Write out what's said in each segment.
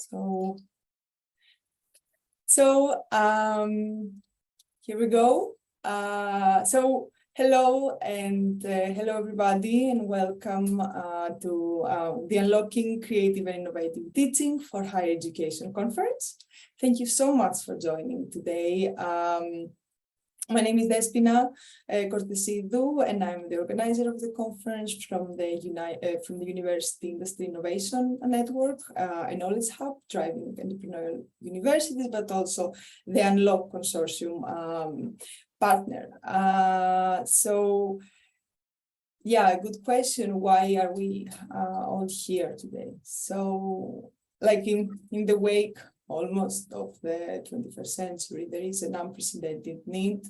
Here we go. Hello hello everybody, and welcome to the Unlocking Creative and Innovative Teaching for Higher Education conference. Thank you so much for joining today. My name is Déspina Kortesidou, and I'm the organizer of the conference from the University Industry Innovation Network, a knowledge hub driving entrepreneurial universities, but also the Unlock Consortium partner. Yeah, good question. Why are we all here today? So, like in the wake almost of the 21st century, there is an unprecedented need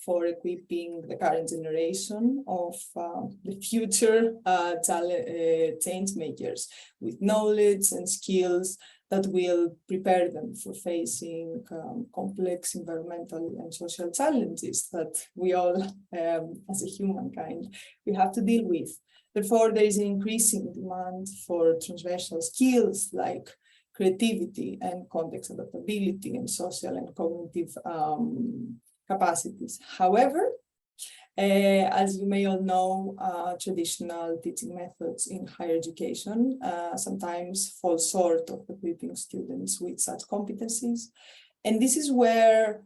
for equipping the current generation of the future change makers with knowledge and skills that will prepare them for facing complex environmental and social challenges that we all, as a humankind, we have to deal with. Therefore, there is an increasing demand for transversal skills like creativity and context adaptability and social and cognitive capacities. However, as you may all know, traditional teaching methods in higher education sometimes fall short of equipping students with such competencies. And this is where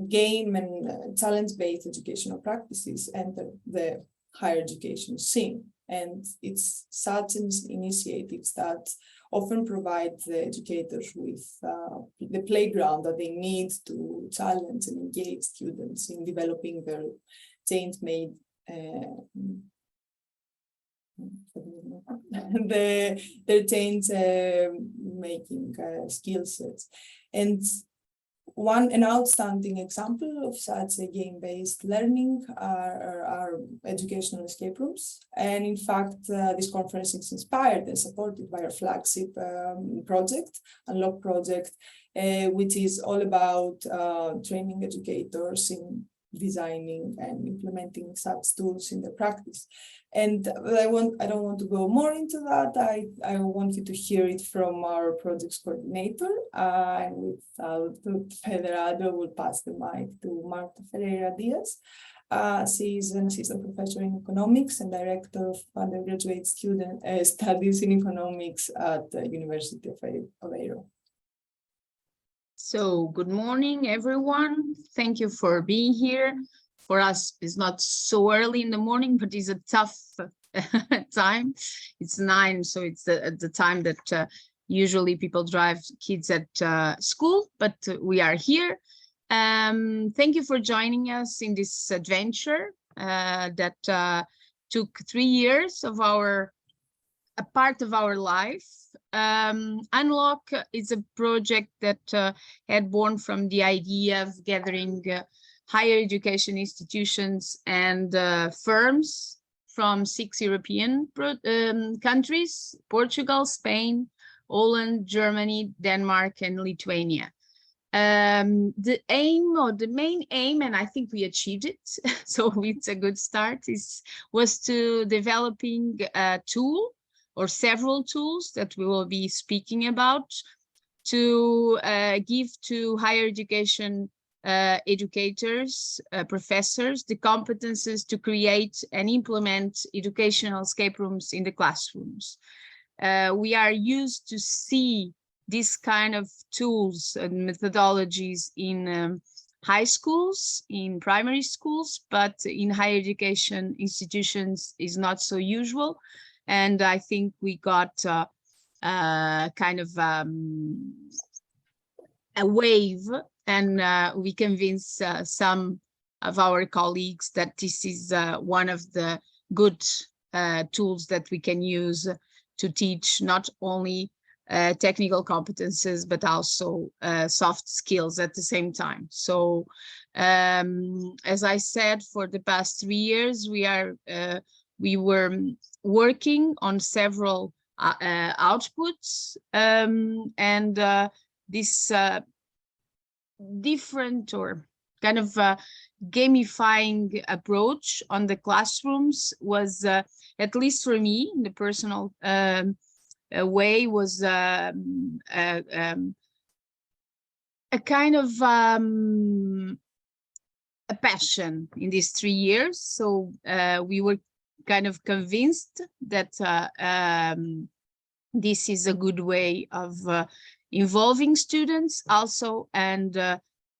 game and challenge-based educational practices enter the higher education scene. And it's such initiatives that often provide the educators with the playground that they need to challenge and engage students in developing their change-made their change-making skill sets. And an outstanding example of such a game-based learning are educational escape rooms. And in fact, this conference is inspired and supported by our flagship project, Unlock project, which is all about training educators in designing and implementing such tools in their practice. And I don't want to go more into that. I want you to hear it from our projects coordinator. And without further ado, we'll pass the mic to Marta Ferreira Dias. She is an assistant professor in economics and director of undergraduate student studies in economics at the University of Aveiro. So good morning, everyone. Thank you for being here. For us, it's not so early in the morning, but it's a tough time. It's 9, so it's the time that usually people drive kids at school, but we are here. Thank you for joining us in this adventure that took 3 years of a part of our life. Unlock is a project that had born from the idea of gathering higher education institutions and firms from 6 European countries: Portugal, Spain, Holland, Germany, Denmark, and Lithuania. The main aim, and I think we achieved it, so it's a good start, was to developing a tool or several tools that we will be speaking about to give to higher education educators, professors, the competences to create and implement educational escape rooms in the classrooms. We are used to see this kind of tools and methodologies in high schools, in primary schools, but in higher education institutions is not so usual. And I think we got kind of a wave, and we convinced some of our colleagues that this is one of the good tools that we can use to teach not only technical competences, but also soft skills at the same time. So as I said, for the past 3 years, we were working on several outputs, and this different or kind of gamifying approach on the classrooms was, at least for me, the personal way was a kind of a passion in these 3 years. So we were kind of convinced that this is a good way of involving students also, and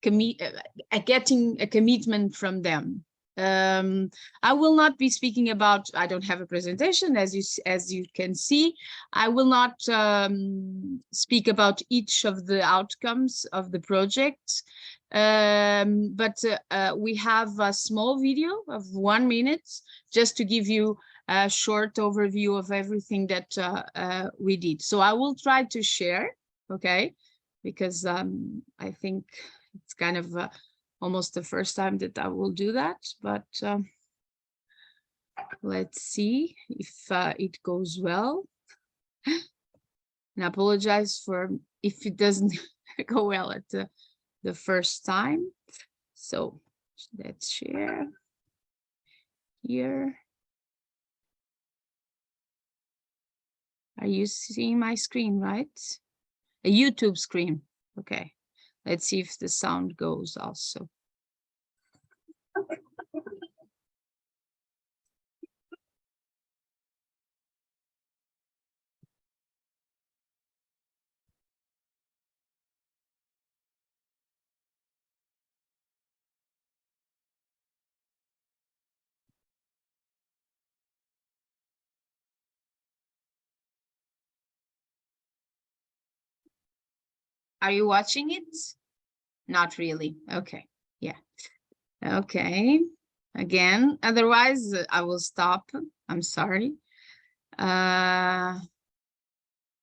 getting a commitment from them. I will not be speaking about, I don't have a presentation, as you can see. I will not speak about each of the outcomes of the project, but we have a small video of 1 minute just to give you a short overview of everything that we did. So I will try to share, okay, because I think it's kind of almost the first time that I will do that, but let's see if it goes well. And I apologize for if it doesn't go well at the first time. So let's share here. Are you seeing my screen, right? A YouTube screen. Okay. Let's see if the sound goes also. Are you watching it? Not really. Okay. Yeah. Okay. Again, otherwise I will stop. I'm sorry. Do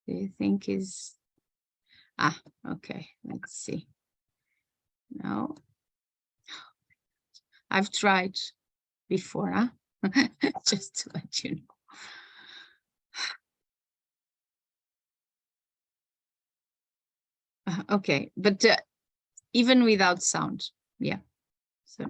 you think is okay, let's see. No. I've tried before, huh? Just to let you know. Okay, but even without sound, yeah. So.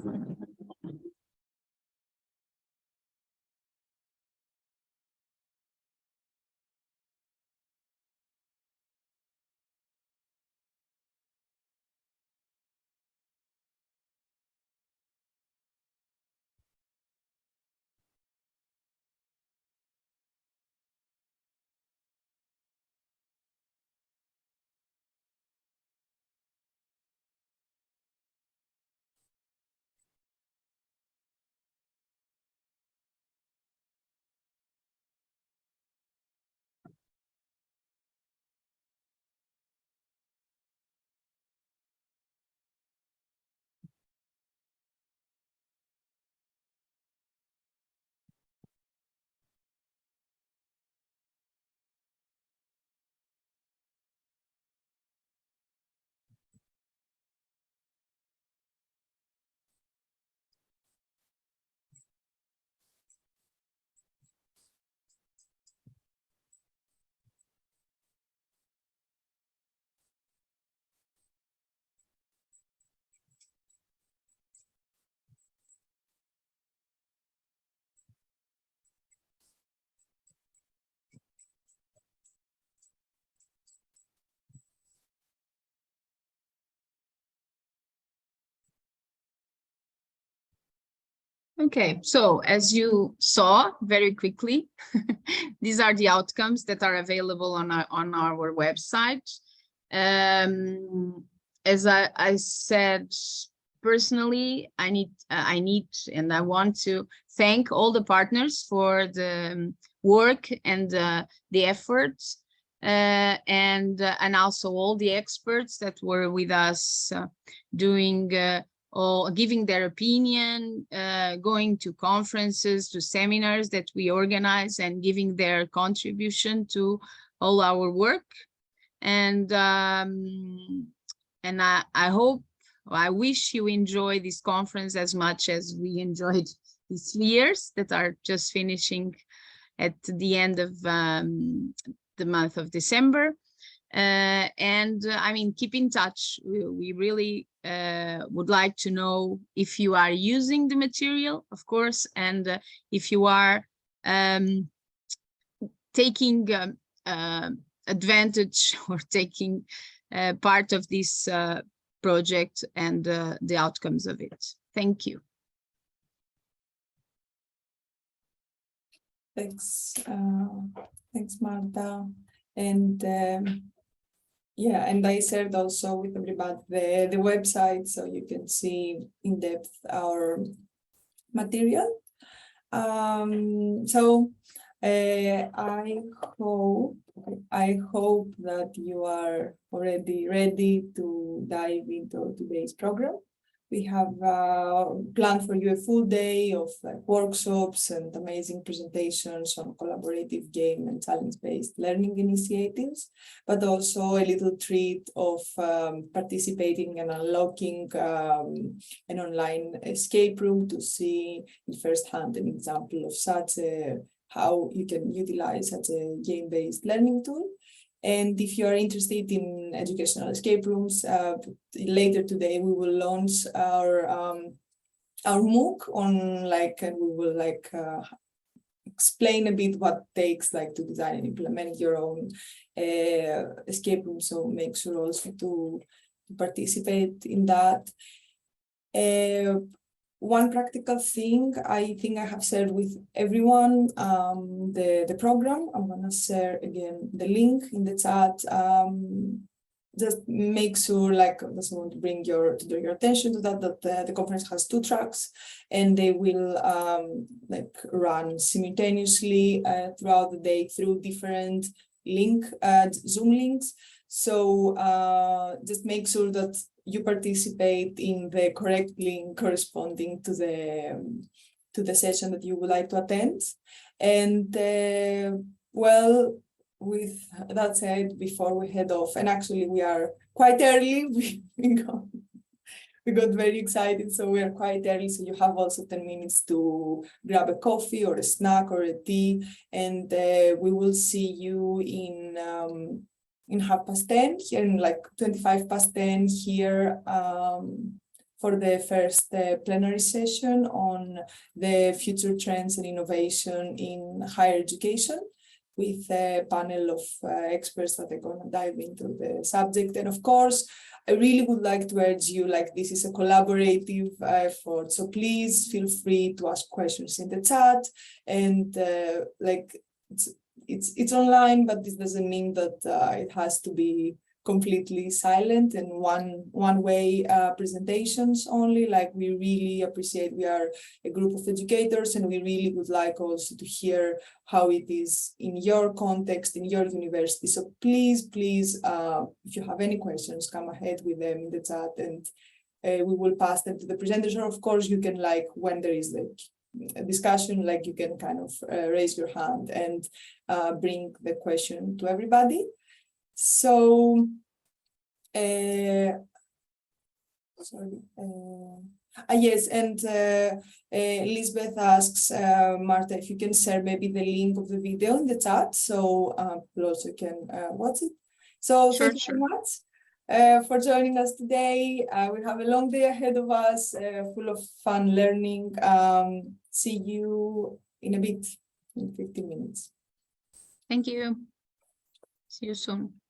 Okay, so as you saw very quickly, these are the outcomes that are available on our website. As I said, personally, I need and I want to thank all the partners for the work and the efforts, and also all the experts that were with us doing or giving their opinion, going to conferences, to seminars that we organize, and giving their contribution to all our work. And I hope, I wish you enjoy this conference as much as we enjoyed these 3 years that are just finishing at the end of the month of December. And I mean, keep in touch. We really would like to know if you are using the material, of course, and if you are taking advantage or taking part of this project and the outcomes of it. Thank you. Thanks, thanks, Marta. And yeah, and I shared also with everybody the website, so you can see in depth our material. So I hope that you are already ready to dive into today's program. We have planned for you a full day of workshops and amazing presentations on collaborative game and challenge-based learning initiatives, but also a little treat of participating and unlocking an online escape room to see in firsthand an example of such how you can utilize such a game-based learning tool. And if you are interested in educational escape rooms, later today we will launch our MOOC on and we will explain a bit what it takes to design and implement your own escape room. So make sure also to participate in that. One practical thing I think I have shared with everyone, the program. I'm gonna share again the link in the chat. Just make sure, I just want to bring your attention to that the conference has 2 tracks, and they will run simultaneously throughout the day through different Zoom links. So just make sure that you participate in the correct link corresponding to the session that you would like to attend. And well, with that said, before we head off, and actually we are quite early, we got very excited, so we are quite early, so you have also 10 minutes to grab a coffee or a snack or a tea, and we will see you in 10:30 here, in 10:25 here, for the first plenary session on the future trends and innovation in higher education, with a panel of experts that are going to dive into the subject. And of course, I really would like to urge you, this is a collaborative effort, so please feel free to ask questions in the chat. And it's online, but this doesn't mean that it has to be completely silent and one-way presentations only. We really appreciate, we are a group of educators, and we really would like also to hear how it is in your context, in your university. So please, if you have any questions, come ahead with them in the chat, and we will pass them to the presenters. Or of course, you can when there is a discussion, you can kind of raise your hand and bring the question to everybody. So, yes, and Elizabeth asks, Marta, if you can share maybe the link of the video in the chat, so people also can watch it. So Sure, thank you very much for joining us today. We have a long day ahead of us, full of fun learning. See you in a bit, in 15 minutes. Thank you. See you soon.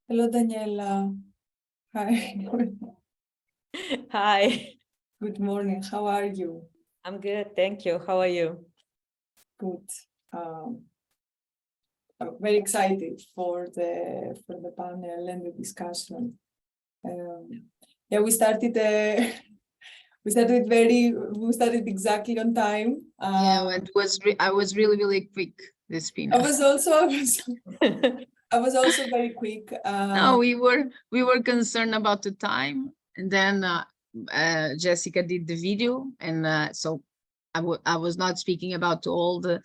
Hello, Daniela. Hi. Hi, Good morning. How are you? I'm good, thank you. How are you? Good. I'm very excited for the panel and the discussion. Yeah, we started we started exactly on time. Yeah, I was really quick, Déspina. I was also very quick. No, we were concerned about the time, and then Jessica did the video, and so I was not speaking about all the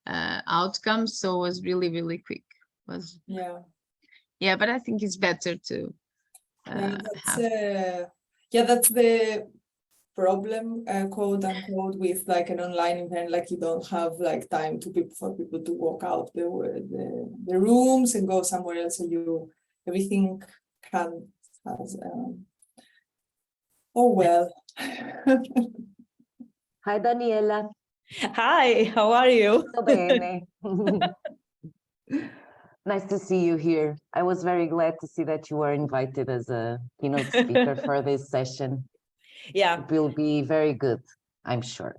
outcomes, so it was really quick. Yeah, but I think it's better to that's the problem, quote unquote, with like an online event. Like you don't have like time for people to walk out the rooms and go somewhere else. So everything has oh well. Hi, Daniela. Hi, how are you? Tutto bene. Nice to see you here. I was very glad to see that you were invited as a keynote speaker for this session. Yeah, It will be very good, I'm sure.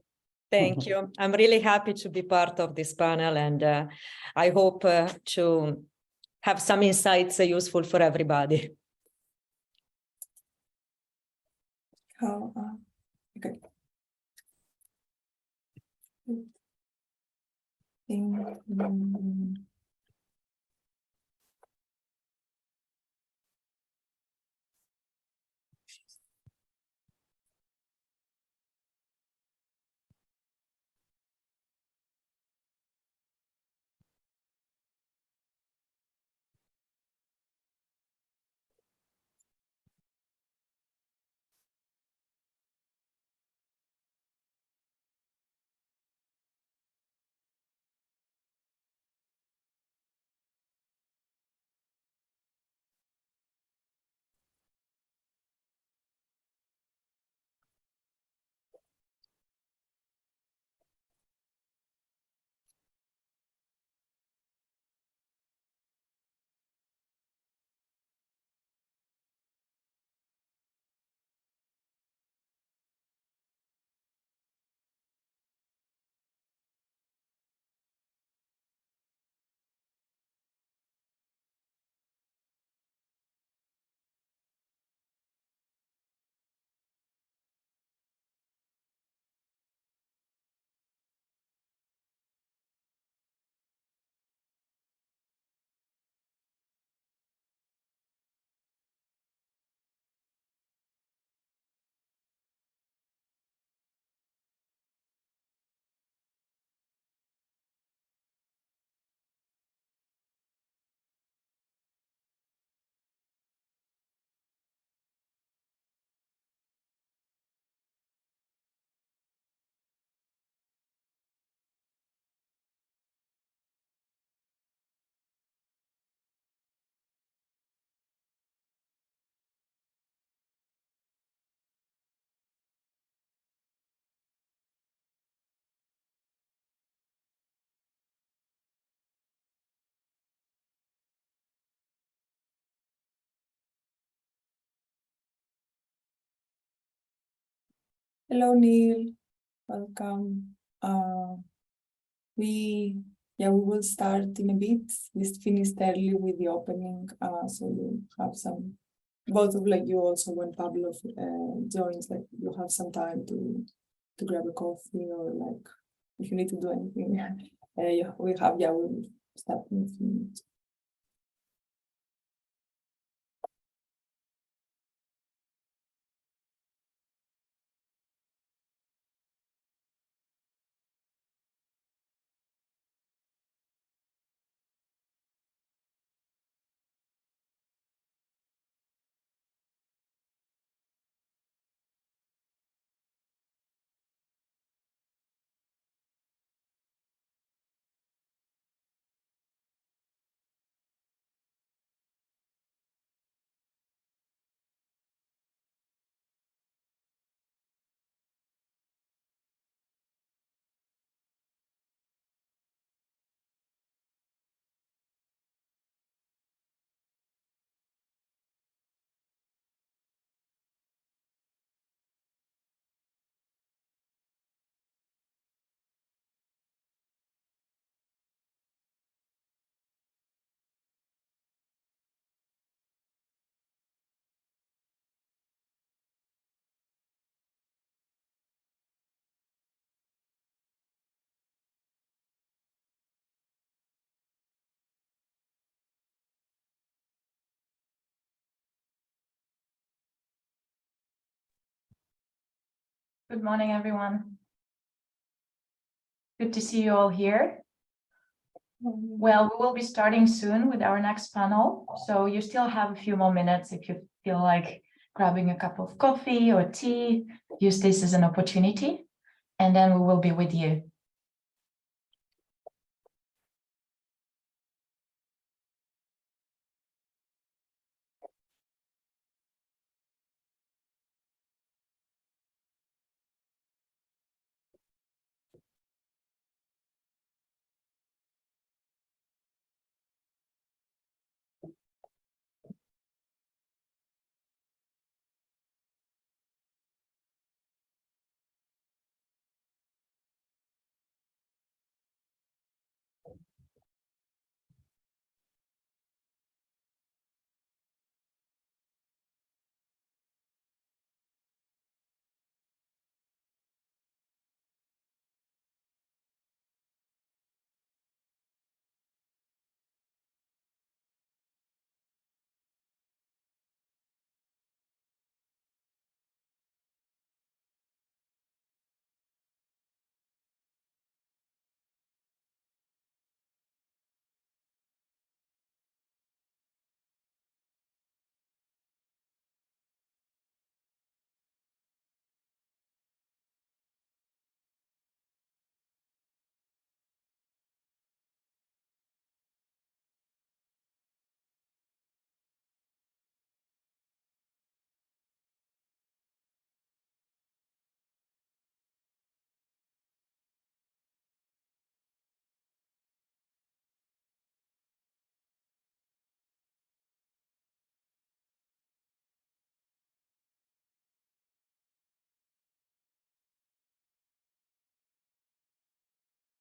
thank you. I'm really happy to be part of this panel, and I hope to have some insights useful for everybody. Okay. Hello, Neil. Welcome. We will start in a bit. We finished early with the opening, so you have both of you also when Pablo joins, like you have some time to grab a coffee or like if you need to do anything. We'll start in a few minutes. Good morning, everyone. Good to see you all here. Well, we will be starting soon with our next panel, so you still have a few more minutes if you feel like grabbing a cup of coffee or tea. Use this as an opportunity, and then we will be with you.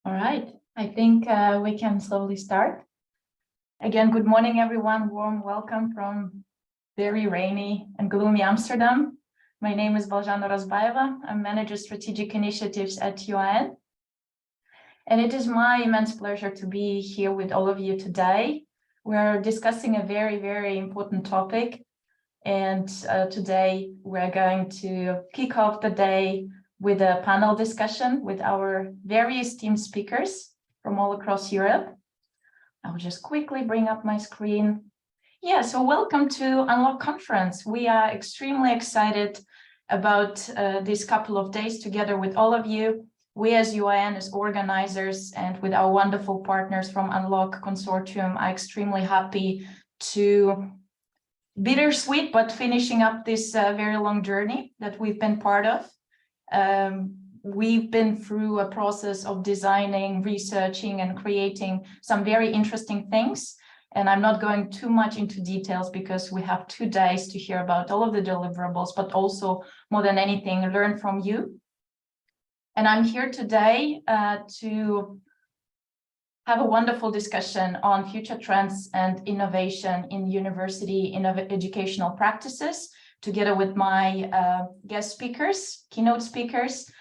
All right, I think we can slowly start. Again, good morning, everyone. Warm welcome from very rainy and gloomy Amsterdam. My name is Baljana Razbaeva. I'm Manager Strategic Initiatives at UAN. And it is my immense pleasure to be here with all of you today. We're discussing a very, very important topic. And today we're going to kick off the day with a panel discussion with our very esteemed speakers from all across Europe. I'll just quickly bring up my screen. Yeah, so welcome to Unlock Conference. We are extremely excited about this couple of days together with all of you. We as UAN, as organizers, and with our wonderful partners from Unlock Consortium are extremely happy to bittersweet, but finishing up this very long journey that we've been part of. We've been through a process of designing, researching, and creating some very interesting things. And I'm not going too much into details because we have 2 days to hear about all of the deliverables, but also more than anything, learn from you. And I'm here today to have a wonderful discussion on future trends and innovation in university educational practices, together with my guest speakers, keynote speakers.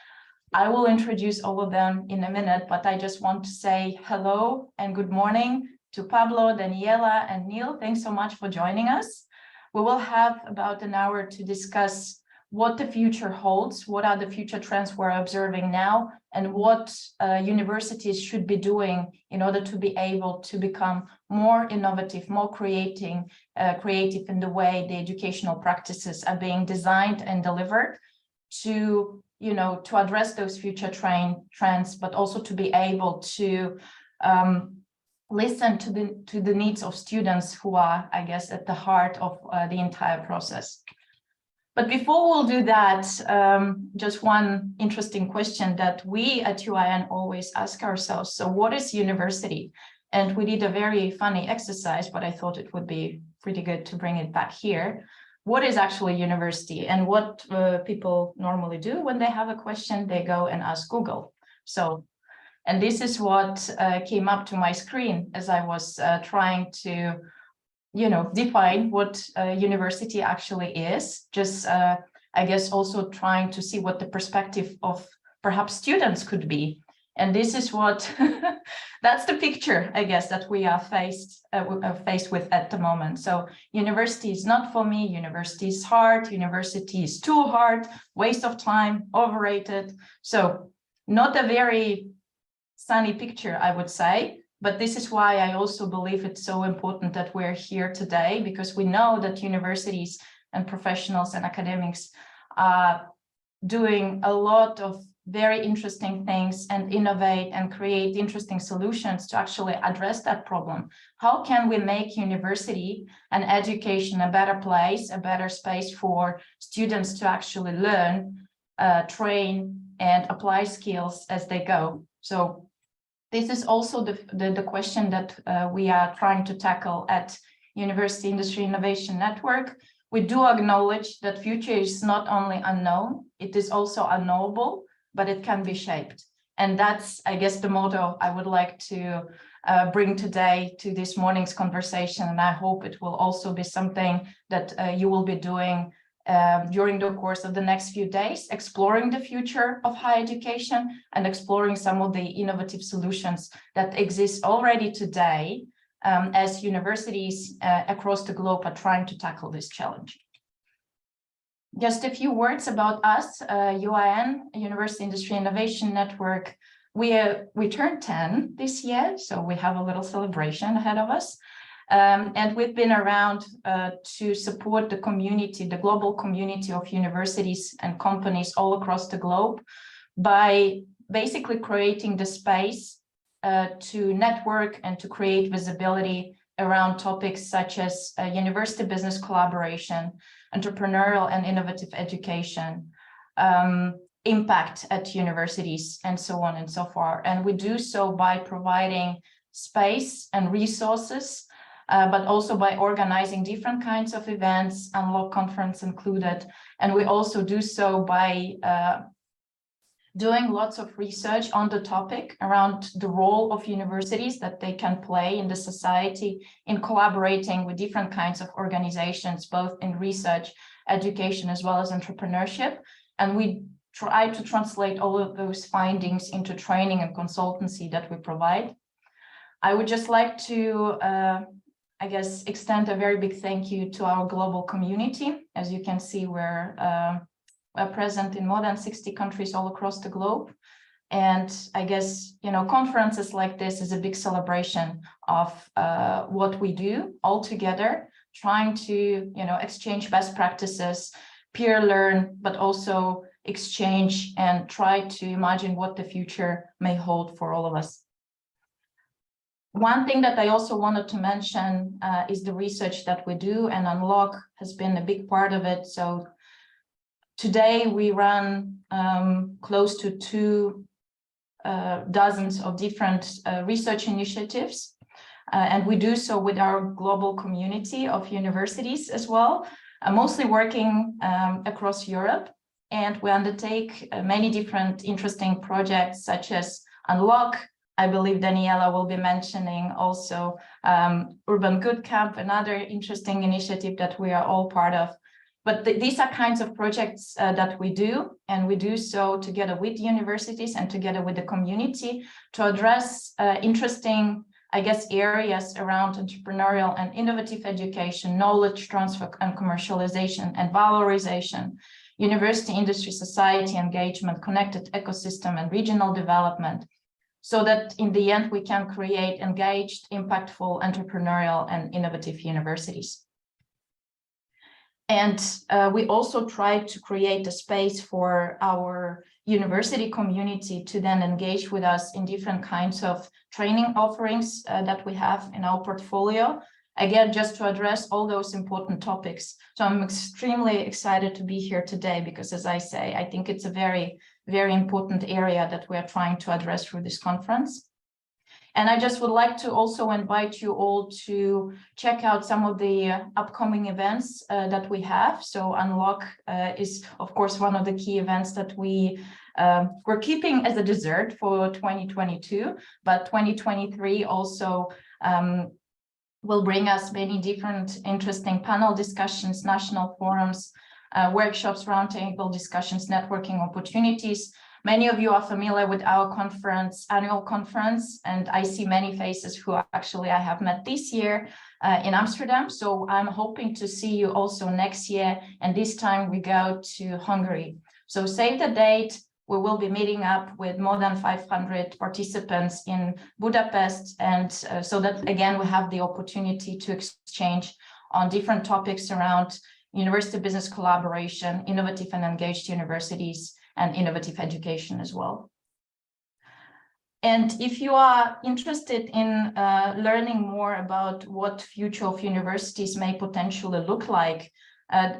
I will introduce all of them in a minute, but I just want to say hello and good morning to Pablo, Daniela, and Neil. Thanks so much for joining us. We will have about an hour to discuss what the future holds, what are the future trends we're observing now, and what universities should be doing in order to be able to become more innovative, more creative in the way the educational practices are being designed and delivered to, to address those future trends, but also to be able to listen to the needs of students who are, I guess, at the heart of the entire process. But before we'll do that, just one interesting question that we at UAN always ask ourselves. So what is university? And we did a very funny exercise, but I thought it would be pretty good to bring it back here. What is actually university? And what people normally do when they have a question, they go and ask Google. And this is what came up to my screen as I was trying to define what university actually is, just I guess also trying to see what the perspective of perhaps students could be. And this is what, that's the picture, I guess, that we are faced with at the moment. So university is not for me, university is hard, university is too hard, waste of time, overrated. So not a very sunny picture, I would say. But this is why I also believe it's so important that we're here today, because we know that universities and professionals and academics are doing a lot of very interesting things and innovate and create interesting solutions to actually address that problem. How can we make university and education a better place, a better space for students to actually learn, train, and apply skills as they go? So this is also the question that we are trying to tackle at University Industry Innovation Network. We do acknowledge that future is not only unknown, it is also unknowable, but it can be shaped. And that's, I guess, the motto I would like to bring today to this morning's conversation. And I hope it will also be something that you will be doing during the course of the next few days, exploring the future of higher education and exploring some of the innovative solutions that exist already today as universities across the globe are trying to tackle this challenge. Just a few words about us, UIN, University Industry Innovation Network. We turned 10 this year, so we have a little celebration ahead of us. And we've been around to support the community, the global community of universities and companies all across the globe by basically creating the space to network and to create visibility around topics such as university business collaboration, entrepreneurial and innovative education, impact at universities, and so on and so forth. And we do so by providing space and resources, but also by organizing different kinds of events, Unlock Conference included. And we also do so by doing lots of research on the topic around the role of universities that they can play in the society in collaborating with different kinds of organizations, both in research, education, as well as entrepreneurship. And we try to translate all of those findings into training and consultancy that we provide. I would just like to I guess, extend a very big thank you to our global community. As you can see, we're present in more than 60 countries all across the globe. And I guess, you know, conferences like this is a big celebration of what we do all together, trying to, you know, exchange best practices, peer learn, but also exchange and try to imagine what the future may hold for all of us. One thing that I also wanted to mention is the research that we do, and Unlock has been a big part of it. So today we run close to 2 dozens of different research initiatives, and we do so with our global community of universities as well, mostly working across Europe. And we undertake many different interesting projects such as Unlock. I believe Daniela will be mentioning also Urban Good Camp, another interesting initiative that we are all part of. But these are kinds of projects that we do, and we do so together with universities and together with the community to address interesting, I guess, areas around entrepreneurial and innovative education, knowledge transfer and commercialization and valorization, university, industry, society engagement, connected ecosystem and regional development, so that in the end we can create engaged, impactful, entrepreneurial and innovative universities. And we also try to create a space for our university community to then engage with us in different kinds of training offerings that we have in our portfolio. Again, just to address all those important topics. So I'm extremely excited to be here today because, as I say, I think it's a very, very important area that we are trying to address through this conference. And I just would like to also invite you all to check out some of the upcoming events that we have. So Unlock is, of course, one of the key events that we're keeping as a dessert for 2022, but 2023 also will bring us many different interesting panel discussions, national forums, workshops, roundtable discussions, networking opportunities, Many of you are familiar with our annual conference, and I see many faces who actually I have met this year in Amsterdam. So I'm hoping to see you also next year, and this time we go to Hungary. So save the date. We will be meeting up with more than 500 participants in Budapest, and so that again we have the opportunity to exchange on different topics around university business collaboration, innovative and engaged universities, and innovative education as well. And if you are interested in learning more about what future of universities may potentially look like,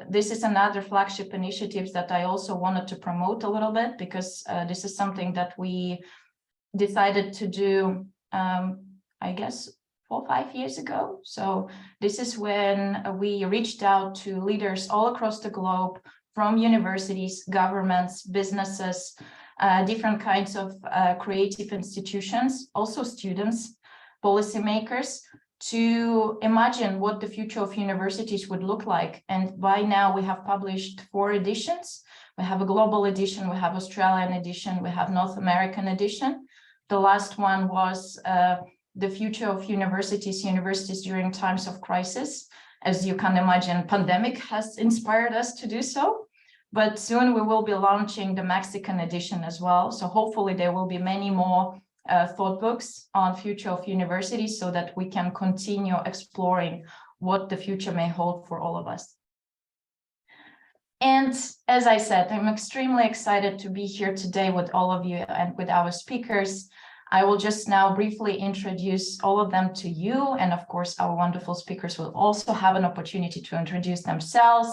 this is another flagship initiative that I also wanted to promote a little bit, because this is something that we decided to do, I guess, 4 or 5 years ago. So this is when we reached out to leaders all across the globe, from universities, governments, businesses, different kinds of creative institutions, also students, policymakers, to imagine what the future of universities would look like. And by now we have published 4 editions. We have a global edition, we have Australian edition, we have North American edition. The last one was the future of universities during times of crisis. As you can imagine, pandemic has inspired us to do so. But soon we will be launching the Mexican edition as well. So hopefully there will be many more thought books on future of universities, so that we can continue exploring what the future may hold for all of us. And as I said, I'm extremely excited to be here today with all of you and with our speakers. I will just now briefly introduce all of them to you. And of course, our wonderful speakers will also have an opportunity to introduce themselves.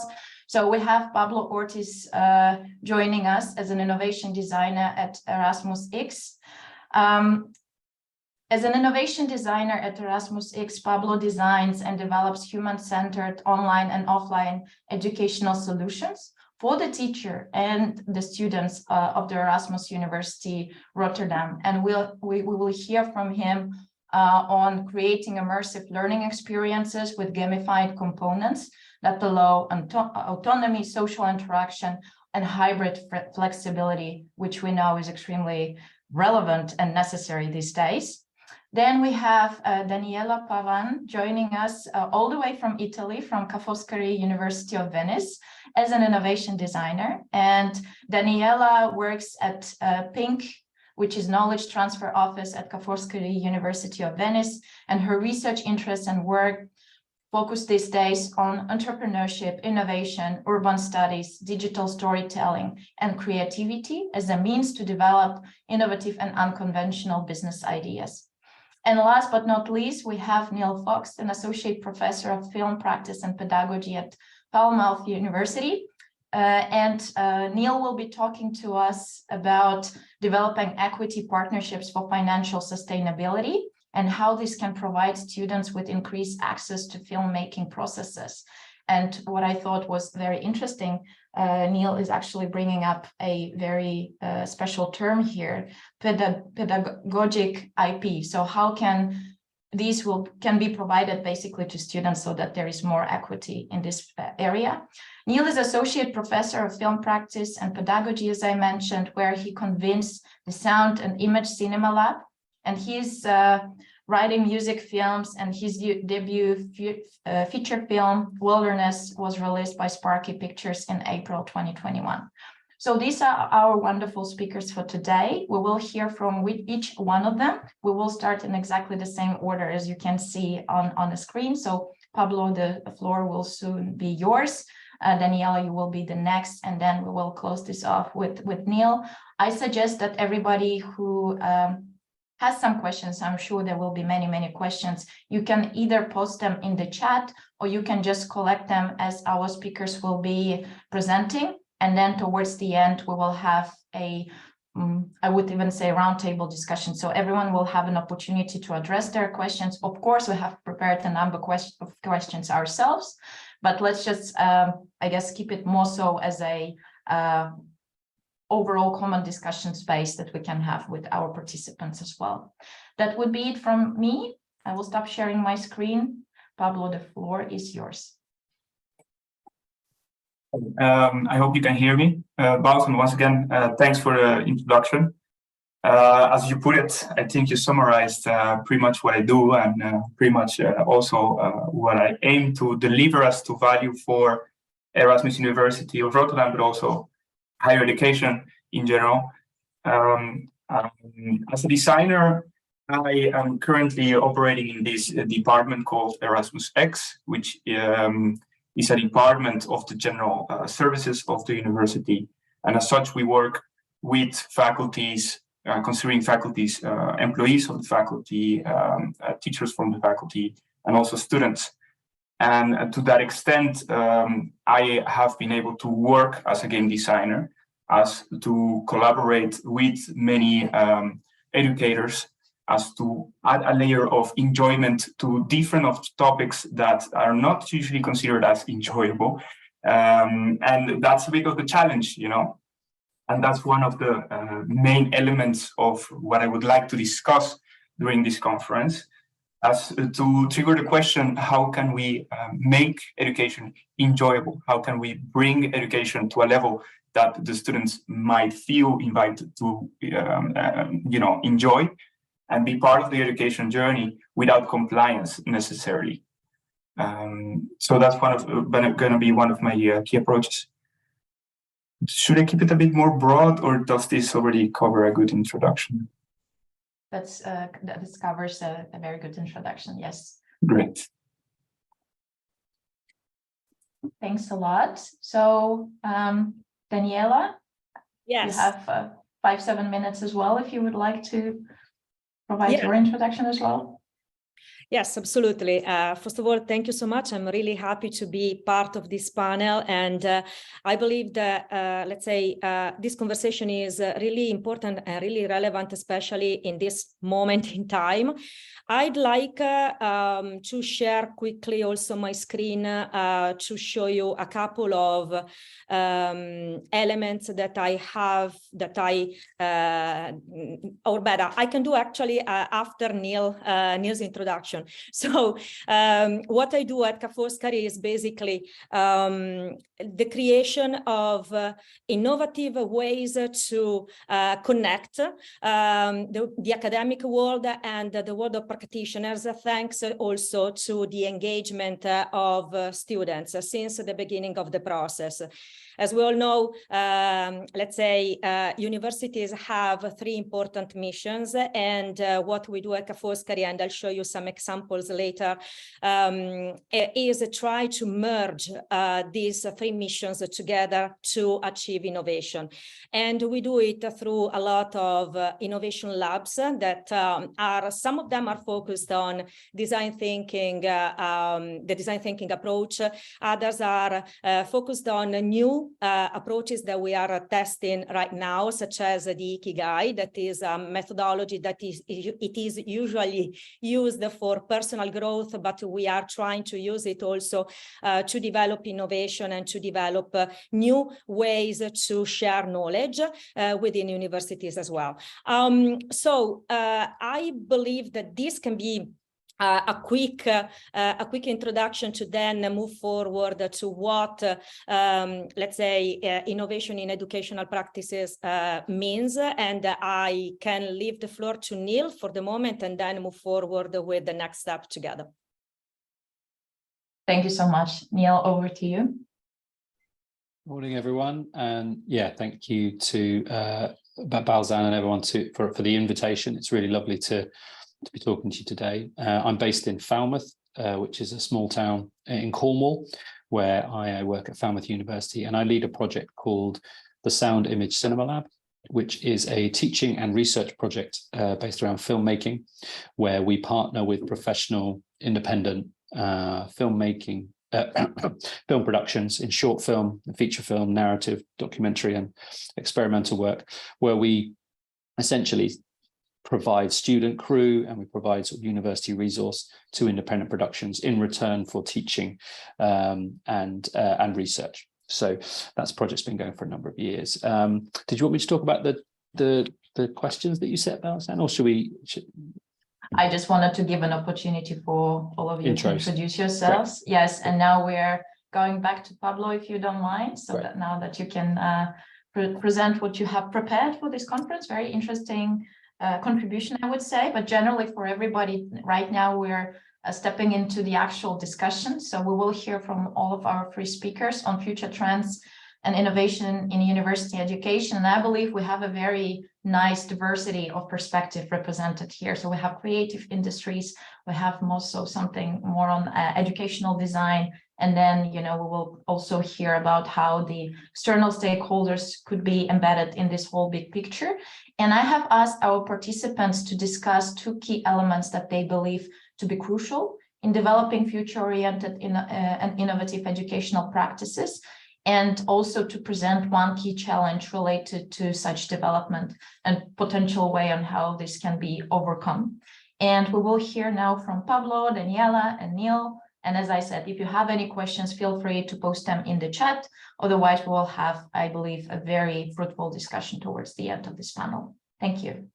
So we have Pablo Ortiz joining us as an innovation designer at Erasmus X. As an innovation designer at Erasmus X, Pablo designs and develops human-centered online and offline educational solutions for the teacher and the students of the Erasmus University Rotterdam. And we will hear from him on creating immersive learning experiences with gamified components that allow autonomy, social interaction, and hybrid flexibility, which we know is extremely relevant and necessary these days. Then we have Daniela Pavan joining us all the way from Italy, from Ca' Foscari University of Venice, as an innovation designer. And Daniela works at PINC, which is Knowledge Transfer Office at Ca' Foscari University of Venice, and her research interests and work focus these days on entrepreneurship, innovation, urban studies, digital storytelling, and creativity as a means to develop innovative and unconventional business ideas. And last but not least, we have Neil Fox, an associate professor of film practice and pedagogy at Falmouth University. Neil will be talking to us about developing equity partnerships for financial sustainability, and how this can provide students with increased access to filmmaking processes. And what I thought was very interesting, Neil is actually bringing up a very special term here, pedagogic IP. So how can these can be provided basically to students so that there is more equity in this area. Neil is associate professor of film practice and pedagogy, as I mentioned, where he convenes the Sound and Image Cinema Lab. And he's writing music films, and his debut feature film, Wilderness, was released by Sparky Pictures in April 2021. So these are our wonderful speakers for today. We will hear from each one of them. We will start in exactly the same order as you can see on the screen. So Pablo, the floor will soon be yours. Daniela, you will be the next, and then we will close this off with Neil. I suggest that everybody who has some questions, I'm sure there will be many questions, you can either post them in the chat, or you can just collect them as our speakers will be presenting. And then towards the end, we will have a, I would even say, roundtable discussion. So everyone will have an opportunity to address their questions. Of course, we have prepared a number of questions ourselves, but let's just, I guess, keep it more so as a overall common discussion space that we can have with our participants as well. That would be it from me. I will stop sharing my screen. Pablo, the floor is yours. I hope you can hear me. Bouton, once again, thanks for the introduction. As you put it, I think you summarized pretty much what I do and pretty much also what I aim to deliver as to value for Erasmus University of Rotterdam, but also higher education in general. As a designer, I am currently operating in this department called Erasmus X, which is a department of the general services of the university. And as such, we work with faculties, considering faculties, employees of the faculty, teachers from the faculty, and also students. And to that extent, I have been able to work as a game designer, as to collaborate with many educators, as to add a layer of enjoyment to different of topics that are not usually considered as enjoyable. And that's a bit of the challenge, you know. And that's one of the main elements of what I would like to discuss during this conference, as to trigger the question, how can we make education enjoyable? How can we bring education to a level that the students might feel invited to enjoy and be part of the education journey without compliance necessarily. So that's going to be one of my key approaches. Should I keep it a bit more broad, or does this already cover a good introduction? This covers a very good introduction, yes. Great. Thanks a lot. So, Daniela, Yes. you have 5-7 minutes as well, if you would like to provide your introduction as well. Yes, absolutely. First of all, thank you so much. I'm really happy to be part of this panel. And I believe that, this conversation is really important and really relevant, especially in this moment in time. I'd like to share quickly also my screen to show you a couple of elements that I have, or better, I can do actually after Neil's introduction. So what I do at Ca' Foscari is basically the creation of innovative ways to connect the academic world and the world of practitioners, thanks also to the engagement of students since the beginning of the process. As we all know, universities have 3 important missions, and what we do at Ca' Foscari, and I'll show you some examples later, is try to merge these 3 missions together to achieve innovation. And we do it through a lot of innovation labs that some of them are focused on design thinking, the design thinking approach. Others are focused on new approaches that we are testing right now, such as the Ikigai, that is a methodology that is usually used for personal growth, but we are trying to use it also to develop innovation and to develop new ways to share knowledge within universities as well. So I believe that this can be a quick introduction to then move forward to what, innovation in educational practices means. And I can leave the floor to Neil for the moment and then move forward with the next step together. Thank you so much. Neil, over to you. Morning, everyone. And yeah, thank you to Balzan and everyone for the invitation. It's really lovely to be talking to you today. I'm based in Falmouth, which is a small town in Cornwall, where I work at Falmouth University, and I lead a project called the Sound Image Cinema Lab, which is a teaching and research project based around filmmaking, where we partner with professional, independent filmmaking, film productions in short film, feature film, narrative, documentary, and experimental work, where we essentially provide student crew and we provide sort of university resource to independent productions in return for teaching and research. So that's a project's been going for a number of years. Did you want me to talk about the questions that you set, Balzan, or should we? I just wanted to give an opportunity for all of you to introduce yourselves. Great. Yes, and now we're going back to Pablo, if you don't mind, so that now that you can present what you have prepared for this conference. Very interesting contribution, I would say, but generally for everybody right now, we're stepping into the actual discussion. So we will hear from all of our three speakers on future trends and innovation in university education. And I believe we have a very nice diversity of perspective represented here. So we have creative industries, we have also something more on educational design, and then, we will also hear about how the external stakeholders could be embedded in this whole big picture. And I have asked our participants to discuss two key elements that they believe to be crucial in developing future-oriented and innovative educational practices, and also to present one key challenge related to such development and potential way on how this can be overcome. And we will hear now from Pablo, Daniela, and Neil. And as I said, if you have any questions, feel free to post them in the chat. Otherwise, we will have, I believe, a very fruitful discussion towards the end of this panel. Thank you.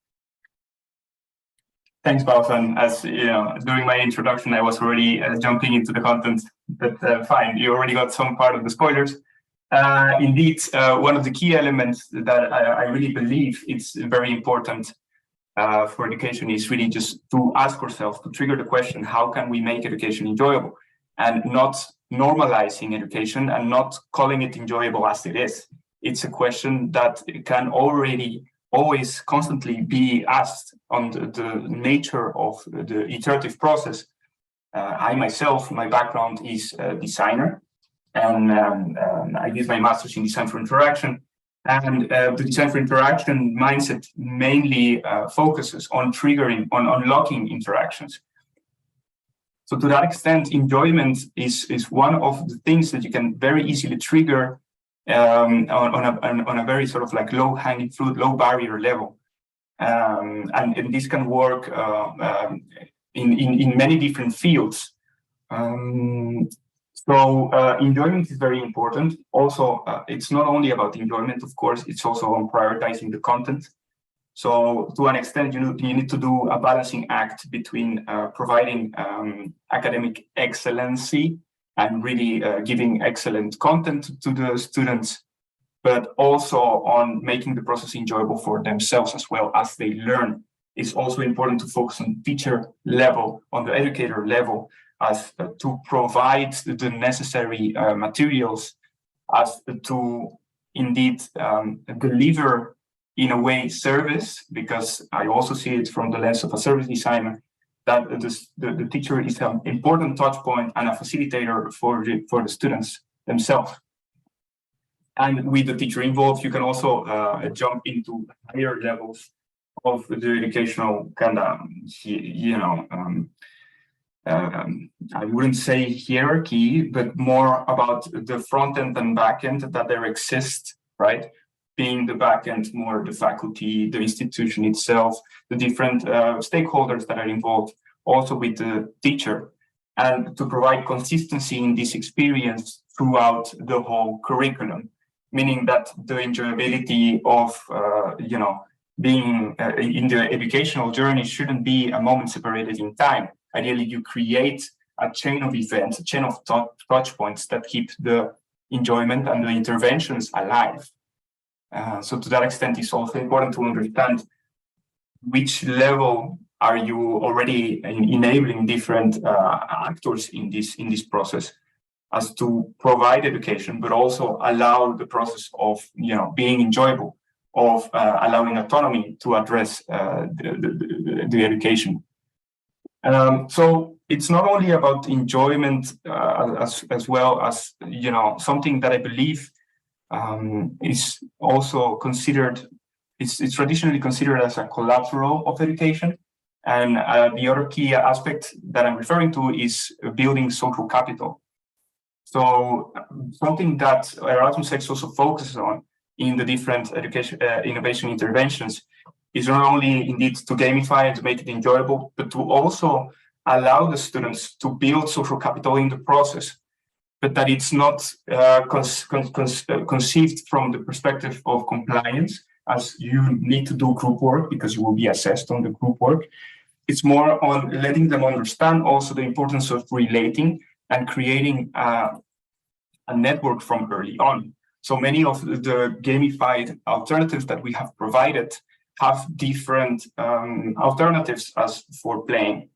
Thanks, Balsan. As you know, during my introduction, I was already jumping into the content, but fine, you already got some part of the spoilers. Indeed, one of the key elements that I really believe it's very important for education is really just to ask ourselves, to trigger the question, how can we make education enjoyable? And not normalizing education and not calling it enjoyable as it is. It's a question that can always constantly be asked on the nature of the iterative process. I myself, my background is a designer, and I did my master's in design for interaction. And the design for interaction mindset mainly focuses on triggering, on unlocking interactions. So to that extent, enjoyment is one of the things that you can very easily trigger on a very sort of like low-hanging fruit, low barrier level. And this can work in many different fields. So enjoyment is very important. Also, it's not only about enjoyment, of course, it's also on prioritizing the content. So to an extent, you need to do a balancing act between providing academic excellency and really giving excellent content to the students, but also on making the process enjoyable for themselves as well as they learn. It's also important to focus on teacher level, on the educator level, as to provide the necessary materials, as to indeed deliver in a way service, because I also see it from the lens of a service designer, that the teacher is an important touch point and a facilitator for the students themselves. And with the teacher involved, you can also jump into higher levels of the educational kind of, I wouldn't say hierarchy, but more about the front end and back end that there exist, right? Being the back end more the faculty, the institution itself, the different stakeholders that are involved, also with the teacher, and to provide consistency in this experience throughout the whole curriculum, meaning that the enjoyability of, being in the educational journey shouldn't be a moment separated in time. Ideally, you create a chain of events, a chain of touch points that keep the enjoyment and the interventions alive. So to that extent, it's also important to understand which level are you already enabling different actors in this process, as to provide education, but also allow the process of being enjoyable, of allowing autonomy to address the education. So it's not only about enjoyment as well as something that I believe is also considered. It's traditionally considered as a collateral of education, and the other key aspect that I'm referring to is building social capital. So something that Erasmus X also focuses on in the different education innovation interventions is not only indeed to gamify and to make it enjoyable, but to also allow the students to build social capital in the process, but that it's not conceived from the perspective of compliance, as you need to do group work because you will be assessed on the group work. It's more on letting them understand also the importance of relating and creating a network from early on. So many of the gamified alternatives that we have provided have different alternatives as for playing.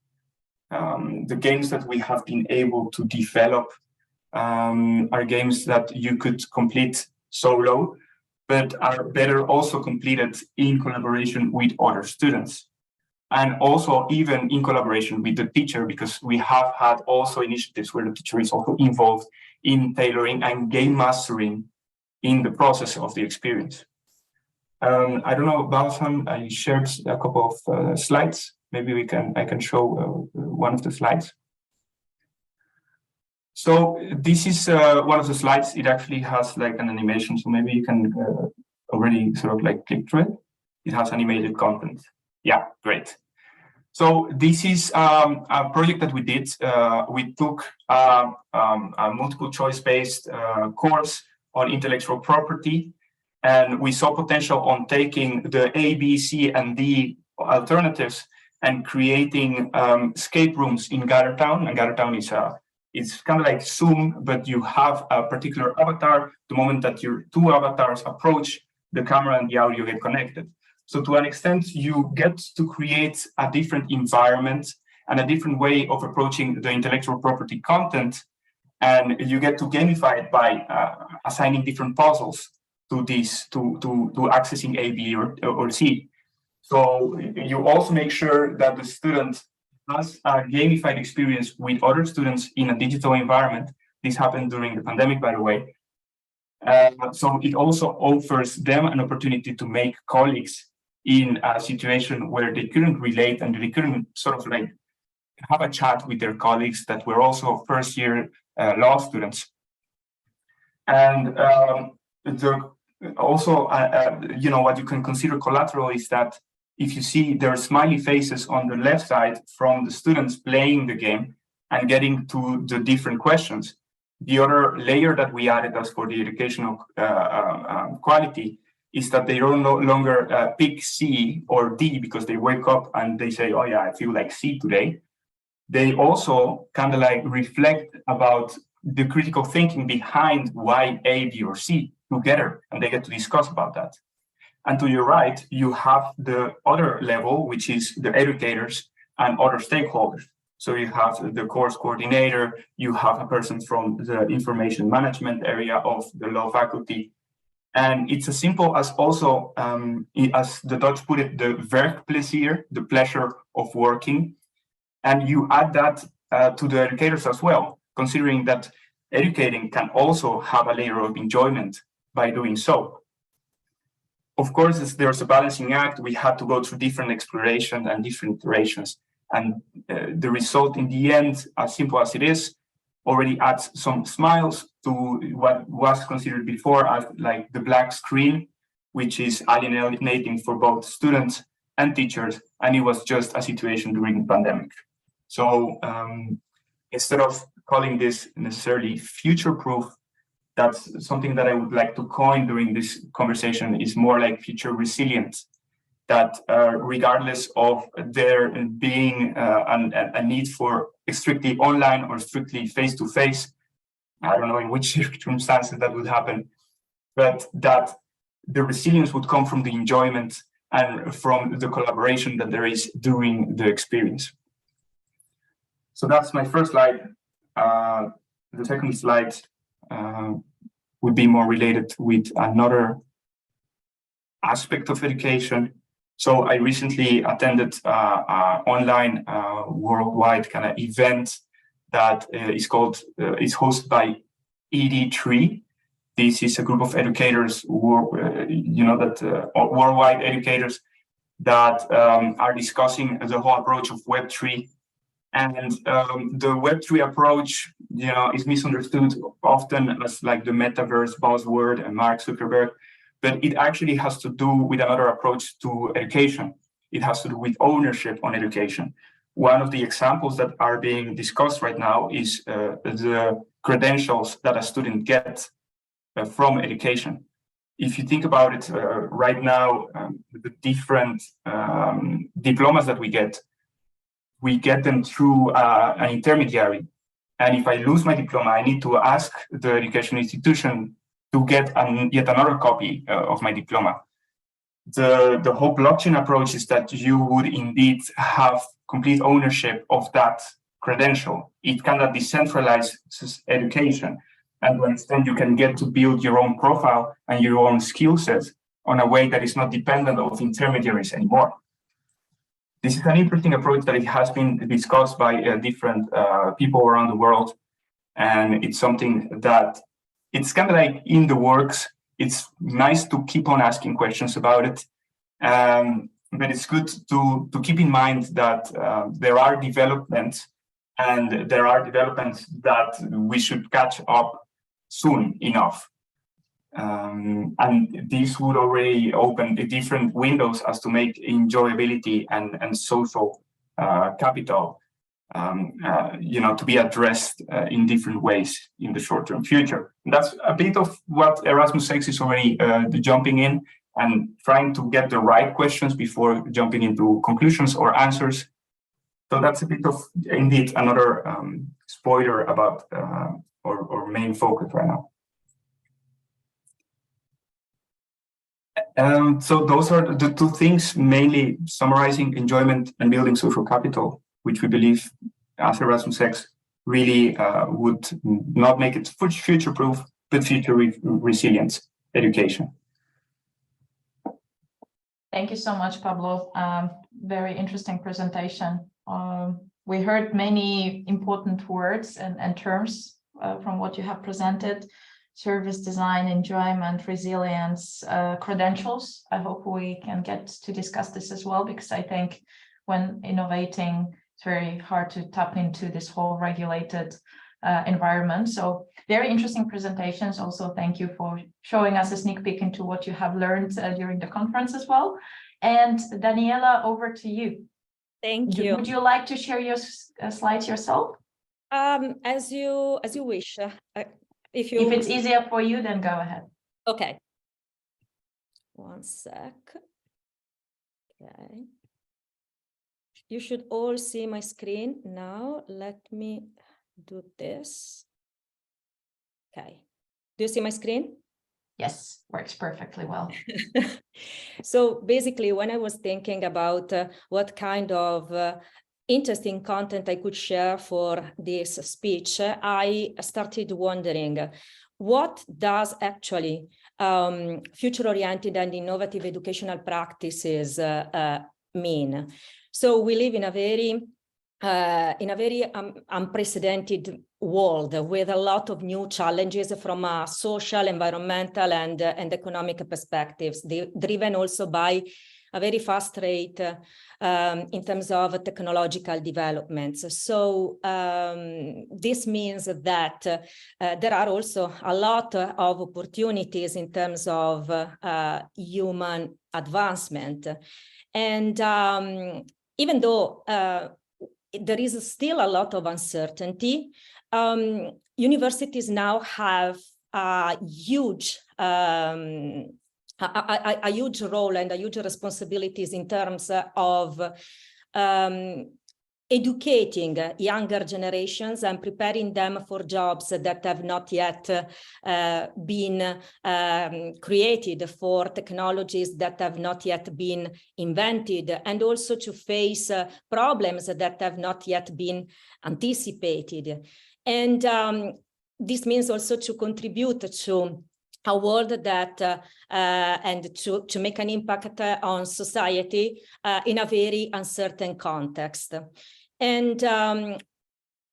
The games that we have been able to develop are games that you could complete solo, but are better also completed in collaboration with other students. And also even in collaboration with the teacher, because we have had also initiatives where the teacher is also involved in tailoring and game mastering in the process of the experience. I don't know, Balsam, I shared a couple of slides. Maybe I can show one of the slides. So this is one of the slides. It actually has like an animation, so maybe you can already sort of like click through it. It has animated content. Yeah, great. So this is a project that we did. We took a multiple choice-based course on intellectual property, and we saw potential on taking the A, B, C, and D alternatives and creating escape rooms in Gathertown. And Gathertown is it's kind of like Zoom, but you have a particular avatar. The moment that your two avatars approach, the camera and the audio get connected. So to an extent, you get to create a different environment and a different way of approaching the intellectual property content. And you get to gamify it by assigning different puzzles to this, to accessing A, B, or C. So you also make sure that the student has a gamified experience with other students in a digital environment. This happened during the pandemic, by the way. So it also offers them an opportunity to make colleagues in a situation where they couldn't relate and they couldn't sort of like have a chat with their colleagues that were also first-year law students. And also, you know, what you can consider collateral is that if you see their smiley faces on the left side from the students playing the game and getting to the different questions, the other layer that we added as for the educational quality is that they don't no longer pick C or D because they wake up and they say, oh yeah, I feel like C today. They also kind of like reflect about the critical thinking behind why A, B, or C together, and they get to discuss about that. And to your right, you have the other level, which is the educators and other stakeholders. So you have the course coordinator, you have a person from the information management area of the law faculty. And it's as simple as also, as the Dutch put it, the werkplezier, the pleasure of working. And you add that to the educators as well, considering that educating can also have a layer of enjoyment by doing so. Of course, as there's a balancing act, we had to go through different exploration and different iterations. And the result in the end, as simple as it is, already adds some smiles to what was considered before as like the black screen, which is alienating for both students and teachers. And it was just a situation during the pandemic. So instead of calling this necessarily future-proof, that's something that I would like to coin during this conversation is more like future resilience, that regardless of there being a need for strictly online or strictly face-to-face, I don't know in which circumstances that would happen, but that the resilience would come from the enjoyment and from the collaboration that there is during the experience. So that's my first slide. The second slide would be more related with another aspect of education. So I recently attended an online worldwide kind of event that is hosted by ED3. This is a group of educators, worldwide educators that are discussing the whole approach of Web3. And the Web3 approach, is misunderstood often as like the metaverse buzzword and Mark Zuckerberg, but it actually has to do with another approach to education. It has to do with ownership on education. One of the examples that are being discussed right now is the credentials that a student gets from education. If you think about it right now, the different diplomas that we get them through an intermediary. And if I lose my diploma, I need to ask the education institution to get yet another copy of my diploma. The whole blockchain approach is that you would indeed have complete ownership of that credential. It kind of decentralizes education. And to an extent, you can get to build your own profile and your own skill sets on a way that is not dependent of intermediaries anymore. This is an interesting approach that it has been discussed by different people around the world. And it's something that it's kind of like in the works. It's nice to keep on asking questions about it. But it's good to keep in mind that there are developments, and there are developments that we should catch up soon enough. And these would already open the different windows as to make enjoyability and social capital, to be addressed in different ways in the short-term future. And that's a bit of what Erasmus X is already jumping in and trying to get the right questions before jumping into conclusions or answers. So that's a bit of, indeed, another spoiler about our main focus right now. So those are the two things, mainly summarizing enjoyment and building social capital, which we believe as Erasmus X really would not make it future-proof, but future resilience education. Thank you so much, Pablo. Very interesting presentation. We heard many important words and terms from what you have presented: service design, enjoyment, resilience, credentials. I hope we can get to discuss this as well, because I think when innovating, it's very hard to tap into this whole regulated environment. So very interesting presentations. Also, thank you for showing us a sneak peek into what you have learned during the conference as well. And Daniela, over to you. Thank you. Would you like to share your slides yourself? As you wish. If it's easier for you, then go ahead. Okay. One sec. Okay. You should all see my screen now. Let me do this. Okay. Do you see my screen? Yes, works perfectly well. So basically, when I was thinking about what kind of interesting content I could share for this speech, I started wondering, what does actually future-oriented and innovative educational practices mean? So we live in a very unprecedented world with a lot of new challenges from a social, environmental, and economic perspectives, driven also by a very fast rate in terms of technological developments. So this means that there are also a lot of opportunities in terms of human advancement. And even though there is still a lot of uncertainty, universities now have a huge role and a huge responsibilities in terms of educating younger generations and preparing them for jobs that have not yet been created, for technologies that have not yet been invented, and also to face problems that have not yet been anticipated. And this means also to contribute to a world that and to make an impact on society in a very uncertain context. And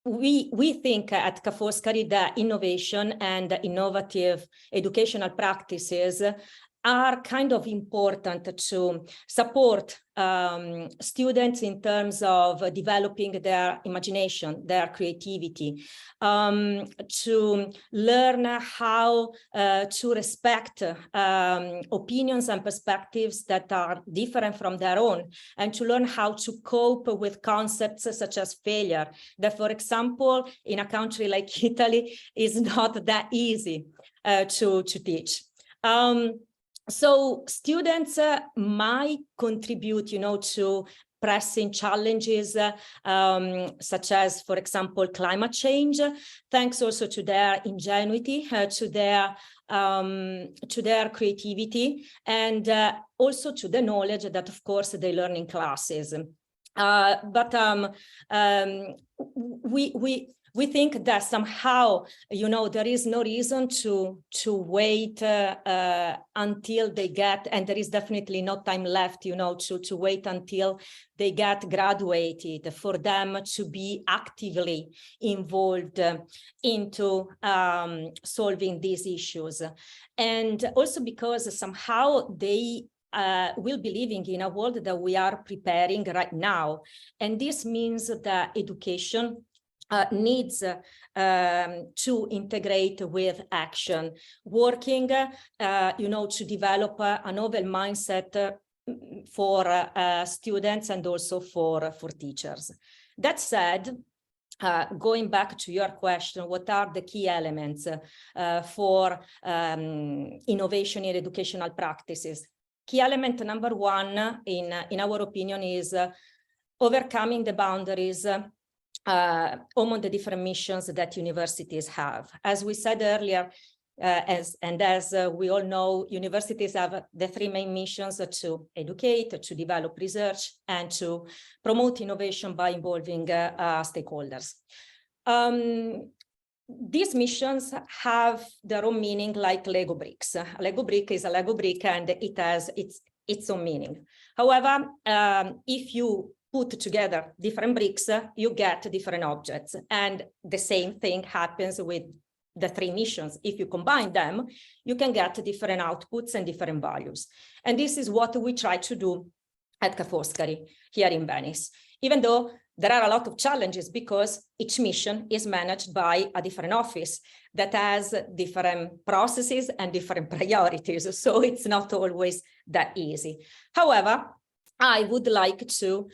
we think at Ca' Foscari that innovation and innovative educational practices are kind of important to support students in terms of developing their imagination, their creativity, to learn how to respect opinions and perspectives that are different from their own, and to learn how to cope with concepts such as failure, that, for example, in a country like Italy, is not that easy to teach. So students might contribute, to pressing challenges, such as, for example, climate change, thanks also to their ingenuity, to their creativity, and also to the knowledge that, of course, they learn in classes. We think that somehow, there is no reason to wait until they get, and there is definitely no time left, to wait until they get graduated for them to be actively involved into solving these issues. And also because somehow they will be living in a world that we are preparing right now. And this means that education needs to integrate with action, working, to develop a novel mindset for students and also for teachers. That said, going back to your question, what are the key elements for innovation in educational practices? Key element number one, in our opinion, is overcoming the boundaries among the different missions that universities have. As we said earlier, as we all know, universities have the three main missions: to educate, to develop research, and to promote innovation by involving stakeholders. These missions have their own meaning, like Lego bricks. A Lego brick is a Lego brick, and it has its own meaning. However, if you put together different bricks, you get different objects. And the same thing happens with the three missions. If you combine them, you can get different outputs and different values. And this is what we try to do at Ca' Foscari here in Venice, even though there are a lot of challenges because each mission is managed by a different office that has different processes and different priorities. So it's not always that easy. However, I would like to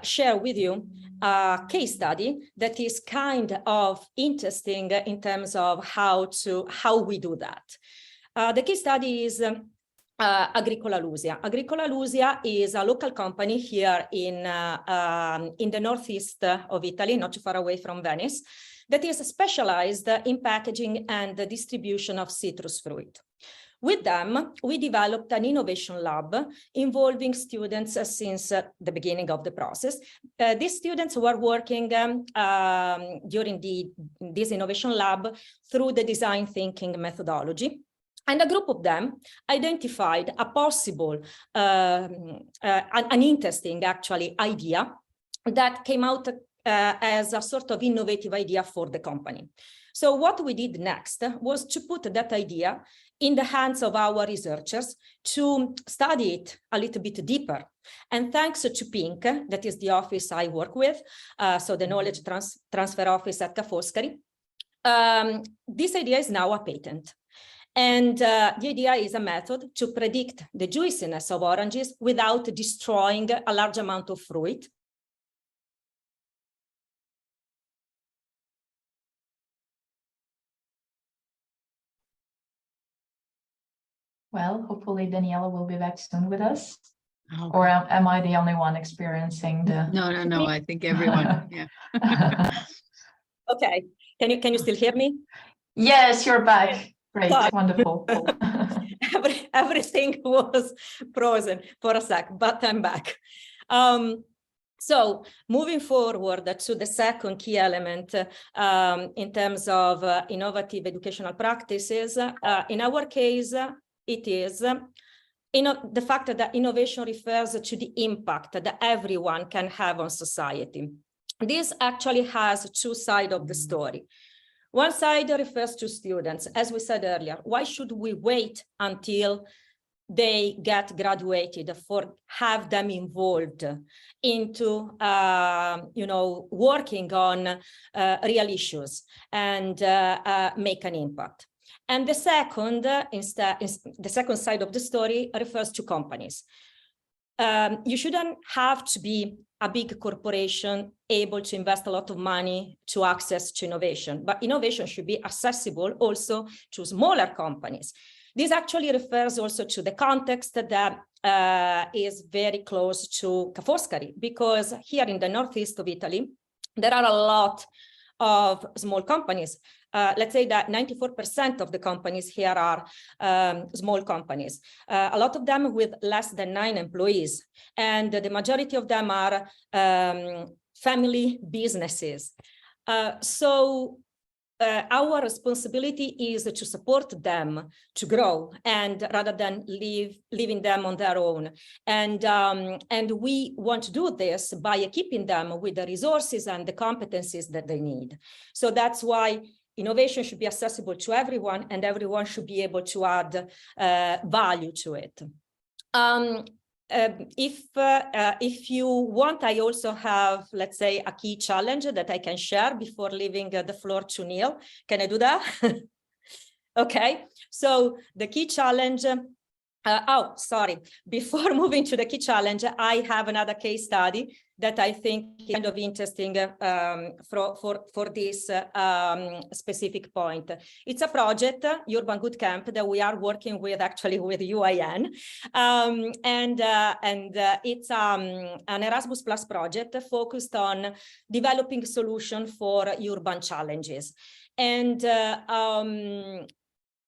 share with you a case study that is kind of interesting in terms of how we do that. The case study is Agricola Lusia. Agricola Lusia is a local company here in the northeast of Italy, not too far away from Venice, that is specialized in packaging and the distribution of citrus fruit. With them, we developed an innovation lab involving students since the beginning of the process. These students were working during this innovation lab through the design thinking methodology. And a group of them identified a possible, an interesting actually idea that came out as a sort of innovative idea for the company. So what we did next was to put that idea in the hands of our researchers to study it a little bit deeper. And thanks to PINC, that is the office I work with, so the knowledge transfer office at Ca' Foscari, this idea is now a patent. And the idea is a method to predict the juiciness of oranges without destroying a large amount of fruit. Well, hopefully Daniela will be back soon with us. Okay. Or am I the only one experiencing the... No, I think everyone, yeah. Okay, can you still hear me? Yes, you're back. Great, Fine. wonderful. Everything was frozen for a sec, but I'm back. So moving forward to the second key element in terms of innovative educational practices, in our case, it is the fact that innovation refers to the impact that everyone can have on society. This actually has two sides of the story. One side refers to students. As we said earlier, why should we wait until they get graduated for have them involved into working on real issues and make an impact? And the second side of the story refers to companies. You shouldn't have to be a big corporation able to invest a lot of money to access to innovation, but innovation should be accessible also to smaller companies. This actually refers also to the context that is very close to Ca' Foscari, because here in the northeast of Italy, there are a lot of small companies. Let's say that 94% of the companies here are small companies, a lot of them with less than 9 employees, and the majority of them are family businesses. So our responsibility is to support them to grow, and rather than leaving them on their own. And we want to do this by equipping them with the resources and the competencies that they need. So that's why innovation should be accessible to everyone, and everyone should be able to add value to it. If you want, I also have, let's say, a key challenge that I can share before leaving the floor to Neil. Can I do that? Okay, so the key challenge, before moving to the key challenge, I have another case study that I think is kind of interesting for this specific point. It's a project, Urban Good Camp, that we are working with actually with UAN. It's an Erasmus Plus project focused on developing solutions for urban challenges. And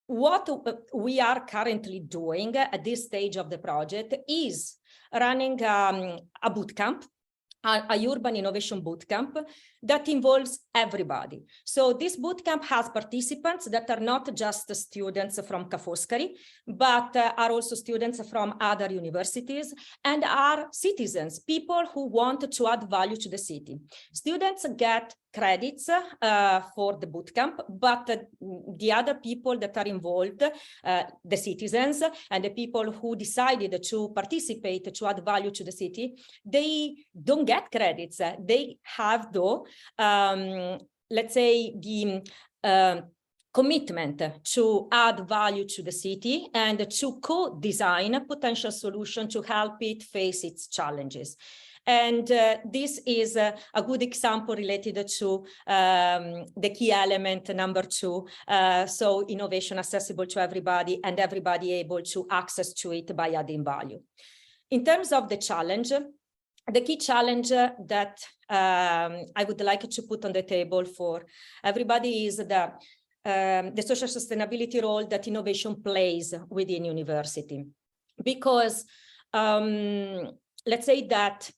what we are currently doing at this stage of the project is running a bootcamp, a urban innovation bootcamp that involves everybody. So this bootcamp has participants that are not just students from Ca' Foscari, but are also students from other universities and are citizens, people who want to add value to the city. Students get credits for the bootcamp, but the other people that are involved, the citizens and the people who decided to participate to add value to the city, they don't get credits. They have, though, let's say, the commitment to add value to the city and to co-design a potential solution to help it face its challenges. And this is a good example related to the key element number 2. So innovation accessible to everybody and everybody able to access to it by adding value. In terms of the challenge, the key challenge that I would like to put on the table for everybody is the social sustainability role that innovation plays within university. Because let's say that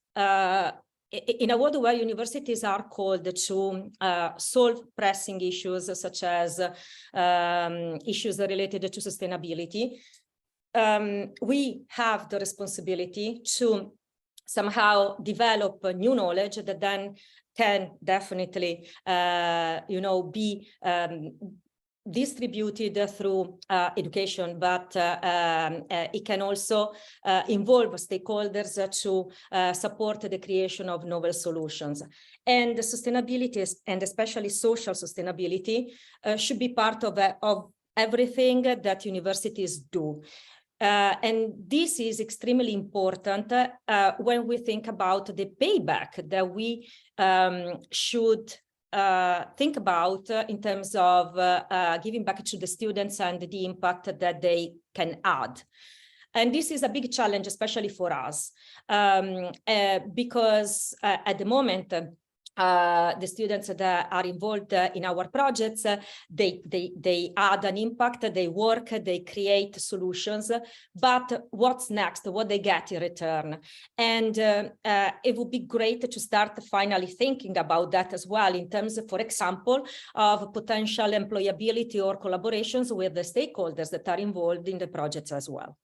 in a world where universities are called to solve pressing issues such as issues related to sustainability, we have the responsibility to somehow develop new knowledge that then can definitely, be distributed through education, but it can also involve stakeholders to support the creation of novel solutions. And sustainability, and especially social sustainability, should be part of everything that universities do. And this is extremely important when we think about the payback that we should think about in terms of giving back to the students and the impact that they can add. And this is a big challenge, especially for us, because at the moment, the students that are involved in our projects, they add an impact, they work, they create solutions, but what's next, what they get in return? And it would be great to start finally thinking about that as well in terms of, for example, of potential employability or collaborations with the stakeholders that are involved in the projects as well.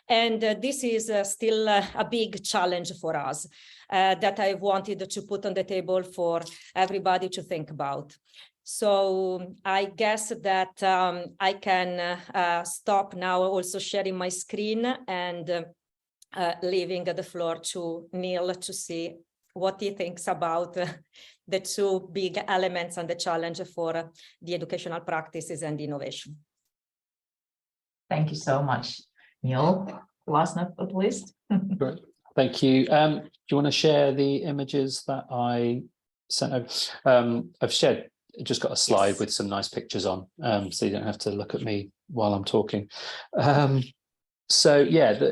And this is still a big challenge for us that I wanted to put on the table for everybody to think about. So I guess that I can stop now also sharing my screen and leaving the floor to Neil to see what he thinks about the two big elements and the challenge for the educational practices and innovation. Thank you so much, Neil. Last but not least. Great. Thank you. Do you want to share the images that I sent over? I've shared, just got a slide with some nice pictures on, so you don't have to look at me while I'm talking. So yeah,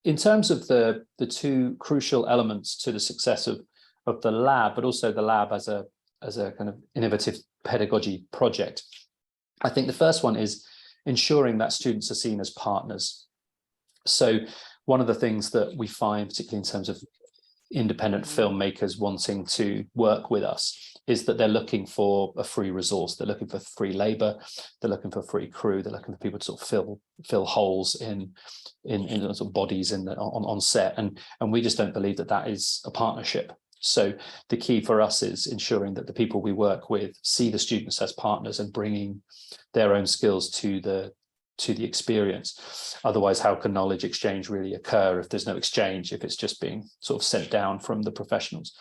in terms of the two crucial elements to the success of the lab, but also the lab as a kind of innovative pedagogy project, I think the first one is ensuring that students are seen as partners. So one of the things that we find, particularly in terms of independent filmmakers wanting to work with us, is that they're looking for a free resource. They're looking for free labor. They're looking for free crew. They're looking for people to sort of fill holes in sort of bodies on set. And we just don't believe that that is a partnership. So the key for us is ensuring that the people we work with see the students as partners and bringing their own skills to the experience. Otherwise, how can knowledge exchange really occur if there's no exchange, if it's just being sort of sent down from the professionals?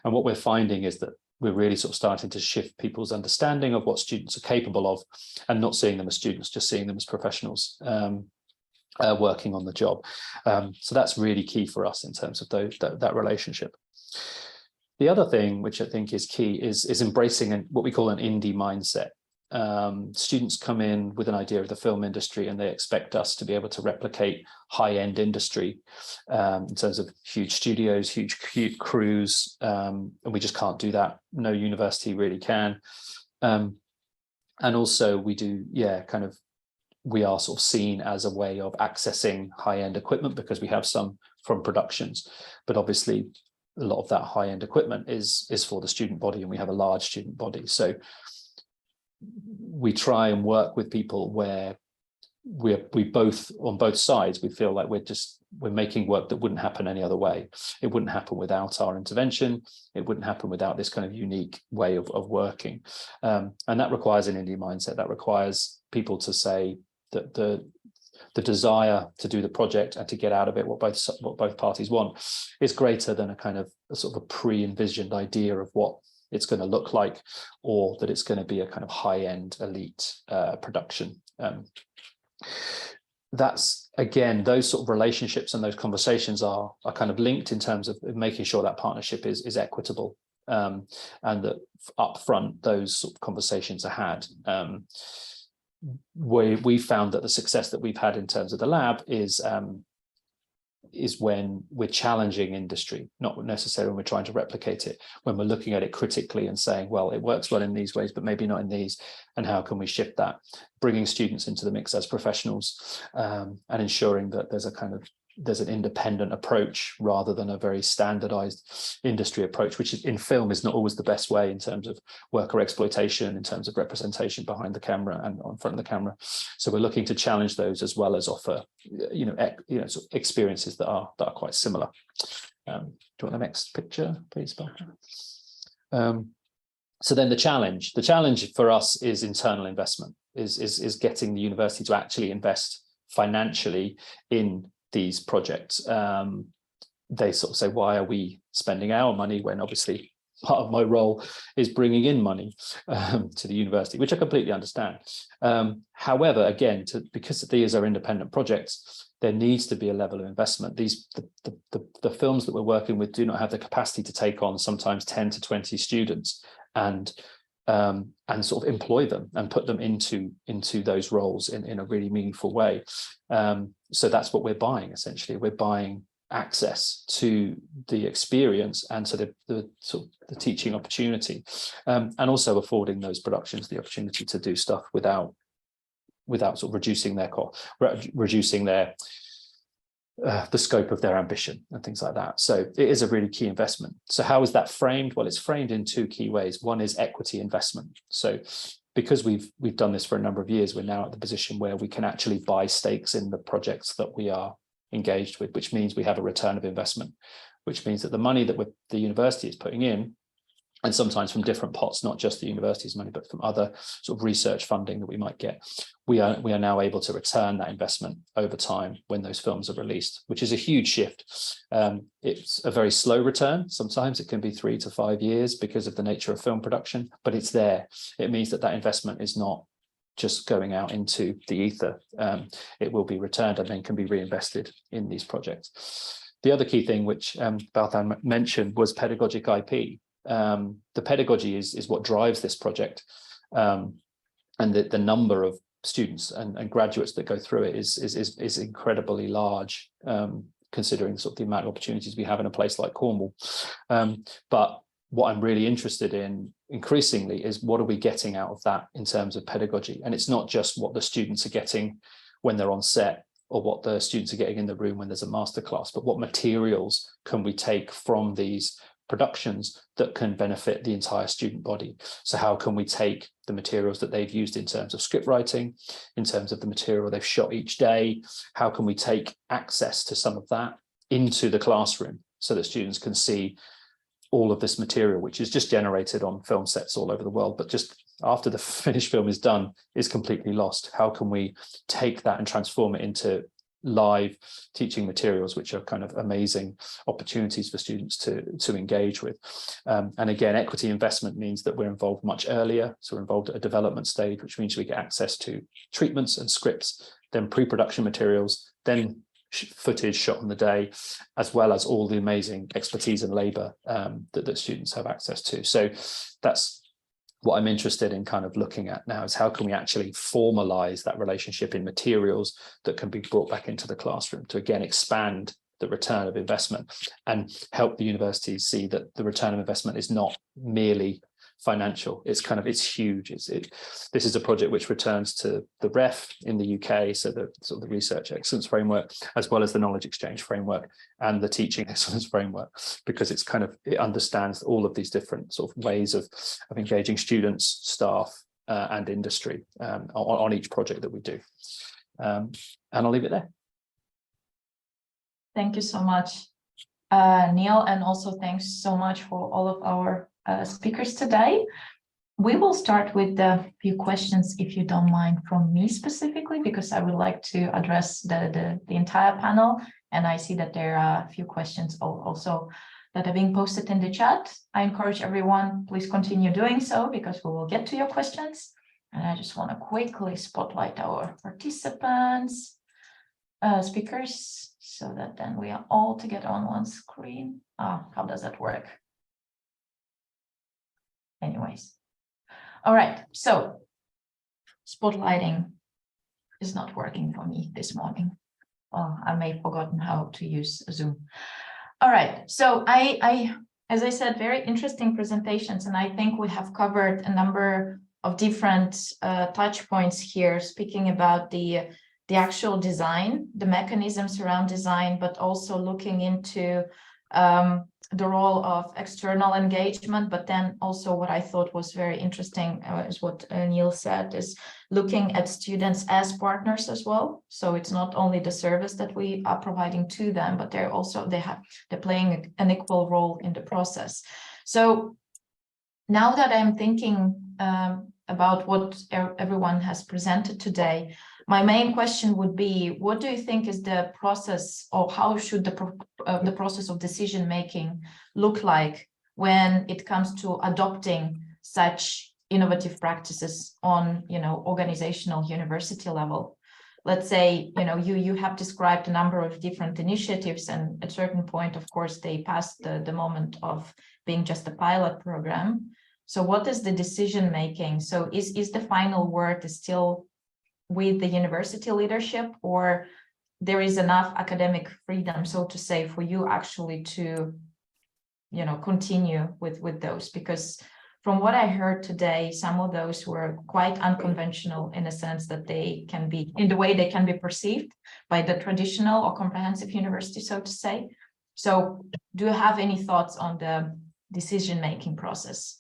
And what we're finding is that we're really sort of starting to shift people's understanding of what students are capable of, and not seeing them as students, just seeing them as professionals working on the job. So that's really key for us in terms of that relationship. The other thing, which I think is key, is embracing what we call an indie mindset. Students come in with an idea of the film industry and they expect us to be able to replicate high-end industry in terms of huge studios, huge crews, and we just can't do that. No university really can. And also we do, we are sort of seen as a way of accessing high-end equipment because we have some from productions, but obviously a lot of that high-end equipment is for the student body, and we have a large student body. So we try and work with people where we both, on both sides, we feel like we're making work that wouldn't happen any other way. It wouldn't happen without our intervention. It wouldn't happen without this kind of unique way of working. And that requires an indie mindset. That requires people to say that the desire to do the project and to get out of it what both parties want is greater than a sort of a pre-envisioned idea of what it's going to look like, or that it's going to be a kind of high-end elite production. That's, again, those sort of relationships and those conversations are kind of linked in terms of making sure that partnership is equitable, and that up front those sort of conversations are had. We found that the success that we've had in terms of the lab is when we're challenging industry, not necessarily when we're trying to replicate it, when we're looking at it critically and saying, well, it works well in these ways, but maybe not in these, and how can we shift that? Bringing students into the mix as professionals, and ensuring that there's an independent approach rather than a very standardized industry approach, which in film is not always the best way in terms of worker exploitation, in terms of representation behind the camera and on front of the camera. So we're looking to challenge those as well as offer, sort of experiences that are quite similar. Do you want the next picture, please, Marta? So then the challenge for us is internal investment, is getting the university to actually invest financially in these projects. They sort of say, why are we spending our money when obviously part of my role is bringing in money to the university, which I completely understand. However, again, because these are independent projects, there needs to be a level of investment. The films that we're working with do not have the capacity to take on sometimes 10 to 20 students and sort of employ them and put them into those roles in a really meaningful way. So that's what we're buying, essentially. We're buying access to the experience and to the teaching opportunity, and also affording those productions the opportunity to do stuff without sort of reducing their cost, reducing their the scope of their ambition and things like that. So it is a really key investment. So how is that framed? Well, it's framed in two key ways. One is equity investment. So because we've done this for a number of years, we're now at the position where we can actually buy stakes in the projects that we are engaged with, which means we have a return of investment, which means that the money that the university is putting in, and sometimes from different pots, not just the university's money, but from other sort of research funding that we might get, we are now able to return that investment over time when those films are released, which is a huge shift. It's a very slow return. Sometimes it can be 3 to 5 years because of the nature of film production, but it's there. It means that investment is not just going out into the ether. It will be returned and then can be reinvested in these projects. The other key thing, which Balthan mentioned, was pedagogic IP. The pedagogy is what drives this project, and the number of students and graduates that go through it is incredibly large. considering sort of the amount of opportunities we have in a place like Cornwall. But what I'm really interested in increasingly is what are we getting out of that in terms of pedagogy? And it's not just what the students are getting when they're on set or what the students are getting in the room when there's a masterclass, but what materials can we take from these productions that can benefit the entire student body? So how can we take the materials that they've used in terms of script writing, in terms of the material they've shot each day? How can we take access to some of that into the classroom so that students can see all of this material, which is just generated on film sets all over the world, but just after the finished film is done, is completely lost? How can we take that and transform it into live teaching materials, which are kind of amazing opportunities for students to engage with? And again, equity investment means that we're involved much earlier. So we're involved at a development stage, which means we get access to treatments and scripts, then pre-production materials, then footage shot on the day, as well as all the amazing expertise and labor that students have access to. So that's what I'm interested in kind of looking at now, is how can we actually formalize that relationship in materials that can be brought back into the classroom to again expand the return of investment and help the universities see that the return of investment is not merely financial. It's huge. This is a project which returns to the REF in the UK, so the sort of the research excellence framework, as well as the knowledge exchange framework and the teaching excellence framework, because it understands all of these different sort of ways of engaging students, staff, and industry on each project that we do. And I'll leave it there. Thank you so much, Neil, and also thanks so much for all of our speakers today. We will start with a few questions, if you don't mind, from me specifically, because I would like to address the entire panel. And I see that there are a few questions also that are being posted in the chat. I encourage everyone, please continue doing so, because we will get to your questions. And I just want to quickly spotlight our participants, speakers, so that then we are all together on one screen. How does that work? Anyways, all right, so spotlighting is not working for me this morning. Well, I may have forgotten how to use Zoom. All right, so as I said, very interesting presentations, and I think we have covered a number of different touch points here, speaking about the actual design, the mechanisms around design, but also looking into the role of external engagement. But then also what I thought was very interesting is what Neil said, is looking at students as partners as well. So it's not only the service that we are providing to them, but they're playing an equal role in the process. So now that I'm thinking about what everyone has presented today, my main question would be, what do you think is the process, or how should the process of decision making look like when it comes to adopting such innovative practices on, organizational university level? Let's say, you have described a number of different initiatives, and at a certain point, of course, they passed the moment of being just a pilot program. So what is the decision making? So is the final word still with the university leadership, or there is enough academic freedom, so to say, for you actually to, continue with those? Because from what I heard today, some of those were quite unconventional in a sense that they can be, in the way they can be perceived by the traditional or comprehensive university, so to say. So do you have any thoughts on the decision-making process?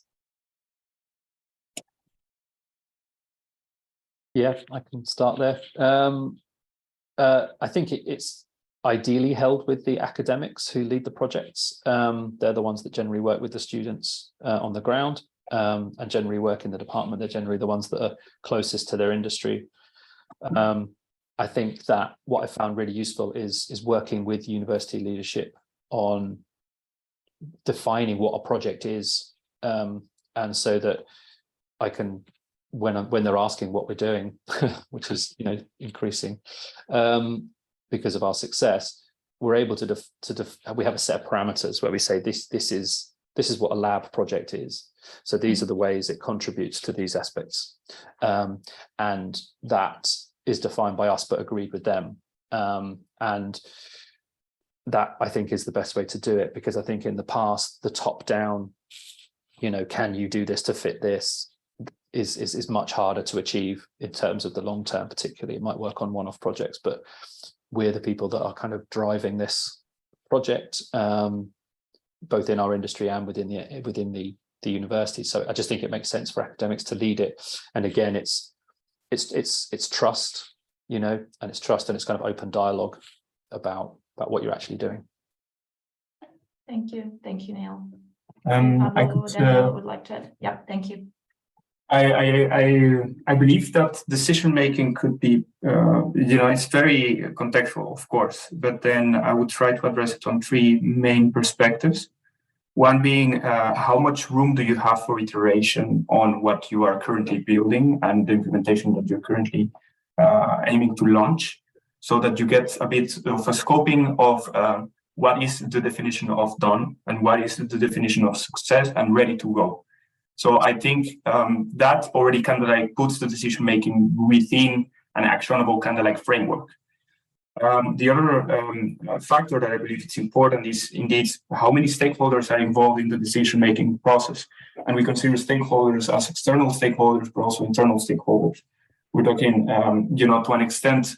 Yeah, I can start there. I think it's ideally held with the academics who lead the projects. They're the ones that generally work with the students on the ground, and generally work in the department. They're generally the ones that are closest to their industry. I think that what I found really useful is working with university leadership on defining what a project is, and so that I can, when they're asking what we're doing, which is increasing because of our success, we're able to we have a set of parameters where we say this is what a lab project is. So these are the ways it contributes to these aspects, and that is defined by us but agreed with them. And that I think is the best way to do it, because I think in the past, the top down, can you do this to fit this, is much harder to achieve in terms of the long term. Particularly, it might work on one-off projects, but we're the people that are kind of driving this project, both in our industry and within the university. So I just think it makes sense for academics to lead it. And again, it's trust, and it's trust, and it's kind of open dialogue about what you're actually doing. Thank you, Neil. I would like to add. Yeah, thank you. I believe that decision making could be, it's very contextual, of course, but then I would try to address it on three main perspectives. One being, how much room do you have for iteration on what you are currently building and the implementation that you're currently aiming to launch, so that you get a bit of a scoping of what is the definition of done and what is the definition of success and ready to go. So I think that already kind of like puts the decision making within an actionable kind of like framework. The other factor that I believe it's important is indeed how many stakeholders are involved in the decision making process. And we consider stakeholders as external stakeholders, but also internal stakeholders. We're talking, to an extent,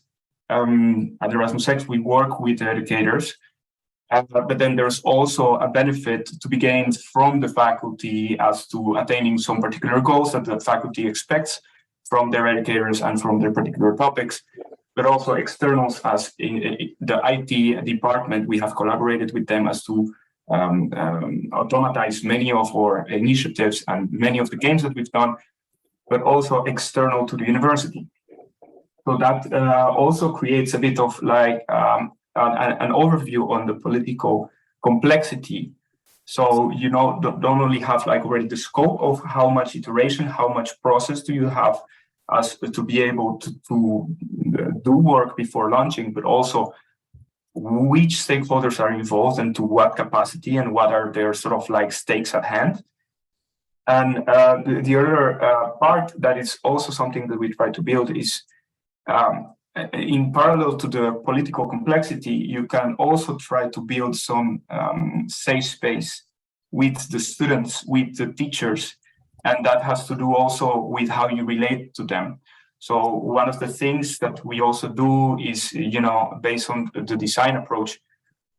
at Erasmus X, we work with educators. But then there's also a benefit to be gained from the faculty as to attaining some particular goals that the faculty expects from their educators and from their particular topics, but also externals, as in the IT department. We have collaborated with them as to automatize many of our initiatives and many of the games that we've done, but also external to the university. So that also creates a bit of like an overview on the political complexity. So, don't only have like already the scope of how much iteration, how much process do you have as to be able to do work before launching, but also which stakeholders are involved and to what capacity and what are their sort of like stakes at hand. And the other part that is also something that we try to build is in parallel to the political complexity, you can also try to build some safe space with the students, with the teachers, and that has to do also with how you relate to them. So one of the things that we also do is, based on the design approach,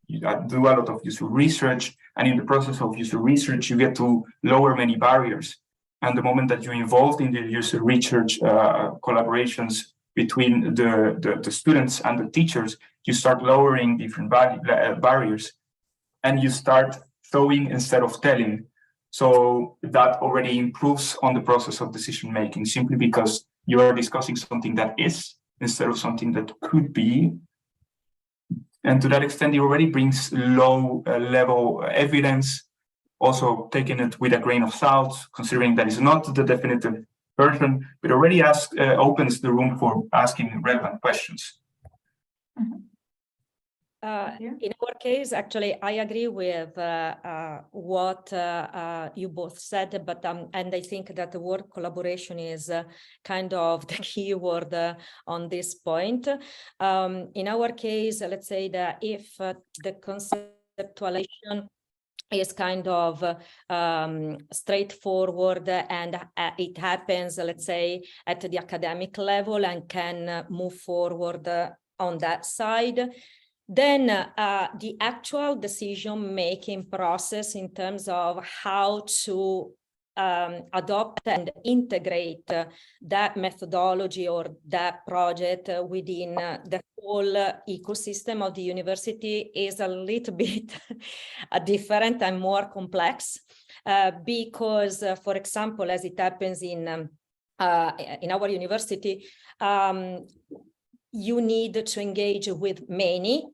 you do a lot of user research, and in the process of user research, you get to lower many barriers. And the moment that you're involved in the user research collaborations between the students and the teachers, you start lowering different barriers, and you start showing instead of telling. So that already improves on the process of decision making, simply because you are discussing something that is instead of something that could be. And to that extent, it already brings low level evidence, also taking it with a grain of salt, considering that it's not the definitive version, but already opens the room for asking relevant questions. Mm-hmm. In our case, actually, I agree with what you both said, but and I think that the word collaboration is kind of the key word on this point. In our case, let's say that if the conceptualization is kind of straightforward and it happens, let's say, at the academic level and can move forward on that side, then the actual decision-making process in terms of how to adopt and integrate that methodology or that project within the whole ecosystem of the university is a little bit different and more complex because, for example, as it happens in our university, you need to engage with many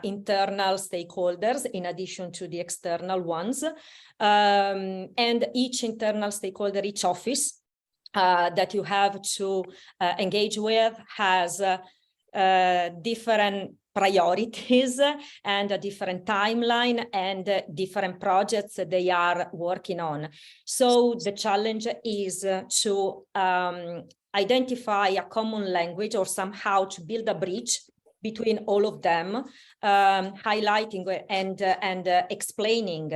internal stakeholders in addition to the external ones. And each internal stakeholder, each office that you have to engage with has different priorities and a different timeline and different projects that they are working on. So the challenge is to identify a common language or somehow to build a bridge between all of them, highlighting and explaining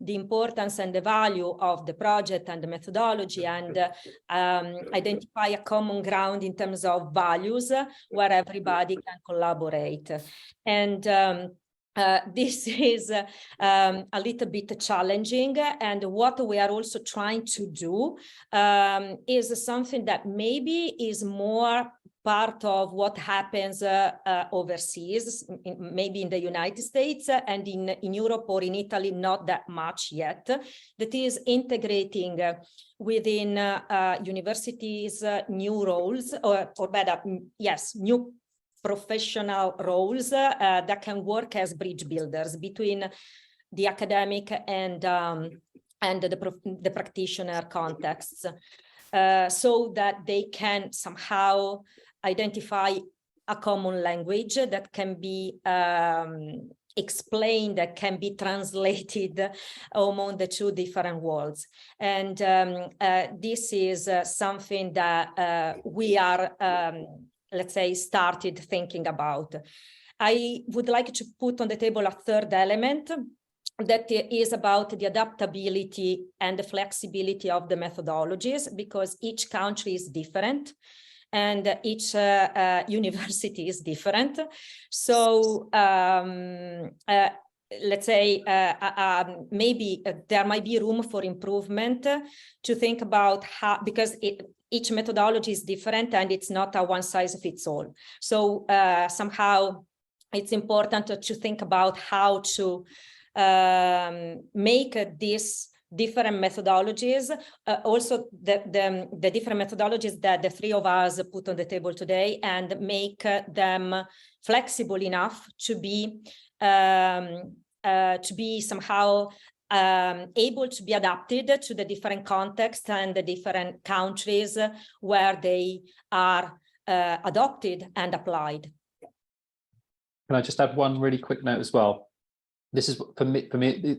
the importance and the value of the project and the methodology, and identify a common ground in terms of values where everybody can collaborate. And this is a little bit challenging, and what we are also trying to do is something that maybe is more part of what happens overseas, maybe in the United States and in Europe or in Italy, not that much yet, that is integrating within universities new roles, or better, yes, new professional roles that can work as bridge builders between the academic and the practitioner contexts, so that they can somehow identify a common language that can be explained, that can be translated among the two different worlds. And this is something that we are, let's say, started thinking about. I would like to put on the table a third element that is about the adaptability and the flexibility of the methodologies, because each country is different and each university is different. So let's say maybe there might be room for improvement to think about how, because each methodology is different and it's not a one size fits all. So somehow it's important to think about how to make these different methodologies, also the different methodologies that the three of us put on the table today, and make them flexible enough to be somehow able to be adapted to the different contexts and the different countries where they are adopted and applied. Can I just add one really quick note as well? This is for me,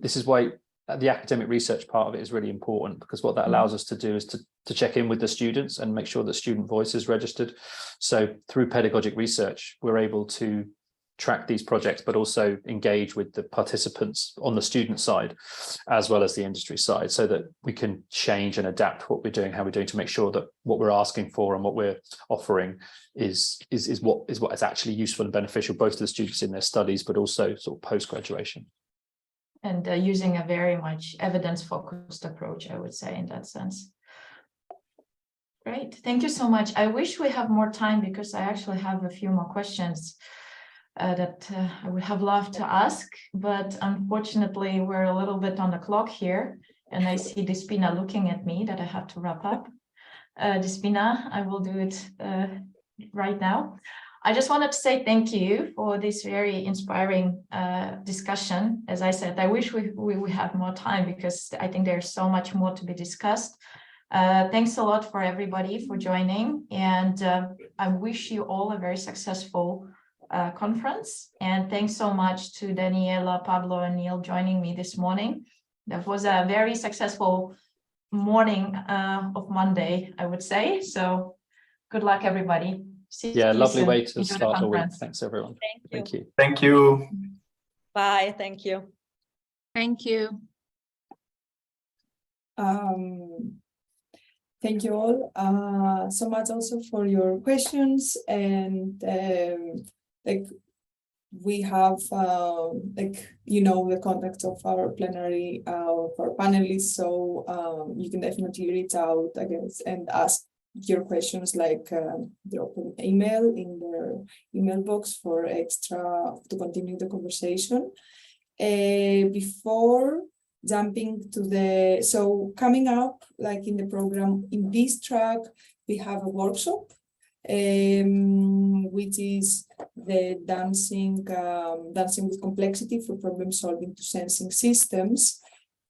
this is why the academic research part of it is really important, because what that allows us to do is to check in with the students and make sure that student voice is registered. So through pedagogic research, we're able to track these projects, but also engage with the participants on the student side, as well as the industry side, so that we can change and adapt what we're doing, how we're doing, to make sure that what we're asking for and what we're offering is what is actually useful and beneficial, both to the students in their studies, but also sort of post-graduation. And using a very much evidence-focused approach, I would say, in that sense. Great, thank you so much. I wish we have more time, because I actually have a few more questions that I would have loved to ask, but unfortunately we're a little bit on the clock here, and I see Déspina looking at me that I have to wrap up. Déspina, I will do it right now. I just wanted to say thank you for this very inspiring discussion. As I said, I wish we had more time, because I think there's so much more to be discussed. Thanks a lot for everybody for joining, and I wish you all a very successful conference. And thanks so much to Daniela, Pablo, and Neil joining me this morning. That was a very successful morning of Monday, I would say. So good luck, everybody. See you Lovely soon. way to Enjoy start the a week. conference. Thanks, everyone. Thank you. Thank you. Bye. Thank you. Thank you. Thank you all so much also for your questions, and like we have the contact of our plenary of our panelists, so you can definitely reach out, I guess, and ask your questions, like drop an email in their email box for extra to continue the conversation. Before jumping to so coming up, like in the program, in this track, we have a workshop, which is the dancing with complexity for problem solving to sensing systems.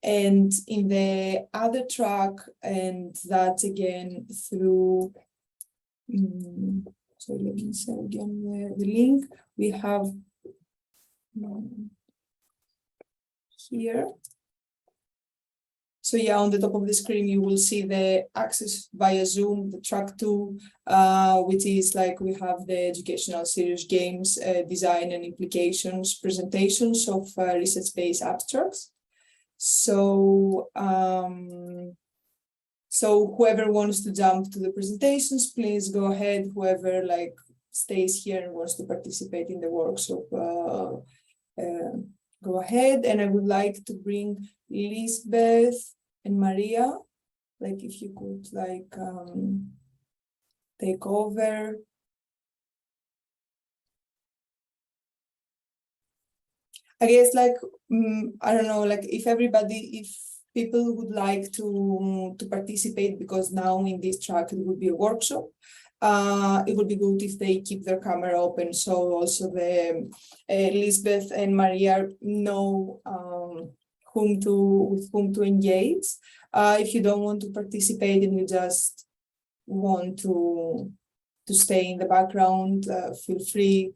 And in the other track, and that's again through, so let me say again the link, we have here. So yeah, on the top of the screen, you will see the access via Zoom, the track 2, which is like we have the educational serious games, design and implications, presentations of research-based abstracts. So, so whoever wants to jump to the presentations, please go ahead. Whoever like stays here and wants to participate in the workshop, go ahead. And I would like to bring Lisbeth and Maria, like if you could like take over. I guess like, I don't know, like if people would like to participate, because now in this track it would be a workshop. It would be good if they keep their camera open, so also the Lisbeth and Maria know with whom to engage. If you don't want to participate and you just want to stay in the background, feel free.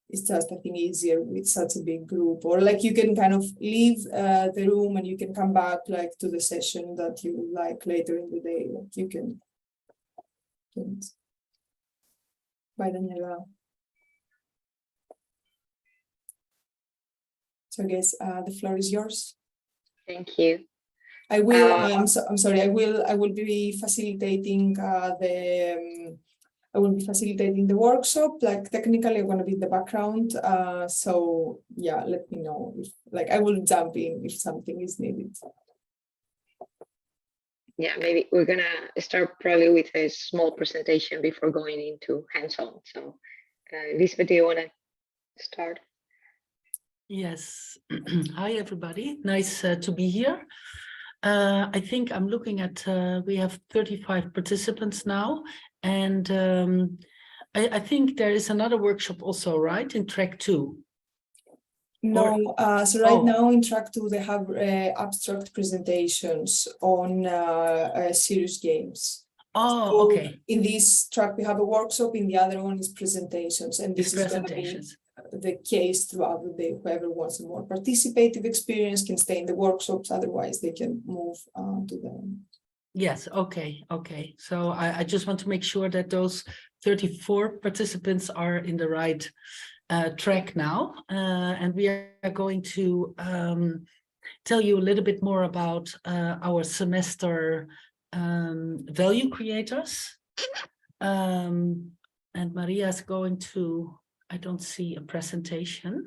It's just, I think, easier with such a big group, or like you can kind of leave the room and you can come back like to the session that you would like later in the day. Like you can. Bye, Daniela. So I guess the floor is yours. Thank you. I will. I'm sorry. I will be facilitating I will be facilitating the workshop. Like technically, I'm going to be in the background. So yeah, let me know if like I will jump in if something is needed. Yeah, maybe we're gonna start probably with a small presentation before going into hands-on. So, Lisbeth, do you want to start? Yes. Hi, everybody. Nice to be here. I think I'm looking at, we have 35 participants now, and I think there is another workshop also, right, in track 2? No, so right now in track 2 they have abstract presentations on serious games. Oh, so okay. In this track we have a workshop, in the other one is presentations, and this is going to be the case throughout the day. Whoever wants a more participative experience can stay in the workshops, otherwise they can move to them. Yes, okay, okay. So I just want to make sure that those 34 participants are in the right track now, and we are going to tell you a little bit more about our semester value creators, and Maria's going to, I don't see a presentation,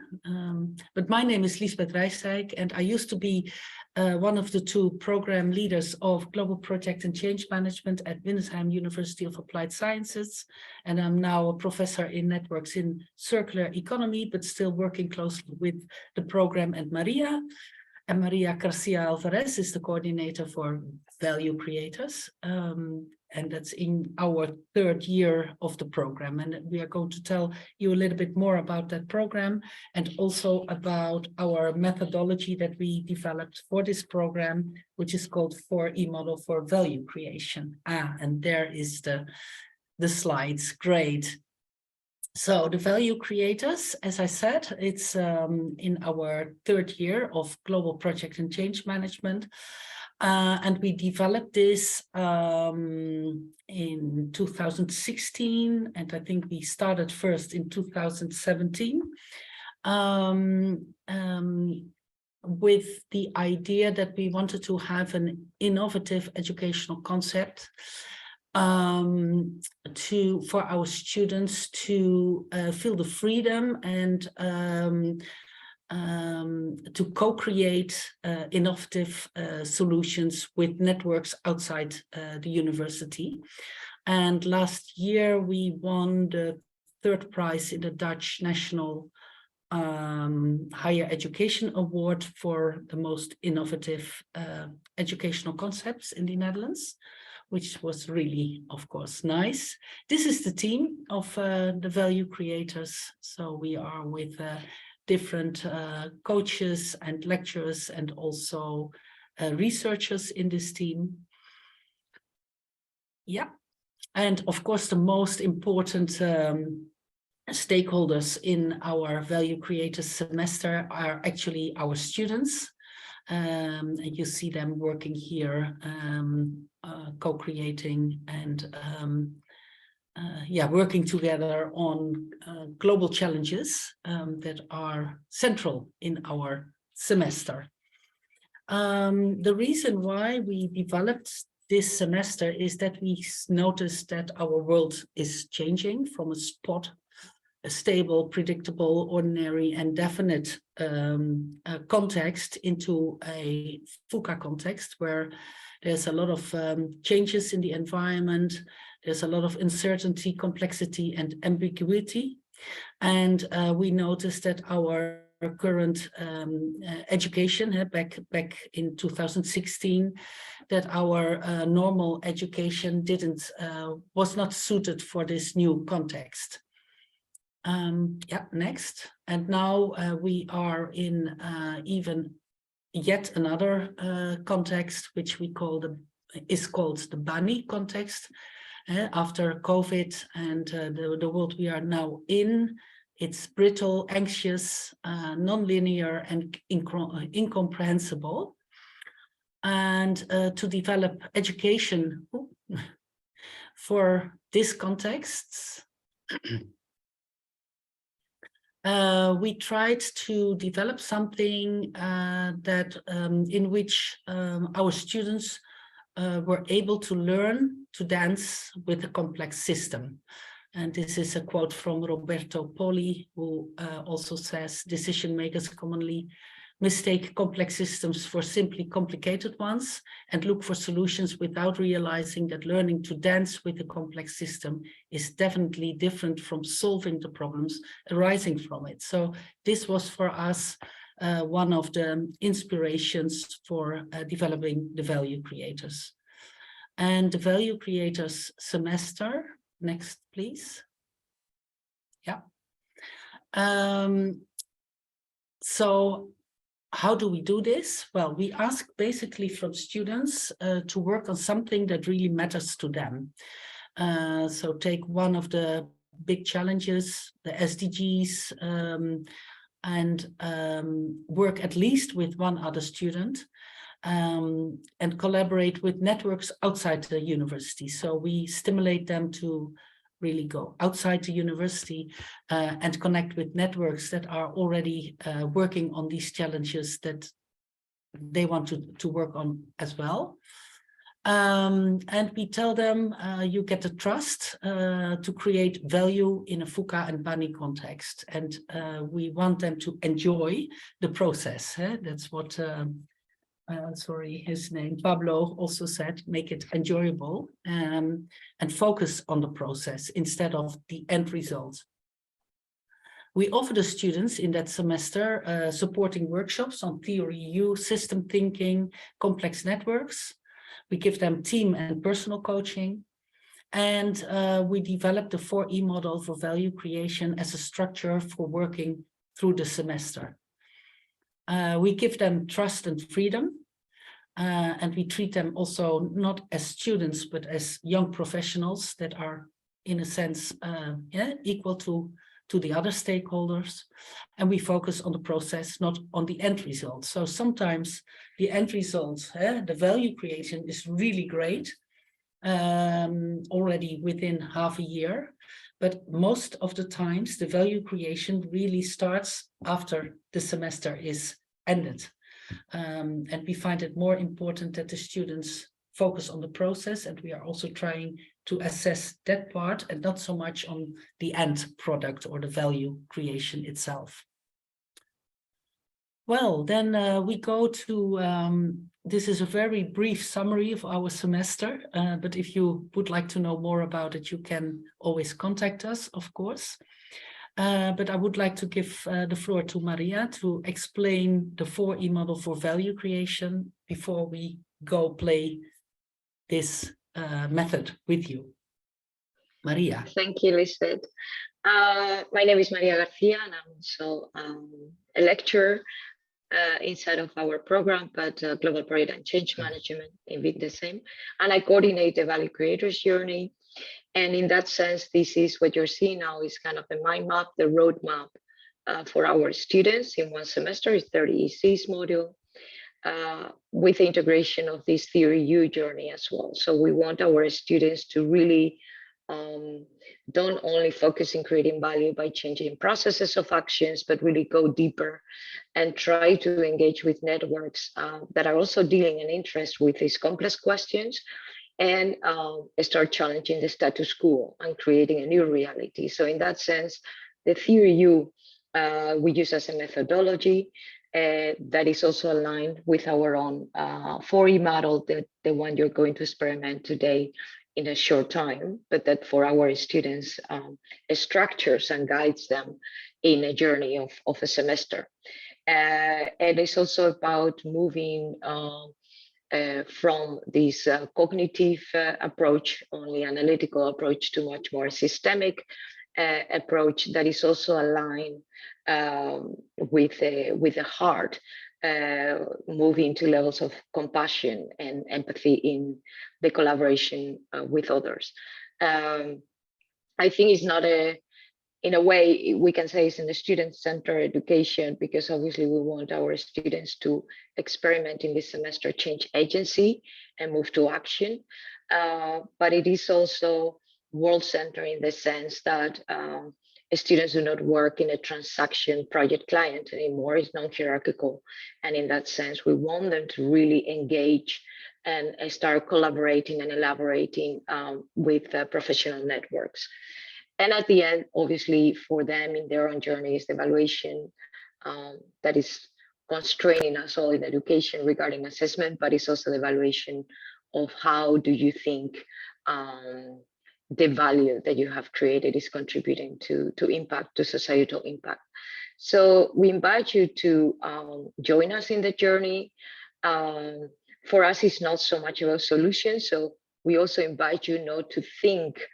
but my name is Lisbeth Rijsdijk, and I used to be one of the 2 program leaders of Global Project and Change Management at Windesheim University of Applied Sciences. And I'm now a professor in networks in circular economy, but still working closely with the program and Maria. And Maria Garcia Alvarez is the coordinator for Value Creators. And that's in our 3rd year of the program. And we are going to tell you a little bit more about that program, and also about our methodology that we developed for this program, which is called 4E model for value creation. And there is the slides. Great. So the value creators, as I said, it's in our 3rd year of Global Project and Change Management. And we developed this in 2016, and I think we started first in 2017 with the idea that we wanted to have an innovative educational concept for our students to feel the freedom and to co-create innovative solutions with networks outside the university. And last year we won the 3rd prize in the Dutch National Higher Education Award for the most innovative educational concepts in the Netherlands, which was really, of course, nice. This is the team of the value creators. So we are with different coaches and lecturers, and also researchers in this team. Yeah, and of course the most important stakeholders in our value creators semester are actually our students. And you see them working here, co-creating and working together on global challenges that are central in our semester. The reason why we developed this semester is that we noticed that our world is changing from a stable, predictable, ordinary, and definite context into a VUCA context where there's a lot of changes in the environment. There's a lot of uncertainty, complexity, and ambiguity. And we noticed that our current education back in 2016, that our normal education was not suited for this new context. Next. And now we are in even yet another context, which is called the BANI context. After COVID and the world we are now in, it's brittle, anxious, non-linear, and incomprehensible. And to develop education for these contexts, we tried to develop something in which our students were able to learn to dance with a complex system. And this is a quote from Roberto Poli, who also says, decision makers commonly mistake complex systems for simply complicated ones and look for solutions without realizing that learning to dance with a complex system is definitely different from solving the problems arising from it. So this was for us one of the inspirations for developing the value creators. And the value creators semester, next please. Yeah. So how do we do this? Well, we ask basically from students to work on something that really matters to them. So take one of the big challenges, the SDGs, and work at least with one other student and collaborate with networks outside the university. So we stimulate them to really go outside the university and connect with networks that are already working on these challenges that they want to work on as well. And we tell them you get the trust to create value in a VUCA and BANI context. And we want them to enjoy the process. That's what, his name, Pablo also said, make it enjoyable and focus on the process instead of the end result. We offer the students in that semester supporting workshops on theory U, system thinking, complex networks. We give them team and personal coaching. And we developed the 4E model for value creation as a structure for working through the semester. We give them trust and freedom. And we treat them also not as students, but as young professionals that are, in a sense, equal to the other stakeholders. And we focus on the process, not on the end result. So sometimes the end result, the value creation is really great already within half a year. But most of the times the value creation really starts after the semester is ended. And we find it more important that the students focus on the process, and we are also trying to assess that part and not so much on the end product or the value creation itself. Well, then we go to, this is a very brief summary of our semester, but if you would like to know more about it, you can always contact us, of course. But I would like to give the floor to Maria to explain the 4E model for value creation before we go play this method with you. Maria. Thank you, Lisbeth. My name is Maria Garcia, and I'm also a lecturer inside of our program, but Global Project and Change Management in the same. And I coordinate the value creators journey. And in that sense, this is what you're seeing now is kind of a mind map, the roadmap for our students in one semester. It's 30 ECs module. with the integration of this theory U journey as well. So we want our students to really don't only focus in creating value by changing processes of actions, but really go deeper and try to engage with networks that are also dealing an interest with these complex questions, and start challenging the status quo and creating a new reality. So in that sense, the theory U we use as a methodology that is also aligned with our own 4E model, the one you're going to experiment today in a short time, but that for our students structures and guides them in a journey of a semester. And it's also about moving from this cognitive approach, only analytical approach, to much more systemic approach that is also aligned with the heart, moving to levels of compassion and empathy in the collaboration with others. I think it's not in a way we can say it's in the student-centered education, because obviously we want our students to experiment in this semester, change agency and move to action. But it is also world-centered in the sense that students do not work in a transaction project client anymore. It's non-hierarchical. And in that sense, we want them to really engage and start collaborating and elaborating with professional networks. And at the end, obviously, for them in their own journey is the evaluation that is constraining us all in education regarding assessment, but it's also the evaluation of how do you think the value that you have created is contributing to impact, to societal impact. So we invite you to join us in the journey. For us, it's not so much about solutions. So we also invite you not to think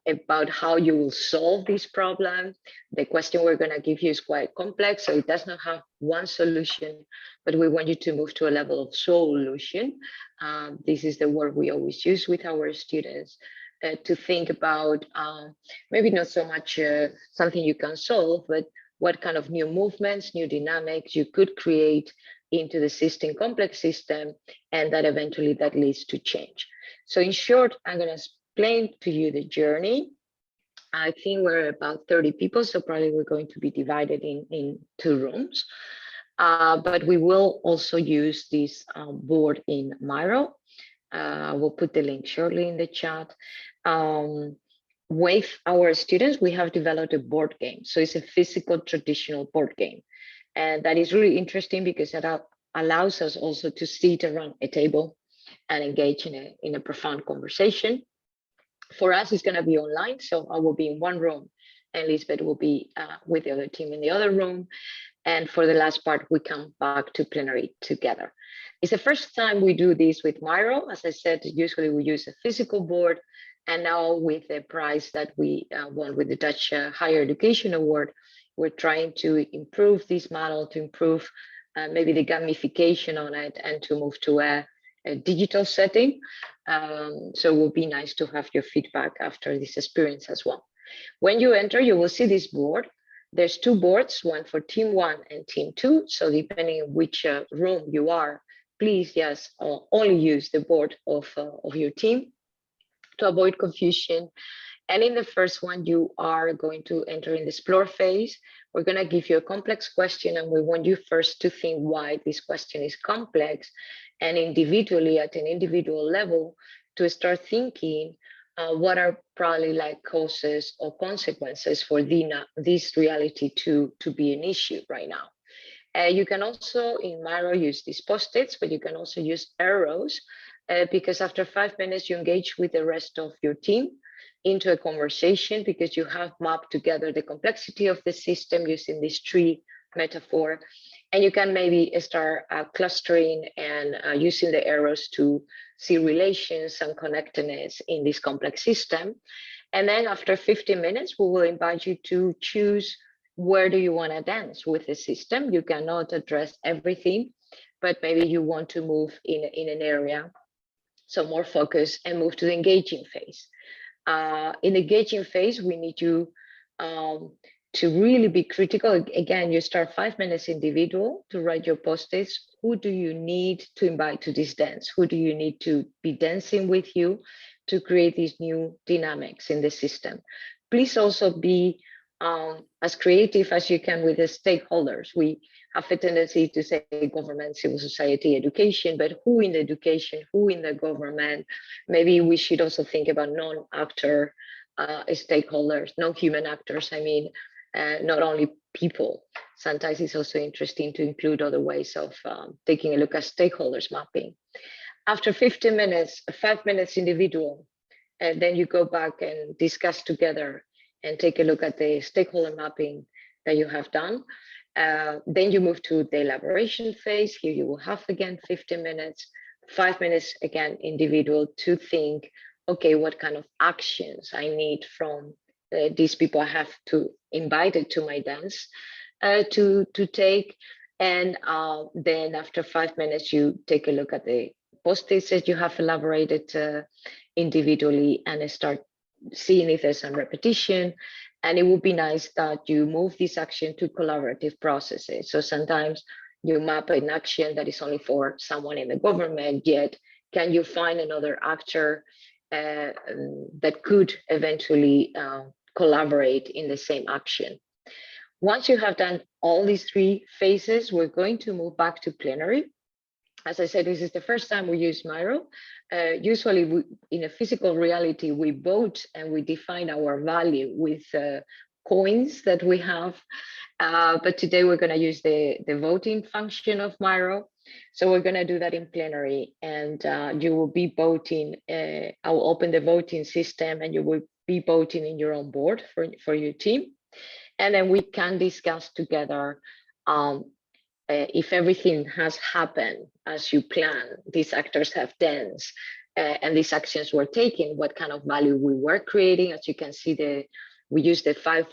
about how you will solve this problem. The question we're going to give you is quite complex, so it does not have one solution, but we want you to move to a level of solution. This is the word we always use with our students, to think about maybe not so much something you can solve, but what kind of new movements, new dynamics you could create into the system, complex system, and that eventually that leads to change. So in short, I'm going to explain to you the journey. I think we're about 30 people, so probably we're going to be divided in 2 rooms. But we will also use this board in Miro. We'll put the link shortly in the chat. With our students, we have developed a board game. So it's a physical traditional board game. And that is really interesting because it allows us also to sit around a table and engage in a profound conversation. For us, it's going to be online. So I will be in one room and Lisbeth will be with the other team in the other room. And for the last part, we come back to plenary together. It's the first time we do this with Miro. As I said, usually we use a physical board. And now with the prize that we won with the Dutch Higher Education Award, we're trying to improve this model, to improve maybe the gamification on it, and to move to a digital setting. So it will be nice to have your feedback after this experience as well. When you enter, you will see this board. There's 2 boards, one for team 1 and team 2. So depending on which room you are, please, yes, only use the board of your team to avoid confusion. And in the first one, you are going to enter in the explore phase. We're going to give you a complex question, and we want you first to think why this question is complex, and individually, at an individual level, to start thinking what are probably like causes or consequences for this reality to be an issue right now. You can also, in Miro, use these post-its, but you can also use arrows, because after 5 minutes, you engage with the rest of your team into a conversation, because you have mapped together the complexity of the system using this tree metaphor. And you can maybe start clustering and using the arrows to see relations and connectedness in this complex system. And then after 15 minutes, we will invite you to choose where do you want to dance with the system. You cannot address everything, but maybe you want to move in an area, so more focus, and move to the engaging phase. In the engaging phase, we need you to really be critical. Again, you start 5 minutes individual to write your post-its. Who do you need to invite to this dance? Who do you need to be dancing with you to create these new dynamics in the system? Please also be as creative as you can with the stakeholders. We have a tendency to say government, civil society, education, but who in the education, who in the government? Maybe we should also think about non-actor stakeholders, non-human actors. I mean, not only people. Sometimes it's also interesting to include other ways of taking a look at stakeholders mapping. After 15 minutes, 5 minutes individual, and then you go back and discuss together and take a look at the stakeholder mapping that you have done. Then you move to the elaboration phase. Here you will have again 15 minutes, 5 minutes again individual to think, okay, what kind of actions I need from these people I have to invite it to my dance to take. And then after 5 minutes, you take a look at the post-its that you have elaborated individually and start seeing if there's some repetition. And it would be nice that you move this action to collaborative processes. So sometimes you map an action that is only for someone in the government, yet can you find another actor that could eventually collaborate in the same action? Once you have done all these 3 phases, we're going to move back to plenary. As I said, this is the first time we use Miro. Usually in a physical reality, we vote and we define our value with coins that we have. But today we're going to use the voting function of Miro. So we're going to do that in plenary, and you will be voting. I will open the voting system and you will be voting in your own board for your team. And then we can discuss together if everything has happened as you plan, these actors have danced, and these actions were taken, what kind of value we were creating. As you can see, we use the 5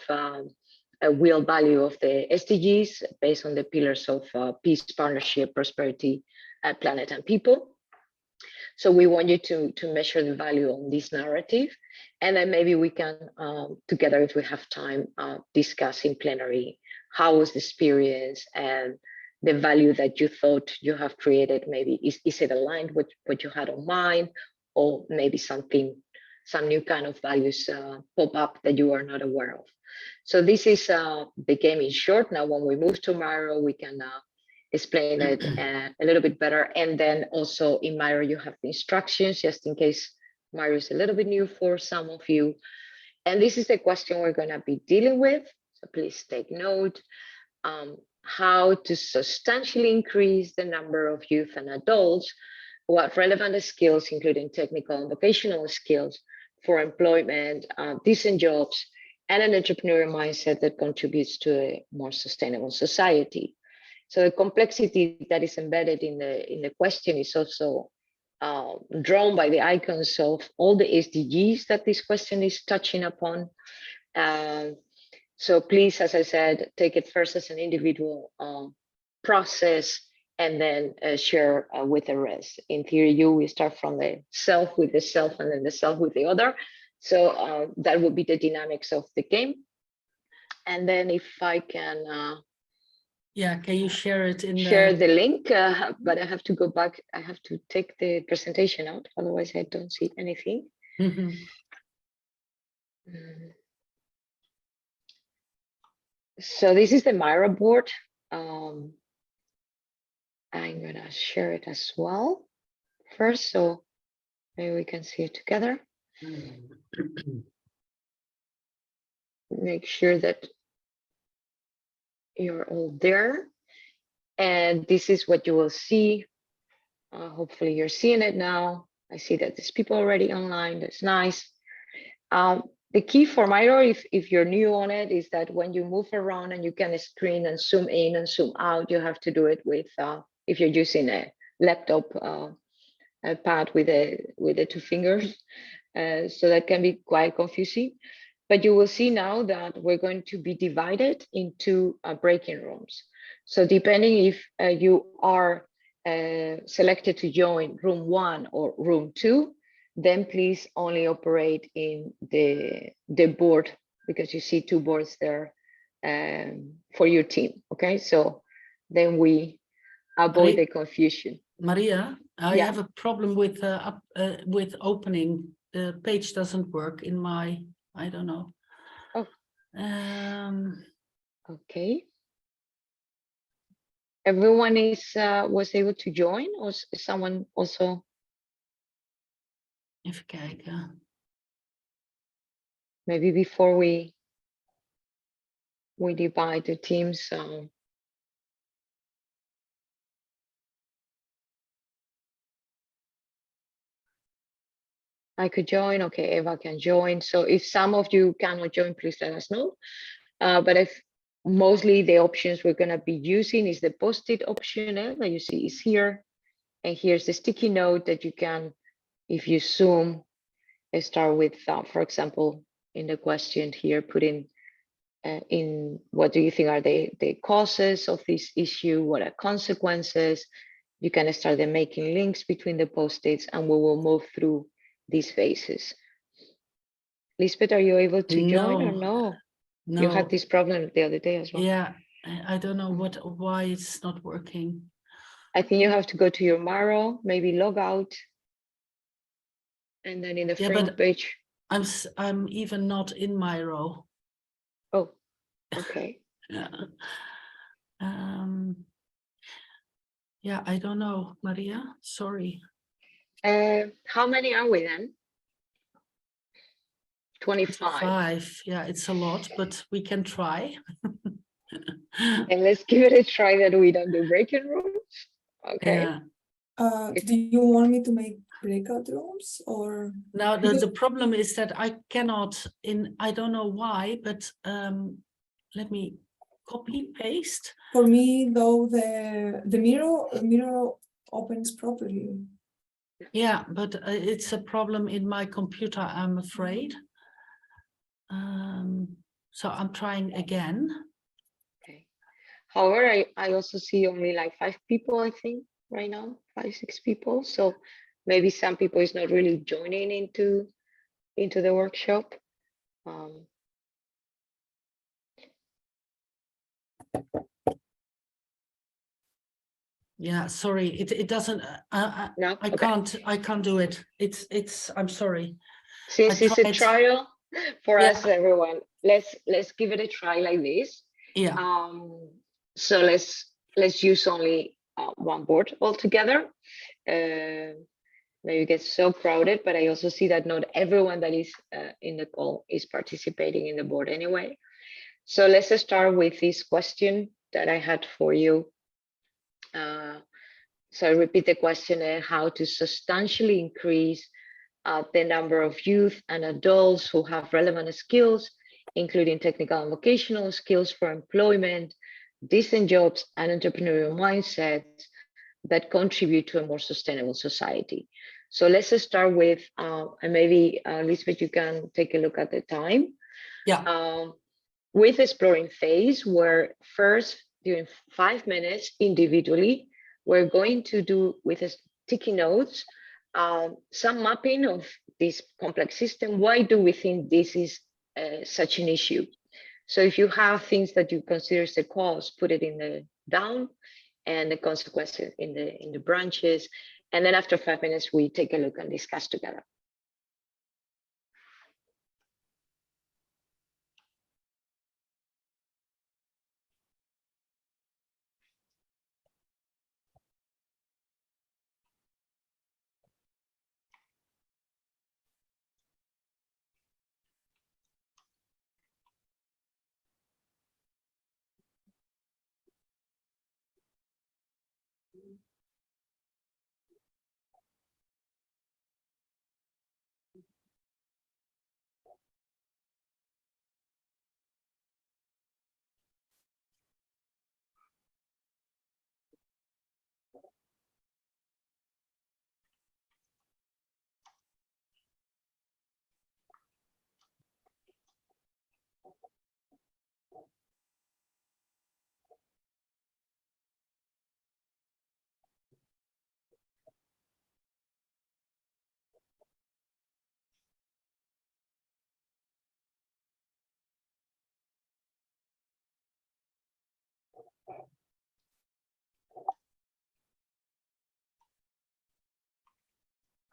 wheel value of the SDGs based on the pillars of peace, partnership, prosperity, planet, and people. So we want you to measure the value on this narrative, and then maybe we can together, if we have time, discuss in plenary how was the experience and the value that you thought you have created. Maybe is it aligned with what you had on mind, or maybe some new kind of values pop up that you are not aware of. So this is the game in short. Now, when we move to Miro, we can explain it a little bit better. And then also in Miro, you have the instructions, just in case Miro is a little bit new for some of you. And this is the question we're going to be dealing with. So please take note. How to substantially increase the number of youth and adults who have relevant skills, including technical and vocational skills, for employment, decent jobs, and an entrepreneurial mindset that contributes to a more sustainable society. So the complexity that is embedded in the question is also drawn by the icons of all the SDGs that this question is touching upon. So please, as I said, take it first as an individual process, and then share with the rest. In theory, we start from the self with the self, and then the self with the other. So that will be the dynamics of the game. And then if I can... yeah, can you share it in share the link? But I have to go back. I have to take the presentation out. Otherwise, I don't see anything. Mm-hmm. So this is the Miro board. I'm gonna share it as well first, so maybe we can see it together. Make sure that you're all there. And this is what you will see. Hopefully you're seeing it now. I see that there's people already online. That's nice. The key for Miro, if you're new on it, is that when you move around and you can screen and zoom in and zoom out, you have to do it with, if you're using a laptop a pad with the 2 fingers. So that can be quite confusing. But you will see now that we're going to be divided into breaking rooms. So depending if you are selected to join room 1 or room 2, then please only operate in the board, because you see 2 boards there for your team. Okay, so then we avoid the confusion. Maria, I Yeah. have a problem with opening. The page doesn't work in my, I don't know. Oh. Okay. Everyone was able to join, or is someone also? Even kijken. Maybe before we divide the teams. I could join. Okay, Eva can join. So if some of you cannot join, please let us know. But if mostly the options we're going to be using is the post-it option that you see is here. And here's the sticky note that you can, if you zoom, start with, for example, in the question here, put in what do you think are the causes of this issue? What are consequences? You can start then making links between the post-its, and we will move through these phases. Lisbeth, are you able to join or no? No. You had this problem the other day as well. Yeah, I don't know why it's not working. I think you have to go to your Maro, maybe log out, and then in the front page. I'm even not in my row. Oh, okay. Yeah. Yeah, I don't know, Maria. Sorry. How many are we then? 25. Yeah, it's a lot, but we can try. And let's give it a try that we don't do breaking rooms. Okay. Yeah. Do you want me to make breakout rooms or? Now the problem is that I cannot I don't know why, but let me copy paste. For me though, the mirror opens properly. Yeah, but it's a problem in my computer, I'm afraid. So I'm trying again. Okay. However, I also see only like 5 people, I think, right now, 5, 6 people. So maybe some people is not really joining into the workshop. Yeah, sorry, it doesn't. No? I can't do it. I'm sorry. Since it's a trial for us, everyone, let's give it a try like this. Yeah. So let's use only one board altogether. Maybe get so crowded, but I also see that not everyone that is in the call is participating in the board anyway. So let's start with this question that I had for you. So I repeat the question: how to substantially increase the number of youth and adults who have relevant skills, including technical and vocational skills for employment, decent jobs, and entrepreneurial mindsets that contribute to a more sustainable society. So let's start with, and maybe Lisbeth, you can take a look at the time. Yeah. With exploring phase, where first during 5 minutes individually, we're going to do with sticky notes some mapping of this complex system. Why do we think this is such an issue? So if you have things that you consider as a cause, put it in the down, and the consequences in the branches. And then after 5 minutes, we take a look and discuss together.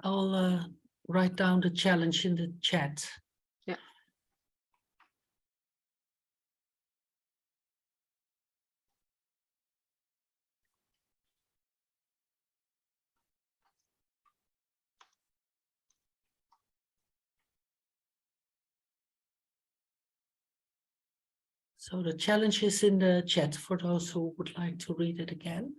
I'll write down the challenge in the chat. Yeah. So the challenge is in the chat for those who would like to read it again.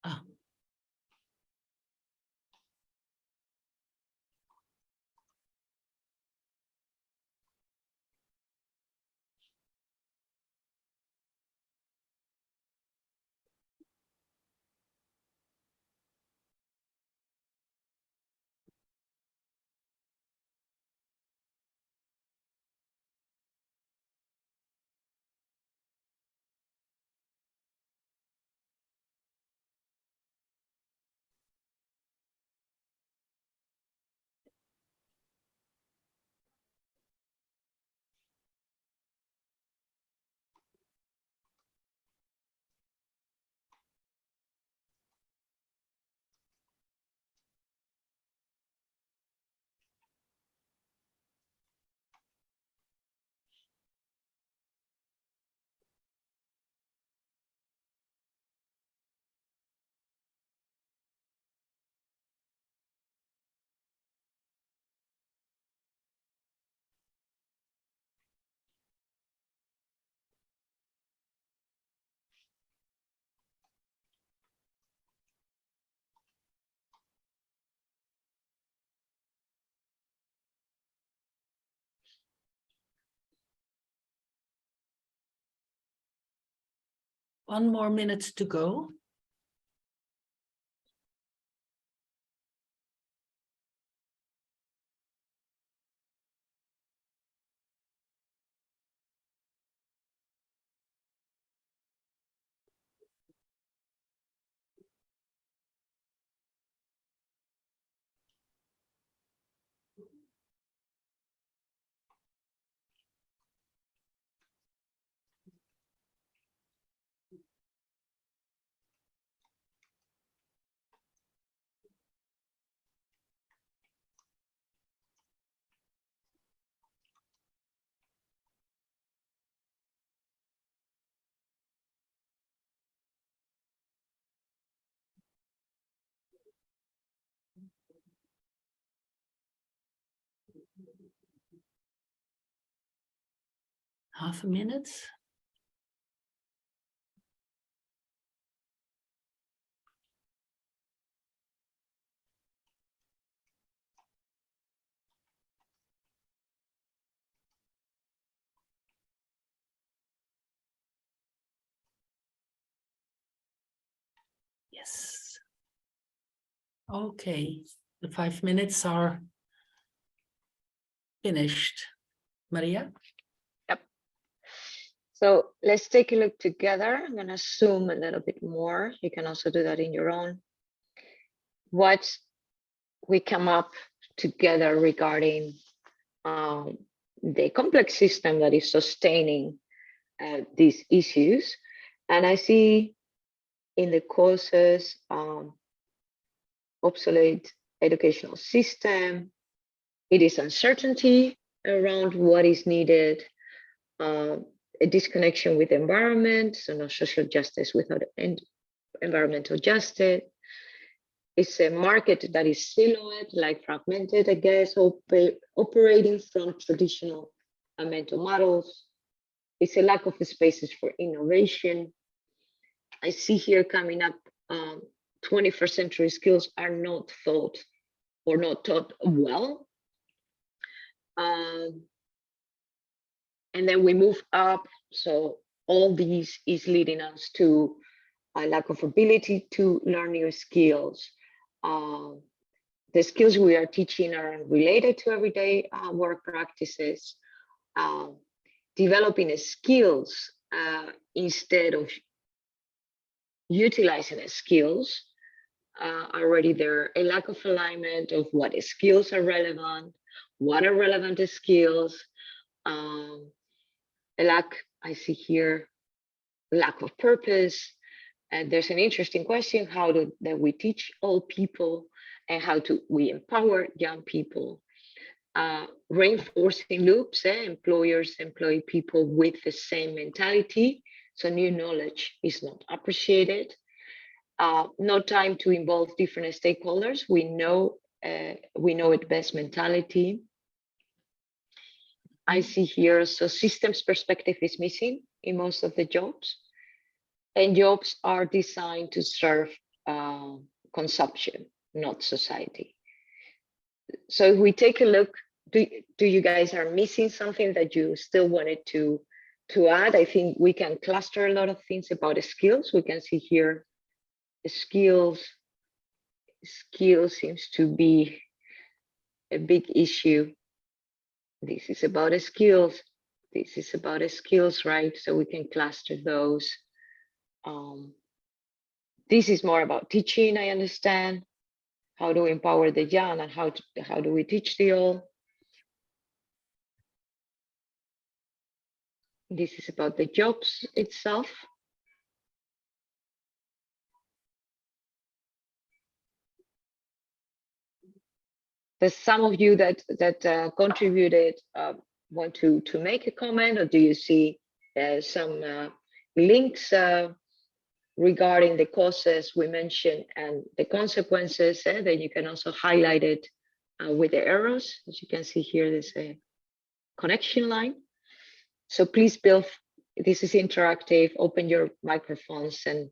Ah. One more minute to go. Half a minute. Yes. Okay, the 5 minutes are finished. Maria? Yep. So let's take a look together. I'm going to zoom a little bit more. You can also do that in your own. What we come up together regarding the complex system that is sustaining these issues. And I see in the causes, obsolete educational system, it is uncertainty around what is needed, a disconnection with environment, so no social justice without environmental justice. It's a market that is silhouette, like fragmented, I guess, operating from traditional mental models. It's a lack of spaces for innovation. I see here coming up, 21st century skills are not thought or not taught well. And then we move up. So all these is leading us to a lack of ability to learn new skills. The skills we are teaching are related to everyday work practices. Developing skills instead of utilizing skills already there. A lack of alignment of what skills are relevant, what are relevant skills, a lack I see here lack of purpose. And there's an interesting question, how do that we teach all people and how do we empower young people? Reinforcing loops, employers employ people with the same mentality. So new knowledge is not appreciated. No time to involve different stakeholders. We know it best mentality. I see here, so systems perspective is missing in most of the jobs. And jobs are designed to serve consumption, not society. So if we take a look, do you guys are missing something that you still wanted to add? I think we can cluster a lot of things about the skills. We can see here the skills seems to be a big issue. This is about the skills. This is about the skills, right? So we can cluster those. This is more about teaching, I understand. How do we empower the young and how do we teach the all? This is about the jobs itself. There's some of you that contributed want to make a comment, or do you see some links regarding the causes we mentioned and the consequences that you can also highlight it with the arrows? As you can see here, there's a connection line. So please, Bill, this is interactive. Open your microphones and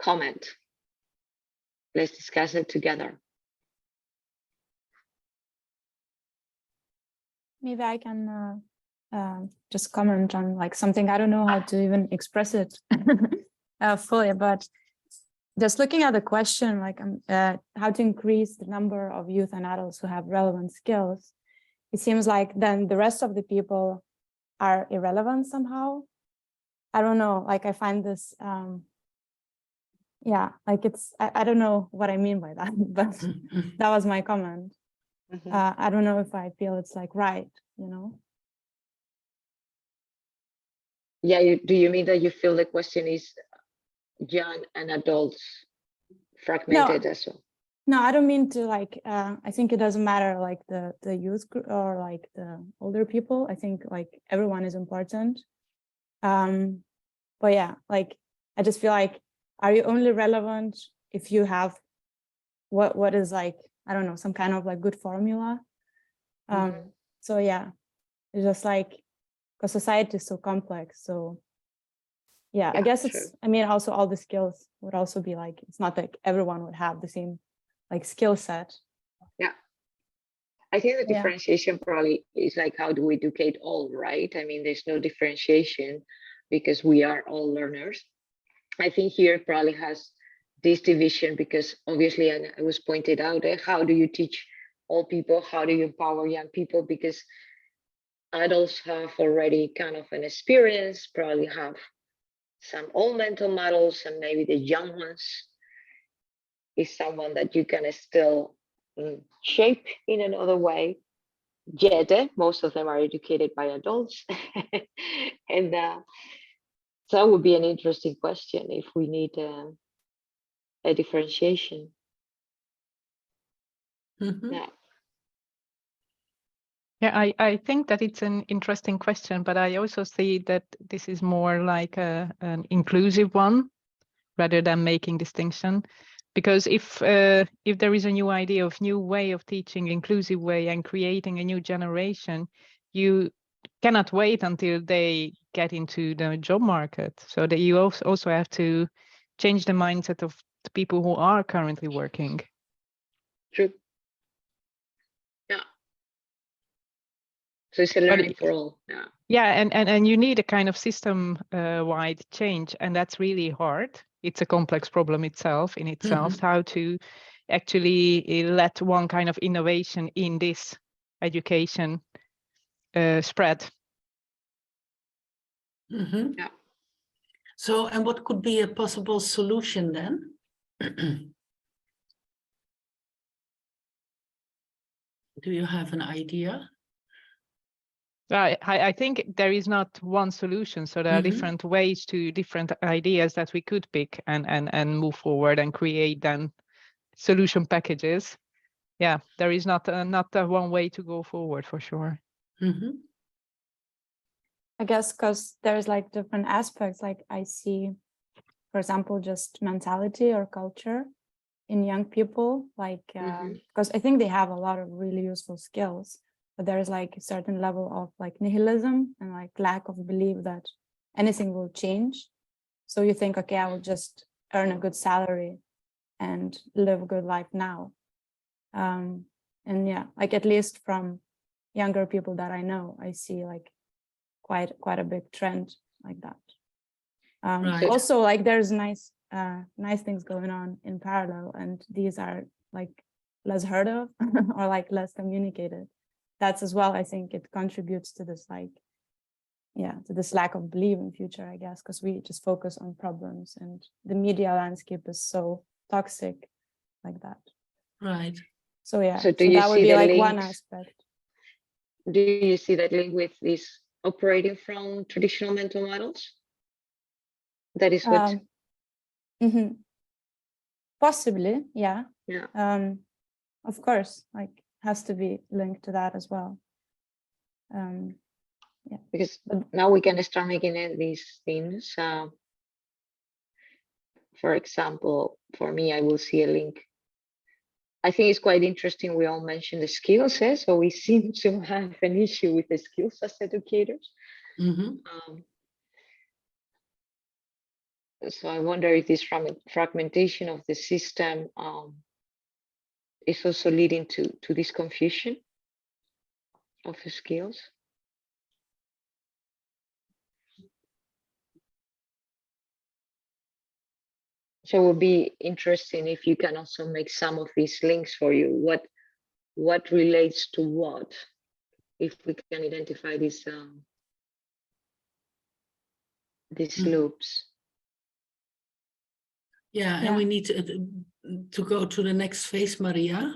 comment. Let's discuss it together. Maybe I can just comment on like something. I don't know how to even express it fully, but just looking at the question, like how to increase the number of youth and adults who have relevant skills, it seems like then the rest of the people are irrelevant somehow. I don't know, like I find this, yeah, like it's, I don't know what I mean by that, but that was my comment. I don't know if I feel it's like right, you know? Yeah, do you mean that you feel the question is young and adults fragmented as well? No, I don't mean to like, I think it doesn't matter like the youth group or like the older people. I think like everyone is important. But yeah, like, I just feel like, are you only relevant if you have what is like, I don't know, some kind of like good formula. So yeah, it's just like, because society is so complex. So yeah, I guess it's, I mean, also all the skills would also be like, it's not like everyone would have the same like skill set. Yeah. I think the differentiation probably is like, how do we educate all, right? I mean, there's no differentiation because we are all learners. I think here it probably has this division because obviously, and it was pointed out, how do you teach all people? How do you empower young people? Because adults have already kind of an experience, probably have some old mental models, and maybe the young ones is someone that you can still shape in another way. Yet, most of them are educated by adults. And so that would be an interesting question if we need a differentiation. Yeah, I think that it's an interesting question, but I also see that this is more like an inclusive one rather than making distinction. Because if there is a new idea of new way of teaching, inclusive way, and creating a new generation, you cannot wait until they get into the job market. So that you also have to change the mindset of the people who are currently working. True. Yeah. So it's a learning for all. Yeah. Yeah, and you need a kind of system-wide change, and that's really hard. It's a complex problem itself, how to actually let one kind of innovation in this education spread. Yeah. So, and what could be a possible solution then? Do you have an idea? I think there is not one solution. So there are different ways to different ideas that we could pick and move forward and create then solution packages. Yeah, there is not one way to go forward for sure. I guess because there's like different aspects, like I see, for example, just mentality or culture in young people, like because I think they have a lot of really useful skills, but there's like a certain level of like nihilism and like lack of belief that anything will change. So you think, okay, I will just earn a good salary and live a good life now. And yeah, like at least from younger people that I know, I see like quite a big trend like that. Right. Also, like there's nice things going on in parallel, and these are like less heard of or like less communicated. That's as well, I think it contributes to this like, yeah, to this lack of belief in future, I guess, because we just focus on problems and the media landscape is so toxic like that. Right. So yeah, So so that would be like one aspect. Do you see that link with this operating from traditional mental models? That is what. Possibly, yeah. Yeah. Of course, like has to be linked to that as well. Yeah. Because now we can start making these things. For example, for me, I will see a link. I think it's quite interesting. We all mentioned the skills, so we seem to have an issue with the skills as educators. So I wonder if this fragmentation of the system is also leading to this confusion of the skills. So it would be interesting if you can also make some of these links for you. What relates to what, if we can identify these loops. Yeah, and we need to go to the next phase, Maria.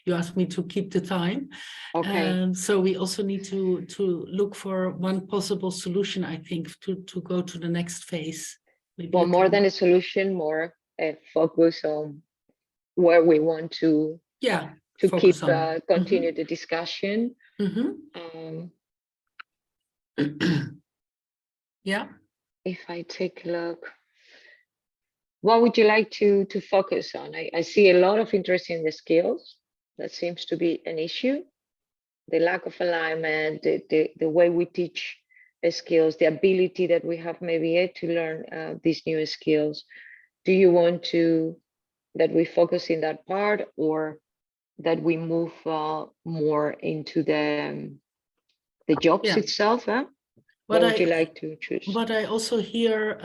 You asked me to keep the time. Okay. So we also need to look for one possible solution, I think, to go to the next phase. Maybe well, more than a solution, more a focus on where we want to keep continue the discussion. Yeah. If I take a look, what would you like to focus on? I see a lot of interest in the skills. That seems to be an issue. The lack of alignment, the way we teach the skills, the ability that we have maybe to learn these new skills. Do you want that we focus in that part, or that we move more into the jobs itself? What would you like to choose? What I also hear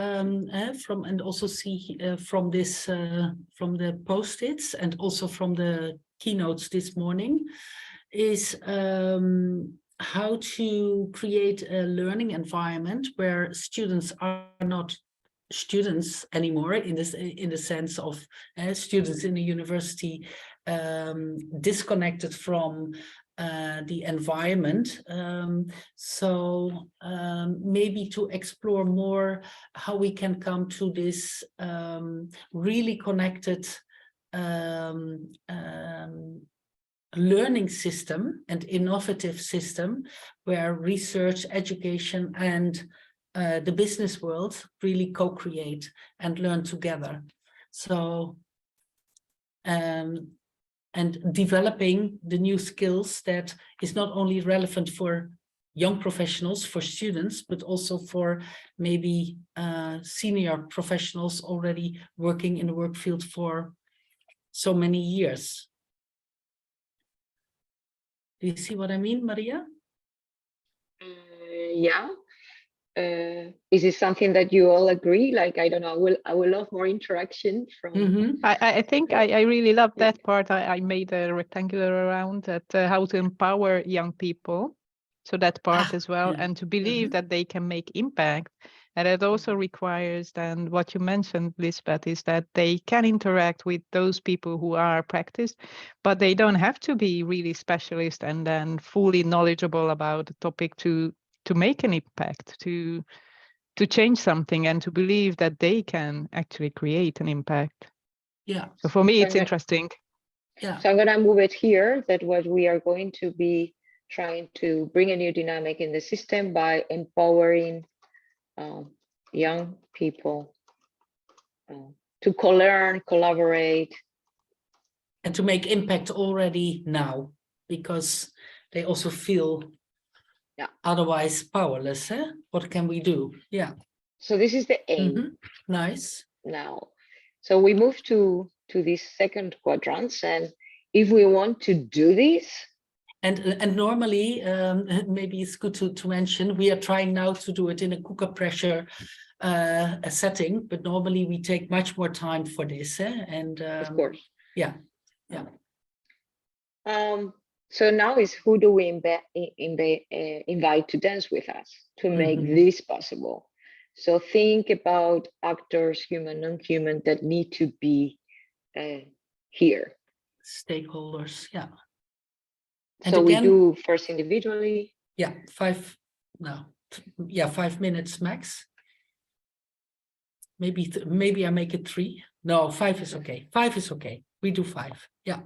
from, and also see from this, from the post-its and also from the keynotes this morning, is how to create a learning environment where students are not students anymore in the sense of students in a university disconnected from the environment. So maybe to explore more how we can come to this really connected learning system and innovative system where research, education, and the business world really co-create and learn together. So and developing the new skills that is not only relevant for young professionals, for students, but also for maybe senior professionals already working in the work field for so many years. Do you see what I mean, Maria? Yeah. Is it something that you all agree? Like, I don't know, I will love more interaction from. I think I really love that part. I made a rectangular around that, how to empower young people. So that part as well, and to believe that they can make impact And it also requires then what you mentioned, Lisbeth, is that they can interact with those people who are practiced, but they don't have to be really specialist and then fully knowledgeable about the topic to make an impact, to change something and to believe that they can actually create an impact. Yeah. So for me, So it's interesting. Yeah. So I'm going to move it here, that what we are going to be trying to bring a new dynamic in the system by empowering young people to co-learn, collaborate. And to make impact already now, because they also feel otherwise powerless. Eh? What can we do? Yeah. So this is the aim. Nice. Now. So we move to this second quadrant, and if we want to do this. And normally, maybe it's good to mention, we are trying now to do it in a cooker pressure a setting, but normally we take much more time for this. And of course. Yeah. So now is who do we invite to dance with us to make this possible? So think about actors, human, non-human, that need to be here. Stakeholders, yeah. And so again, we do first individually. Yeah, 5 minutes max. Maybe I make it 3. No, 5 is okay. 5 is okay. We do 5. Yeah.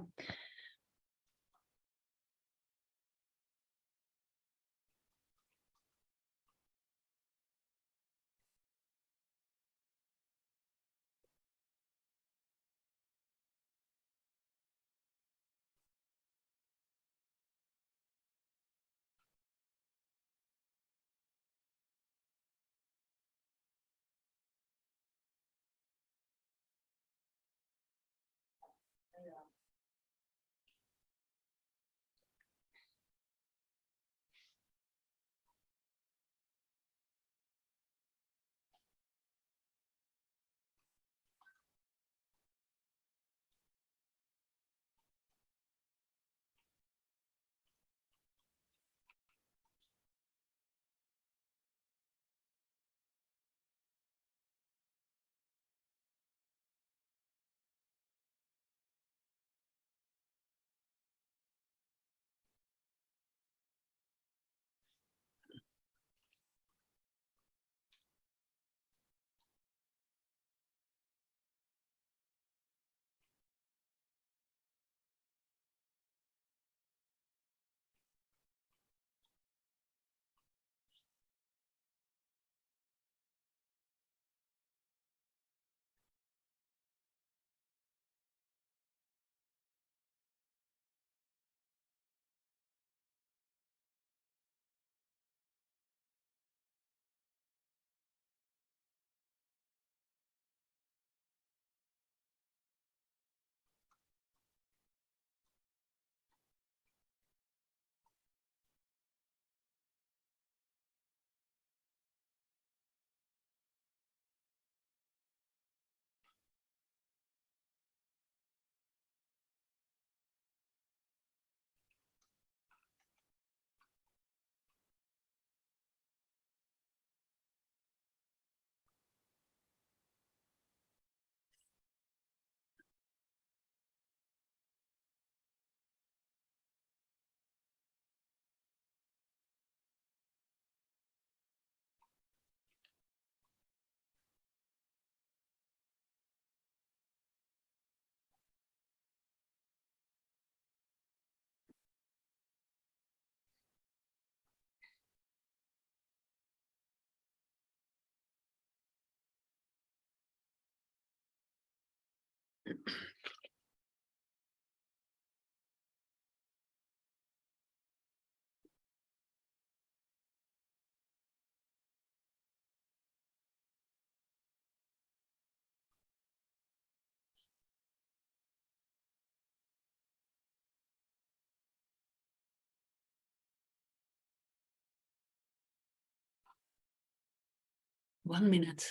One minute.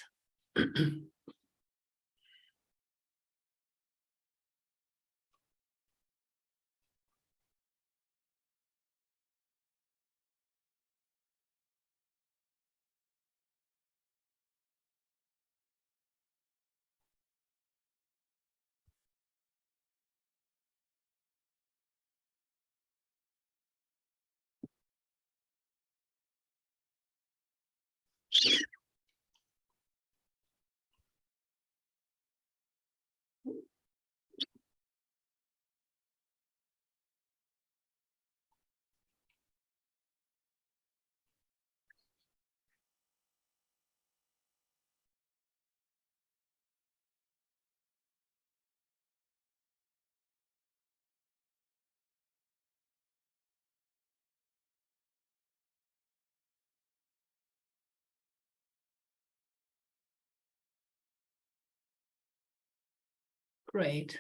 Great.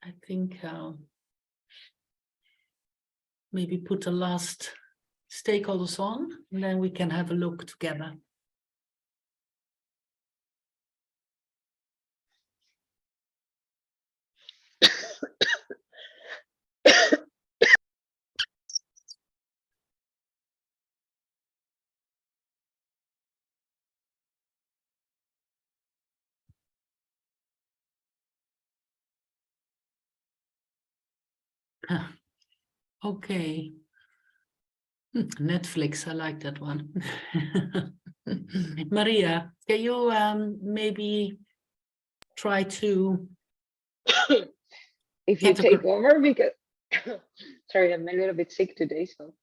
I think maybe put the last stakeholders on, and then we can have a look together. Okay. Netflix, I like that one. Maria, can you maybe try to If you take over, because sorry, I'm a little bit sick today, so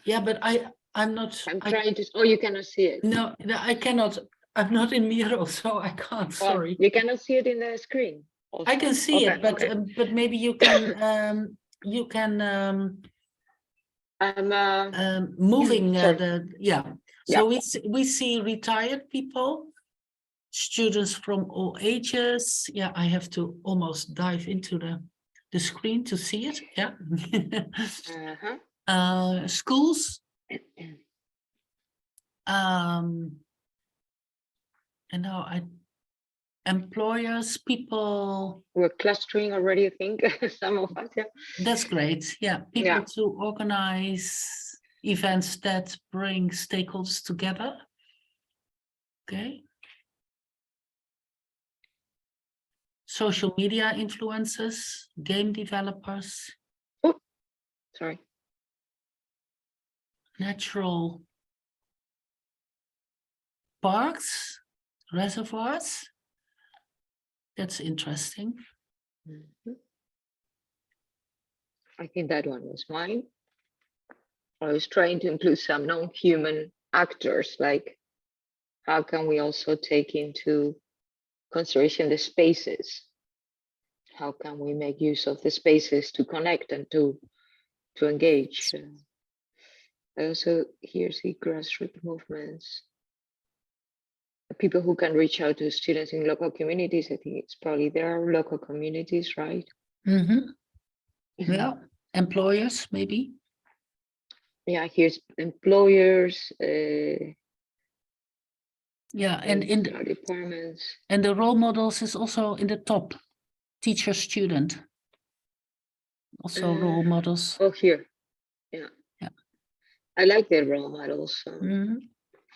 yeah, but I'm not. I'm trying to. Oh, you cannot see it. No, I cannot. I'm not in Miro, so I can't. Well, sorry. you cannot see it in the screen. Also. I can see Okay, it, but okay. but maybe you can you can I'm moving sorry. yeah. So we see retired people, students from all ages. Yeah, I have to almost dive into the screen to see it. Yeah. Schools. And now employers, people. We're clustering already, I think, some of us, yeah. That's great. Yeah, people to organize events that bring stakeholders together. Okay. Social media influencers, game developers. Oh, sorry. Natural parks, reservoirs. That's interesting. Mm-hmm. I think that one was mine. I was trying to include some non-human actors, like how can we also take into consideration the spaces? How can we make use of the spaces to connect and to engage? I also here see grassroots movements. People who can reach out to students in local communities. I think it's probably there are local communities, right? Mm-hmm. Yeah, employers maybe. Yeah, here's employers. Yeah, and in the departments. And the role models is also in the top. Teacher, student. Also role models. Oh, here. Yeah. Yeah. I like the role models.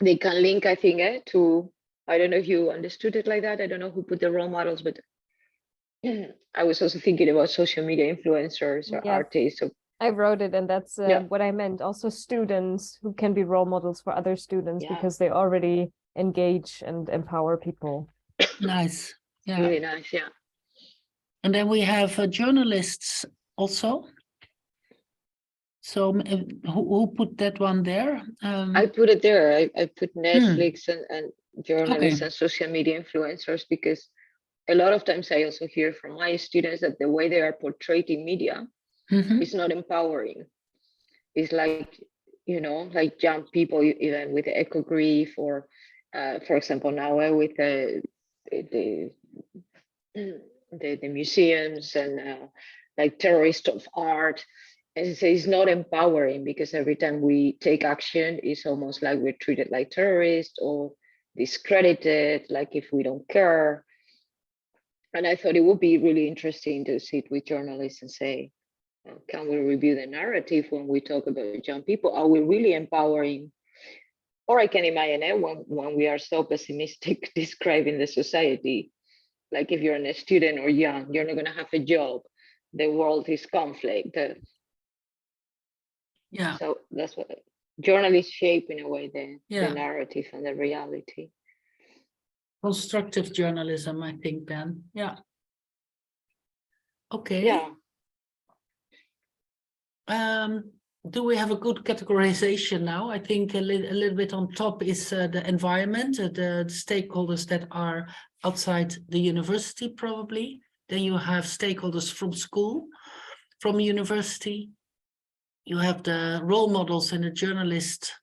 They can link, I think, to, I don't know if you understood it like that. I don't know who put the role models, but I was also thinking about social media influencers or artists. So I wrote it, and that's what I meant. Also students who can be role models for other students because they already engage and empower people. Nice. Yeah. Really nice. Yeah. And then we have journalists also. So who put that one there? I put it there. I put Netflix and journalists and social media influencers, because a lot of times I also hear from my students that the way they are portrayed in media is not empowering. It's like, you know, like young people, even with eco grief, or for example, now with the museums and like terrorists of art. And it's not empowering, because every time we take action, it's almost like we're treated like terrorists or discredited, like if we don't care. And I thought it would be really interesting to sit with journalists and say, can we review the narrative when we talk about young people? Are we really empowering? Or I can imagine it when we are so pessimistic describing the society, like if you're a student or young, you're not going to have a job. The world is conflict. Yeah. So that's what journalists shape in a way the Yeah. narrative and the reality. Constructive journalism, I think, then. Yeah. Okay. Yeah. Do we have a good categorization now? I think a little bit on top is the environment, the stakeholders that are outside the university, probably. Then you have stakeholders from school, from university. You have the role models and the journalist.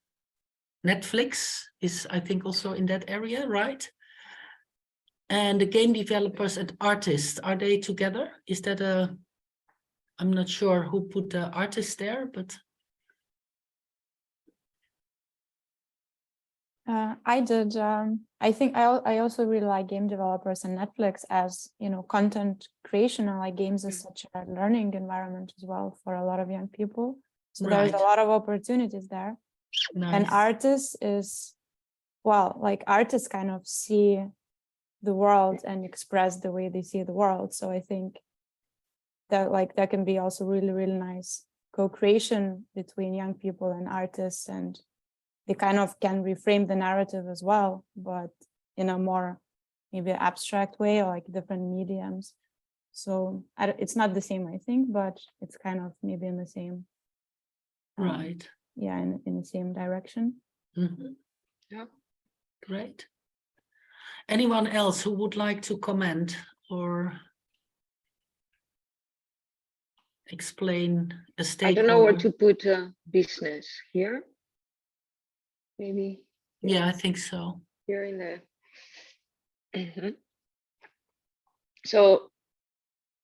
Netflix is, I think, also in that area, right? And the game developers and artists, are they together? Is that a, I'm not sure who put the artists there, but. I did. I think I also really like game developers and Netflix as, content creation, and like games is such a learning environment as well for a lot of young people. So there's a lot of opportunities there. Nice. And artists is, well, like artists kind of see the world and express the way they see the world. So I think that like that can be also really, really nice co-creation between young people and artists, and they kind of can reframe the narrative as well, but in a more maybe abstract way, or like different mediums. So it's not the same, I think, but it's kind of maybe in the same. Right. Yeah, in the same direction. Mm-hmm. Yeah. Great. Anyone else who would like to comment or explain a stakeholder? I don't know where to put business here. Maybe. Yeah, I think so. Here in the. Mm-hmm. So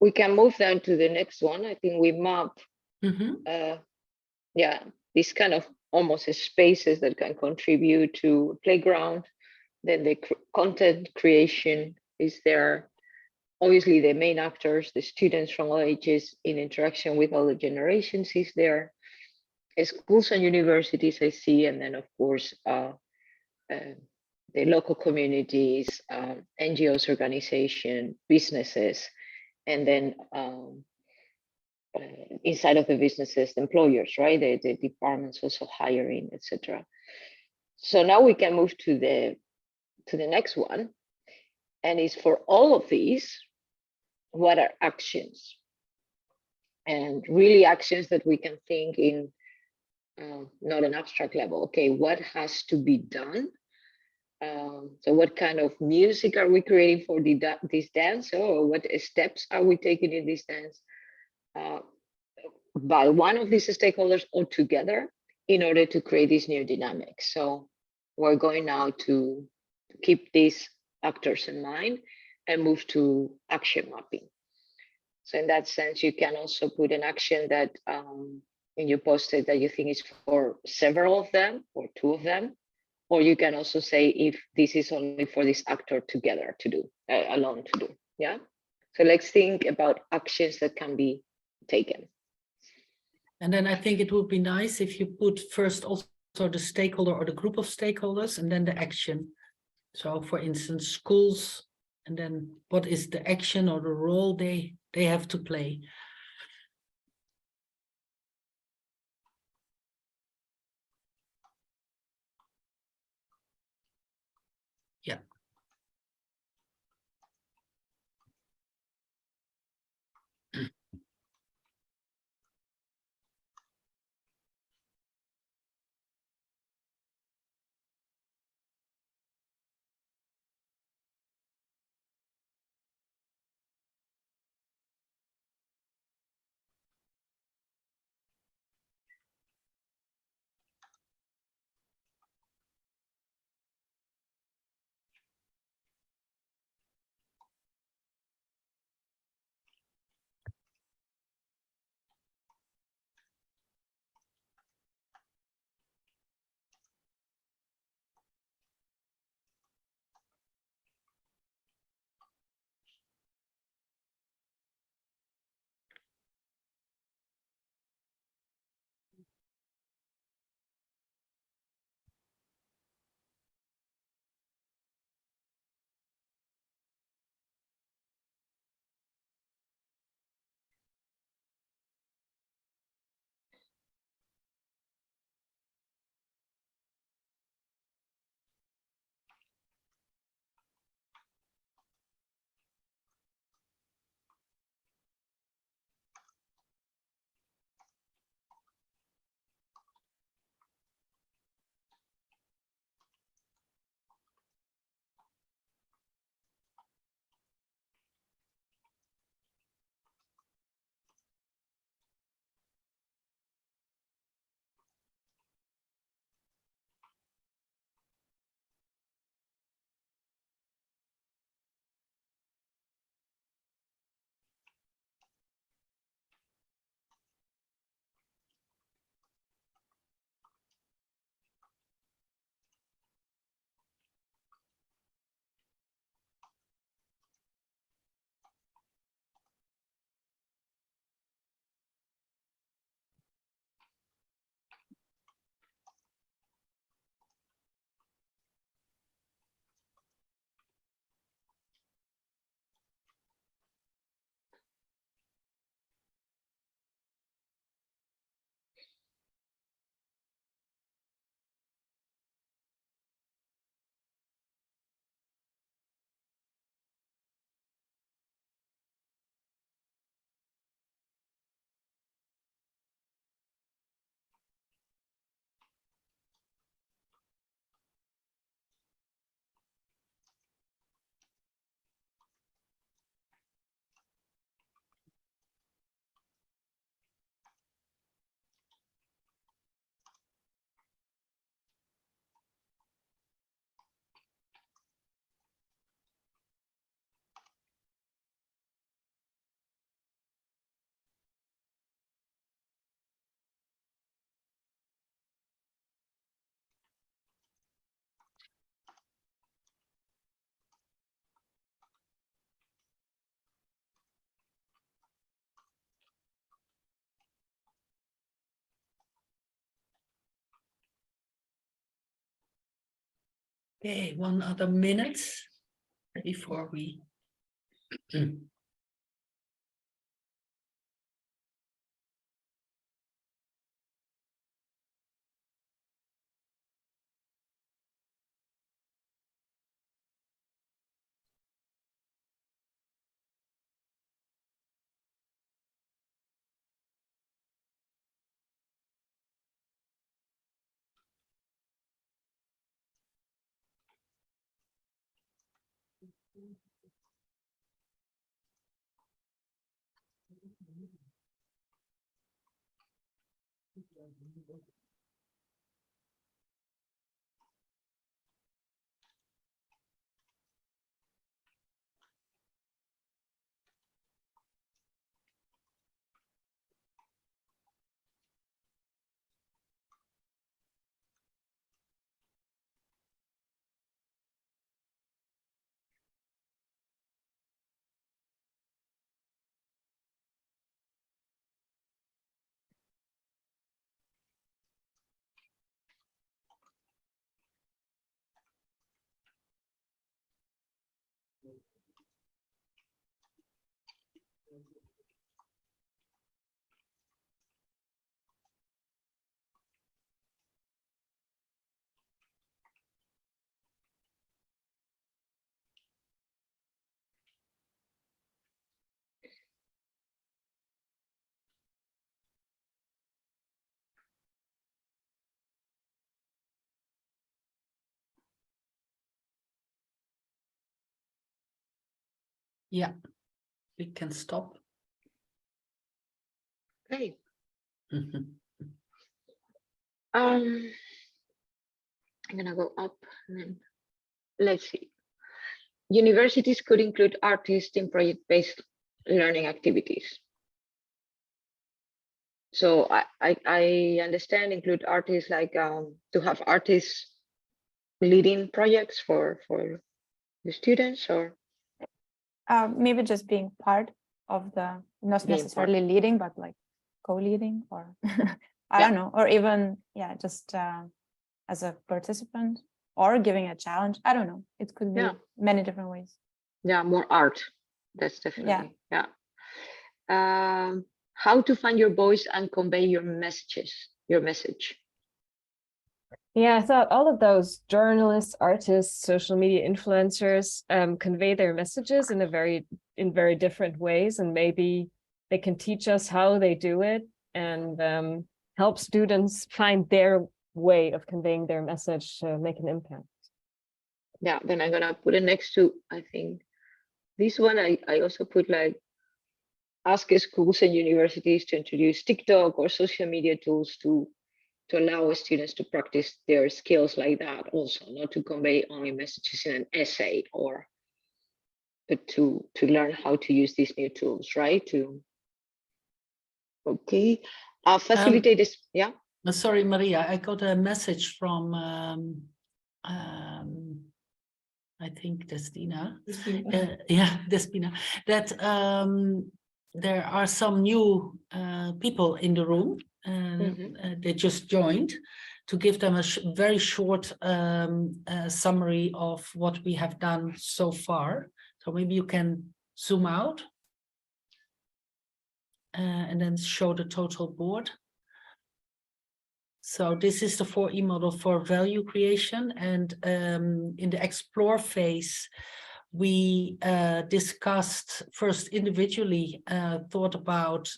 we can move then to the next one. I think we map. Mm-hmm. Yeah, these kind of almost spaces that can contribute to playground. Then the content creation is there. Obviously, the main actors, the students from all ages in interaction with all the generations is there. Schools and universities I see, and then of course the local communities, NGOs, organization, businesses, and then inside of the businesses, the employers, right? The departments also hiring, etc. So now we can move to the next one, and it's for all of these, what are actions? And really actions that we can think in not an abstract level. Okay, what has to be done? So what kind of music are we creating for this dance, or what steps are we taking in this dance by one of these stakeholders or together in order to create this new dynamic? So we're going now to keep these actors in mind and move to action mapping. So in that sense, you can also put an action that when you posted that you think is for several of them or two of them, or you can also say if this is only for this actor together to do, alone to do, yeah? So let's think about actions that can be taken. And then I think it would be nice if you put first also the stakeholder or the group of stakeholders and then the action. So for instance, schools, and then what is the action or the role they have to play. Yeah. Okay, 1 other minute before we. Yeah, we can stop. Okay. Mhm. I'm gonna go up and then let's see. Universities could include artists in project-based learning activities. So I understand include artists like to have artists leading projects for the students, or Maybe just being part of the, not Being necessarily leading, but like co-leading, or I Yeah. don't know, or even, yeah, just as a participant, or giving a challenge. I don't know. It could be Yeah. many different ways. yeah, more art. That's definitely yeah. How to find your voice and convey your message. Yeah, I thought all of those journalists, artists, social media influencers convey their messages in very different ways, and maybe they can teach us how they do it and help students find their way of conveying their message to make an impact. Yeah, then I'm gonna put it next to, I think this one I also put like ask schools and universities to introduce TikTok or social media tools to allow students to practice their skills like that, also not to convey only messages in an essay, but to learn how to use these new tools, right? Facilitate this. Yeah. Sorry, Maria, I got a message from I think Déspina. Déspina, that there are some new people in the room. They just joined, to give them a very short summary of what we have done so far. So maybe you can zoom out and then show the total board. So this is the 4E model for value creation, and in the explore phase, we discussed first individually, thought about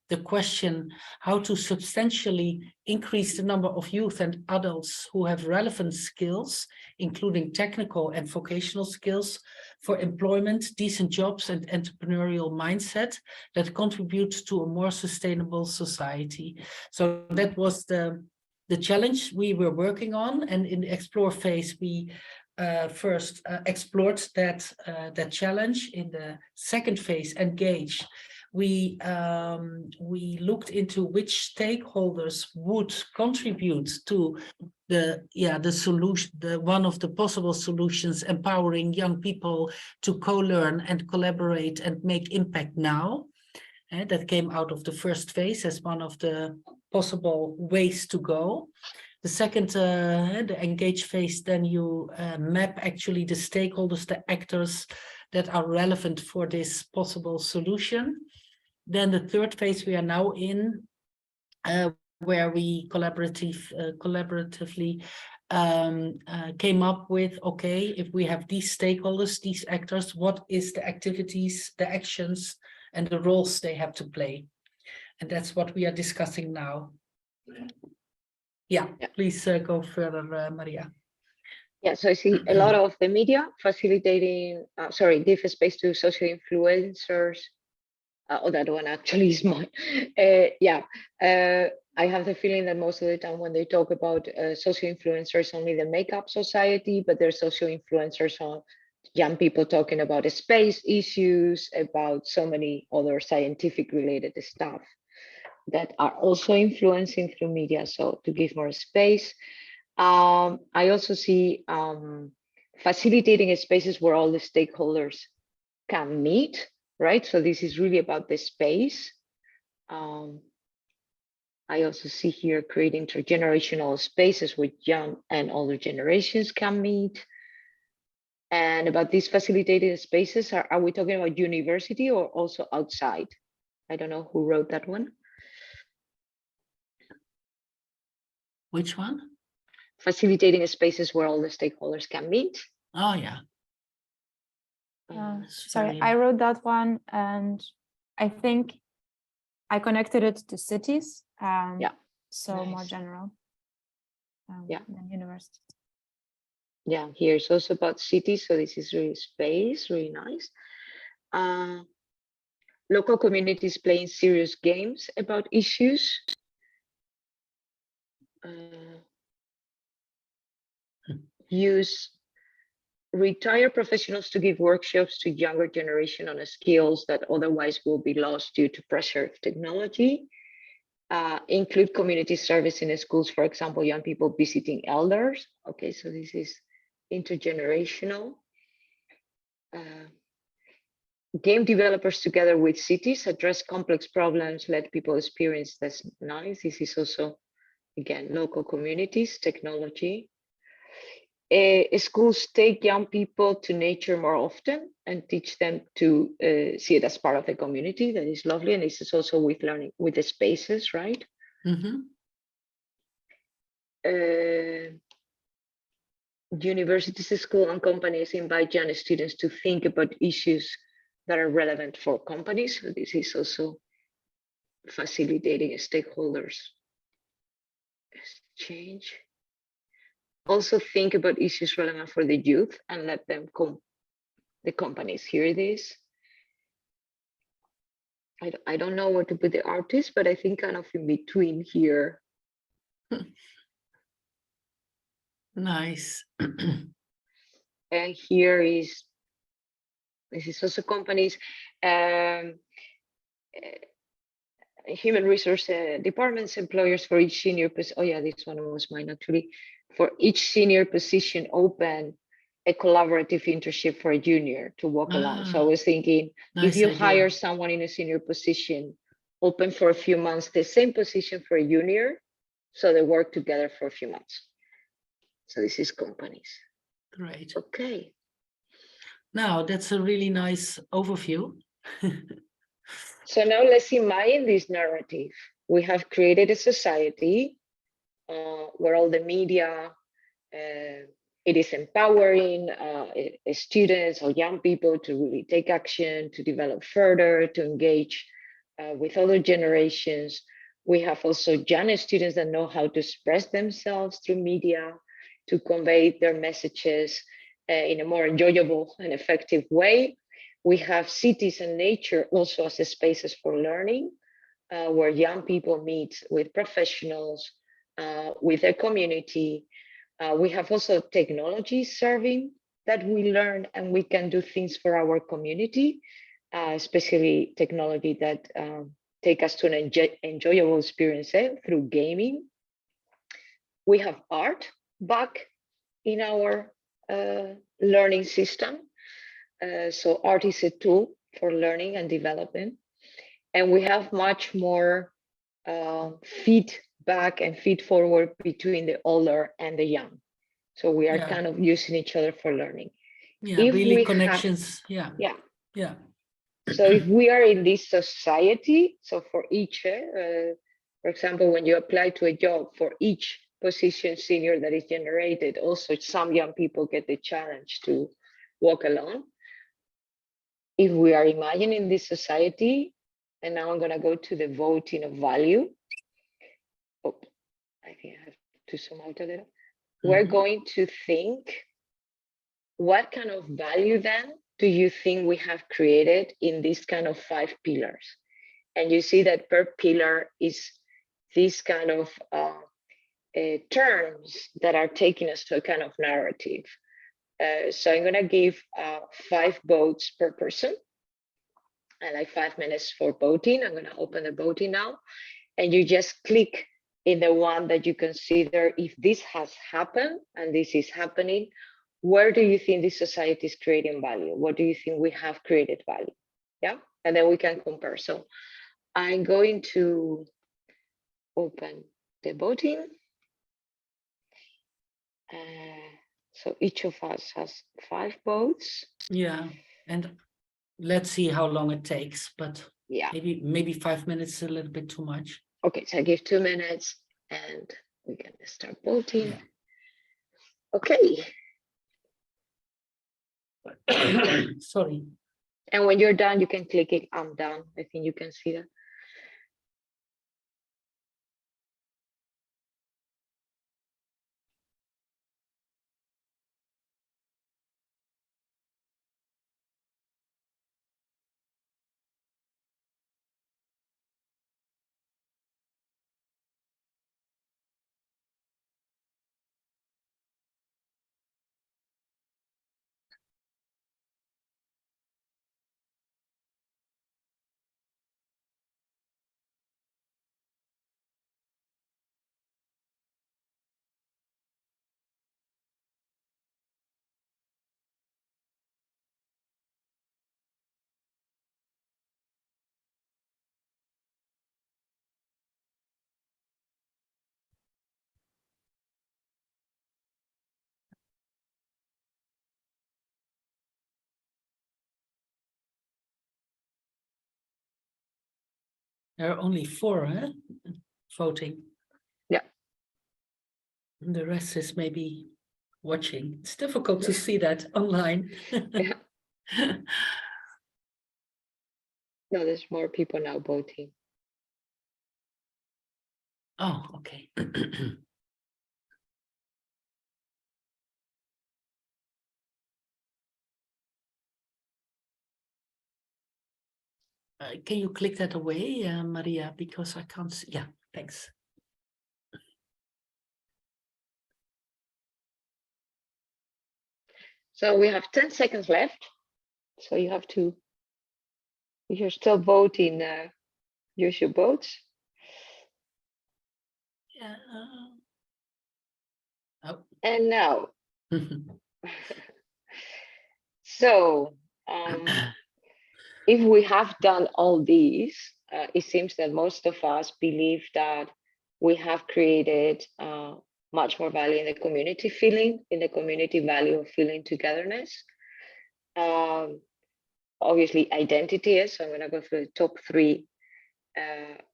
the question how to substantially increase the number of youth and adults who have relevant skills, including technical and vocational skills, for employment, decent jobs, and entrepreneurial mindset that contributes to a more sustainable society. So that was the challenge we were working on, and in the explore phase, we first explored that challenge. In the second phase, engage, we looked into which stakeholders would contribute to the solution, one of the possible solutions, empowering young people to co-learn and collaborate and make impact now. That came out of the first phase as one of the possible ways to go. The second, the engage phase, then you map actually the stakeholders, the actors that are relevant for this possible solution. Then the third phase we are now in, where we collaboratively came up with, okay, if we have these stakeholders, these actors, what is the activities, the actions, and the roles they have to play? And that's what we are discussing now. Yeah, please go further, Maria. Yeah, so I see a lot of the media facilitating, give a space to social influencers. That one actually is mine. I have the feeling that most of the time when they talk about social influencers, only they make up society, but there's social influencers on young people talking about space issues, about so many other scientific related stuff that are also influencing through media. So to give more space. I also see facilitating spaces where all the stakeholders can meet, right? So this is really about the space. I also see here creating intergenerational spaces where young and older generations can meet. And about these facilitated spaces, are we talking about university or also outside? I don't know who wrote that one. Which one? Facilitating spaces where all the stakeholders can meet. Oh, yeah. Sorry, I wrote that one, and I think I connected it to cities. So nice. More general. Than university. Yeah, here it's also about cities. So this is really space, really nice. Local communities playing serious games about issues. Use retired professionals to give workshops to younger generation on skills that otherwise will be lost due to pressure of technology. Include community service in schools, for example, young people visiting elders. Okay, so this is intergenerational. Game developers together with cities address complex problems, let people experience this. Nice. This is also, again, local communities, technology. Schools take young people to nature more often and teach them to see it as part of the community. That is lovely. And this is also with learning with the spaces, right? Universities, schools, and companies invite young students to think about issues that are relevant for companies. So this is also facilitating stakeholders exchange. Also think about issues relevant for the youth and let them come, the companies hear this. I don't know where to put the artist, but I think kind of in between here. Nice. And here is, this is also companies, human resource departments, employers for each senior position. Oh yeah, this one was mine actually. For each senior position open a collaborative internship for a junior to walk along. So I was thinking, nice if you idea. hire someone in a senior position, open for a few months, the same position for a junior, so they work together for a few months. So this is companies. Great. Okay. Now that's a really nice overview. So now let's imagine this narrative. We have created a society where all the media, it is empowering students or young people to really take action, to develop further, to engage with other generations. We have also young students that know how to express themselves through media, to convey their messages in a more enjoyable and effective way. We have cities and nature also as spaces for learning, where young people meet with professionals, with their community. We have also technology serving that we learn and we can do things for our community, especially technology that take us to an enjoyable experience through gaming. We have art back in our learning system. So art is a tool for learning and development. And we have much more back and feed forward between the older and the young. So we are kind of using each other for learning. Yeah, If really we connections. Yeah. Yeah. So if we are in this society, so for each, for example, when you apply to a job, for each position senior that is generated, also some young people get the challenge to walk alone. If we are imagining this society, and now I'm going to go to the voting of value. Oh, I think I have to zoom out a little. We're going to think, what kind of value then do you think we have created in this kind of 5 pillars? And you see that per pillar is this kind of terms that are taking us to a kind of narrative. So I'm going to give 5 votes per person, and like 5 minutes for voting. I'm going to open the voting now, and you just click in the one that you consider, if this has happened and this is happening, where do you think this society is creating value? What do you think we have created value? Yeah, and then we can compare. So I'm going to open the voting. So each of us has 5 votes. Yeah, and let's see how long it takes, but yeah, maybe 5 minutes is a little bit too much. Okay, so I give 2 minutes and we can start voting. Yeah. Okay. Sorry. And when you're done, you can click it, I'm done. I think you can see that. There are only 4, huh? Voting. Yeah. And the rest is maybe watching. It's difficult to see that online. Yeah. No, there's more people now voting. Oh, okay. Can you click that away, Maria, because I can't see. Yeah, thanks. So we have 10 seconds left. So you have to, if you're still voting, use your votes. Yeah. Oh. And now. So if we have done all these, it seems that most of us believe that we have created much more value in the community feeling, in the community value of feeling togetherness. Obviously, identity is, so I'm going to go through the top 3,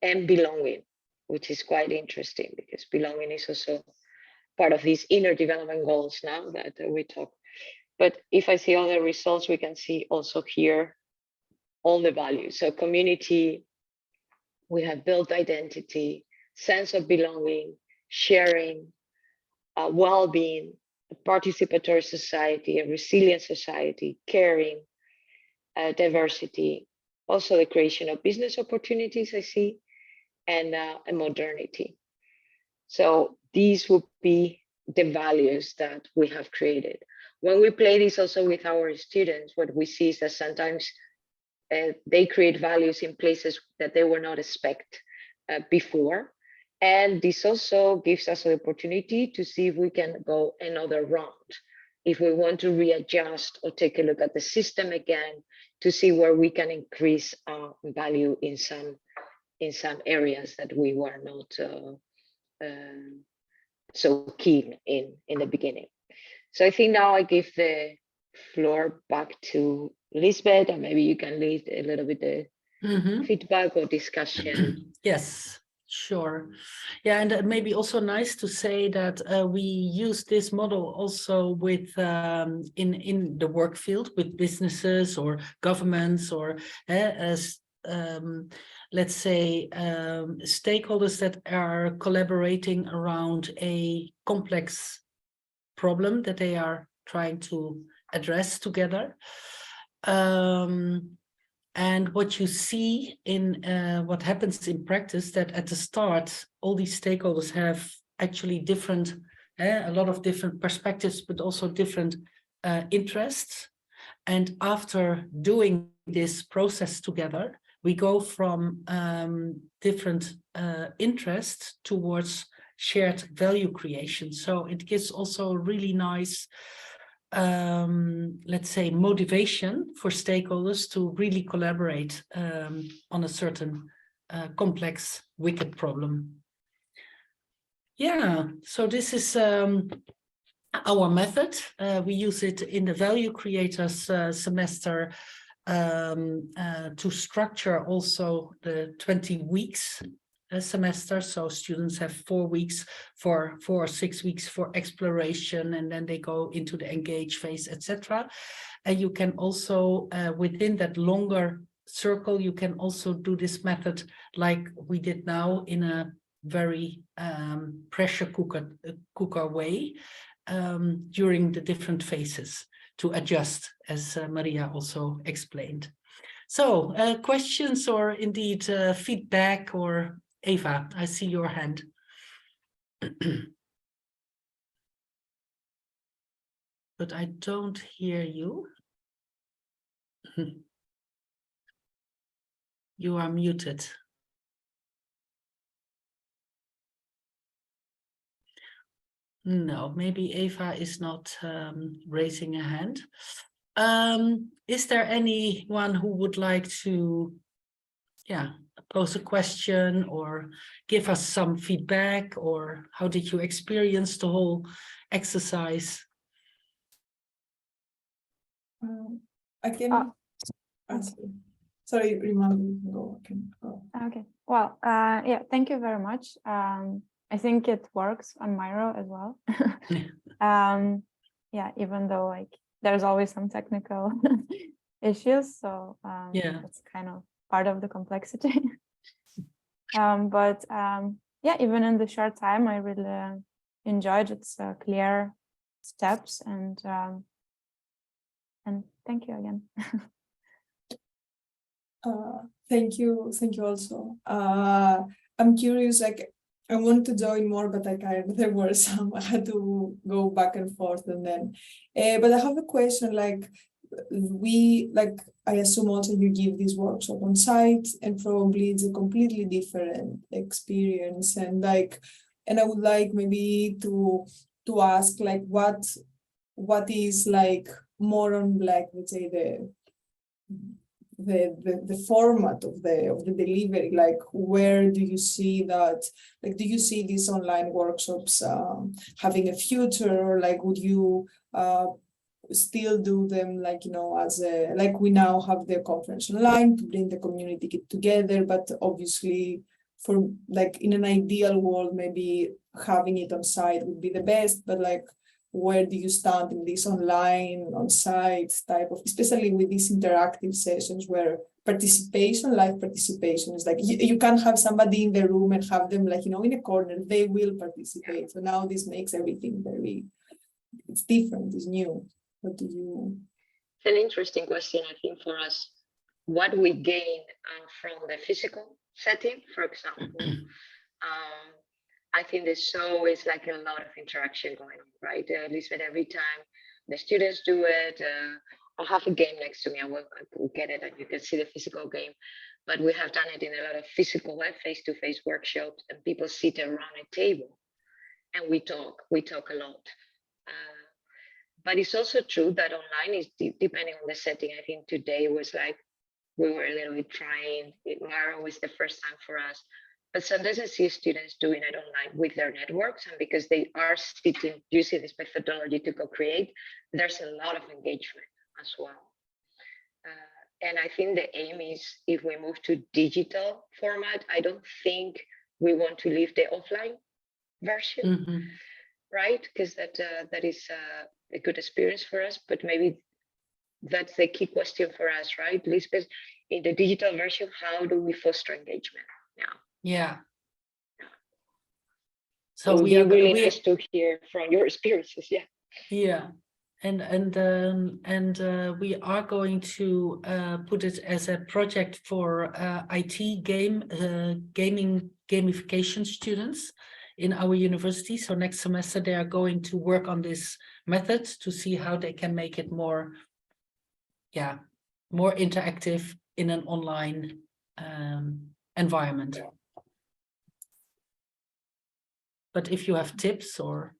and belonging, which is quite interesting because belonging is also part of these inner development goals now that we talk. But if I see all the results, we can see also here all the values. So community, we have built identity, sense of belonging, sharing, well-being, a participatory society, a resilient society, caring, diversity, also the creation of business opportunities I see, and modernity. So these would be the values that we have created. When we play this also with our students, what we see is that sometimes they create values in places that they were not expect before. And this also gives us the opportunity to see if we can go another round. If we want to readjust or take a look at the system again to see where we can increase value in some areas that we were not so keen in the beginning. So I think now I give the floor back to Lisbeth, and maybe you can lead a little bit the feedback or discussion. Yes, sure. Yeah, and maybe also nice to say that we use this model also with in the work field with businesses or governments or as let's say stakeholders that are collaborating around a complex problem that they are trying to address together. And what you see in what happens in practice, that at the start, all these stakeholders have actually different, a lot of different perspectives, but also different interests. And after doing this process together, we go from different interests towards shared value creation. So it gives also really nice let's say motivation for stakeholders to really collaborate on a certain complex wicked problem. Yeah, so this is our method. We use it in the value creators semester to structure also the 20 weeks semester. So students have 4 weeks for 4 or 6 weeks for exploration, and then they go into the engage phase, etc. And you can also within that longer circle, you can also do this method like we did now in a very pressure cooker way during the different phases to adjust, as Maria also explained. So questions or indeed feedback, or Eva, I see your hand. But I don't hear you. You are muted. No, maybe Eva is not raising a hand. Is there anyone who would like to, pose a question or give us some feedback, or how did you experience the whole exercise? I can answer. Sorry, remember. Go. Okay. Well, yeah, thank you very much. I think it works on Miro as well. Yeah, even though like there's always some technical issues, so that's kind of part of the complexity. But yeah, even in the short time, I really enjoyed its clear steps, and thank you again. Thank you also. I'm curious, like I want to join more, but there were some, I had to go back and forth, and then but I have a question, like I assume also you give this workshop on site, and probably it's a completely different experience, and I would like maybe to ask like what is like more on like, let's say the format of the delivery, like where do you see that, like do you see these online workshops having a future, or like would you still do them like, you know, as a, like we now have the conference online to bring the community together, but obviously for like in an ideal world maybe having it on site would be the best, but like where do you stand in this online, on-site type of, especially with these interactive sessions where live participation is like, you can't have somebody in the room and have them like, you know, in a corner, they will participate. So now this makes everything it's different, it's new. What do you? It's an interesting question, I think, for us. What we gain from the physical setting, for example, I think there's always like a lot of interaction going on, right? At least with every time the students do it, I'll have a game next to me, I will get it, and you can see the physical game. But we have done it in a lot of physical face-to-face workshops, and people sit around a table and we talk a lot. But it's also true that online is depending on the setting. I think today was like, we were a little bit trying, Mara was the first time for us. But sometimes I see students doing it online with their networks, and because they are sitting using this methodology to co-create, there's a lot of engagement as well. And I think the aim is, if we move to digital format, I don't think we want to leave the offline version, right? Because that is a good experience for us, but maybe that's the key question for us, right, Lisbeth? In the digital version, how do we foster engagement now? Yeah. So it would be really nice to hear from your experiences. Yeah. Yeah. And we are going to put it as a project for IT gamification students in our university. So next semester they are going to work on this method to see how they can make it more interactive in an online environment. But if you have tips or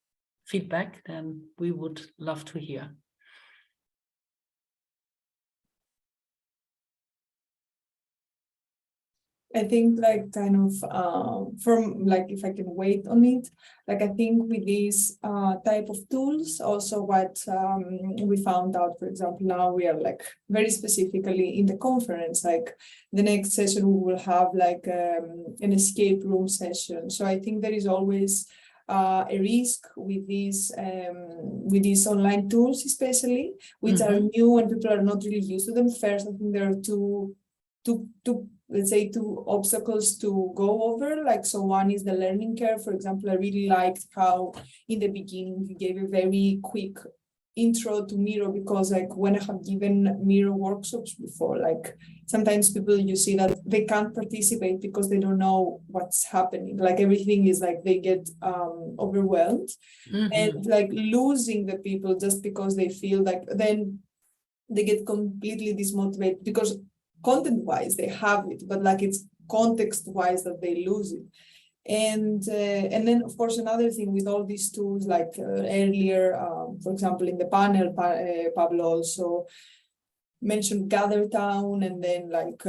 feedback, then we would love to hear. I think like kind of from like, if I can wait on it, like I think with these type of tools, also what we found out, for example, now we are like very specifically in the conference, like the next session we will have like an escape room session. So I think there is always a risk with these online tools, especially, which are new and people are not really used to them. First, I think there are two let's say two obstacles to go over. Like, so one is the learning curve. For example, I really liked how in the beginning you gave a very quick intro to Miro, because like when I have given Miro workshops before, like sometimes people, you see that they can't participate because they don't know what's happening. Like everything is like they get overwhelmed and like losing the people just because they feel like then they get completely dismotivated, because content-wise they have it, but like it's context-wise that they lose it. And then of course another thing with all these tools, like earlier, for example, in the panel, Pablo also mentioned GatherTown, and then like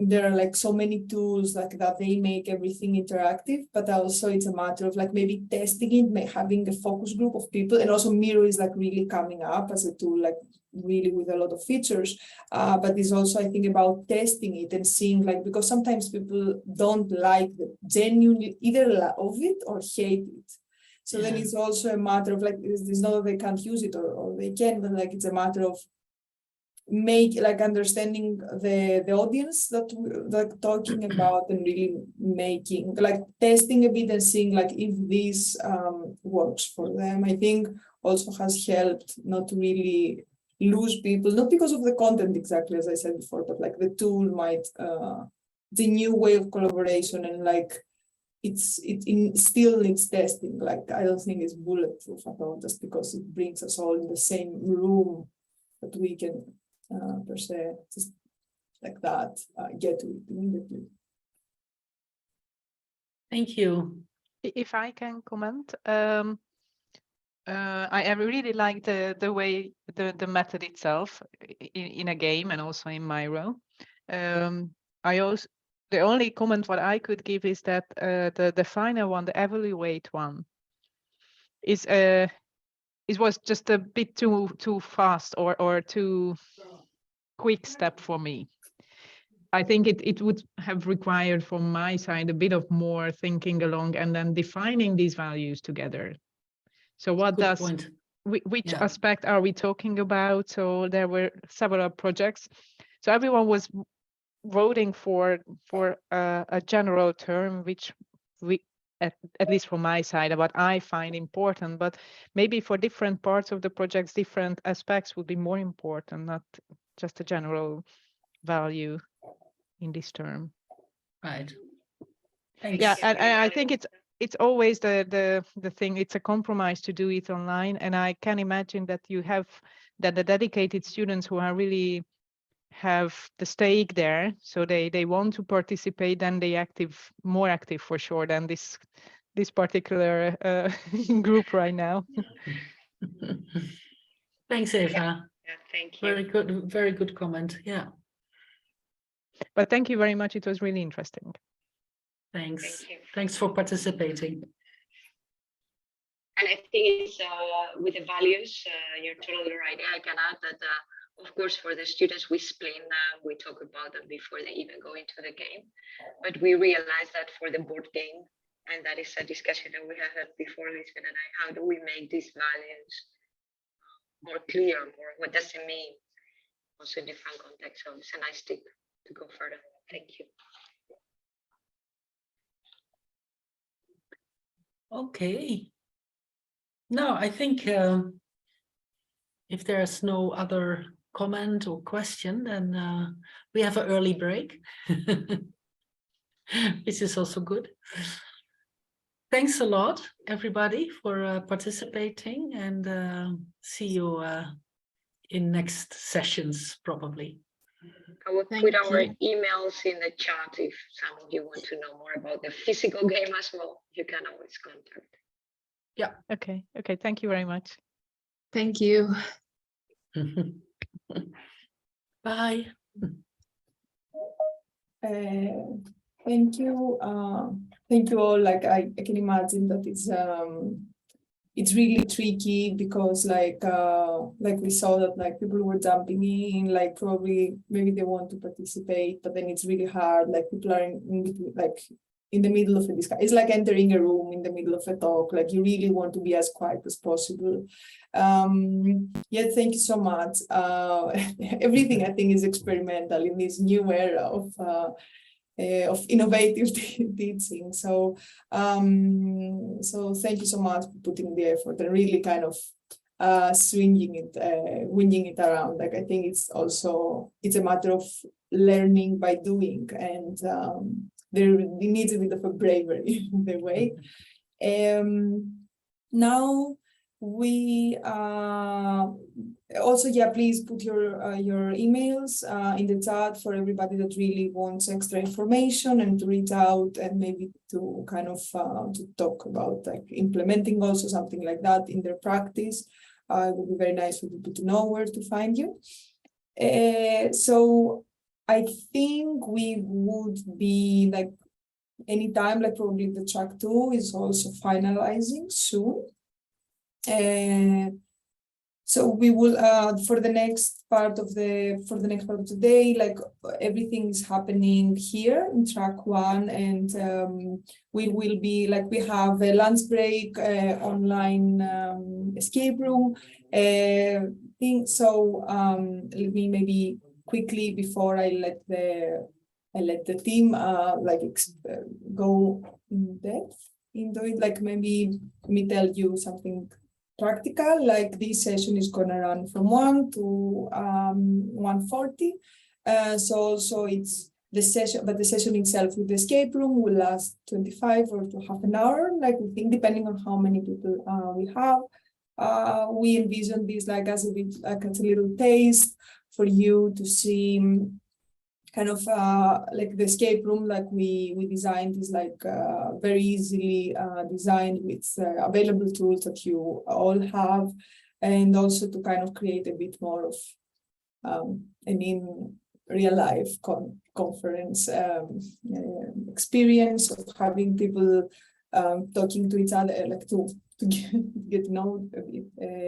there are like so many tools like that, they make everything interactive, but also it's a matter of like maybe testing it, having a focus group of people. And also Miro is like really coming up as a tool, like really with a lot of features, but it's also, I think, about testing it and seeing, like, because sometimes people don't like the genuinely either love it or hate it. So then it's also a matter of like, it's not that they can't use it or they can, but like it's a matter of understanding the audience that we're like talking about, and really making like testing a bit and seeing like if this works for them. I think also has helped not to really lose people, not because of the content exactly as I said before, but like the tool might the new way of collaboration, and like still needs testing. Like I don't think it's bulletproof at all just because it brings us all in the same room, that we can per se just like that get to it immediately. Thank you. If I can comment, I really like the way the method itself in a game and also in Miro. The only comment what I could give is that the final one, the evaluate one, it was just a bit too fast or too quick step for me. I think it would have required from my side a bit of more thinking along and then defining these values together. So what which aspect are we talking about? So there were several projects. So everyone was voting for a general term, which at least from my side, what I find important, but maybe for different parts of the projects, different aspects would be more important, not just a general value in this term. Right. Thanks. Yeah, and I think it's always the thing, it's a compromise to do it online. And I can imagine that you have that the dedicated students who are really have the stake there, so they want to participate, then they more active for sure than this particular group right now. Thanks, Eva. Yeah, thank you. Very good comment. Yeah. But thank you very much. It was really interesting. Thanks. Thank you. Thanks for participating. And I think it's with the values, you're totally right. I can add that, of course, for the students, we explain them, we talk about them before they even go into the game. But we realize that for the board game, and that is a discussion that we have had before, Lisbeth and I, how do we make these values more clear, more what does it mean, also in different contexts. So it's a nice tip to go further. Thank you. Okay. No, I think if there's no other comment or question, then we have an early break, which is also good. Thanks a lot, everybody, for participating, and see you in next sessions, probably. I will Thank put our you. emails in the chat if some of you want to know more about the physical game as well. You can always contact. Yeah. Okay. Okay. Thank you very much. Thank you. Bye. Thank you. Thank you all. Like I can imagine that it's really tricky because like we saw that like people were jumping in, like probably maybe they want to participate, but then it's really hard. Like people are in between, like in the middle of a discussion. It's like entering a room in the middle of a talk. Like you really want to be as quiet as possible. Yeah, thank you so much. Everything I think is experimental in this new era of innovative teaching. So so thank you so much for putting the effort and really kind of swinging it, winging it around. Like I think it's a matter of learning by doing, and there needs a bit of a bravery in the way. Now we also, yeah, please put your emails in the chat for everybody that really wants extra information and to reach out and maybe to kind of to talk about like implementing also something like that in their practice. It would be very nice for people to know where to find you. So I think we would be like anytime, like probably the track 2 is also finalizing soon. So we will for the next part of the day, like everything is happening here in track 1, and we will be like we have a lunch break, online escape room thing. So let me maybe quickly before I let the team go in depth into it. Like maybe let me tell you something practical. Like this session is gonna run from 1 to 1:40. So it's the session, but the session itself with the escape room will last 25 or to half an hour. Like we think, depending on how many people we have. We envision this like as a bit like as a little taste for you to see kind of like the escape room. Like we designed is like very easily designed with available tools that you all have, and also to kind of create a bit more of an in real life conference experience of having people talking to each other, like to get to know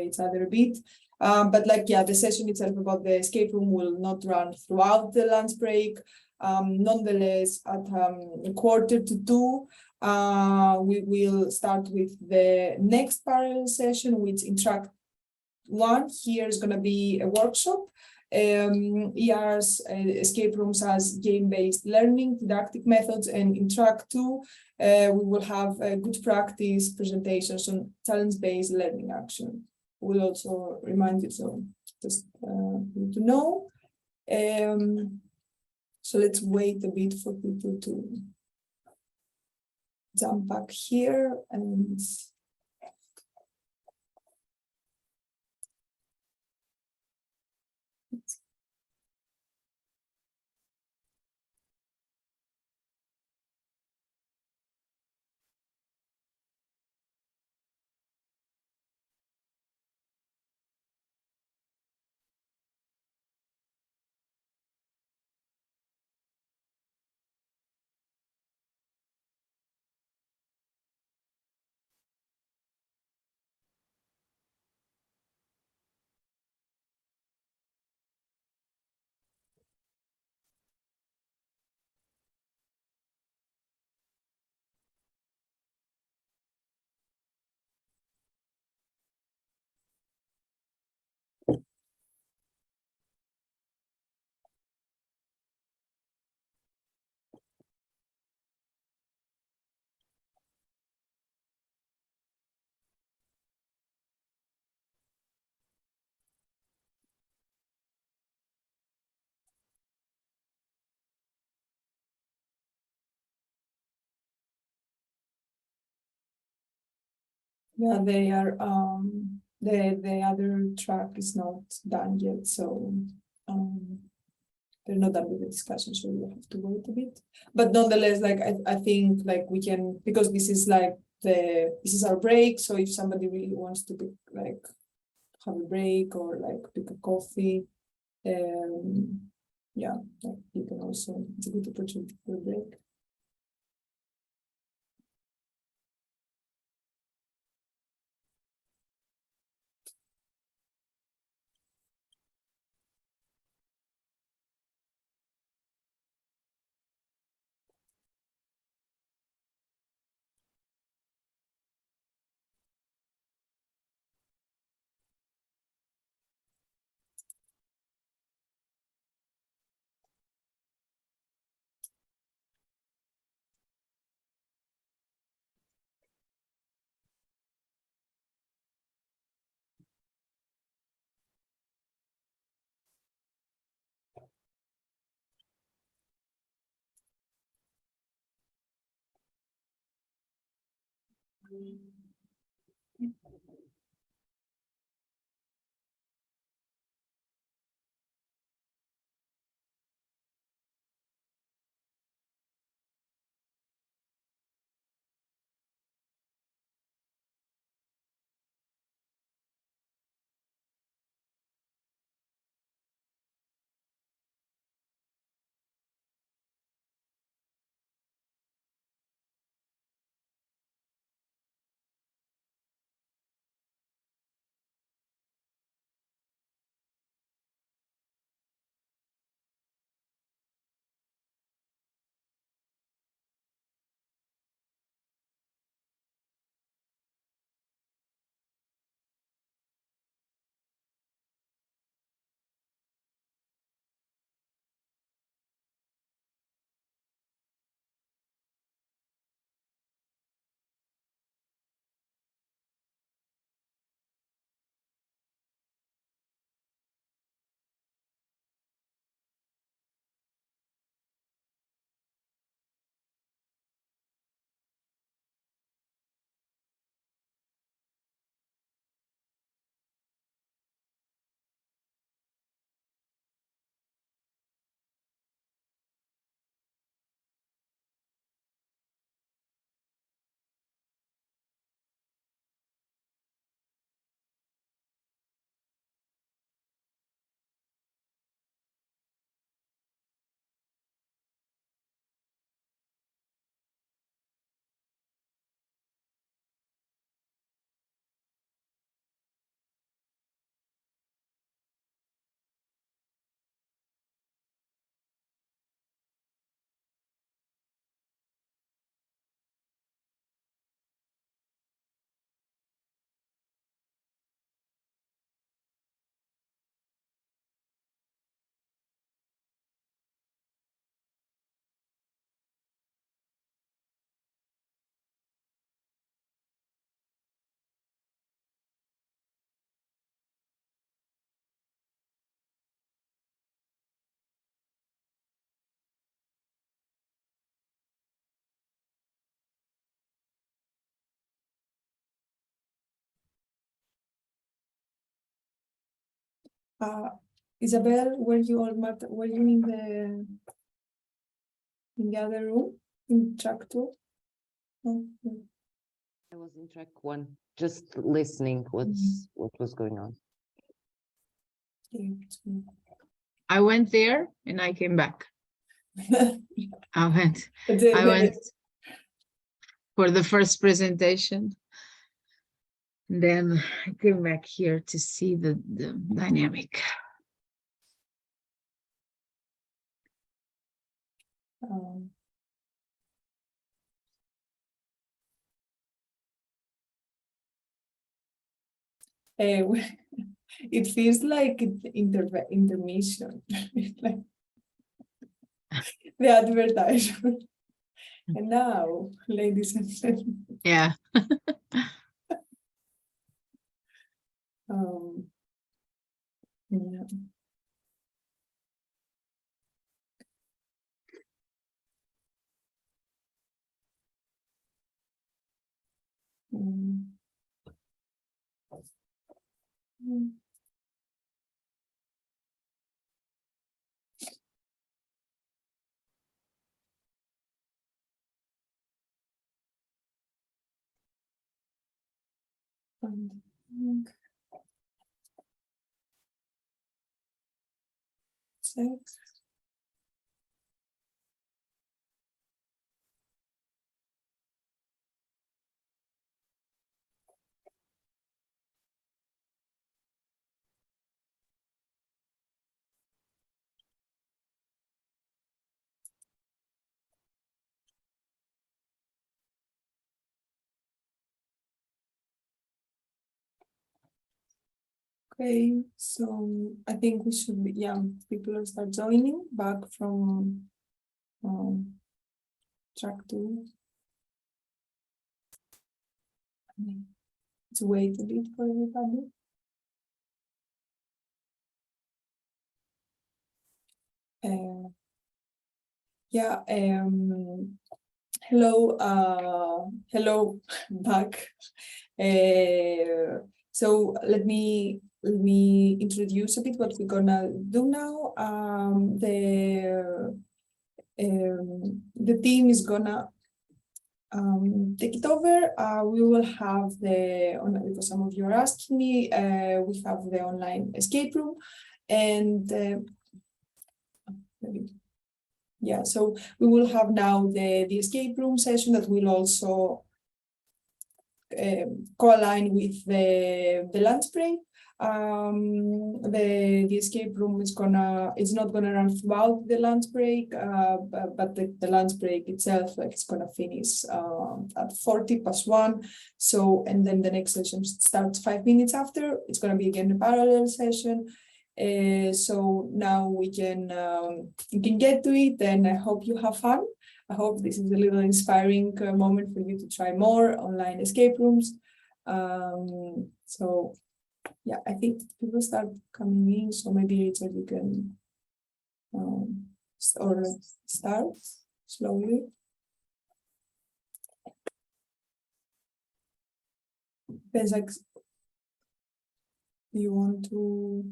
each other a bit. But like, yeah, the session itself about the escape room will not run throughout the lunch break. Nonetheless, at 1:45, we will start with the next parallel session, which in track 1 here is going to be a workshop. EERs, escape rooms as game-based learning, didactic methods, and in track 2, we will have good practice presentations on challenge-based learning action. We'll also remind you, so just need to know. So let's wait a bit for people to jump back here and Yeah, they are. The other track is not done yet, so they're not done with the discussion, so we have to wait a bit. But nonetheless, like I think like we can, because this is like this is our break. So if somebody really wants to pick, like have a break or like pick a coffee, yeah, like you can also, it's a good opportunity for a break. Isabel, were you all were you in the other room in track 2? No. I was in track 1, just listening what was going on. I went there and I came back. I went for the first presentation. Then I came back here to see the dynamic. It feels like intermission, like the advertisement. And now, ladies and gentlemen. Yeah. Yeah. Six. Okay, so I think we should be, yeah, people will start joining back from track 2. Let's wait a bit for everybody. Yeah, hello back. So let me introduce a bit what we're gonna do now. The team is gonna take it over. We will have because some of you are asking me, we have the online escape room, and yeah, so we will have now the escape room session that will also co-align with the lunch break. The escape room is not gonna run throughout the lunch break, but the lunch break itself, like, it's gonna finish at 40+1. So, and then the next session starts 5 minutes after. It's gonna be again a parallel session. So now we can get to it, and I hope you have fun. I hope this is a little inspiring moment for you to try more online escape rooms. So yeah, I think people start coming in, so maybe Richard, you can start slowly. Bezak, do you want to?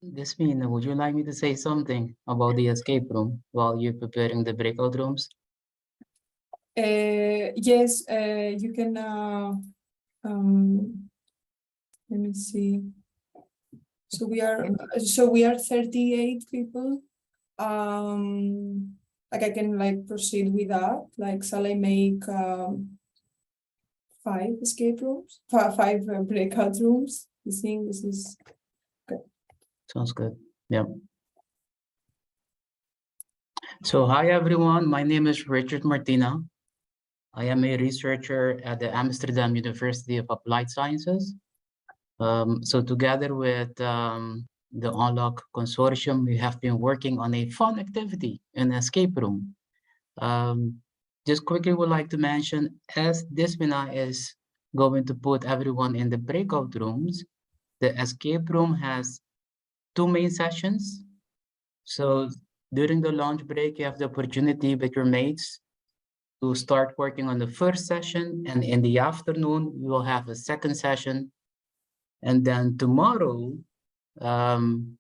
Déspina, would you like me to say something about the escape room while you're preparing the breakout rooms? Yes, you can. Let me see. So we are 38 people. Like, I can, like, proceed with that. Like, shall I make 5 escape rooms, 5 breakout rooms? You think this is good? Sounds good. Yeah. So hi everyone, my name is Richard Martina. I am a researcher at the Amsterdam University of Applied Sciences. So together with the Unlock Consortium, we have been working on a fun activity, an escape room. Just quickly would like to mention, as Déspina is going to put everyone in the breakout rooms, the escape room has 2 main sessions. So during the lunch break, you have the opportunity with your mates to start working on the first session, and in the afternoon, we will have a second session. And then tomorrow,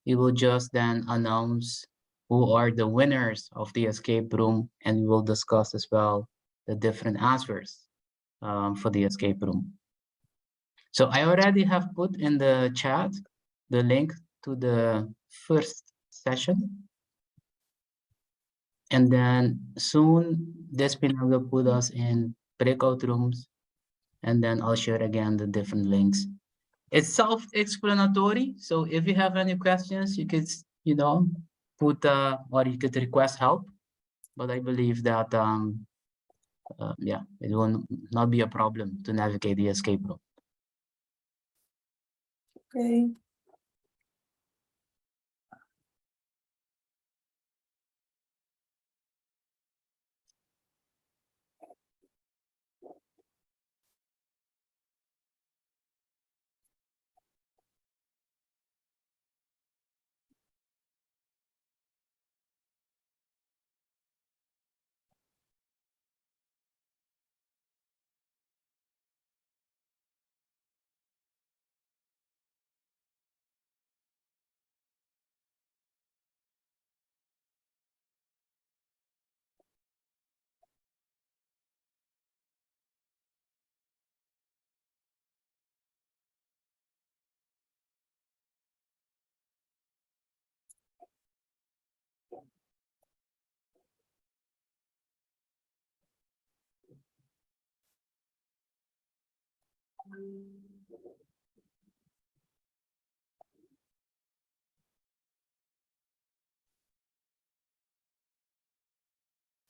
we will just then announce who are the winners of the escape room, and we will discuss as well the different answers for the escape room. So I already have put in the chat the link to the first session. And then soon, Déspina will put us in breakout rooms, and then I'll share again the different links. It's self-explanatory, so if you have any questions, you could, put or you could request help. But I believe that yeah, it will not be a problem to navigate the escape room. Okay.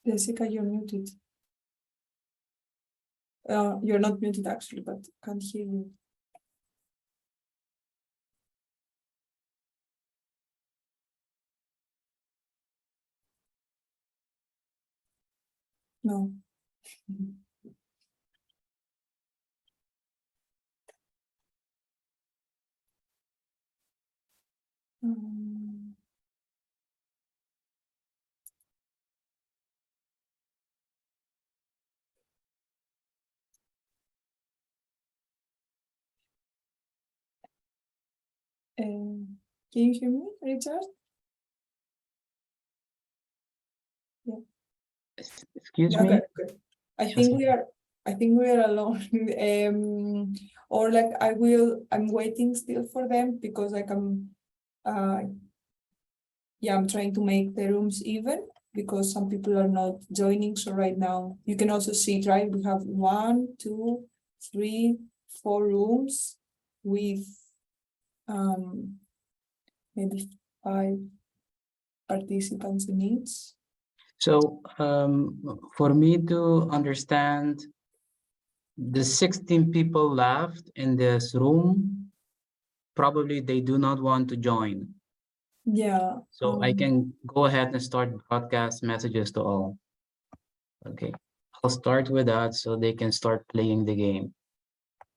Jessica, you're muted. You're not muted actually, but can't hear you. No. Um, can you hear me, Richard? Yeah. Excuse Yeah, me? okay, good. I think we are alone. Or like I'm waiting still for them because like I'm trying to make the rooms even because some people are not joining. So right now you can also see it, right? We have 1, 2, 3, 4 rooms with maybe 5 participants in each. So for me to understand, the 16 people left in this room, probably they do not want to join. Yeah. So I can go ahead and start broadcast messages to all. Okay, I'll start with that so they can start playing the game.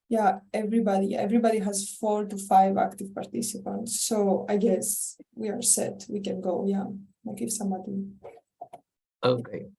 Yeah, everybody has 4 to 5 active participants. So I guess we are set. We can go. Yeah, like if somebody. Okay.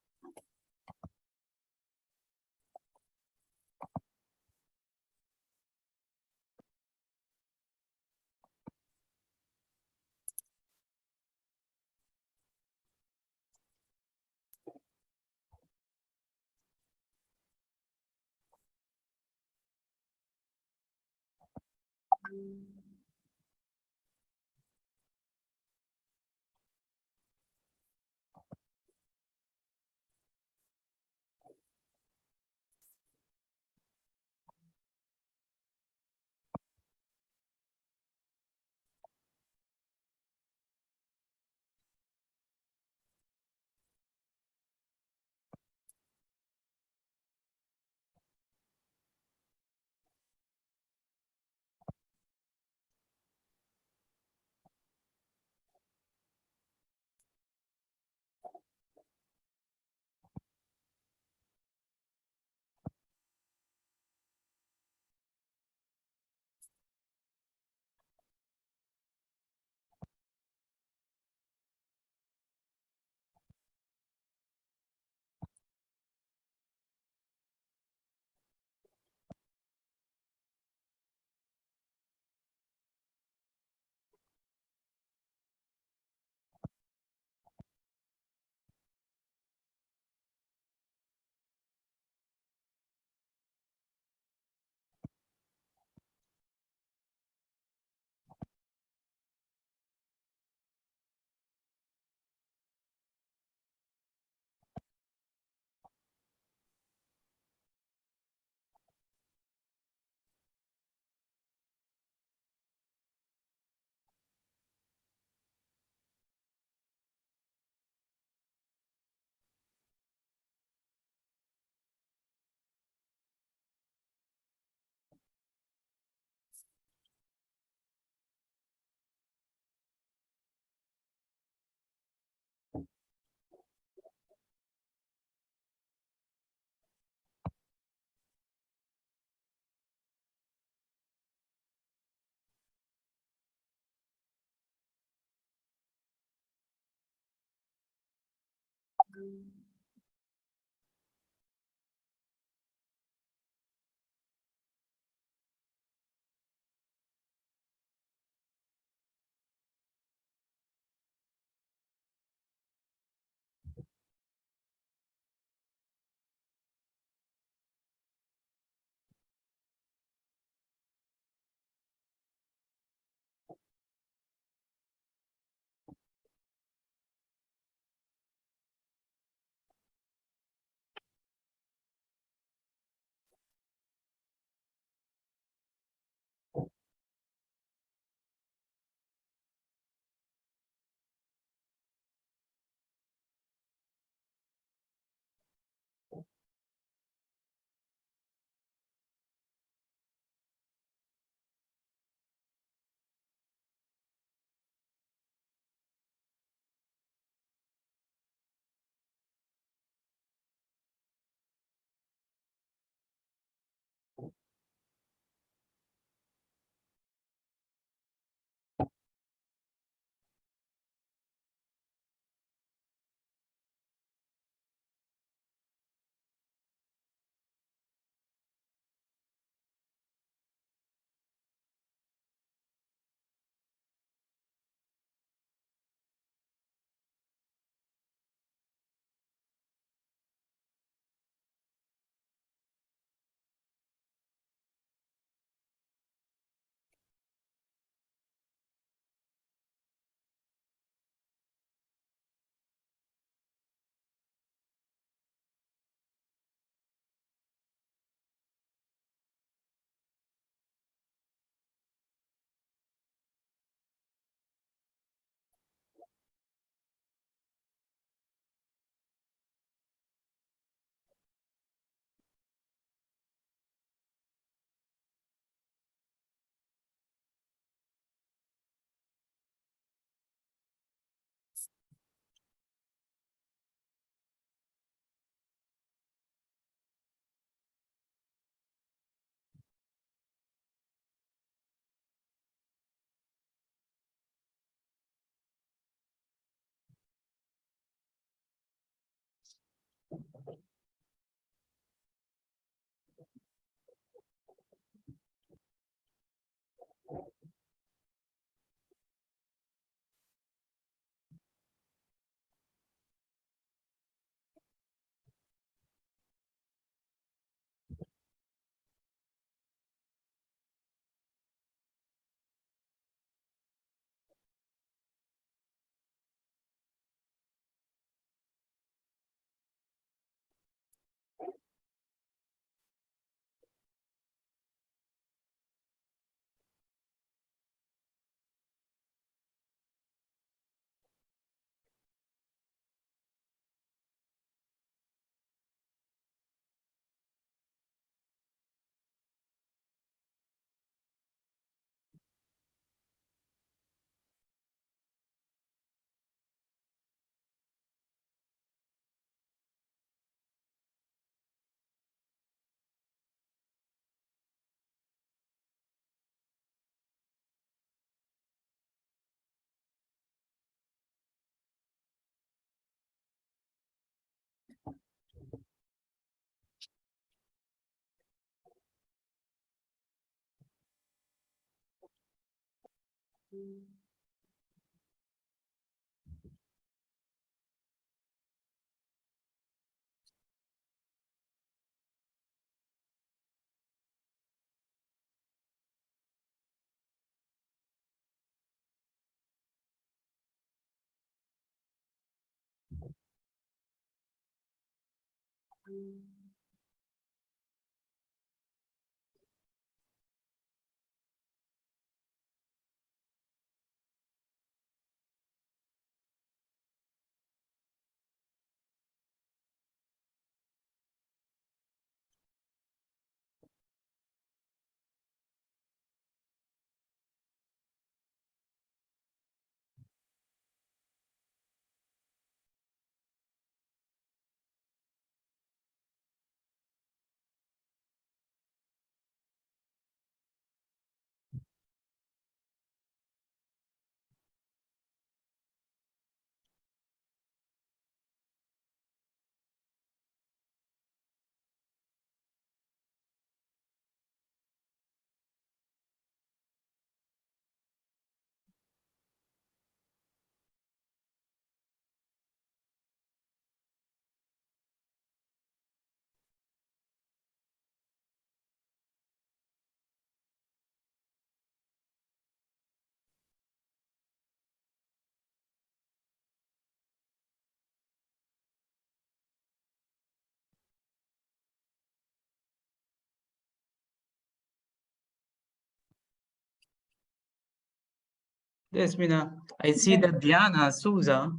Déspina, I see that Diana Souza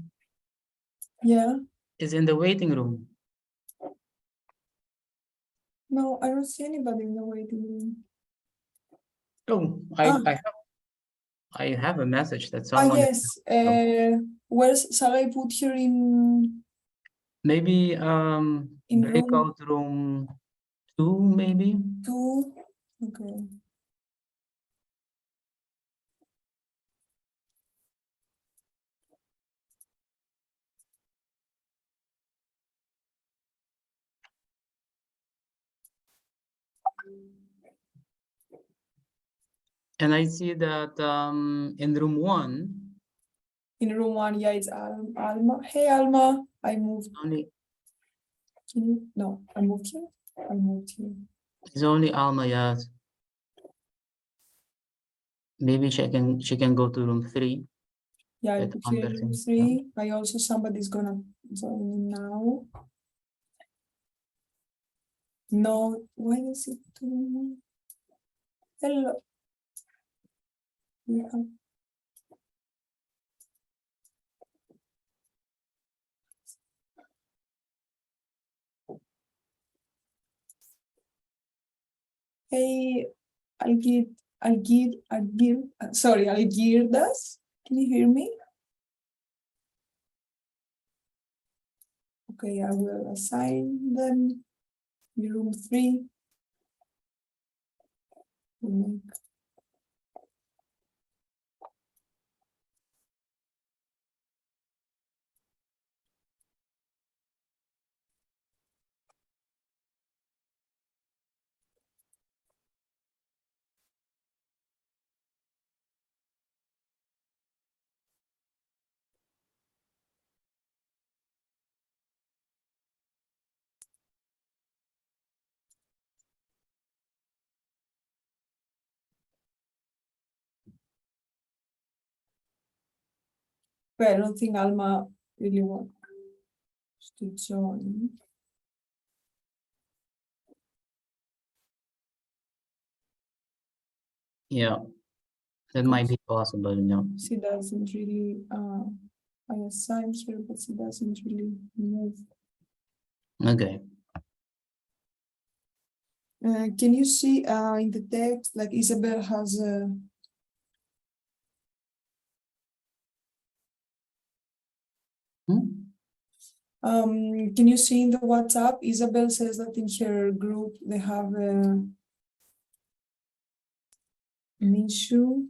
Yeah. is in the waiting room. No, I don't see anybody in the waiting room. Oh, I have a message that Ah, someone yes. Shall I put her in maybe room breakout room 2, maybe. 2? Okay. And I see that in room 1, In room 1, yeah, it's Alma. Hey, Alma. I moved. only Can you? No, I moved here. I moved here. it's only Alma, yes. Maybe she can go to room 3. Yeah, I With put here room 3. I also somebody's gonna join now. No, why is it? Hello. Yeah. Hey, Algirdas. Can you hear me? Okay, I will assign them in room 3. But I don't think Alma really wants to join. Yeah, that might be possible, you know. She doesn't really, I assigned her, but she doesn't really move. Okay. Can you see in the text, like Isabel has a. Can you see in the WhatsApp, Isabel says that in her group they have an issue.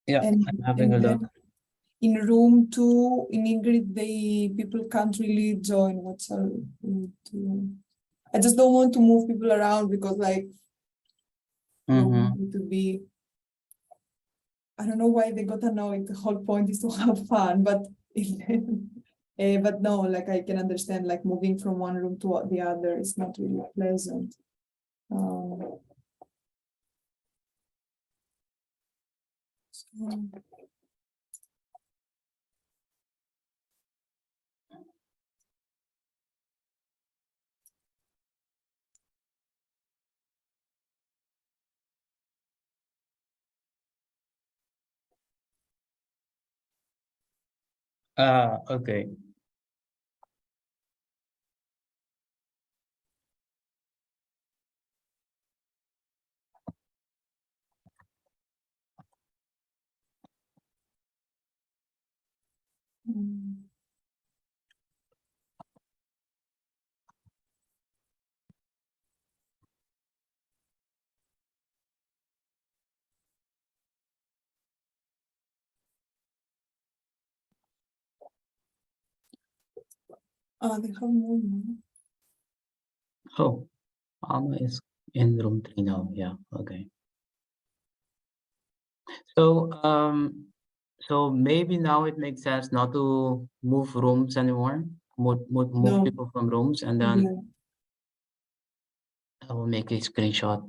Yeah, and, I'm having a look. In room 2, in Ingrid, people can't really join. I just don't want to move people around because like I want it to be I don't know why they got annoyed. The whole point is to have fun, but but no, like I can understand, like moving from one room to the other is not really pleasant. So. Okay. They have more. Oh, Alma is in room 3 now. Yeah, okay. So maybe now it makes sense not to move rooms anymore. Move No. people from rooms, and then Yeah. I will make a screenshot.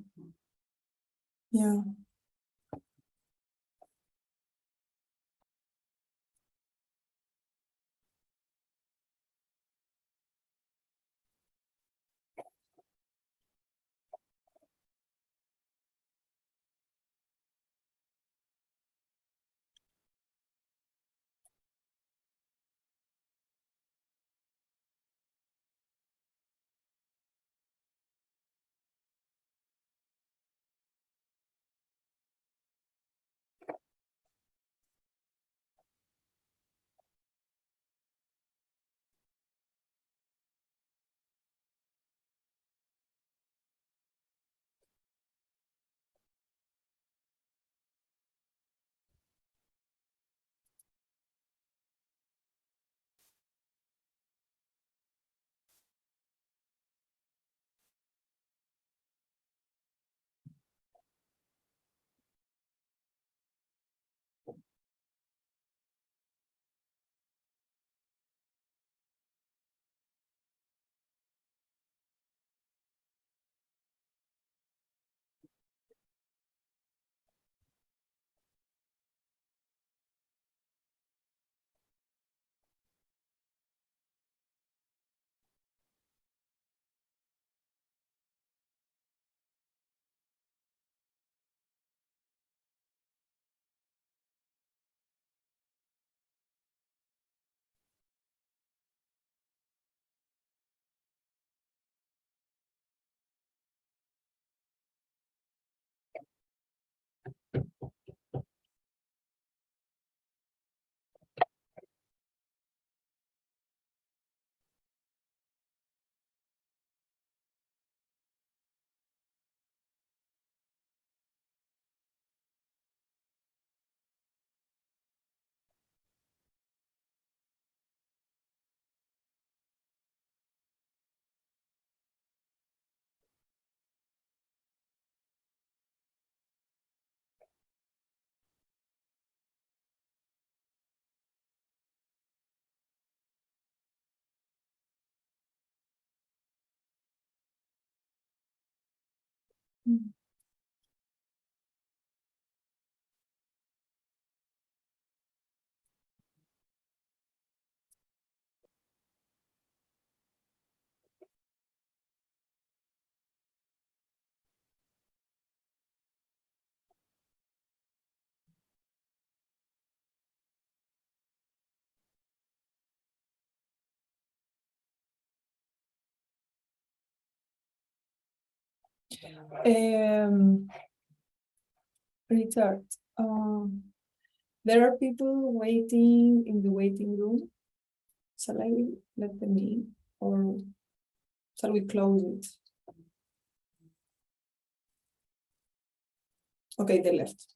Yeah. Richard, there are people waiting in the waiting room. Shall I let them in, or shall we close it? Okay, they left.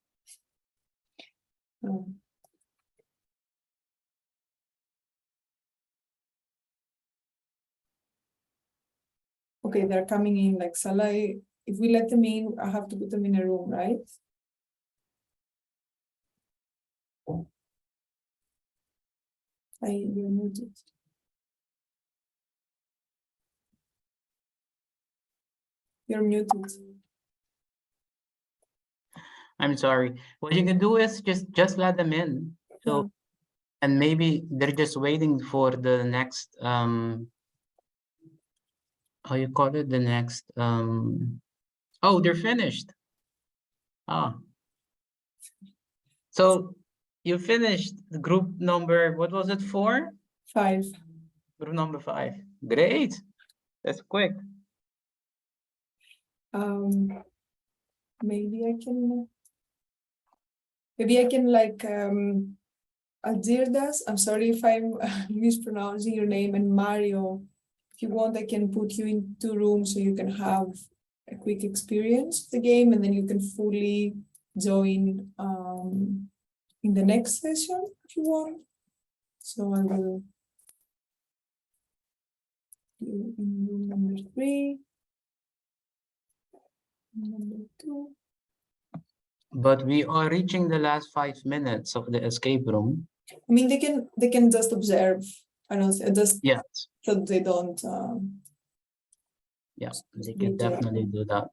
Okay, they're coming in. Like, shall I? If we let them in, I have to put them in a room, right? You're muted. You're muted. I'm sorry. What you can do is just let them in. So, Yeah. and maybe they're just waiting for the next how you call it, the next oh, they're finished. Ah. So you finished the group number, what was it, 4? 5. Group number 5. Great. That's quick. Maybe I can like Adirdas. I'm sorry if I'm mispronouncing your name, and Mario. If you want, I can put you in 2 rooms so you can have a quick experience of the game, and then you can fully join in the next session if you want. So I will do in room number 3, number 2. But we are reaching the last 5 minutes of the escape room. I mean, they can just observe. I don't just Yes. so they don't. Yeah, they can definitely do that.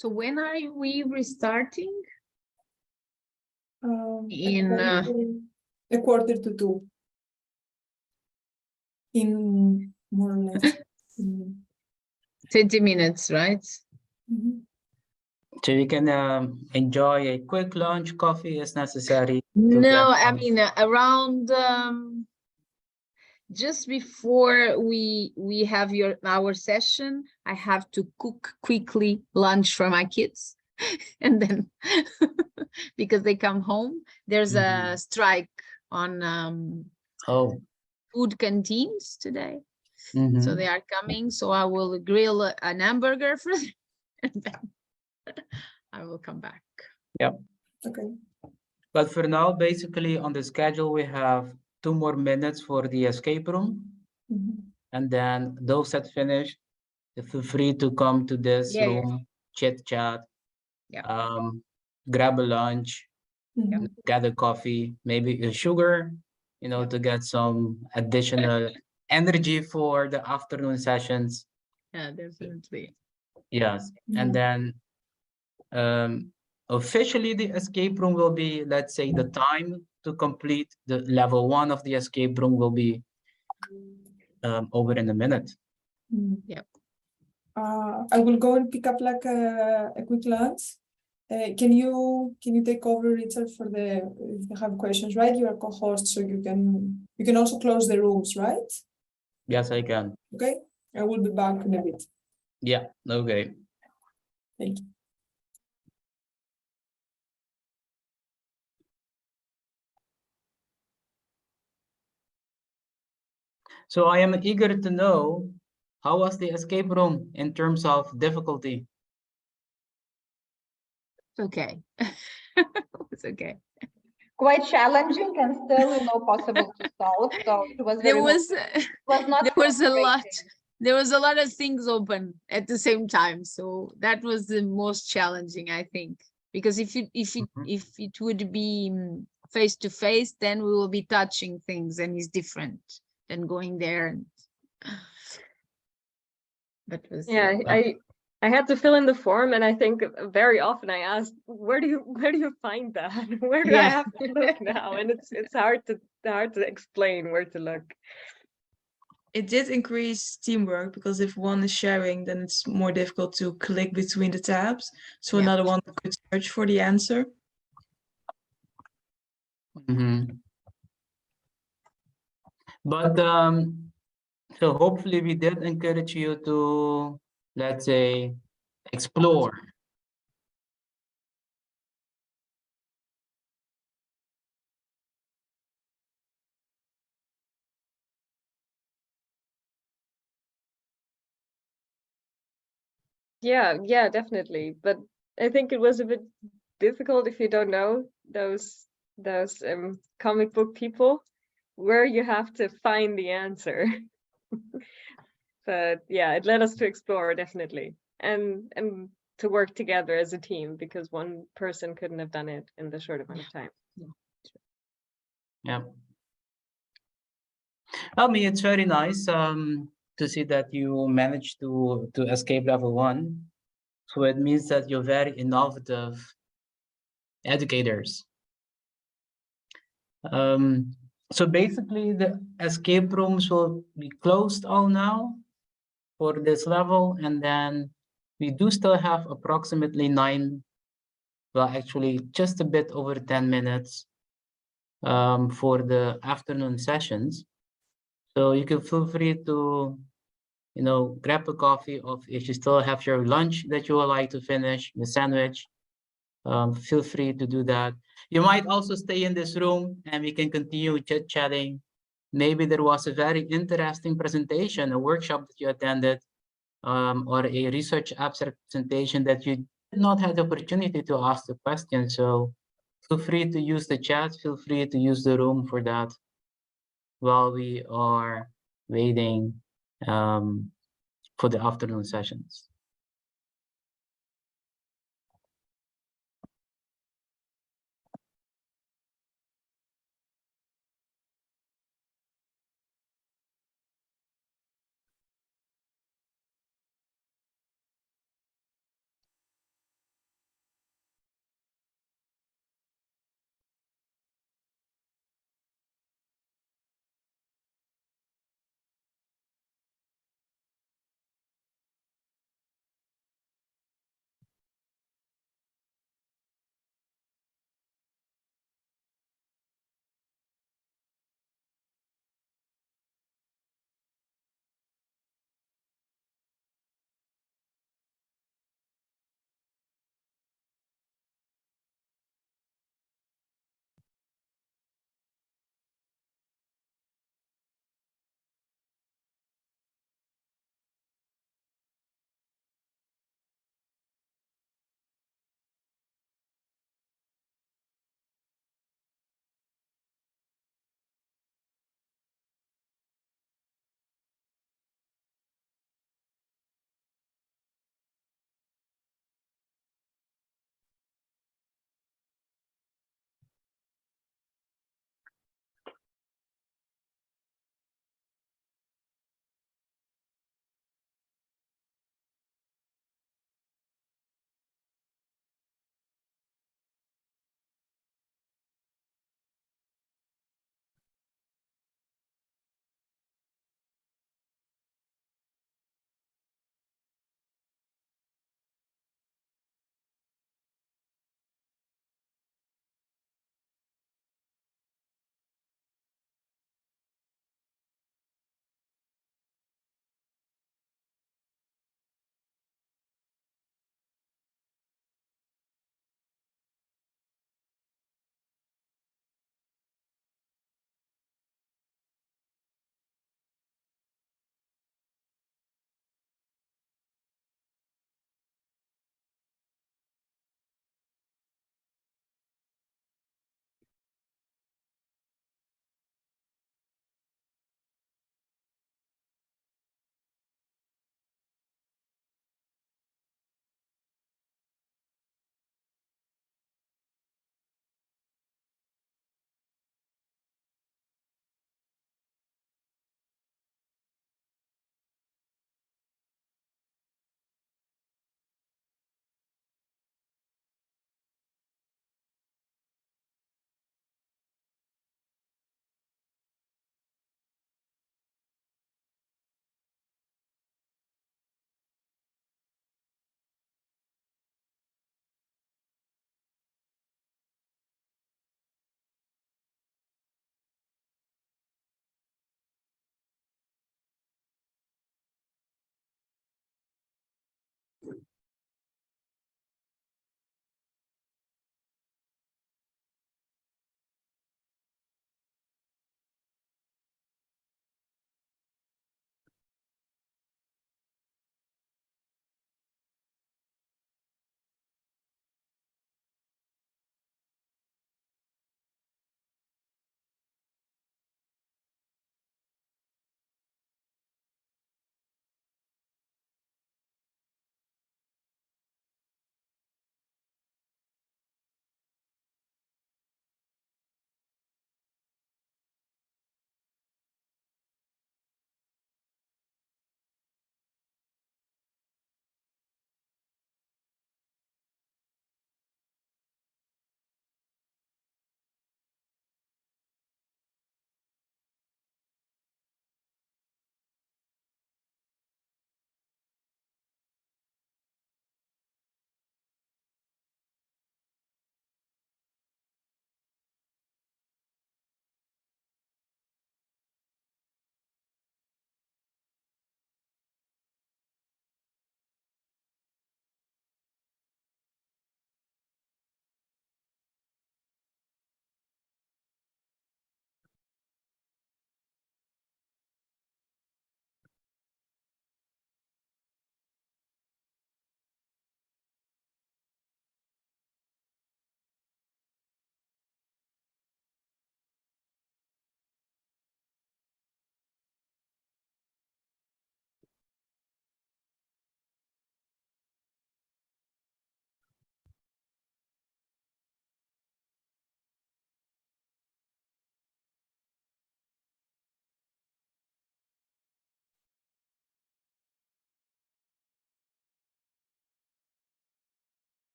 So when are we restarting? In a quarter to 2. In more or less 20 minutes, right? So you can enjoy a quick lunch, coffee is necessary. No, I mean around just before we have our session, I have to cook quickly lunch for my kids, and then because they come home, there's a strike on food canteens today. So they are coming, so I will grill an hamburger for them, and then I will come back. Yep. Okay. But for now, basically on the schedule, we have 2 more minutes for the escape room. And then those that finish, feel free to come to this room, chit chat, grab a lunch, gather coffee, maybe a sugar, you know, to get some additional energy for the afternoon sessions. Yeah, definitely. Yes. And then officially the escape room will be, let's say, the time to complete the level 1 of the escape room will be over in a minute. Yep. I will go and pick up like a quick lunch. Can you take over, Richard, for if you have questions, right? You are co-host, so you can also close the rooms, right? Yes, I can. Okay, I will be back in a bit. Yeah, okay. Thank you. So I am eager to know, how was the escape room in terms of difficulty? Okay. It's okay. Quite challenging and still, possible to solve. So it was very there was a lot of things open at the same time. So that was the most challenging, I think, because if it would be face to face, then we will be touching things, and it's different than going there. And that was I had to fill in the form, and I think very often I asked, where do you find that? Where do I have to look now? And it's hard to explain where to look. It did increase teamwork, because if one is sharing, then it's more difficult to click between the tabs. So another one could search for the answer. But so hopefully we did encourage you to, let's say, explore. Yeah, definitely. But I think it was a bit difficult if you don't know those comic book people, where you have to find the answer. But yeah, it led us to explore, definitely, and to work together as a team, because one person couldn't have done it in the short amount of time. Yeah. I mean, it's very nice to see that you managed to escape level 1. So it means that you're very innovative educators. So basically the escape rooms will be closed all now for this level, and then we do still have approximately 9, well, actually just a bit over 10 minutes for the afternoon sessions. So you can feel free to, you know, grab a coffee, or if you still have your lunch that you would like to finish, the sandwich, feel free to do that. You might also stay in this room and we can continue chit-chatting. Maybe there was a very interesting presentation, a workshop that you attended, or a research abstract presentation that you did not have the opportunity to ask the question. So feel free to use the chat, feel free to use the room for that while we are waiting for the afternoon sessions.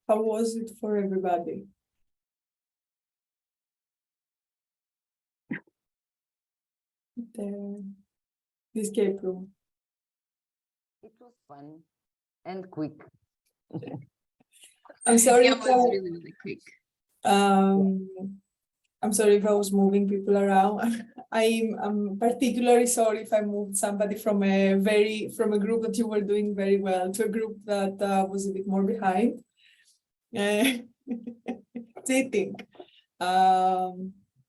How was it for everybody? The escape room. It was fun and quick. I'm sorry. Yeah, it was really, really quick. I'm sorry if I was moving people around. I'm particularly sorry if I moved somebody from a group that you were doing very well to a group that was a bit more behind. Sitting.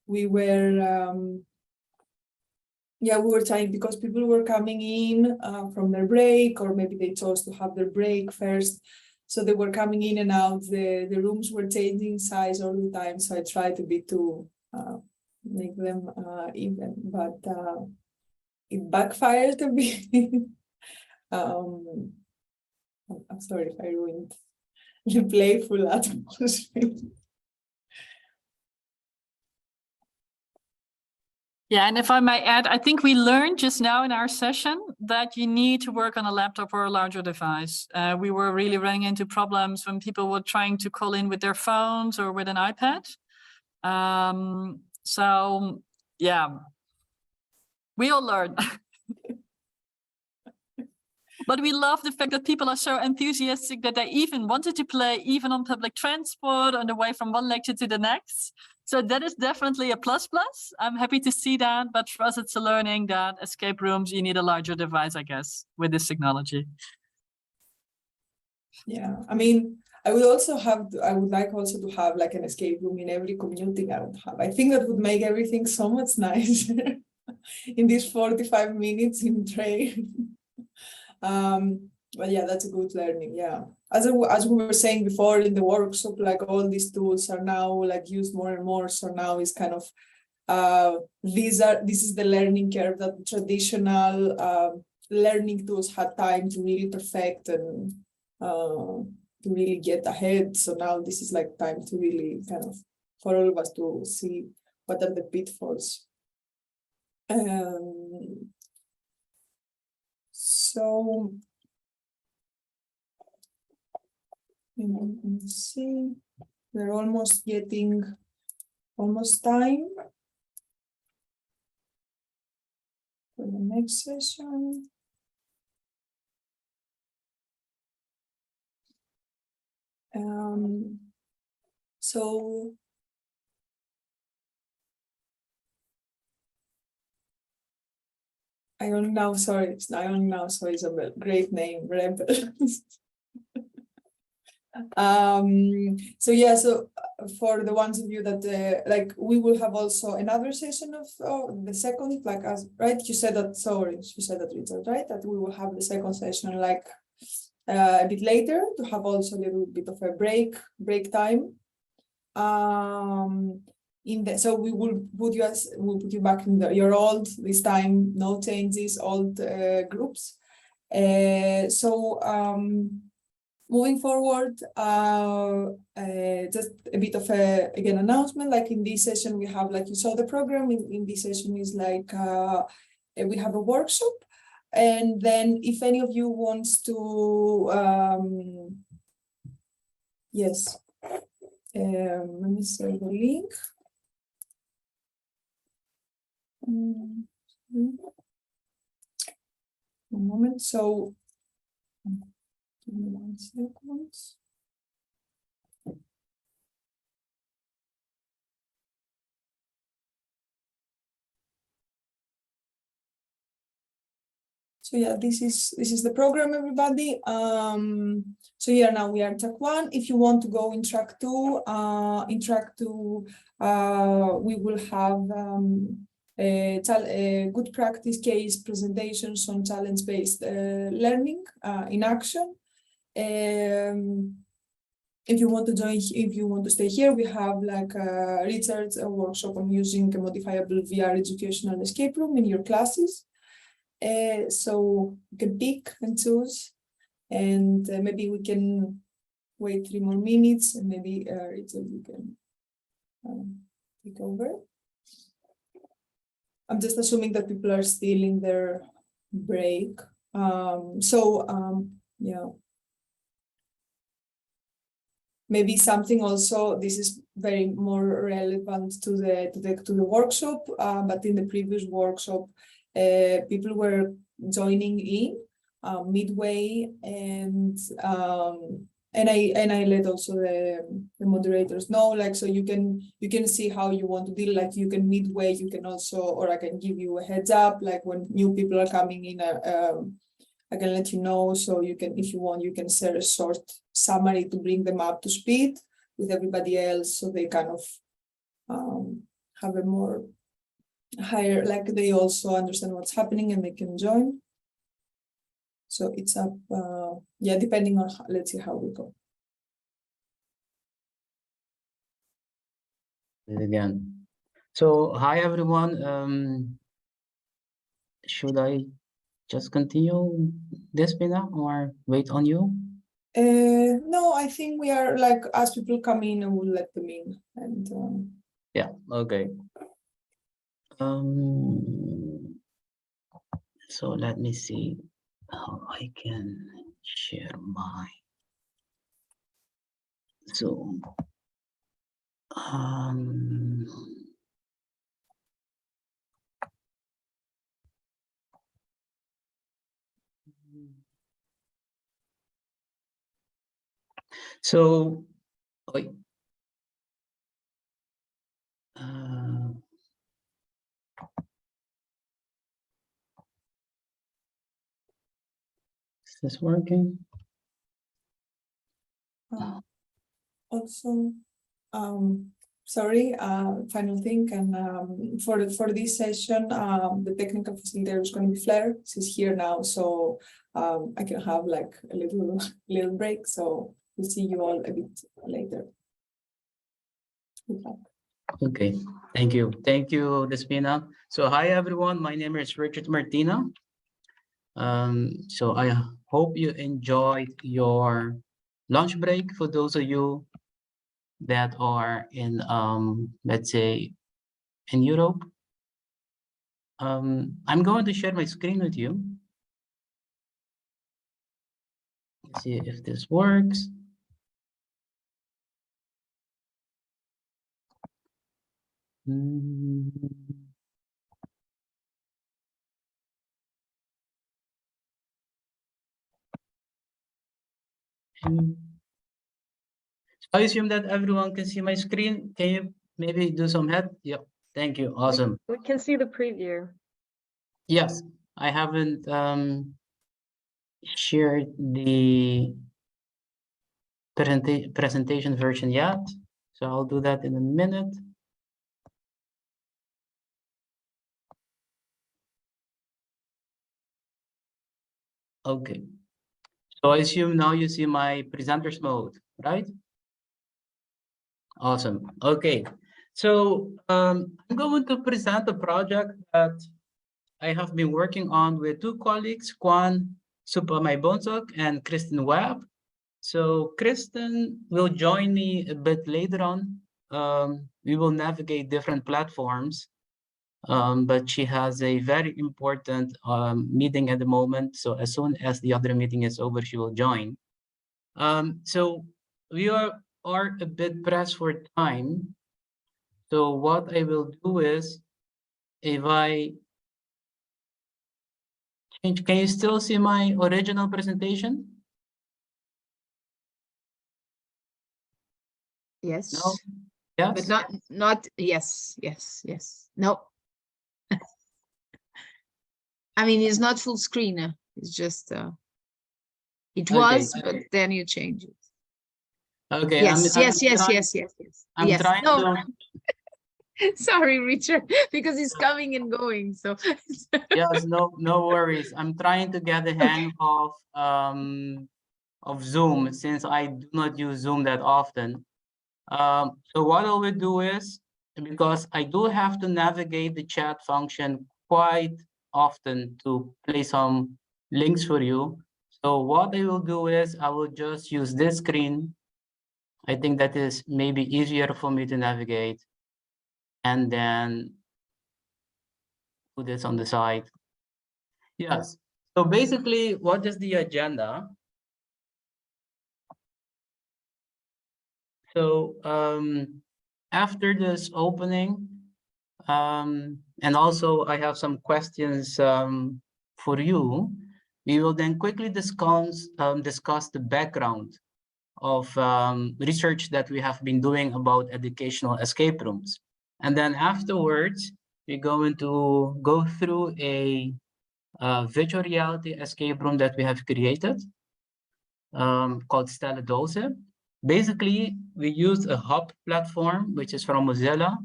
We were trying because people were coming in from their break, or maybe they chose to have their break first. So they were coming in and out. The rooms were changing size all the time. So I tried a bit to make them even, but it backfired a bit. I'm sorry if I ruined the playful atmosphere. Yeah, and if I may add, I think we learned just now in our session that you need to work on a laptop or a larger device. We were really running into problems when people were trying to call in with their phones or with an iPad. So yeah, we all learn. But we love the fact that people are so enthusiastic that they even wanted to play even on public transport on the way from one lecture to the next. So that is definitely a plus. I'm happy to see that, but for us it's a learning that escape rooms, you need a larger device, I guess, with this technology. Yeah, I mean, I would like also to have like an escape room in every commuting I would have. I think that would make everything so much nicer in these 45 minutes in train. But yeah, that's a good learning. Yeah, as we were saying before in the workshop, like all these tools are now like used more and more. So now it's kind of this is the learning curve that the traditional learning tools had time to really perfect and to really get ahead. So now this is like time to really kind of for all of us to see what are the pitfalls. So let's see, we're almost getting time for the next session. So I only now saw Isabel. Great name, Rebel. So yeah, so for the ones of you that like, we will have also another session of the second, like, as right, you said that, Richard, right, that we will have the second session like a bit later to have also a little bit of a break time. So we will put you back in your old, this time no changes, old groups. Moving forward, just a bit of a again announcement. Like in this session, we have, like you saw the program. In this session is like we have a workshop, and then if any of you wants to, yes, let me say the link. One moment. So. Give me 1 second. So yeah, this is the program, everybody. So yeah, now we are in track 1. If you want to go in track 2, we will have a good practice case presentations on challenge-based learning in action. If you want to join, if you want to stay here, we have like Richard's workshop on using a modifiable VR educational escape room in your classes. So you can pick and choose, and maybe we can wait 3 more minutes, and maybe Richard, you can take over. I'm just assuming that people are still in their break. Yeah. maybe something also, this is very more relevant to the workshop, but in the previous workshop, people were joining in midway, and I let also the moderators know, like, so you can see how you want to deal, like you can midway, you can also, or I can give you a heads up, like when new people are coming in, I can let you know, so you can, if you want, you can share a short summary to bring them up to speed with everybody else, so they kind of have a more higher, like they also understand what's happening and they can join. So it's up, yeah, depending on, let's see how we go. Again. So, hi everyone. Should I just continue, Déspina, or wait on you? No, I think we are, like, as people come in, and we'll let them in. And yeah, okay. So let me see how I can share my Zoom. So, is this working? also, sorry, final thing, and for this session, the technical facilitator is going to be Flair. She's here now, so I can have like a little break. So we'll see you all a bit later. Good luck. Okay, thank you, Déspina. So hi everyone, my name is Richard Martina. So I hope you enjoyed your lunch break. For those of you that are in, let's say, in Europe, I'm going to share my screen with you. Let's see if this works. I assume that everyone can see my screen. Can you maybe do some head? Yeah, thank you. Awesome. We can see the preview. Yes, I haven't shared the presentation version yet, so I'll do that in a minute. Okay, so I assume now you see my presenter's mode, right? Awesome. Okay, so I'm going to present a project that I have been working on with two colleagues, Juan Supamaybonsok and Kristen Webb. So Kristen will join me a bit later on. We will navigate different platforms, but she has a very important meeting at the moment. So as soon as the other meeting is over, she will join. So we are a bit pressed for time. So what I will do is, if I change, can you still see my original presentation? Yes. No? Yes. But not yes. No. I mean, it's not full screen. It's just it was, Okay. but then you change it. Okay. Yes. I'm trying to. Sorry, Richard, because it's coming and going. So yes, no worries. I'm trying to get the hang of Zoom, since I do not use Zoom that often. So what I will do is, because I do have to navigate the chat function quite often to play some links for you. So what I will do is, I will just use this screen. I think that is maybe easier for me to navigate, and then put this on the side. Yes. So basically, what is the agenda? So after this opening, and also I have some questions for you. We will then quickly discuss the background of research that we have been doing about educational escape rooms. And then afterwards, we're going to go through a virtual reality escape room that we have created called Stella Dose. Basically, we used a hub platform, which is from Mozilla,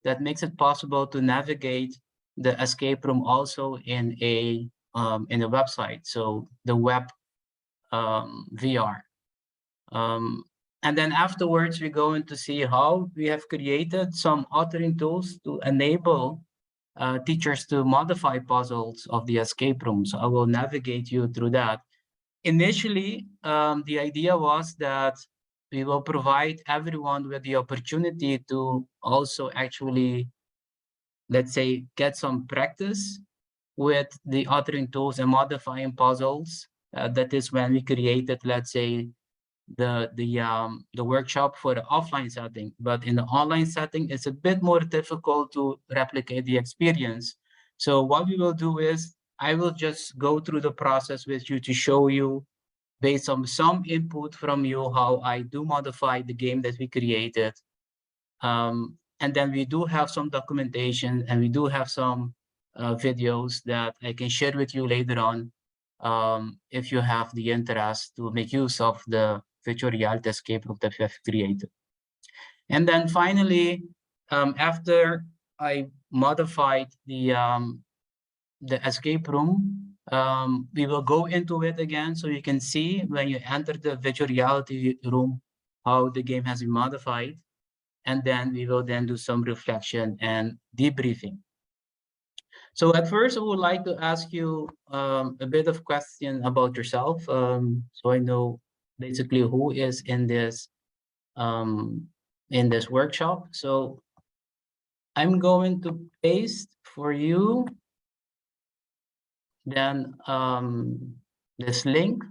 that makes it possible to navigate the escape room also in a website, so the web VR. And then afterwards, we're going to see how we have created some authoring tools to enable teachers to modify puzzles of the escape room. So I will navigate you through that. Initially, the idea was that we will provide everyone with the opportunity to also actually, let's say, get some practice with the authoring tools and modifying puzzles. That is when we created, let's say, the workshop for the offline setting. But in the online setting, it's a bit more difficult to replicate the experience. So what we will do is I will just go through the process with you to show you, based on some input from you, how I do modify the game that we created. And then we do have some documentation and we do have some videos that I can share with you later on if you have the interest to make use of the virtual reality escape room that we have created. And then finally, after I modified the escape room, we will go into it again so you can see when you enter the virtual reality room how the game has been modified. And then we will then do some reflection and debriefing. So at first, I would like to ask you a bit of question about yourself, so I know basically who is in this workshop. So I'm going to paste for you then this link.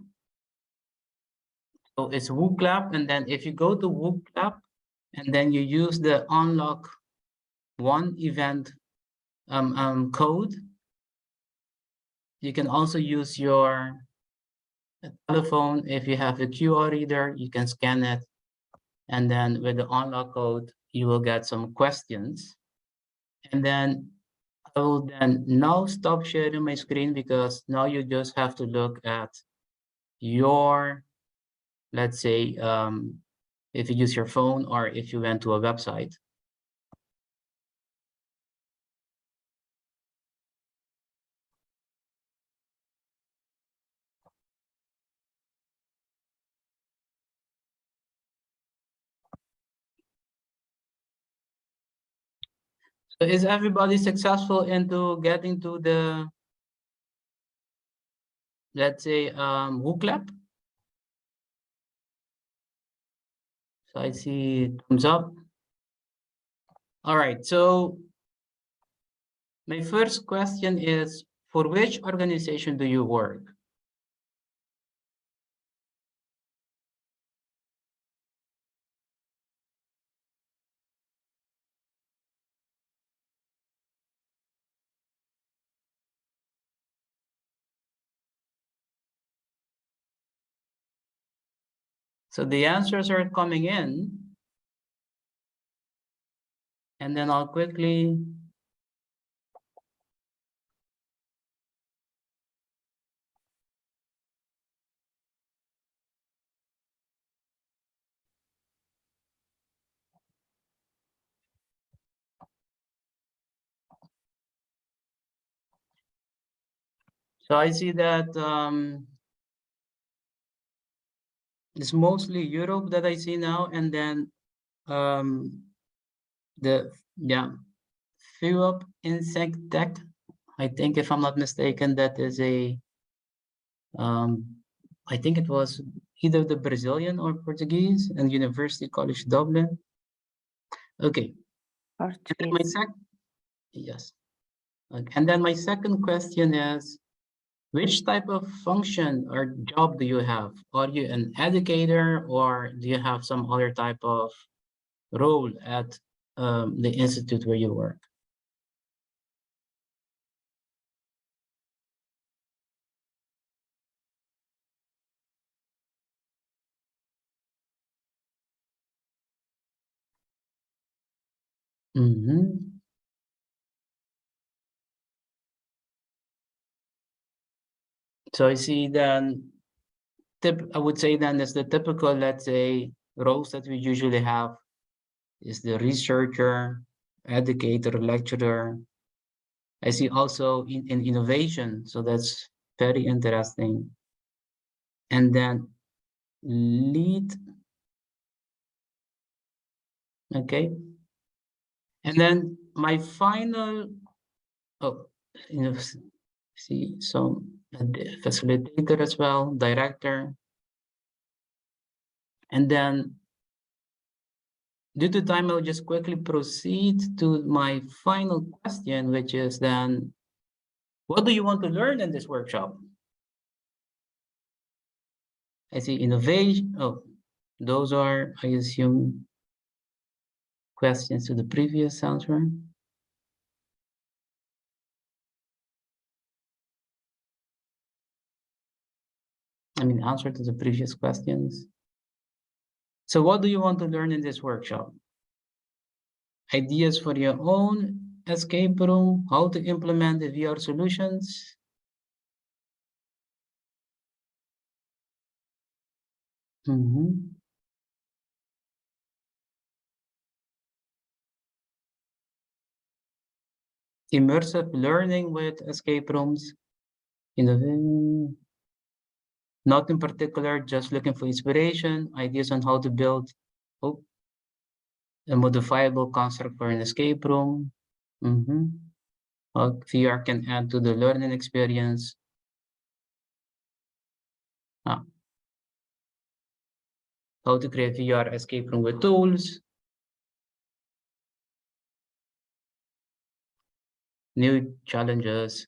So it's WooClap, and then if you go to WooClap and then you use the unlock one event code, you can also use your telephone. If you have a QR reader, you can scan it, and then with the unlock code you will get some questions. And then I will then now stop sharing my screen, because now you just have to look at your, let's say, if you use your phone or if you went to a website. So is everybody successful into getting to the, let's say, WooClap? So I see thumbs up. All right, so my first question is, for which organization do you work? So the answers are coming in. And then I'll quickly so I see that it's mostly Europe that I see now, and then FEWAP Insect Tech. I think, if I'm not mistaken, that is a I think it was either the Brazilian or Portuguese, and University College Dublin. Okay. Yes. Okay. And then my second question is, which type of function or job do you have? Are you an educator, or do you have some other type of role at the institute where you work? Mm-hmm. So I see then, I would say then is the typical, let's say, roles that we usually have is the researcher, educator, lecturer. I see also in innovation, so that's very interesting. And then lead, okay. And then my final, oh, you know, see some facilitator as well, director. And then due to time, I'll just quickly proceed to my final question, which is then, what do you want to learn in this workshop? I see innovation. Oh, those are, I assume, questions to the previous answer. I mean, answer to the previous questions. So what do you want to learn in this workshop? Ideas for your own escape room, how to implement the VR solutions. Immersive learning with escape rooms. Not in particular, just looking for inspiration, ideas on how to build a modifiable construct for an escape room. How VR can add to the learning experience. How to create VR escape room with tools. New challenges.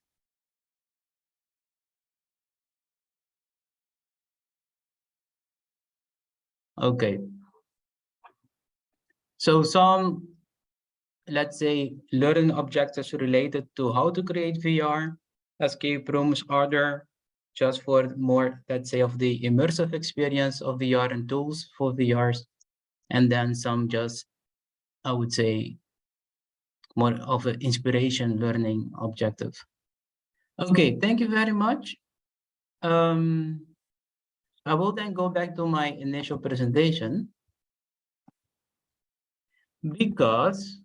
Okay. So some, let's say, learning objectives related to how to create VR escape rooms, other just for more, let's say, of the immersive experience of VR and tools for VRs. And then some just, I would say, more of an inspiration learning objective. Okay, thank you very much. I will then go back to my initial presentation because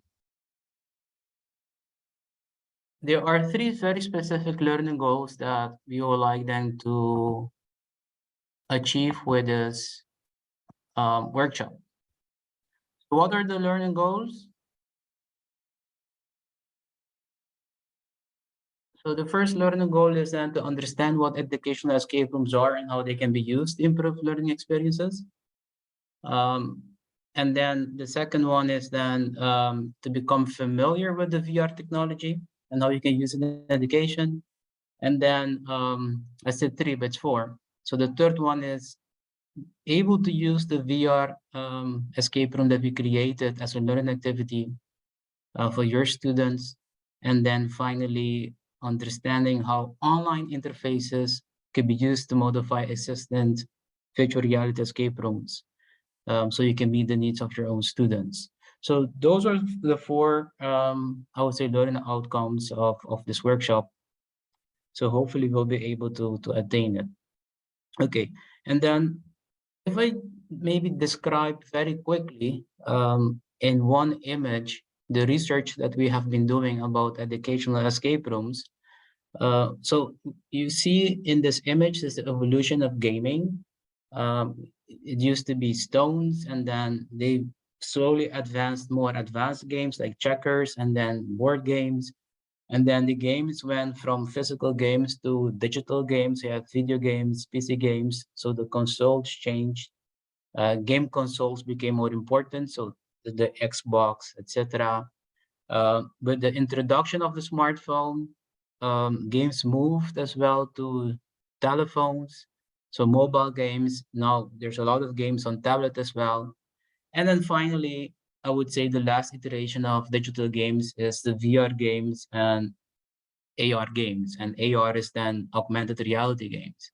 there are 3 very specific learning goals that we would like them to achieve with this workshop. So what are the learning goals? So the first learning goal is then to understand what educational escape rooms are and how they can be used to improve learning experiences. And then the second one is then to become familiar with the VR technology and how you can use it in education. And then I said 3, but it's 4. So the third one is able to use the VR escape room that we created as a learning activity for your students. And then finally, understanding how online interfaces can be used to modify existing virtual reality escape rooms. So you can meet the needs of your own students. So those are the 4, I would say, learning outcomes of this workshop. So hopefully we'll be able to attain it. Okay, and then if I maybe describe very quickly in one image, the research that we have been doing about educational escape rooms. So you see in this image is the evolution of gaming. It used to be stones, and then they slowly advanced more advanced games like checkers and then board games. And then the games went from physical games to digital games. You have video games, PC games. So the consoles changed. Game consoles became more important. So the Xbox, etc. With the introduction of the smartphone, games moved as well to telephones. So mobile games, now there's a lot of games on tablet as well. And then finally, I would say the last iteration of digital games is the VR games and AR games. And AR is then augmented reality games.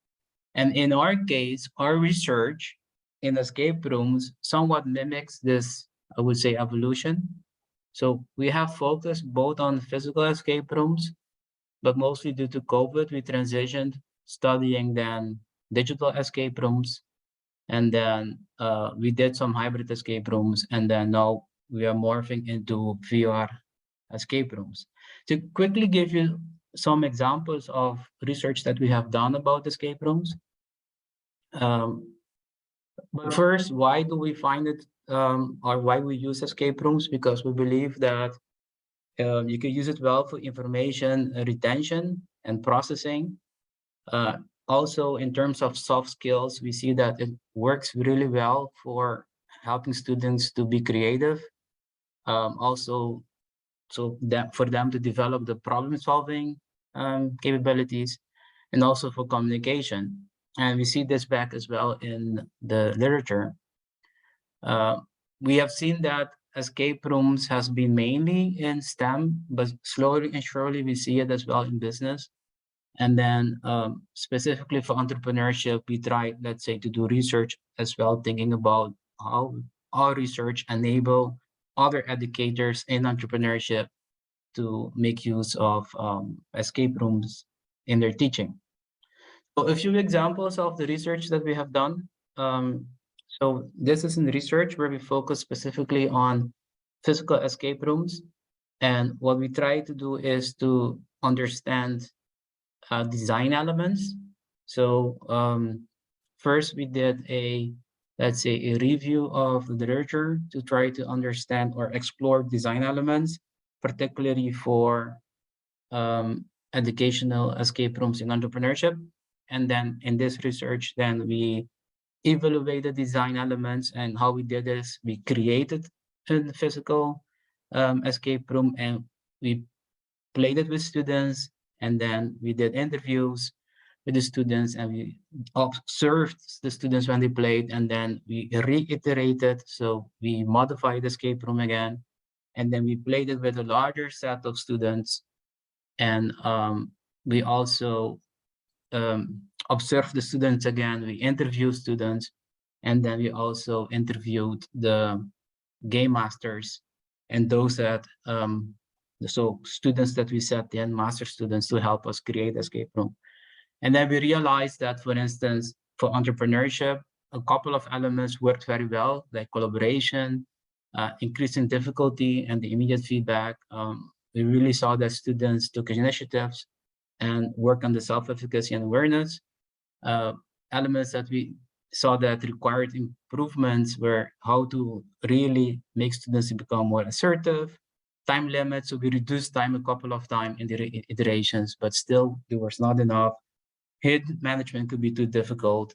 And in our case, our research in escape rooms somewhat mimics this, I would say, evolution. So we have focused both on physical escape rooms, but mostly due to COVID, we transitioned studying then digital escape rooms. And then we did some hybrid escape rooms. And then now we are morphing into VR escape rooms. To quickly give you some examples of research that we have done about escape rooms. But first, why do we find it, or why we use escape rooms? Because we believe that you can use it well for information retention and processing. Also, in terms of soft skills, we see that it works really well for helping students to be creative. Also, so that for them to develop the problem-solving capabilities, and also for communication. And we see this back as well in the literature. We have seen that escape rooms has been mainly in STEM, but slowly and surely we see it as well in business. And then specifically for entrepreneurship, we try, let's say, to do research as well, thinking about how our research enable other educators in entrepreneurship to make use of escape rooms in their teaching. So a few examples of the research that we have done. So this is in research where we focus specifically on physical escape rooms. And what we try to do is to understand design elements. So first we did let's say, a review of the literature to try to understand or explore design elements, particularly for educational escape rooms in entrepreneurship. And then in this research, then we evaluated design elements, and how we did this, we created a physical escape room and we played it with students, and then we did interviews with the students and we observed the students when they played, and then we reiterated. So we modified the escape room again, and then we played it with a larger set of students. And we also observed the students again, we interviewed students, and then we also interviewed the game masters and those that, so students that we set in, master students, to help us create escape room. And then we realized that, for instance, for entrepreneurship, a couple of elements worked very well, like collaboration, increasing difficulty, and the immediate feedback. We really saw that students took initiatives and work on the self-efficacy and awareness. Elements that we saw that required improvements were how to really make students become more assertive, time limits. So we reduced time a couple of times in the iterations, but still there was not enough. Hidden management could be too difficult.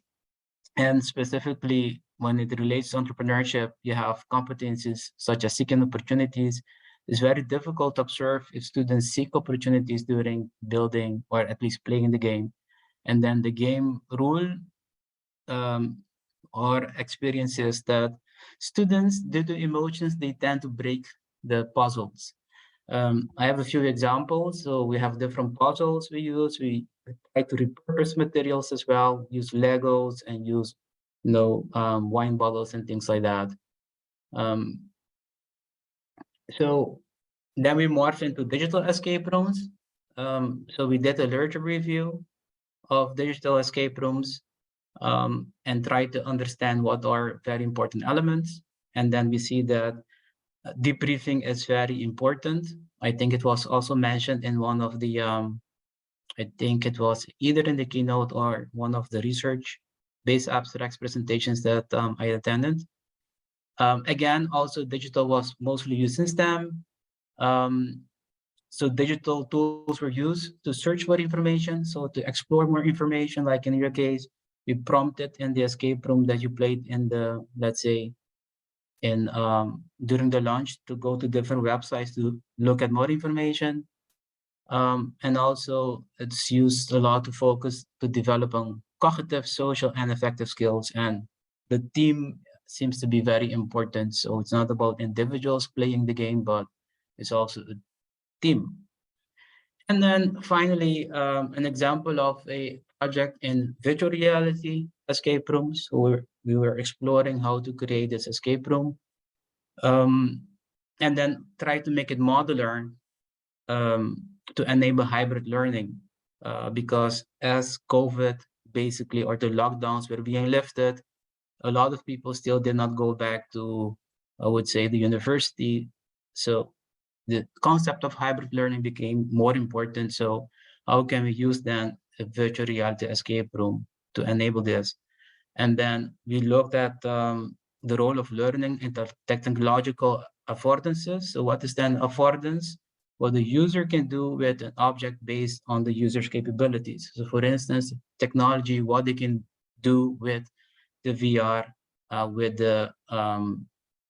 And specifically, when it relates to entrepreneurship, you have competencies such as seeking opportunities. It's very difficult to observe if students seek opportunities during building or at least playing the game. And then the game rule or experiences that students, due to emotions, they tend to break the puzzles. I have a few examples. So we have different puzzles we use. We try to repurpose materials as well, use Legos and use, wine bottles and things like that. So then we morph into digital escape rooms. So we did a literature review of digital escape rooms and try to understand what are very important elements. And then we see that debriefing is very important. I think it was also mentioned in one of the, I think it was either in the keynote or one of the research-based abstracts presentations that I attended. Again, also digital was mostly used in STEM. So digital tools were used to search for information. So to explore more information, like in your case, we prompted in the escape room that you played in the, let's say, in during the launch, to go to different websites to look at more information. And also it's used a lot to focus to develop on cognitive, social, and affective skills. And the team seems to be very important. So it's not about individuals playing the game, but it's also a team. And then finally, an example of a project in virtual reality escape rooms. So we were exploring how to create this escape room, and then try to make it modular to enable hybrid learning. Because as COVID basically, or the lockdowns were being lifted, a lot of people still did not go back to, I would say, the university. So the concept of hybrid learning became more important. So how can we use then a virtual reality escape room to enable this? And then we looked at the role of learning in the technological affordances. So what is then affordance? What the user can do with an object based on the user's capabilities. So for instance, technology, what they can do with the VR, with the,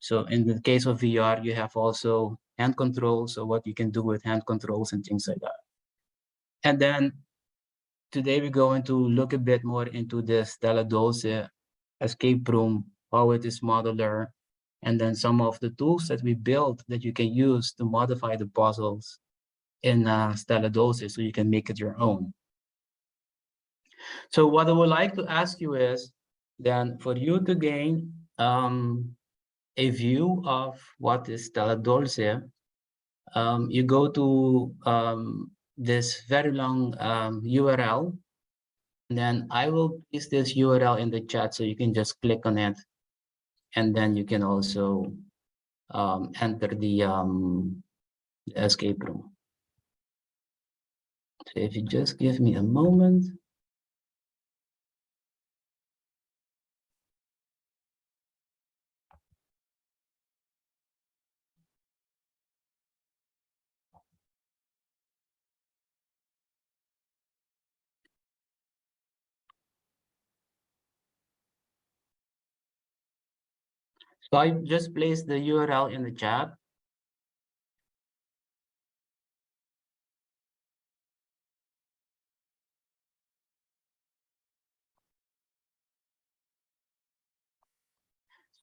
so in the case of VR, you have also hand controls, so what you can do with hand controls and things like that. And then today we're going to look a bit more into the Stella Dulce escape room, how it is modular, and then some of the tools that we built that you can use to modify the puzzles in Stella Dulce so you can make it your own. So what I would like to ask you is, then for you to gain a view of what is Stella Dulce, you go to this very long URL, and then I will paste this URL in the chat so you can just click on it, and then you can also enter the escape room. So if you just give me a moment. So I just placed the URL in the chat.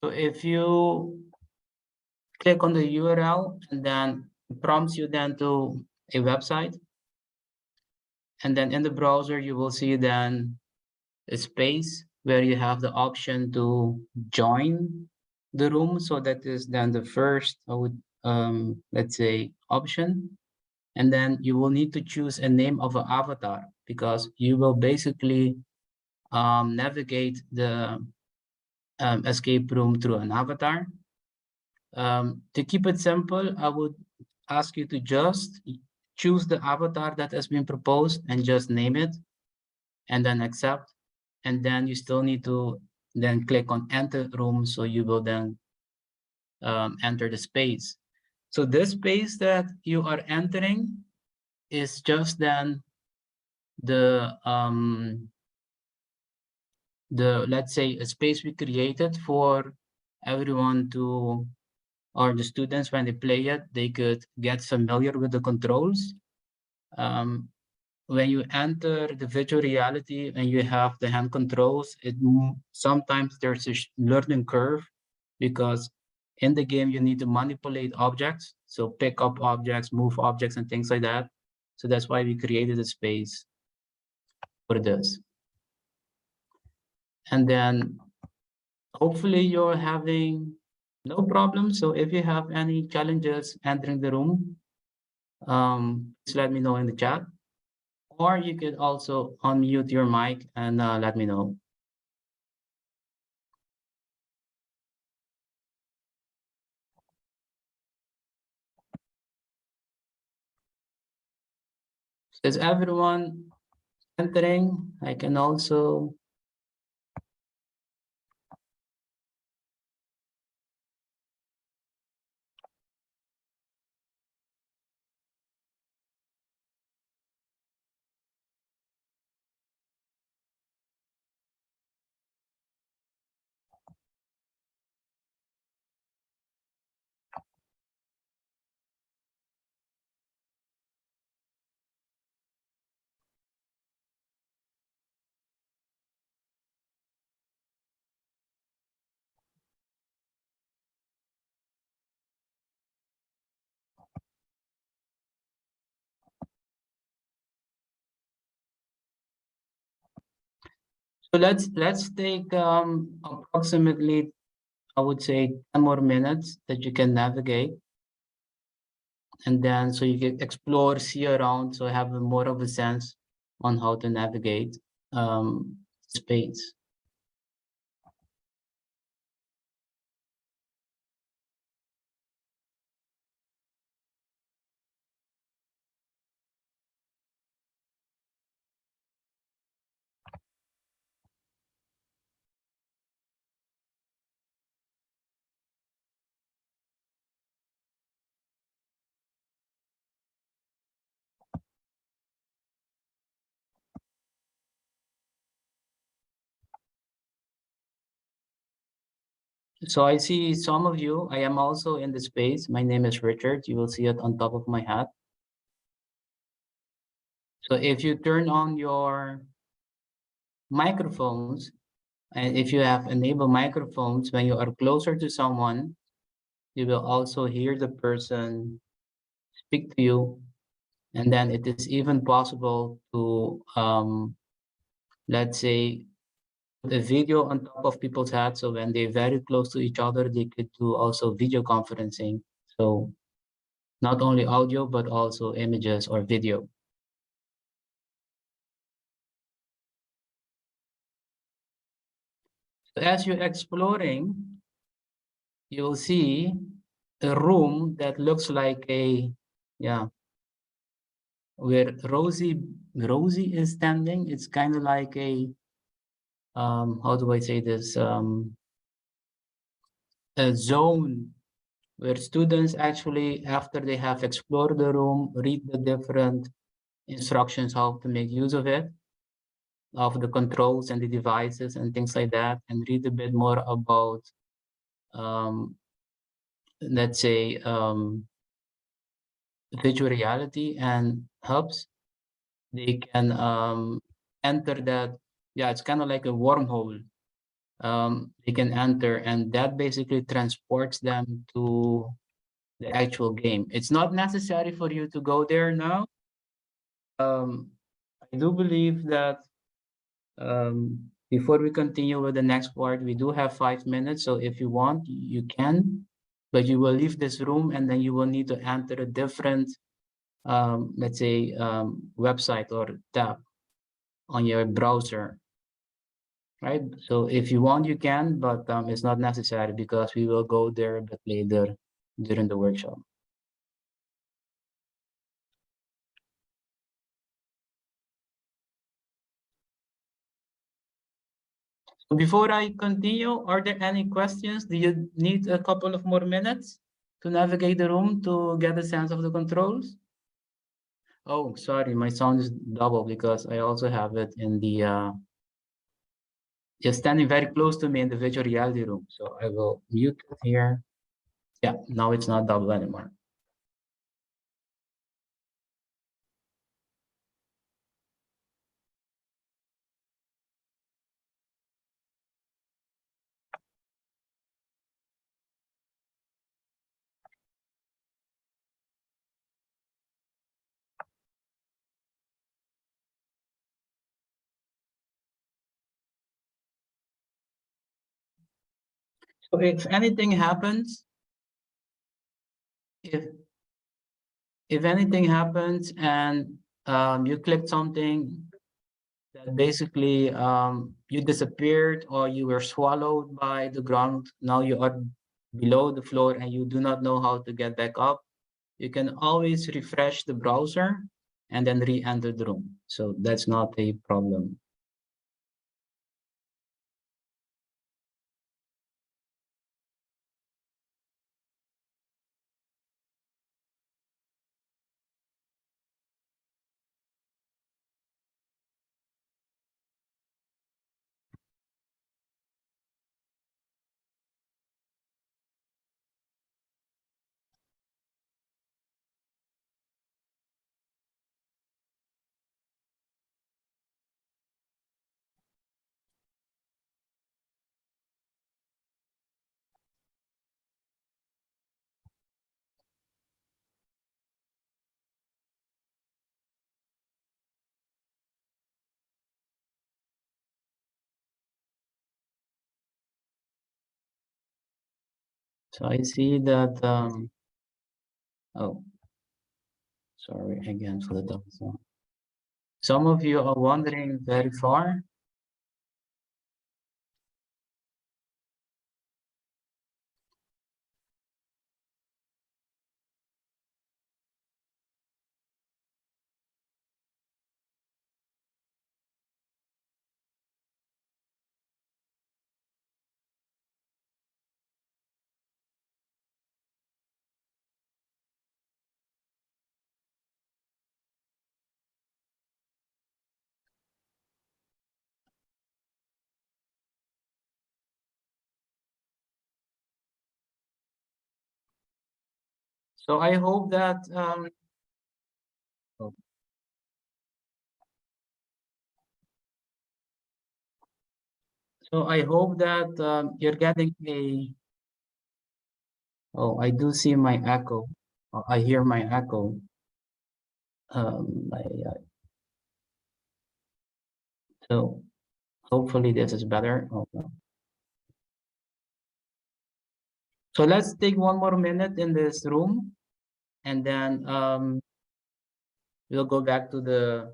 So if you click on the URL, and then it prompts you then to a website. And then in the browser, you will see then a space where you have the option to join the room. So that is then the first, I would, let's say, option. And then you will need to choose a name of an avatar, because you will basically navigate the escape room through an avatar. To keep it simple, I would ask you to just choose the avatar that has been proposed and just name it, and then accept. And then you still need to then click on enter room, so you will then enter the space. So this space that you are entering is just then the let's say a space we created for everyone to, or the students, when they play it, they could get familiar with the controls. When you enter the virtual reality and you have the hand controls, sometimes there's a learning curve, because in the game you need to manipulate objects, so pick up objects, move objects, and things like that. So that's why we created a space for this. And then hopefully you're having no problem. So if you have any challenges entering the room, please let me know in the chat, or you could also unmute your mic and let me know. Is everyone entering? I can also So let's take approximately, I would say, 10 more minutes that you can navigate. And then so you can explore, see around, so have more of a sense on how to navigate space. So I see some of you. I am also in the space. My name is Richard. You will see it on top of my hat. So if you turn on your microphones, and if you have enabled microphones, when you are closer to someone, you will also hear the person speak to you. And then it is even possible to, let's say, put a video on top of people's heads. So when they're very close to each other, they could do also video conferencing. So not only audio, but also images or video. So as you're exploring, you'll see a room that looks like a, yeah, where Rosie is standing. It's kind of like a, how do I say this? A zone where students actually, after they have explored the room, read the different instructions, how to make use of it, of the controls and the devices and things like that, and read a bit more about, let's say, virtual reality and hubs. They can enter that. Yeah, it's kind of like a wormhole. They can enter, and that basically transports them to the actual game. It's not necessary for you to go there now. I do believe that before we continue with the next part, we do have 5 minutes. So if you want, you can, but you will leave this room and then you will need to enter a different, let's say, website or tab on your browser, right? So if you want, you can, but it's not necessary because we will go there a bit later during the workshop. So before I continue, are there any questions? Do you need a couple of more minutes to navigate the room to get a sense of the controls? Oh, sorry, my sound is double because I also have it in the, just standing very close to me in the virtual reality room. So I will mute it here. Yeah, now it's not double anymore. So if anything happens, if anything happens and you click something that basically you disappeared or you were swallowed by the ground, now you are below the floor and you do not know how to get back up, you can always refresh the browser and then re-enter the room. So that's not a problem. So I see that, oh, sorry, again for the double zone. Some of you are wandering very far. So I hope that you're getting a. Oh, I do see my echo. I hear my echo. So hopefully this is better. Oh, no. So let's take one more minute in this room, and then we'll go back to the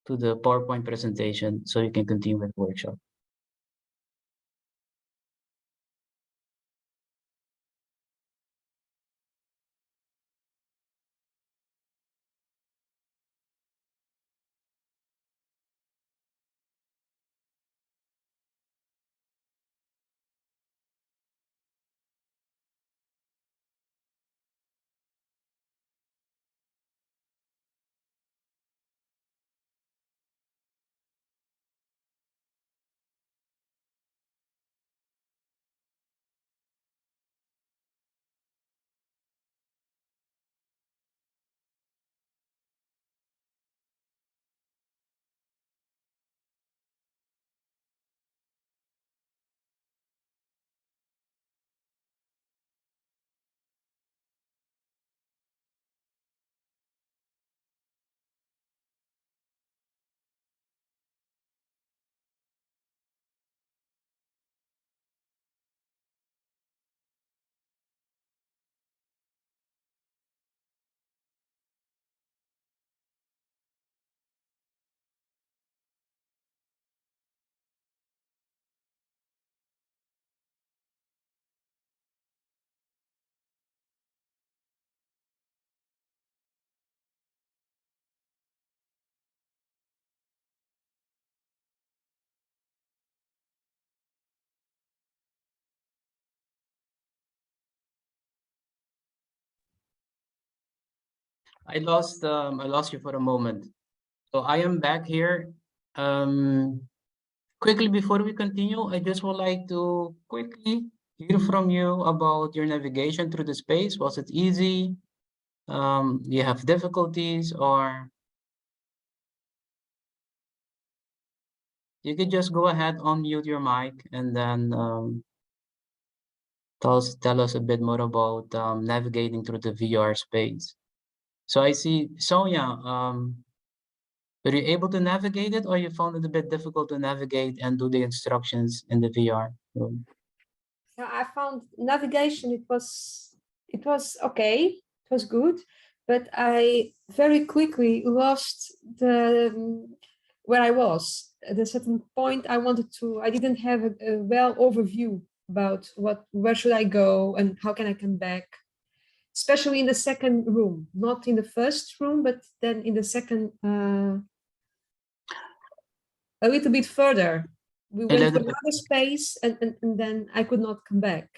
PowerPoint presentation so you can continue with the workshop. I lost you for a moment. So I am back here. Quickly before we continue, I just would like to quickly hear from you about your navigation through the space. Was it easy? Do you have difficulties, or you could just go ahead, unmute your mic, and then tell us a bit more about navigating through the VR space. So I see Sonia, were you able to navigate it, or you found it a bit difficult to navigate and do the instructions in the VR room? Yeah, I found navigation, it was okay, it was good, but I very quickly lost where I was. At a certain point, I didn't have a well overview about where should I go and how can I come back, especially in the second room, not in the first room, but then in the second, a little bit further. We went to another space and then I could not come back.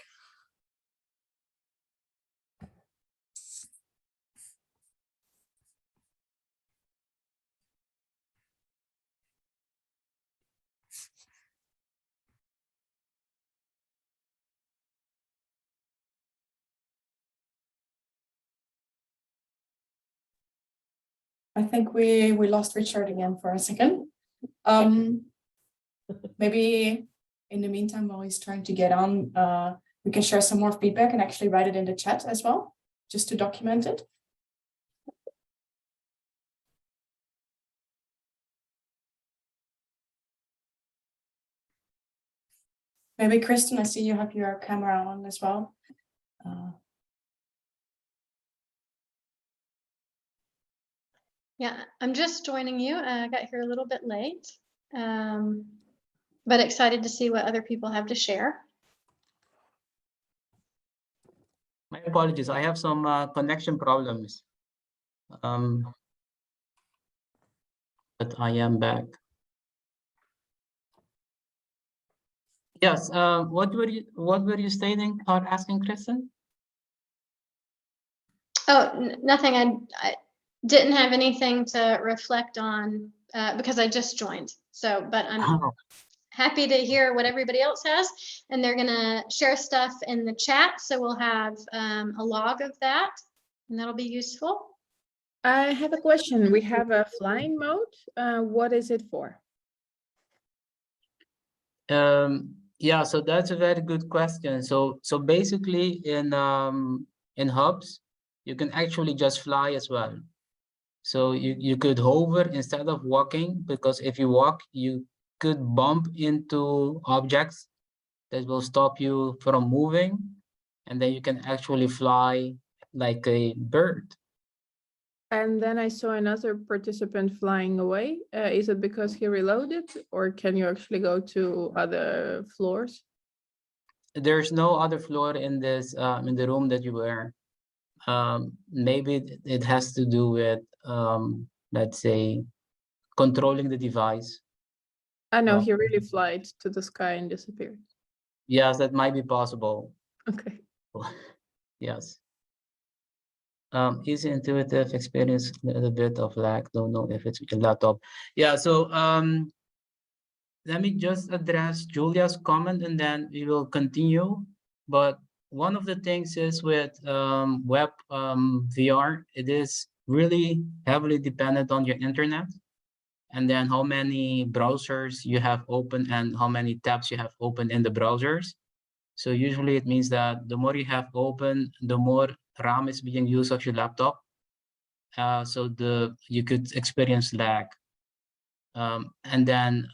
I think we lost Richard again for a second. Maybe in the meantime, while he's trying to get on, we can share some more feedback and actually write it in the chat as well, just to document it. Maybe Kristen, I see you have your camera on as well. Yeah, I'm just joining you. I got here a little bit late, but excited to see what other people have to share. My apologies. I have some connection problems. But I am back. Yes. What were you stating or asking, Kristen? Oh, nothing. I didn't have anything to reflect on because I just joined. So, but I'm happy to hear what everybody else has, and they're gonna share stuff in the chat. So we'll have a log of that, and that'll be useful. I have a question. We have a flying mode. What is it for? Yeah, so that's a very good question. So basically in hubs, you can actually just fly as well. So you could hover instead of walking, because if you walk, you could bump into objects that will stop you from moving, and then you can actually fly like a bird. And then I saw another participant flying away. Is it because he reloaded, or can you actually go to other floors? There's no other floor in this in the room that you were. Maybe it has to do with let's say controlling the device. I know he really flied to the sky and disappeared. Yes, that might be possible. Okay. Yes. Easy intuitive experience, a little bit of lag. Don't know if it's a laptop. Yeah, so let me just address Julia's comment and then we will continue. But one of the things is with web VR, it is really heavily dependent on your internet, and then how many browsers you have open and how many tabs you have open in the browsers. So usually it means that the more you have open, the more RAM is being used of your laptop. So you could experience lag. And then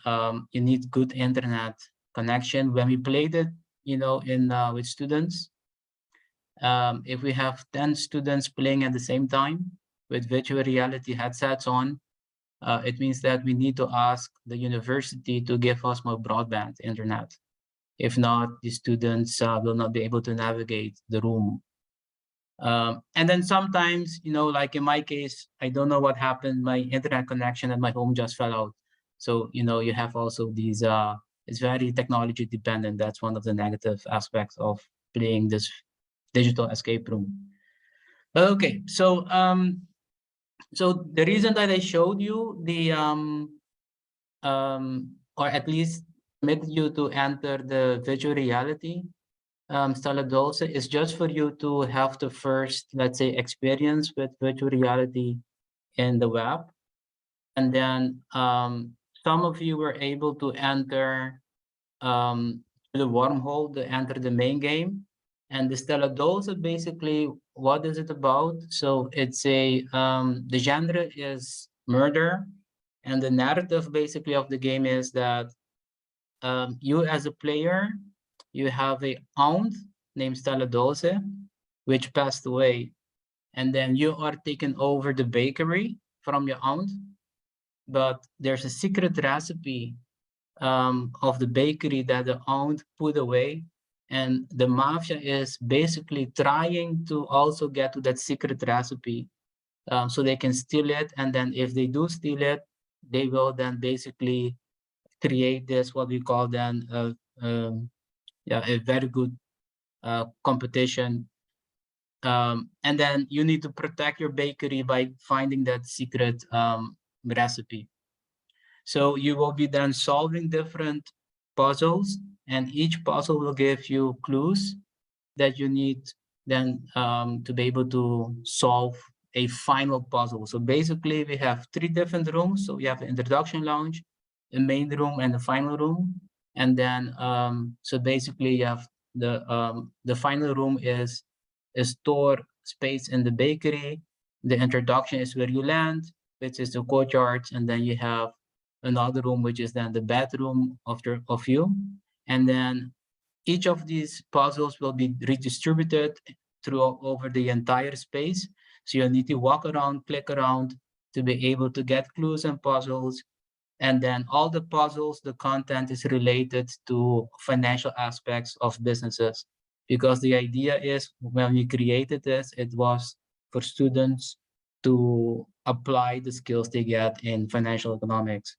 you need good internet connection. When we played it, you know, with students, if we have 10 students playing at the same time with virtual reality headsets on, it means that we need to ask the university to give us more broadband internet. If not, the students will not be able to navigate the room. And then sometimes, you know, like in my case, I don't know what happened. My internet connection at my home just fell out. So, you know, you have also these, it's very technology dependent. That's one of the negative aspects of playing this digital escape room. Okay, so so the reason that I showed you the, or at least permit you to enter the virtual reality Sala Dulce is just for you to have the first, let's say, experience with virtual reality in the web. And then some of you were able to enter the wormhole to enter the main game. And the Stella Dulce, basically, what is it about? So it's a, the genre is murder. And the narrative basically of the game is that you as a player, you have a aunt named Stella Dulce, which passed away. And then you are taking over the bakery from your aunt. But there's a secret recipe of the bakery that the aunt put away. And the mafia is basically trying to also get to that secret recipe so they can steal it. And then if they do steal it, they will then basically create this, what we call then, yeah, a very good competition. And then you need to protect your bakery by finding that secret recipe. So you will be then solving different puzzles, and each puzzle will give you clues that you need then to be able to solve a final puzzle. So basically we have 3 different rooms. So we have the introduction lounge, the main room, and the final room. And then so basically you have the final room is a store space in the bakery. The introduction is where you land, which is the courtyard, and then you have another room, which is then the bedroom of you. And then each of these puzzles will be redistributed over the entire space. So you need to walk around, click around to be able to get clues and puzzles. And then all the puzzles, the content is related to financial aspects of businesses. Because the idea is when we created this, it was for students to apply the skills they get in financial economics.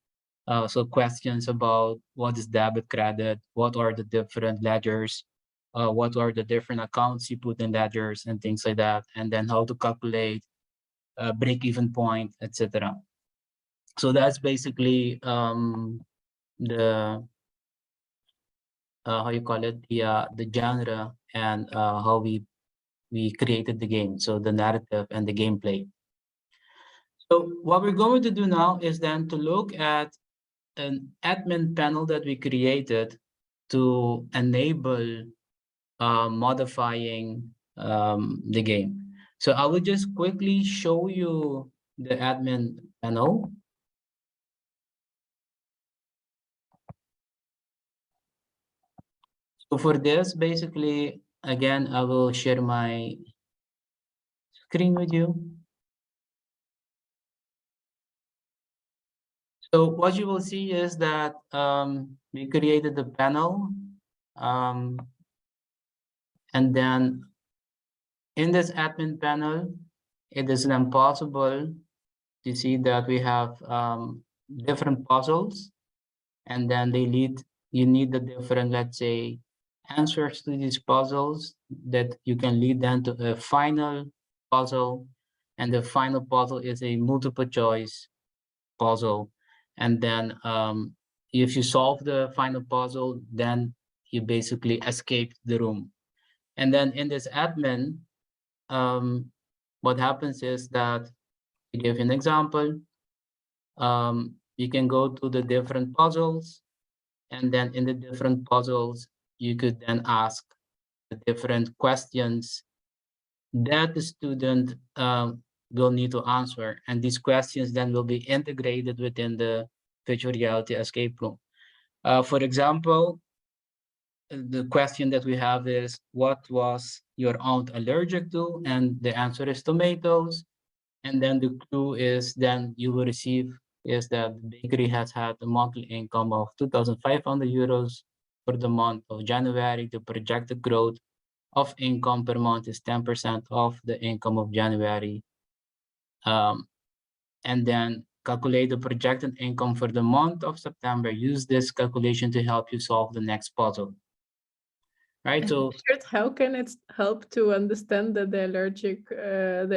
So questions about what is debit, credit, what are the different ledgers, what are the different accounts you put in ledgers and things like that, and then how to calculate break-even point, etc. So that's basically the how you call it, the genre and how we created the game. So the narrative and the gameplay. So what we're going to do now is then to look at an admin panel that we created to enable modifying the game. So I will just quickly show you the admin panel. So for this, basically, again, I will share my screen with you. So what you will see is that we created the panel. And then in this admin panel, it is then possible to see that we have different puzzles. And then you need the different, let's say, answers to these puzzles that you can lead them to a final puzzle. And the final puzzle is a multiple choice puzzle. And then if you solve the final puzzle, then you basically escape the room. And then in this admin, what happens is that, to give you an example, you can go to the different puzzles, and then in the different puzzles, you could then ask the different questions that the student will need to answer. And these questions then will be integrated within the virtual reality escape room. For example, the question that we have is, what was your aunt allergic to? And the answer is tomatoes. And then the clue is then you will receive is that the bakery has had a monthly income of 2,500 euros for the month of January. The projected growth of income per month is 10% of the income of January. And then calculate the projected income for the month of September. Use this calculation to help you solve the next puzzle. Right. So how can it help to understand that the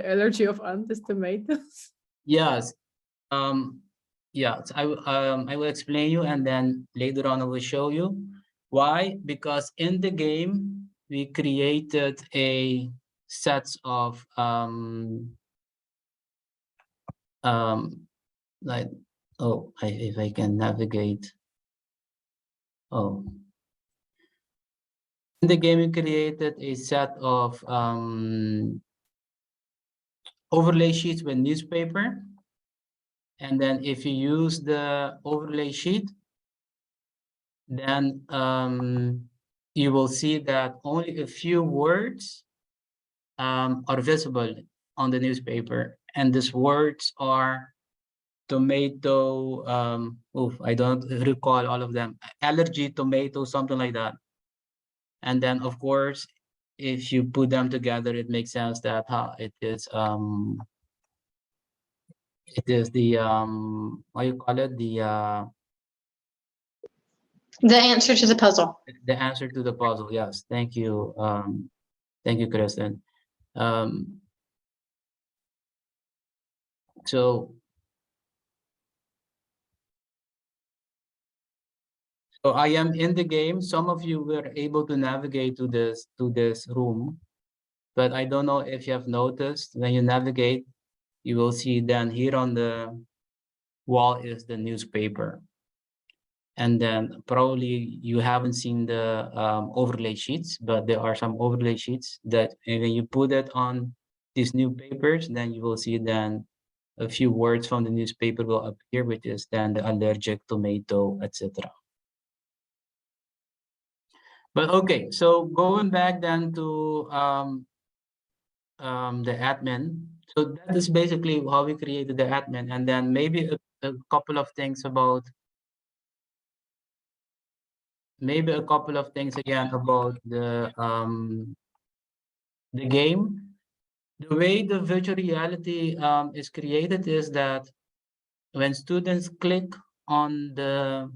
allergy of aunt is tomatoes? Yes. Yes, I will explain you, and then later on I will show you why. Because in the game we created a set of like, oh, if I can navigate. Oh, in the game we created a set of overlay sheets with newspaper. And then if you use the overlay sheet, then you will see that only a few words are visible on the newspaper. And these words are tomato, I don't recall all of them, allergy, tomato, something like that. And then of course, if you put them together, it makes sense that it is the what you call it, the answer to the puzzle. The answer to the puzzle, yes. Thank you, Kristen. So I am in the game. Some of you were able to navigate to this room, but I don't know if you have noticed when you navigate, you will see then here on the wall is the newspaper. And then probably you haven't seen the overlay sheets, but there are some overlay sheets that when you put it on these new papers, then you will see then a few words from the newspaper will appear, which is then the allergic, tomato, etc. But okay, so going back then to the admin. So that is basically how we created the admin, and then maybe a couple of things about again about the game. The way the virtual reality is created is that when students click on the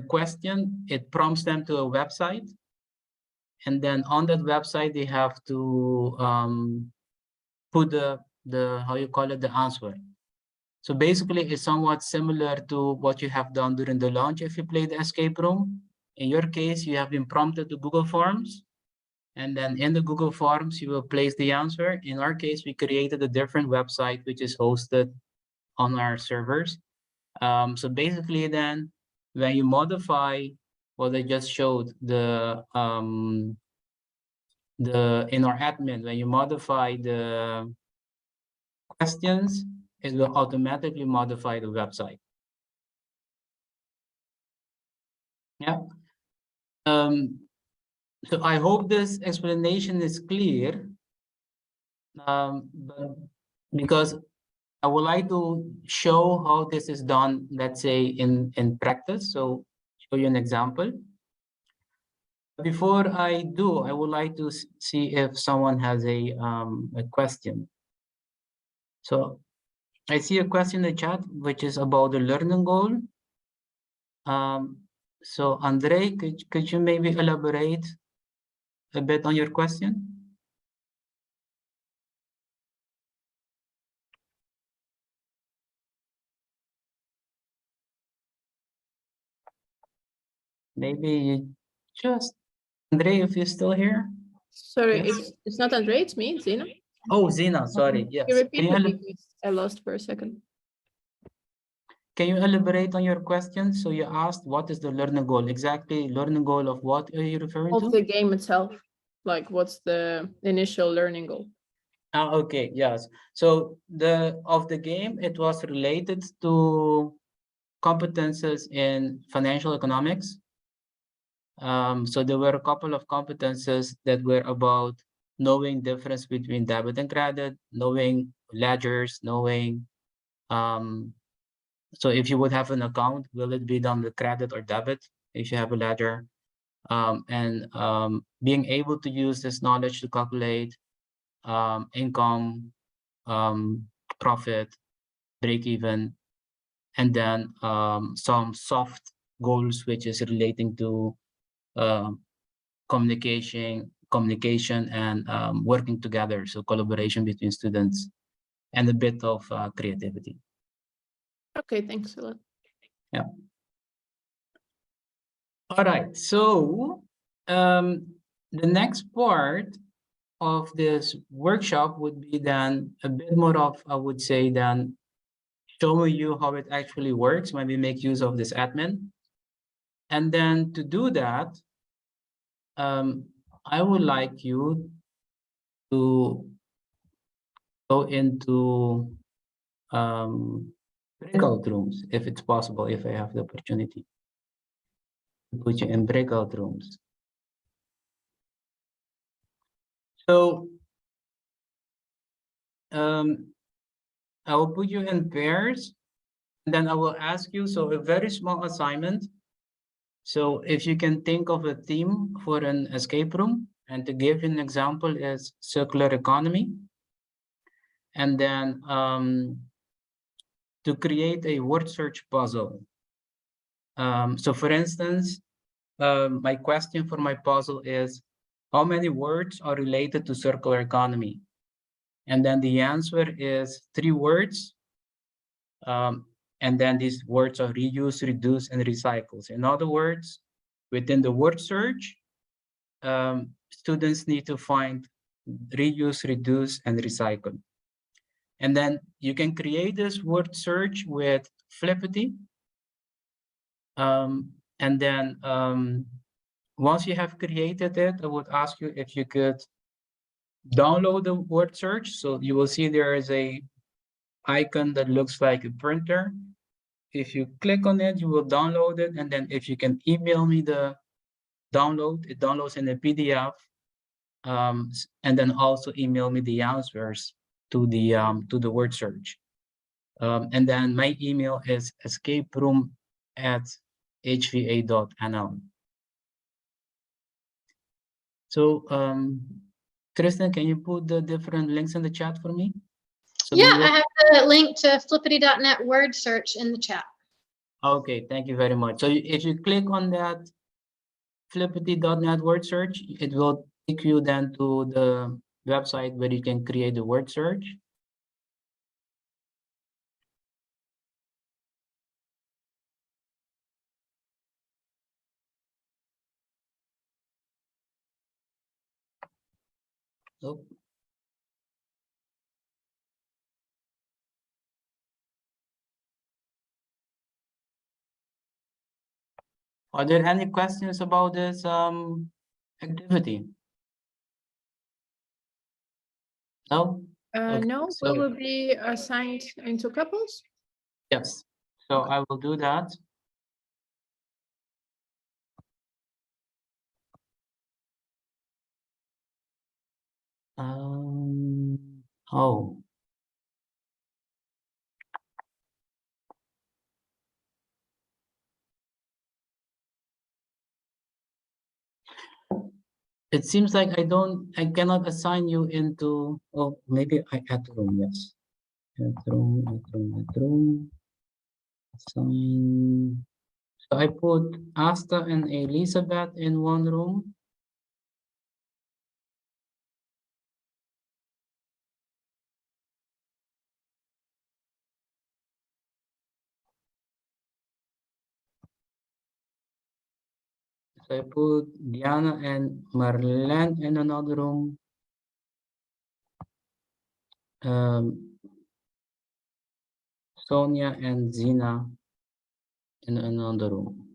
question, it prompts them to a website, and then on that website they have to put the how you call it, the answer. So basically, it's somewhat similar to what you have done during the launch if you play the escape room. In your case, you have been prompted to Google Forms, and then in the Google Forms, you will place the answer. In our case, we created a different website, which is hosted on our servers. So basically then, when you modify what I just showed, in our admin, when you modify the questions, it will automatically modify the website. Yeah. So I hope this explanation is clear. But because I would like to show how this is done, let's say in practice. So show you an example. Before I do, I would like to see if someone has a question. So I see a question in the chat, which is about the learning goal. So Andre, could you maybe elaborate a bit on your question? Maybe you just, Andre, if you're still here. Sorry, Yes. it's not Andre, it's me, it's Zina. Oh, Zina, sorry. Yes. Can you repeat Can it you, because I lost for a second? can you elaborate on your question? So you asked, what is the learning goal? Exactly, learning goal of what are you referring to? Of the game itself. Like, what's the initial learning goal? Okay, yes. So of the game, it was related to competences in financial economics. So there were a couple of competences that were about knowing difference between debit and credit, knowing ledgers, knowing so if you would have an account, will it be done with credit or debit if you have a ledger? And being able to use this knowledge to calculate income, profit, break even, and then some soft goals, which is relating to communication and working together. So collaboration between students and a bit of creativity. Okay, thanks a lot. Yeah. All right, so the next part of this workshop would be then a bit more of, I would say, then showing you how it actually works when we make use of this admin. And then to do that, I would like you to go into breakout rooms, if it's possible, if I have the opportunity to put you in breakout rooms. So I will put you in pairs, and then I will ask you, so a very small assignment. So if you can think of a theme for an escape room, and to give you an example is circular economy. And then to create a word search puzzle. So for instance, my question for my puzzle is, how many words are related to circular economy? And then the answer is 3 words. And then these words are reuse, reduce, and recycle. In other words, within the word search, students need to find reuse, reduce, and recycle. And then you can create this word search with Flippity. And then once you have created it, I would ask you if you could download the word search. So you will see there is a icon that looks like a printer. if you click on it, you will download it. And then if you can email me the download, it downloads in a PDF. And then also email me the answers to the word search. And then my email is escaperoom@hva.nl. So Kristen, can you put the different links in the chat for me? So yeah, I have the link to flippity.net word search in the chat. Okay, thank you very much. So if you click on that flippity.net word search, it will take you then to the website where you can create the word search. Oh. Are there any questions about this activity? No? Okay, No, so will it be assigned into couples? yes, so I will do that. Oh. It seems like I cannot assign you into, oh, maybe I add room, yes. Add room, assign. So I put Asta and Elizabeth in one room. So I put Diana and Marlene in another room. Sonia and Zina in another room.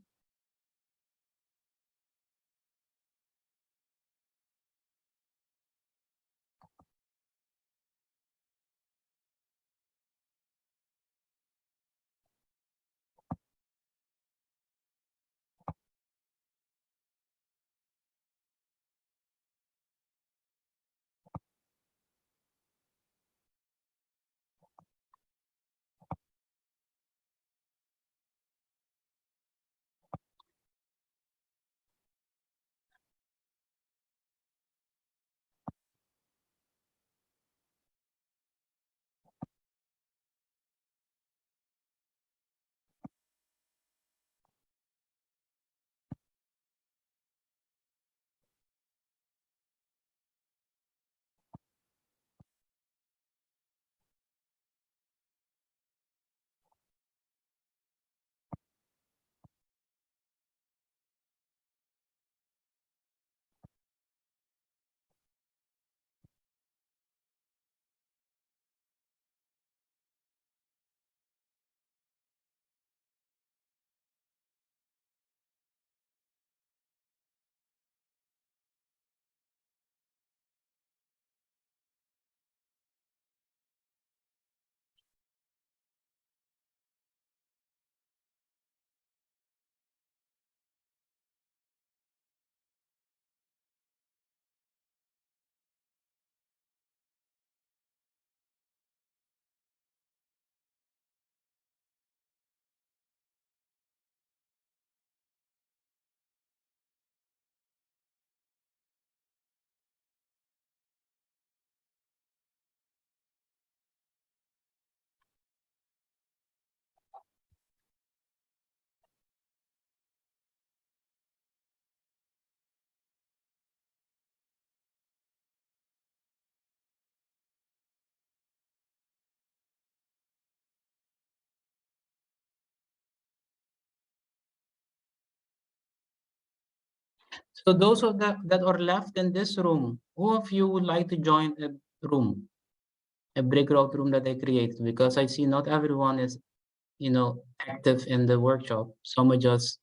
So those of that are left in this room, who of you would like to join a room, a breakout room that I created? Because I see not everyone is, active in the workshop. Some are just,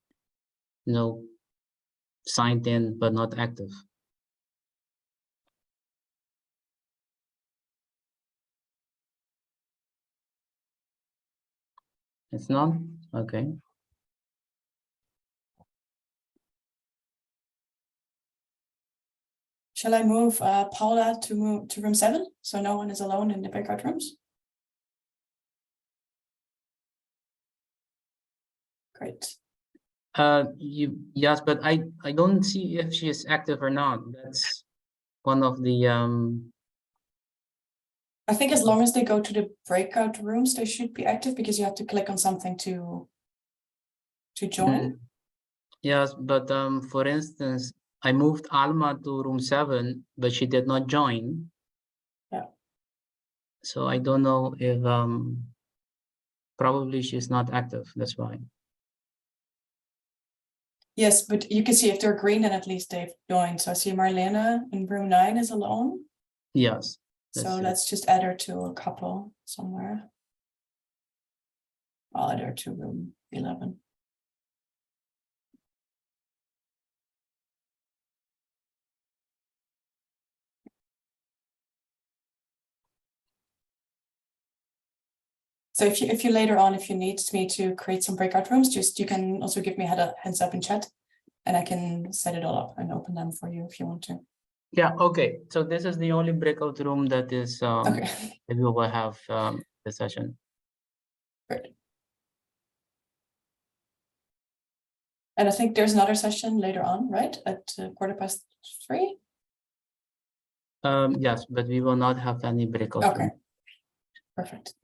signed in but not active. It's none? Okay. Shall I move Paula to room 7 so no one is alone in the breakout rooms? Great. Yes, but I don't see if she is active or not. That's one of the I think as long as they go to the breakout rooms, they should be active because you have to click on something to join. Yes, but for instance, I moved Alma to room 7, but she did not join. Yeah. So I don't know if probably she's not active. That's why. Yes, but you can see if they're green, then at least they've joined. So I see Marlena in room 9 is alone. Yes. So let's just add her to a couple somewhere. I'll add her to room 11. So if you later on, if you need me to create some breakout rooms, just you can also give me a heads up in chat and I can set it all up and open them for you if you want to. Yeah, okay. So this is the only breakout room that is Okay. that we will have the session. Great. And I think there's another session later on, right? At 3:15? Yes, but we will not have any breakout Okay. room. Perfect.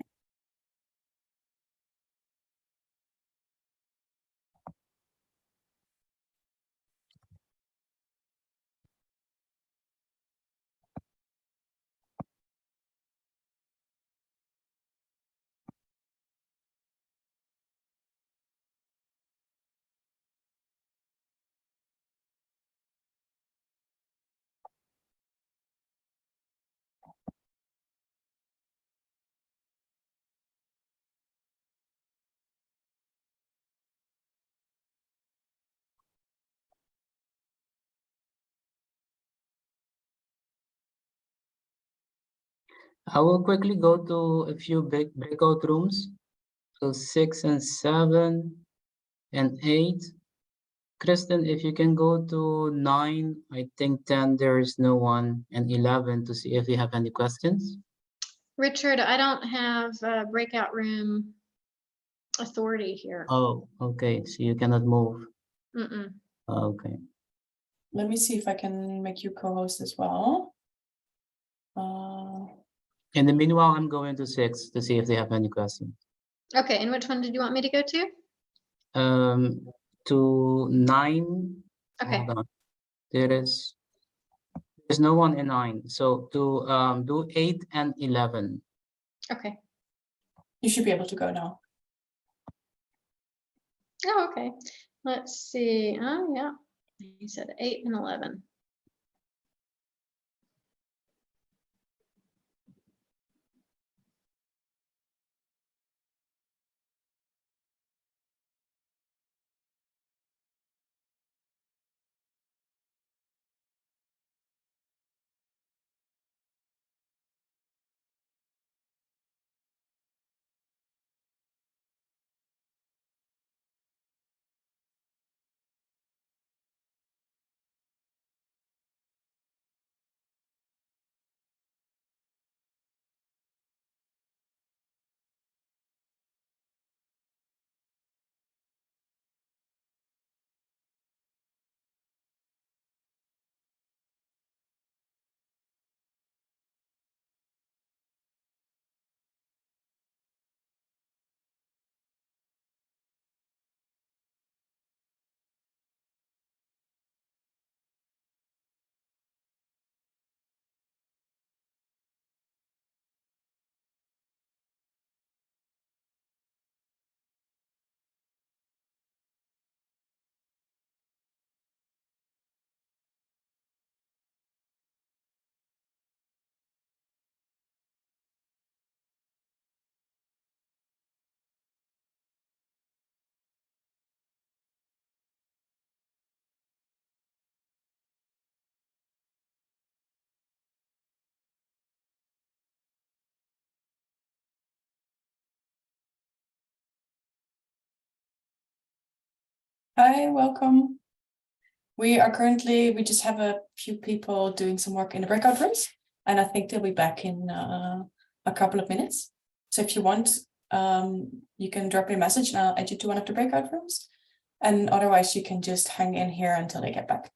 I will quickly go to a few big breakout rooms. So 6 and 7 and 8. Kristen, if you can go to 9, I think 10 there is no one, and 11 to see if you have any questions. Richard, I don't have a breakout room authority here. Oh, okay. So you cannot move. Mm-mm. Okay. Let me see if I can make you co-host as well. In the meanwhile, I'm going to 6 to see if they have any questions. Okay, and which one did you want me to go to? To 9. Okay. Hold on. There's no one in 9. So to do 8 and 11. Okay. You should be able to go now. Oh, okay. Let's see. Oh, yeah. You said 8 and 11. Hi, welcome. We just have a few people doing some work in the breakout rooms, and I think they'll be back in a couple of minutes. So if you want, you can drop me a message and I'll add you to one of the breakout rooms. And otherwise you can just hang in here until they get back.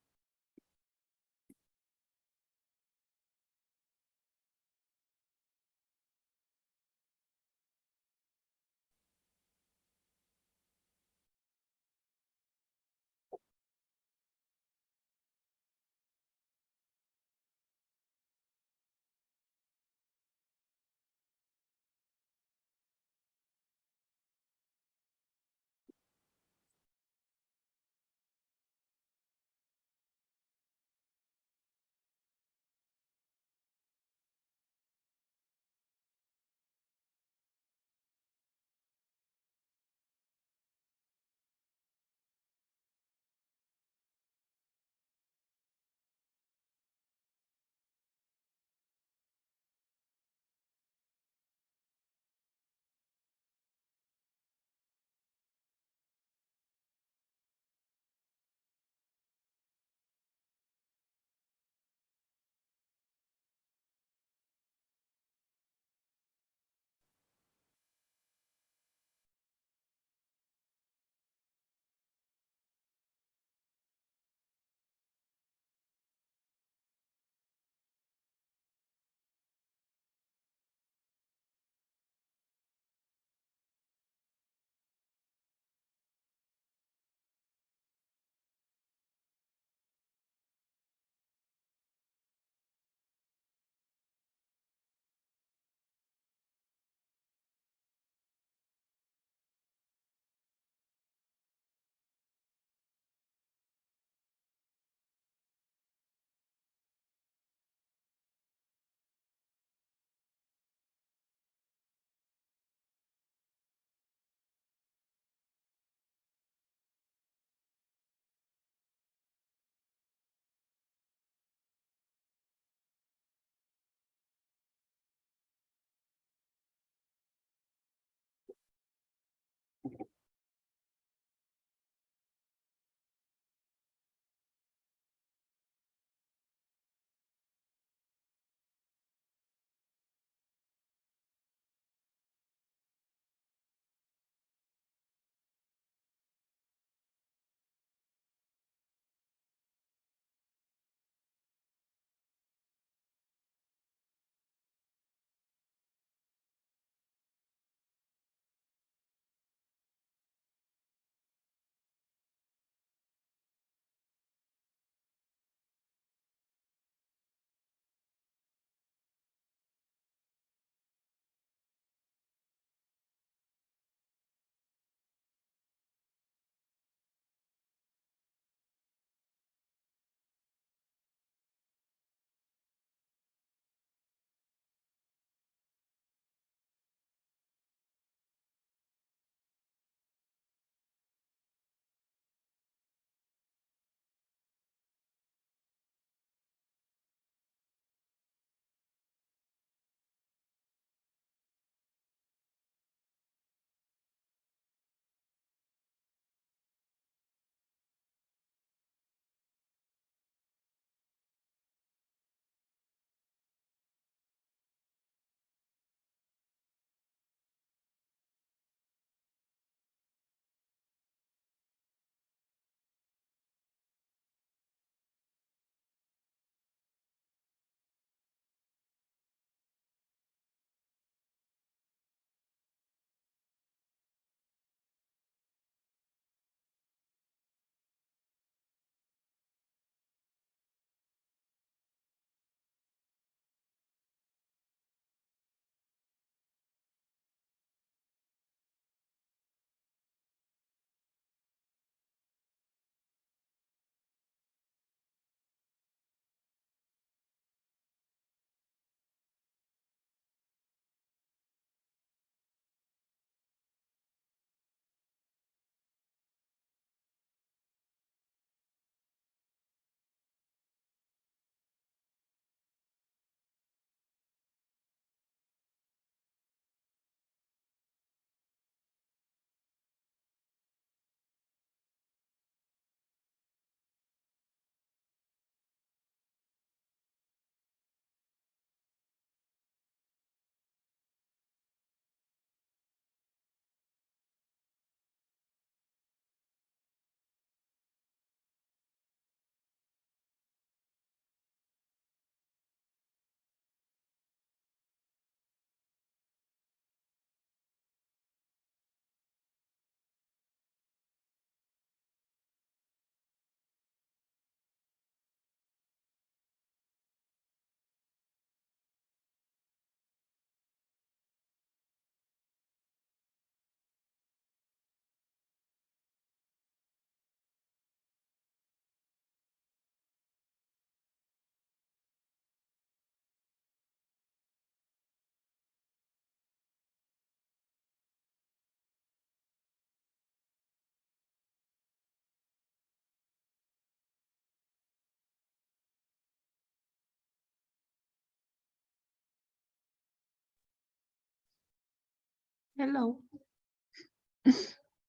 Hello.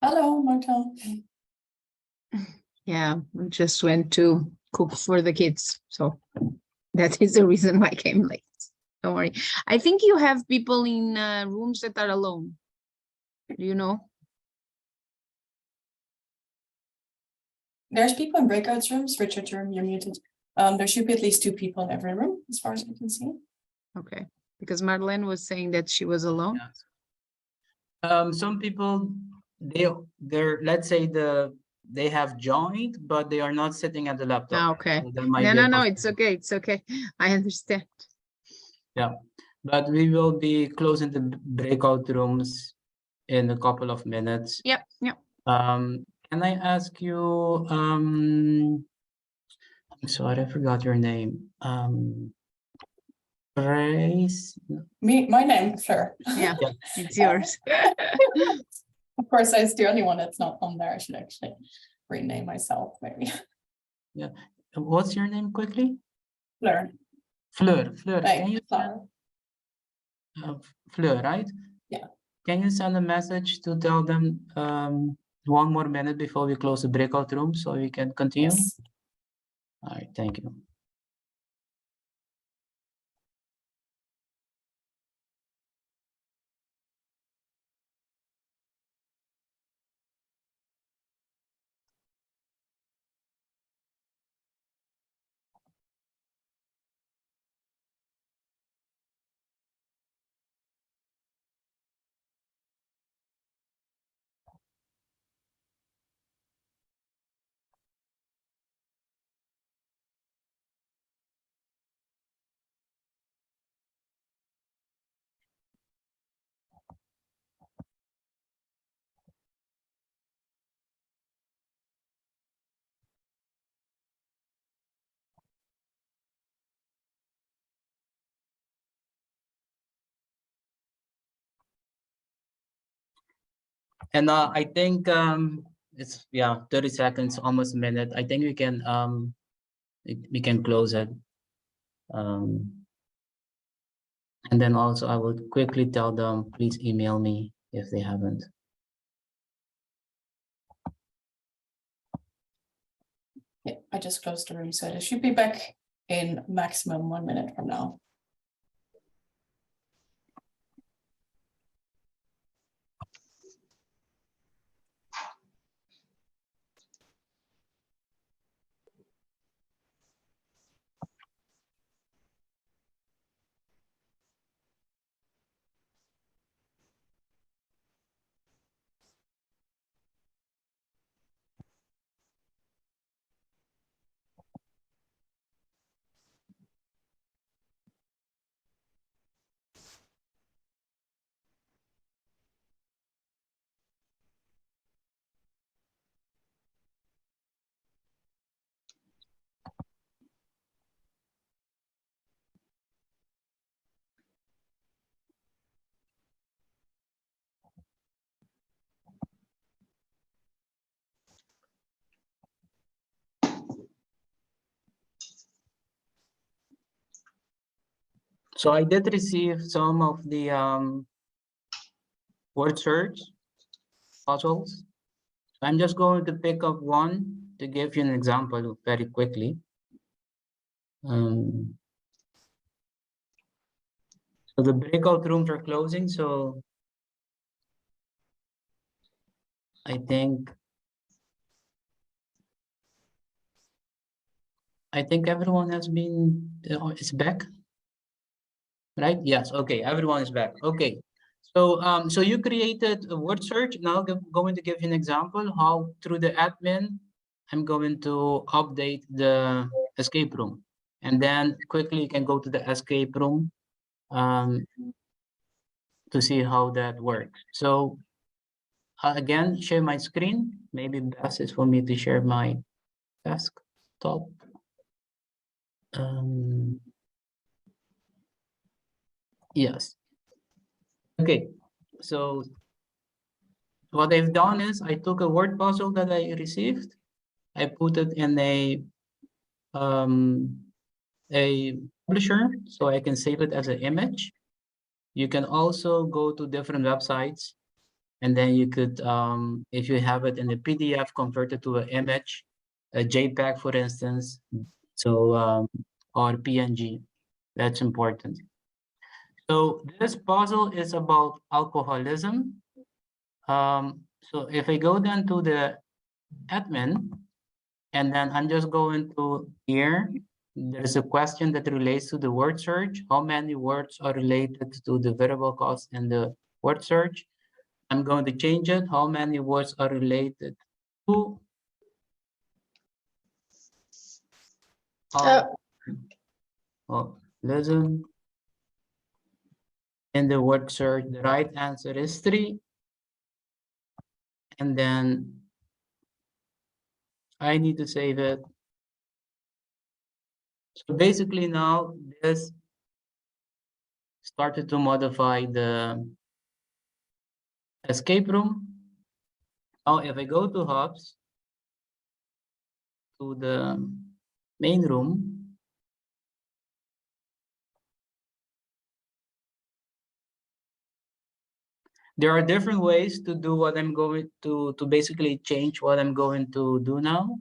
Hello, Marta. Yeah, I just went to cook for the kids. So that is the reason why I came late. Don't worry. I think you have people in rooms that are alone. Do you know? There's people in breakout rooms. Richard, you're muted. There should be at least 2 people in every room, as far as I can see. Okay, because Marlene was saying that she was alone. Some people, they're let's say they have joined, but they are not sitting at the laptop. Ah, okay. So there might No, be a no, no, it's okay. It's okay. I understand. Yeah, but we will be closing the breakout rooms in a couple of minutes. Yep, yep. Can I ask you, I'm sorry, I forgot your name. Grace? My name, Fleur. Yeah, it's yours. Of course, I was the only one that's not on there. I should actually rename myself, maybe. Yeah. What's your name quickly? Fleur. Fleur. Fleur, Like, can you Fleur. Fleur, right? Yeah. Can you send a message to tell them 1 more minute before we close the breakout room so we can continue? Yes. All right, thank you. And I think it's 30 seconds, almost a minute. I think we can close it. And then also I will quickly tell them, please email me if they haven't. Yeah, I just closed the room, so it should be back in maximum 1 minute from now. So I did receive some of the word search puzzles. I'm just going to pick up one to give you an example very quickly. So the breakout rooms are closing, so I think everyone has been is back, right? Yes. Okay, everyone is back. Okay. So so you created a word search. Now I'm going to give you an example how through the admin I'm going to update the escape room, and then quickly you can go to the escape room to see how that works. So again, share my screen. Maybe best is for me to share my desktop. Yes. Okay. So what I've done is I took a word puzzle that I received. I put it in a publisher so I can save it as an image. You can also go to different websites, and then you could, if you have it in a PDF, convert it to an image, a JPEG, for instance, so or PNG. That's important. So this puzzle is about alcoholism. So if I go then to the admin, and then I'm just going to here, there's a question that relates to the word search. How many words are related to the variable cost in the word search? I'm going to change it. How many words are related to alcoholism in the word search? The right answer is 3. And then I need to save it. So basically now this started to modify the escape room. Now if I go to hubs, to the main room, there are different ways to do what I'm going to basically change what I'm going to do now.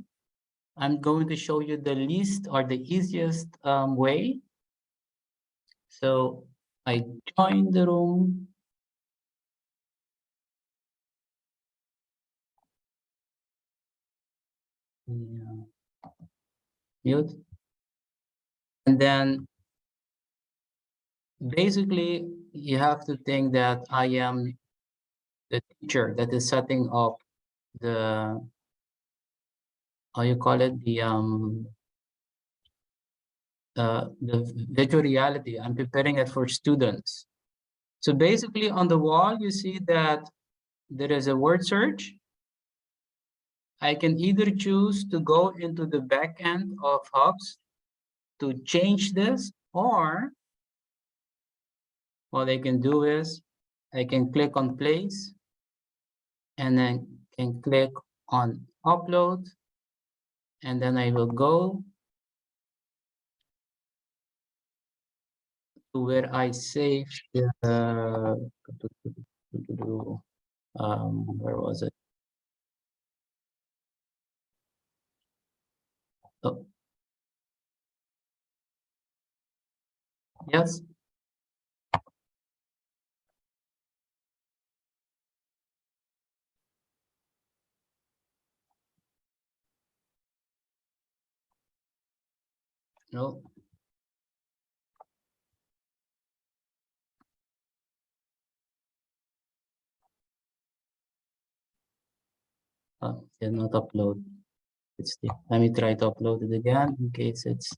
I'm going to show you the least or the easiest way. So I join the room. Yeah. Mute. And then basically you have to think that I am the teacher that is setting up the, how you call it, the virtual reality. I'm preparing it for students. So basically on the wall, you see that there is a word search. I can either choose to go into the back end of Hubs to change this, or what I can do is I can click on place and then can click on upload, and then I will go to where I save the, where was it? Oh. Yes. No. Did not upload. It's the, let me try to upload it again in case it's.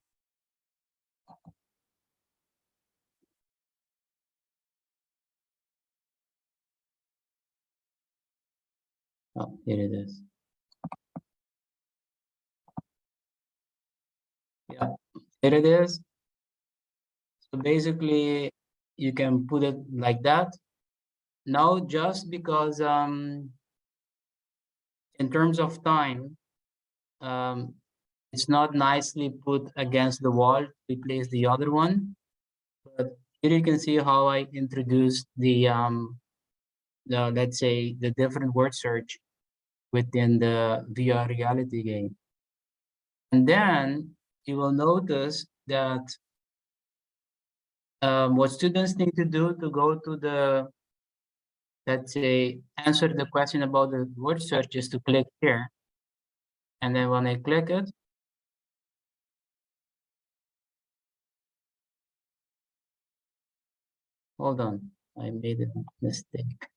Oh, here it is. Yeah, here it is. So basically, you can put it like that. Now, just because in terms of time, it's not nicely put against the wall to replace the other one. But here you can see how I introduced the let's say the different word search within the VR reality game. And then you will notice that what students need to do to go to the, let's say, answer the question about the word search is to click here. And then when I click it, hold on, I made a mistake.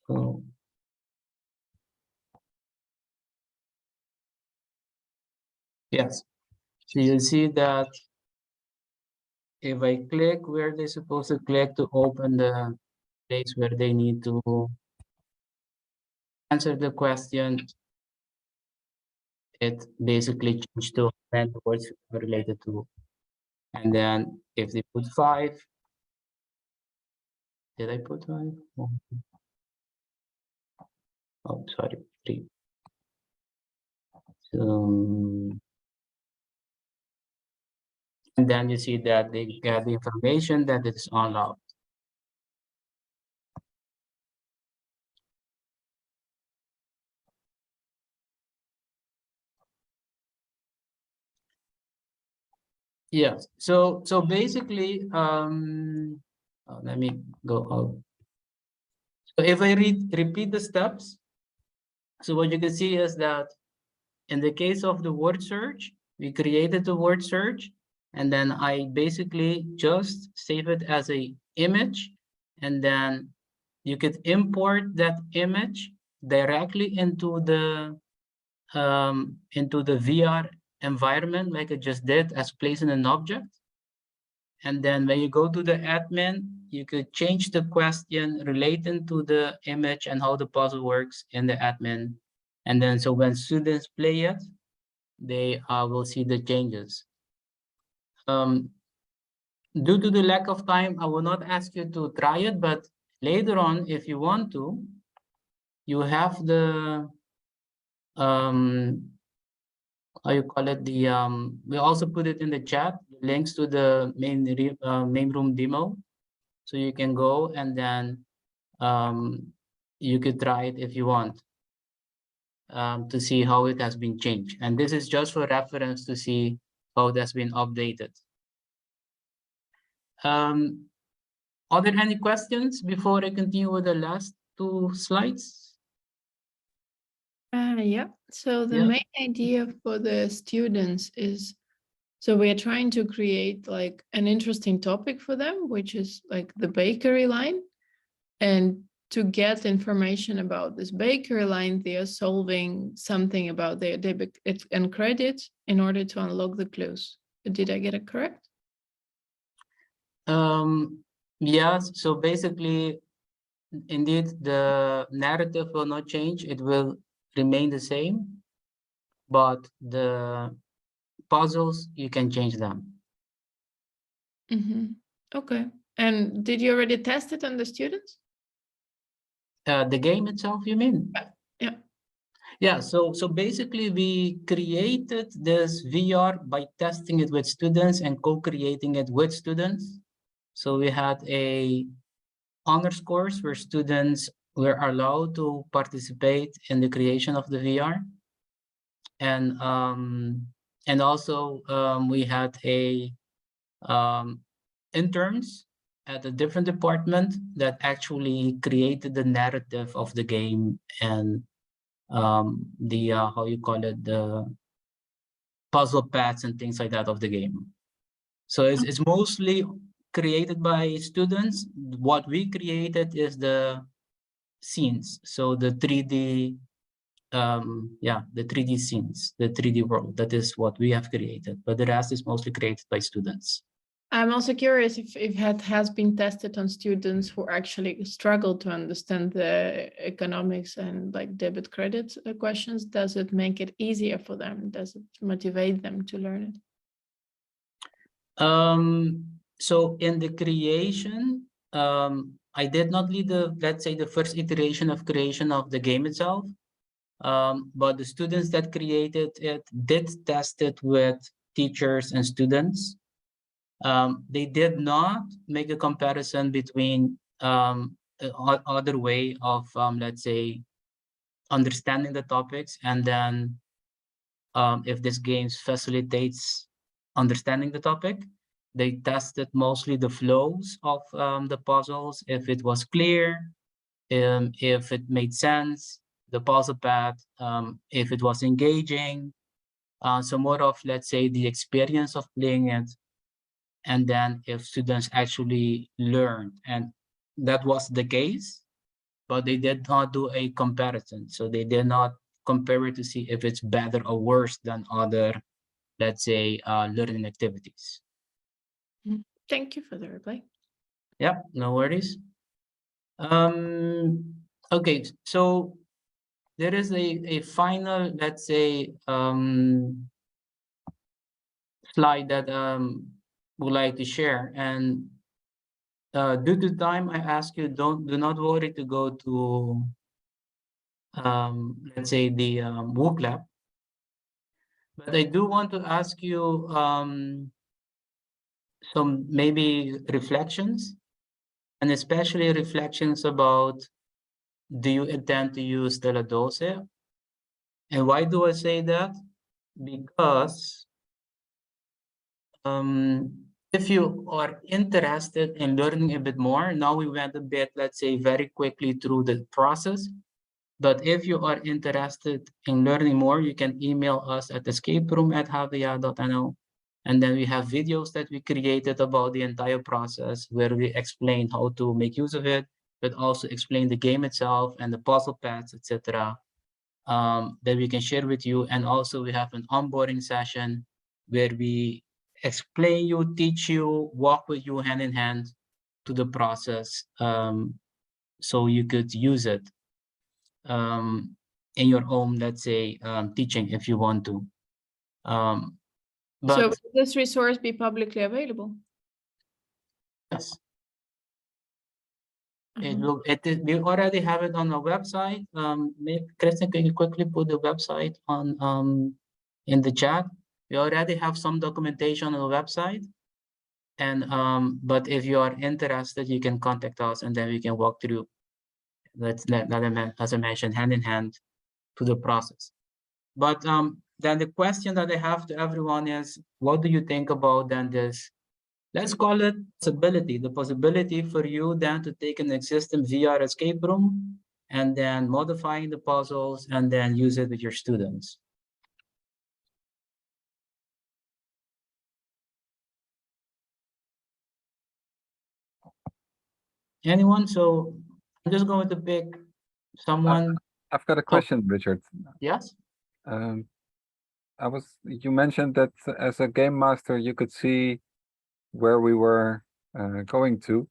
So, yes, so you see that if I click where they're supposed to click to open the place where they need to answer the question, it basically changed to the words related to. And then if they put 5, did I put 5? Oh, sorry, 3. And then you see that they get the information that it is unlocked. Yes, so basically, let me go out. So if I repeat the steps, so what you can see is that in the case of the word search, we created the word search, and then I basically just save it as a image, and then you could import that image directly into the VR environment, like I just did, as placing an object. And then when you go to the admin, you could change the question relating to the image and how the puzzle works in the admin. And then so when students play it, they will see the changes. Due to the lack of time, I will not ask you to try it, but later on, if you want to, you have the how you call it, the we also put it in the chat, links to the main room demo, so you can go and then you could try it if you want, to see how it has been changed. And this is just for reference to see how it has been updated. Are there any questions before I continue with the last 2 slides? Yeah, so the Yeah. main idea for the students is, so we are trying to create like an interesting topic for them, which is like the bakery line. And to get information about this bakery line, they are solving something about their debit and credit in order to unlock the clues. Did I get it correct? Yes, so basically, indeed, the narrative will not change. It will remain the same, but the puzzles, you can change them. Okay. And did you already test it on the students? The game itself, you mean? Yeah. Yeah, so basically we created this VR by testing it with students and co-creating it with students. So we had a honors course where students were allowed to participate in the creation of the VR. And also we had a interns at a different department that actually created the narrative of the game and the how you call it, the puzzle paths and things like that of the game. So it's mostly created by students. What we created is the scenes, so the 3D the 3D scenes, the 3D world. That is what we have created, but the rest is mostly created by students. I'm also curious if it has been tested on students who actually struggle to understand the economics and like debit credit questions. Does it make it easier for them? Does it motivate them to learn it? So in the creation, I did not lead let's say the first iteration of creation of the game itself. But the students that created it did test it with teachers and students. They did not make a comparison between other way of, let's say, understanding the topics, and then if this game facilitates understanding the topic. They tested mostly the flows of the puzzles, if it was clear, if it made sense, the puzzle path, if it was engaging. So more of, let's say, the experience of playing it, and then if students actually learned, and that was the case. but they did not do a comparison. So they did not compare it to see if it's better or worse than other, let's say, learning activities. Thank you for the reply. Yeah, no worries. Okay, so there is a final, let's say, slide that would like to share. And due to time, I ask you, do not worry to go to, let's say, the MOOC lab. But I do want to ask you some maybe reflections, and especially reflections about, do you intend to use Teledose? And why do I say that? Because if you are interested in learning a bit more, now we went a bit, let's say, very quickly through the process. But if you are interested in learning more, you can email us at escaperoom@havea.nl. And then we have videos that we created about the entire process where we explain how to make use of it, but also explain the game itself and the puzzle pads, etc. That we can share with you. And also we have an onboarding session where we explain you, teach you, walk with you hand in hand to the process, so you could use it in your own, let's say, teaching if you want to. But so will this resource be publicly available? yes. It will. We already have it on our website. Kristen, can you quickly put the website on in the chat? We already have some documentation on the website. And but if you are interested, you can contact us, and then we can walk through. As I mentioned, hand in hand to the process. But then the question that I have to everyone is, what do you think about then this? Let's call it possibility, the possibility for you then to take an existing VR escape room and then modifying the puzzles and then use it with your students. Anyone? So I'm just going to pick someone. I've got a question, Richard. Yes. You mentioned that as a game master, you could see where we were going to.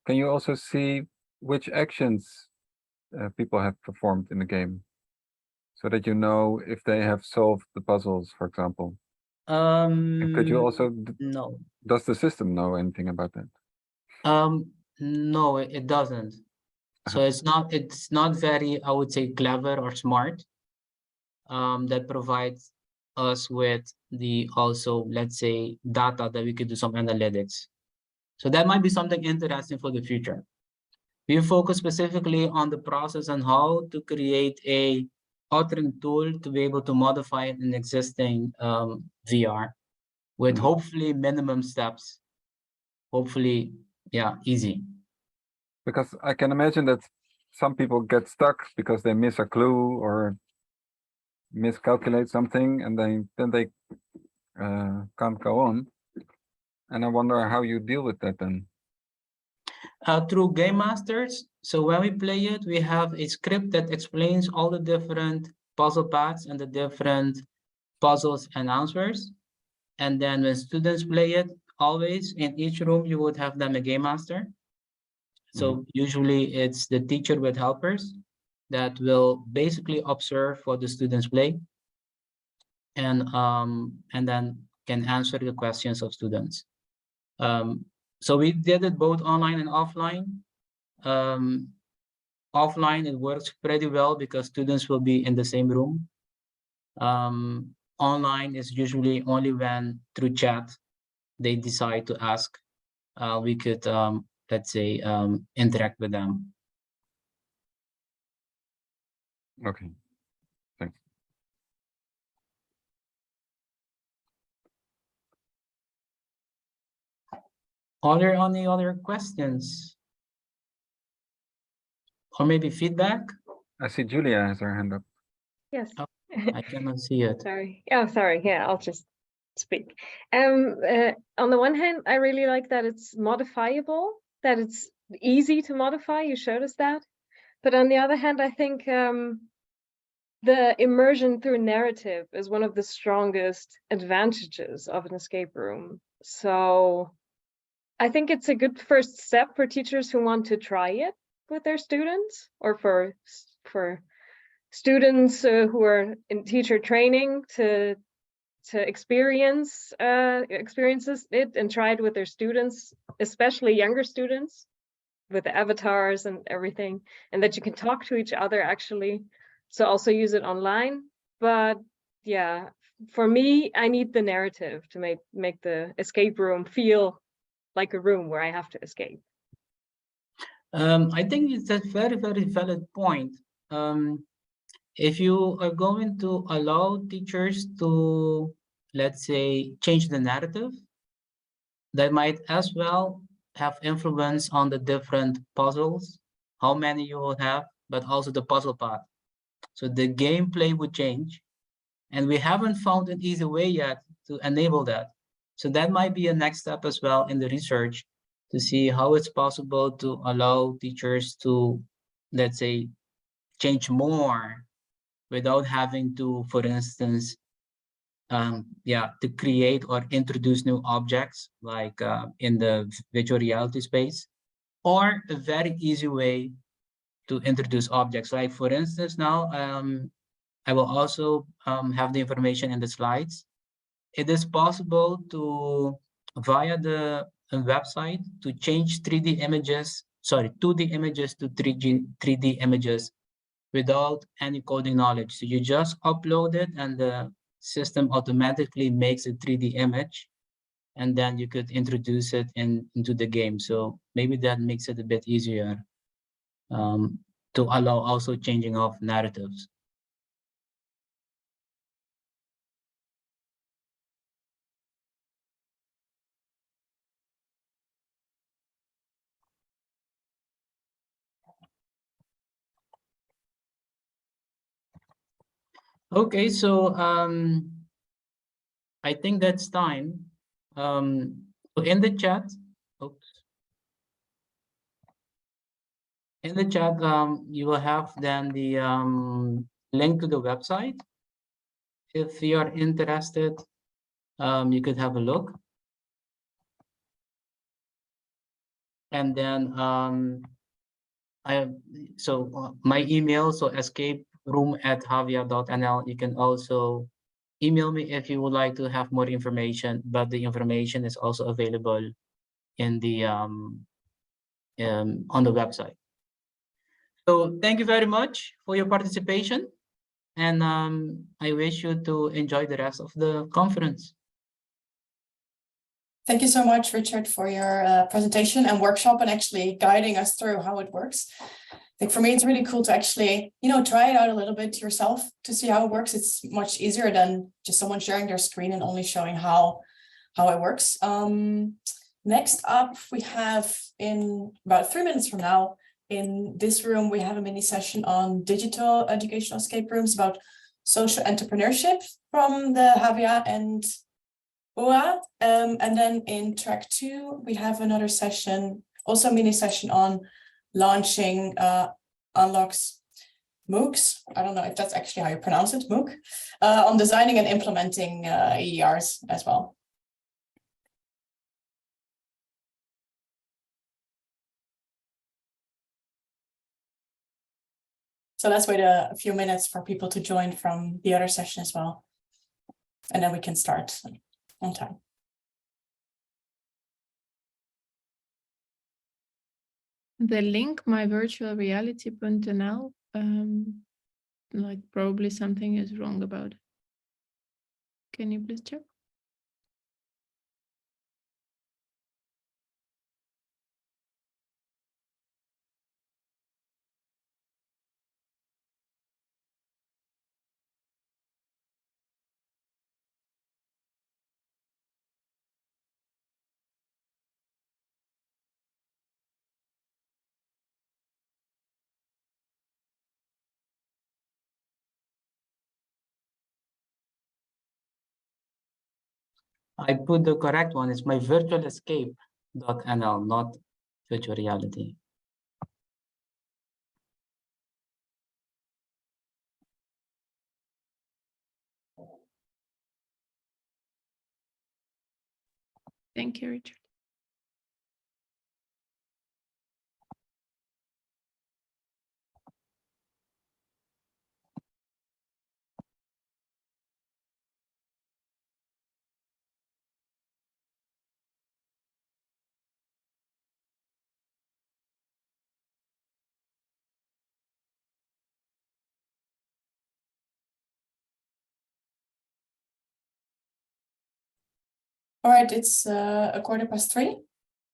Can you also see which actions people have performed in the game, so that you know if they have solved the puzzles, for example? And could you also no. Does the system know anything about that? No, it doesn't. So it's not very, I would say, clever or smart. That provides us with the also, let's say, data that we could do some analytics. So that might be something interesting for the future. We focus specifically on the process and how to create a authoring tool to be able to modify an existing VR with hopefully minimum steps. Hopefully, yeah, easy. Because I can imagine that some people get stuck because they miss a clue or miscalculate something, and then they can't go on. And I wonder how you deal with that then. Through Game Masters. So when we play it, we have a script that explains all the different puzzle paths and the different puzzles and answers. And then when students play it, always in each room, you would have them a Game Master. So usually it's the teacher with helpers that will basically observe what the students play and then can answer the questions of students. So we did it both online and offline. Offline, it works pretty well because students will be in the same room. Online is usually only when through chat they decide to ask. We could, let's say, interact with them. Okay, thanks. Are there any other questions? Or maybe feedback? I see Julia has her hand up. Yes. Oh, I cannot see it. Sorry. Oh, sorry. Yeah, I'll just speak. On the one hand, I really like that it's modifiable, that it's easy to modify. You showed us that. But on the other hand, I think the immersion through narrative is one of the strongest advantages of an escape room. So I think it's a good first step for teachers who want to try it with their students, or for students who are in teacher training to experiences it and try it with their students, especially younger students, with the avatars and everything, and that you can talk to each other actually. So also use it online. But yeah, for me, I need the narrative to make the escape room feel like a room where I have to escape. I think it's a very, very valid point. If you are going to allow teachers to, let's say, change the narrative, that might as well have influence on the different puzzles, how many you will have, but also the puzzle path. So the gameplay would change, and we haven't found an easy way yet to enable that. So that might be a next step as well in the research, to see how it's possible to allow teachers to, let's say, change more without having to, for instance, to create or introduce new objects, like in the virtual reality space, or a very easy way to introduce objects. Like for instance, now I will also have the information in the slides. It is possible to, via the website, to change 2D images to 3D images without any coding knowledge. So you just upload it and the system automatically makes a 3D image, and then you could introduce it into the game. So maybe that makes it a bit easier to allow also changing of narratives. Okay, so I think that's time. So in the chat, you will have then the link to the website. If you are interested, you could have a look. And then my email, so escaperoom@havia.nl. You can also email me if you would like to have more information, but the information is also available in the on the website. So thank you very much for your participation, and I wish you to enjoy the rest of the conference. Thank you so much, Richard, for your presentation and workshop, and actually guiding us through how it works. I think for me, it's really cool to actually, try it out a little bit yourself to see how it works. It's much easier than just someone sharing their screen and only showing how it works. Next up, we have in about 3 minutes from now, in this room, we have a mini session on digital educational escape rooms about social entrepreneurship from the Havia and UA. And then in track 2, we have another session, also a mini session on launching Unlocks MOOCs. I don't know if that's actually how you pronounce it, MOOC, on designing and implementing EERs as well. So let's wait a few minutes for people to join from the other session as well. And then we can start on time. The link, myvirtualreality.nl, like probably something is wrong about it. Can you please check? I put the correct one. It's myvirtualescape.nl, not virtual reality. Thank you, Richard. All right, it's 3:15.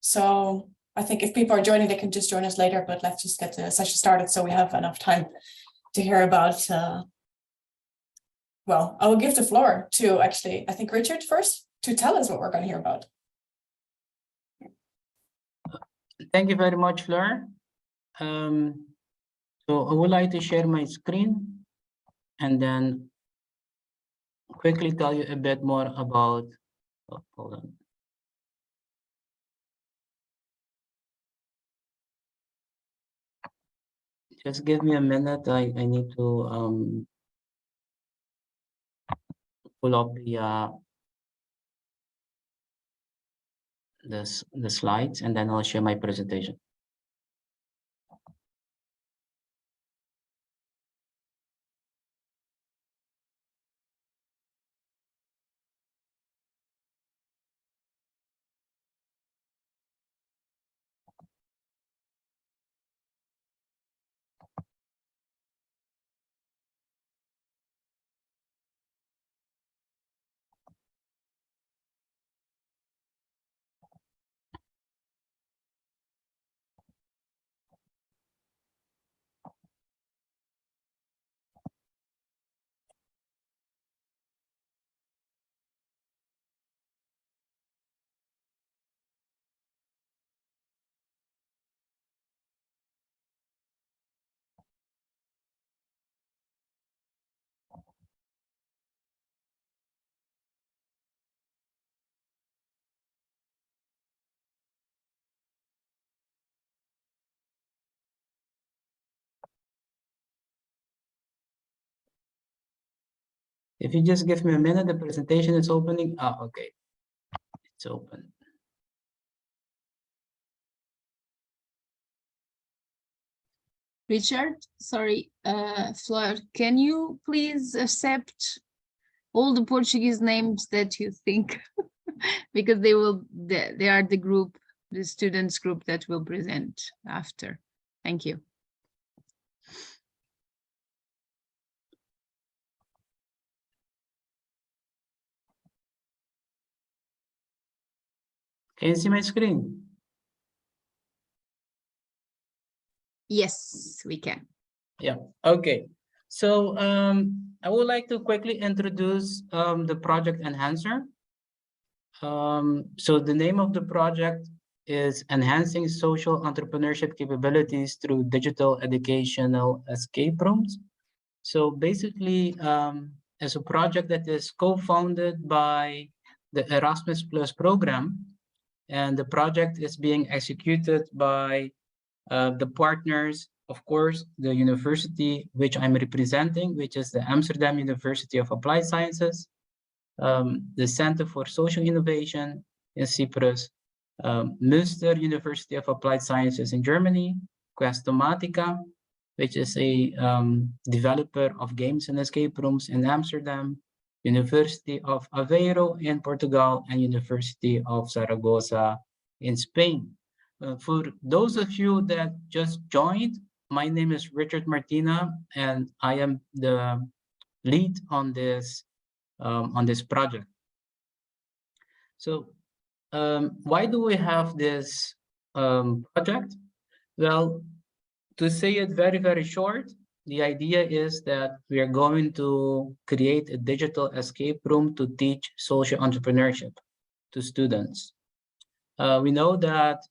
So I think if people are joining, they can just join us later, but let's just get the session started so we have enough time to hear about, well, I will give the floor to actually, I think Richard first, to tell us what we're going to hear about. Thank you very much, Fleur. So I would like to share my screen and then quickly tell you a bit more about, oh, hold on. Just give me a minute. I need to pull up the slides, and then I'll share my presentation. If you just give me a minute, the presentation is opening. Ah, okay, it's open. Richard, sorry, Fleur, can you please accept all the Portuguese names that you think, because they are the group, the students group that will present after. Thank you. Can you see my screen? Yes, we can. Yeah, okay. So I would like to quickly introduce the project Enhancer. So the name of the project is Enhancing Social Entrepreneurship Capabilities Through Digital Educational Escape Rooms. So basically, it's a project that is co-founded by the Erasmus Plus program, and the project is being executed by the partners, of course, the university which I'm representing, which is the Amsterdam University of Applied Sciences, the Center for Social Innovation in Cyprus, Münster University of Applied Sciences in Germany, Questomatica, which is a developer of games and escape rooms in Amsterdam, University of Aveiro in Portugal, and University of Zaragoza in Spain. For those of you that just joined, my name is Richard Martina, and I am the lead on this project. So why do we have this project? Well, to say it very, very short, the idea is that we are going to create a digital escape room to teach social entrepreneurship to students. We know that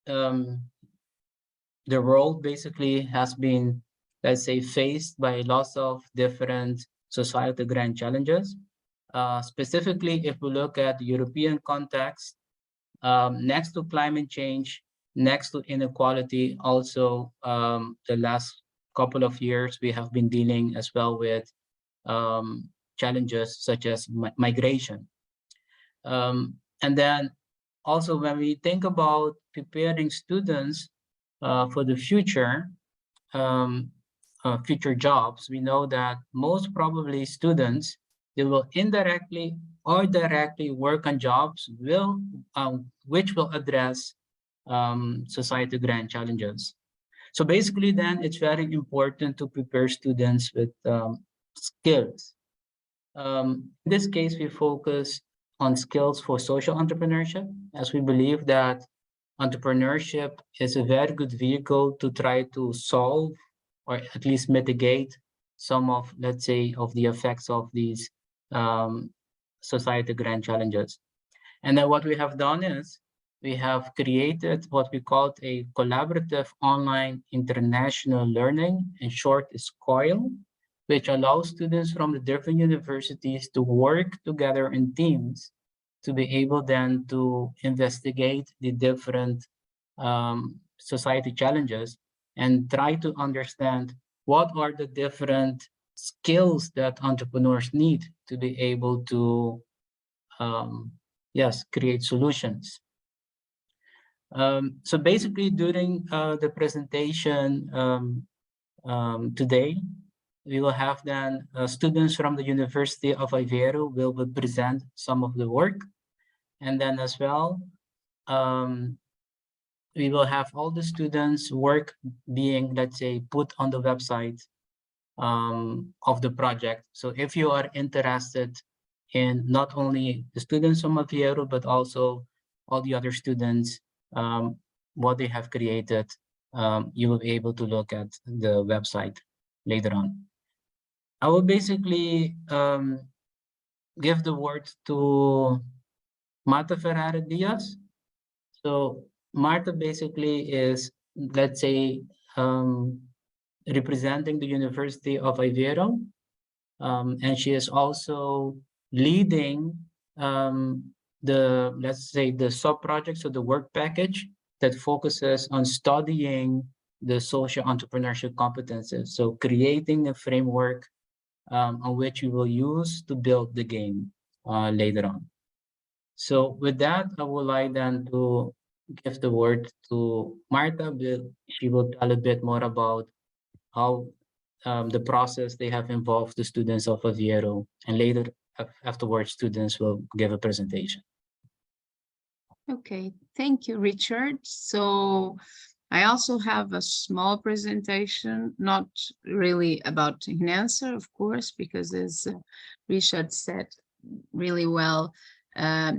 the world basically has been, let's say, faced by lots of different societal grand challenges. Specifically, if we look at the European context, next to climate change, next to inequality, also the last couple of years, we have been dealing as well with challenges such as migration. And then also when we think about preparing students for the future, future jobs, we know that most probably students, they will indirectly or directly work on jobs which will address society grand challenges. So basically then it's very important to prepare students with skills. In this case, we focus on skills for social entrepreneurship, as we believe that entrepreneurship is a very good vehicle to try to solve or at least mitigate some of, let's say, of the effects of these society grand challenges. And then what we have done is we have created what we called a collaborative online international learning, in short is COIL, which allows students from the different universities to work together in teams to be able then to investigate the different society challenges and try to understand what are the different skills that entrepreneurs need to be able to create solutions. So basically during the presentation today, we will have then students from the University of Aveiro will present some of the work. And then as well, we will have all the students' work being, let's say, put on the website of the project. So if you are interested in not only the students from Aveiro, but also all the other students, what they have created, you will be able to look at the website later on. I will basically give the word to Marta Ferreira Dias. So Marta basically is, let's say, representing the University of Aveiro, and she is also leading let's say, the sub-projects of the work package that focuses on studying the social entrepreneurship competences. So creating a framework on which we will use to build the game later on. So with that, I would like then to give the word to Marta. She will tell a bit more about how the process they have involved the students of Aveiro, and later afterwards students will give a presentation. Okay, thank you, Richard. So I also have a small presentation, not really about Enhancer, of course, because as Richard said really well,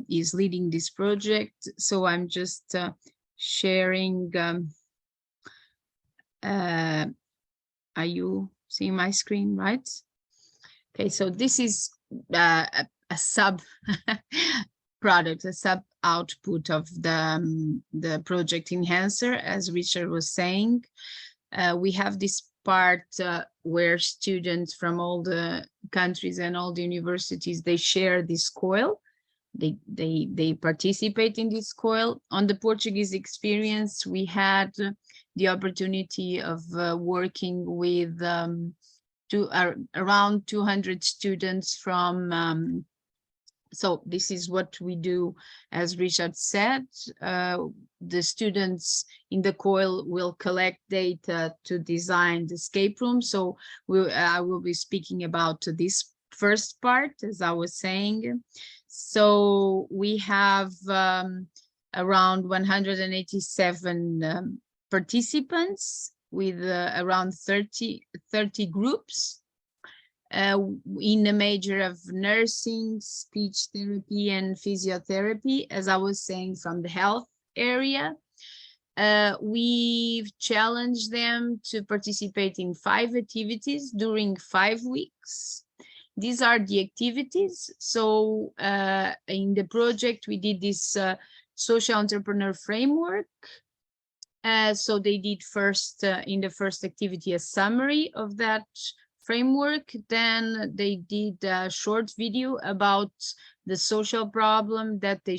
is leading this project. So I'm just sharing. Are you seeing my screen, right? Okay, so this is a sub product, a sub output of the project Enhancer, as Richard was saying. We have this part where students from all the countries and all the universities, they share this COIL. They participate in this COIL. On the Portuguese experience, we had the opportunity of working with around 200 students from so this is what we do, as Richard said. The students in the COIL will collect data to design the escape room. So I will be speaking about this first part, as I was saying. So we have around 187 participants with around 30 groups. In a major of nursing, speech therapy, and physiotherapy, as I was saying, from the health area. We've challenged them to participate in 5 activities during 5 weeks. These are the activities. So in the project, we did this social entrepreneur framework. So they did first, in the first activity, a summary of that framework. Then they did a short video about the social problem that they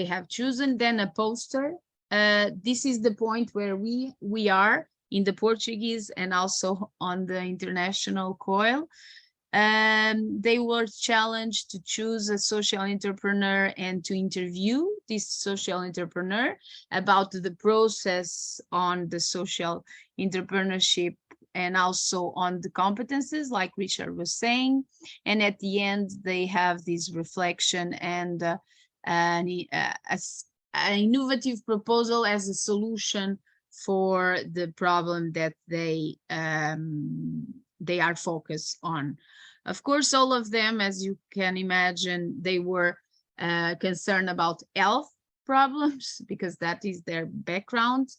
have chosen, then a poster. This is the point where we are in the Portuguese and also on the international COIL. They were challenged to choose a social entrepreneur and to interview this social entrepreneur about the process on the social entrepreneurship and also on the competences, like Richard was saying. And at the end, they have this reflection and an innovative proposal as a solution for the problem that they are focused on. Of course, all of them, as you can imagine, they were concerned about health problems because that is their background.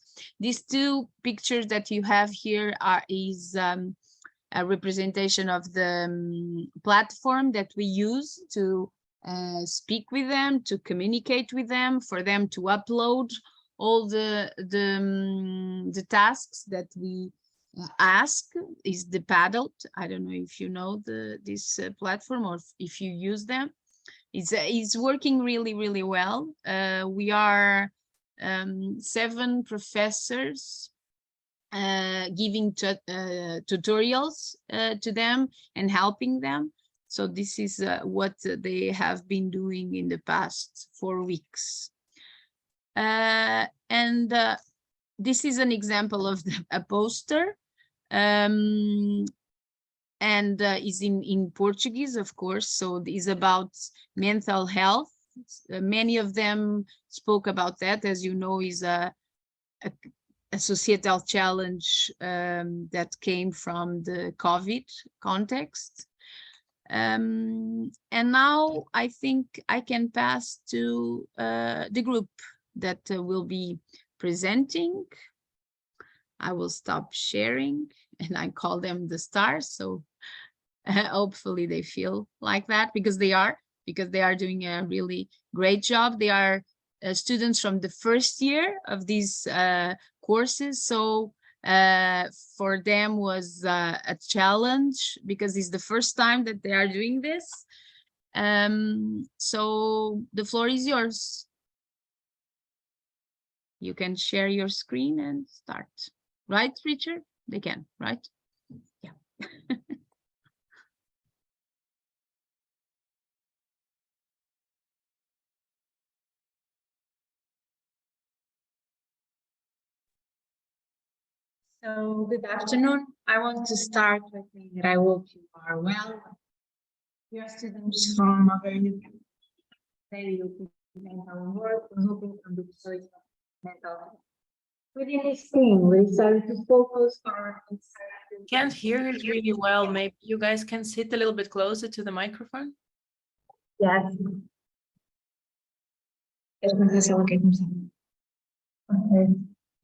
These two pictures that you have here is a representation of the platform that we use to speak with them, to communicate with them, for them to upload all the tasks that we ask. Is the paddled. I don't know if you know this platform or if you use them. It's working really, really well. We are 7 professors giving tutorials to them and helping them. So this is what they have been doing in the past 4 weeks. This is an example of a poster, and is in Portuguese, of course. So it's about mental health. Many of them spoke about that, as you know, is a societal challenge that came from the COVID context. And now I think I can pass to the group that will be presenting. I will stop sharing and I call them the stars. So hopefully they feel like that because they are doing a really great job. They are students from the first year of these courses. So for them was a challenge because it's the first time that they are doing this. So the floor is yours. You can share your screen and start. Right, Richard? They can, right? Yeah. So good afternoon. I want to start with saying that I hope you are well. We are students from a very mental work, hoping from the choice of mental health. Within this team, we decided to focus on. Can't hear it really well. Maybe you guys can sit a little bit closer to the microphone. Yes. Okay.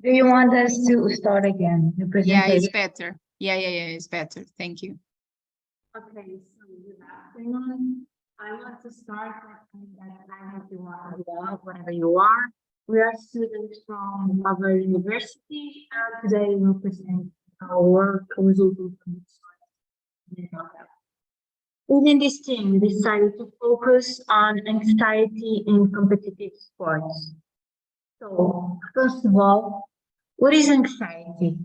Do you want us to start again? Yeah, it's better. Yeah, it's better. Thank you. Okay, so good afternoon. I want to start with that I hope you are well, wherever you are. We are students from Harvard University, and today we will present our work resulting from the Within this team, we decided to focus on anxiety in competitive sports. So, first of all, what is anxiety?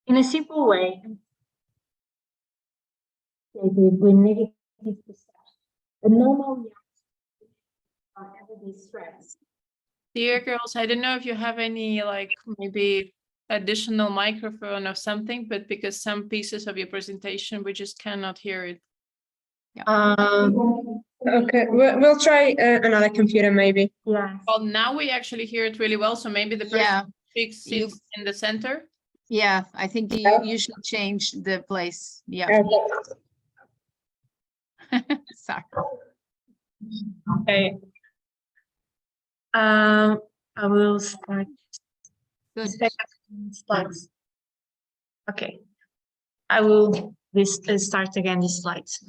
In a simple way, with negative perception, a normal reaction on everyday stress. Dear girls, I don't know if you have any maybe additional microphone or something, but because some pieces of your presentation, we just cannot hear it. Okay, we'll try another computer maybe. Yeah. Well, now we actually hear it really well. So maybe the person who sits in the center. Yeah, I think you should change the place. Yeah. Sorry. Okay. I will start. Good. Slides. Okay. I will start again the slides.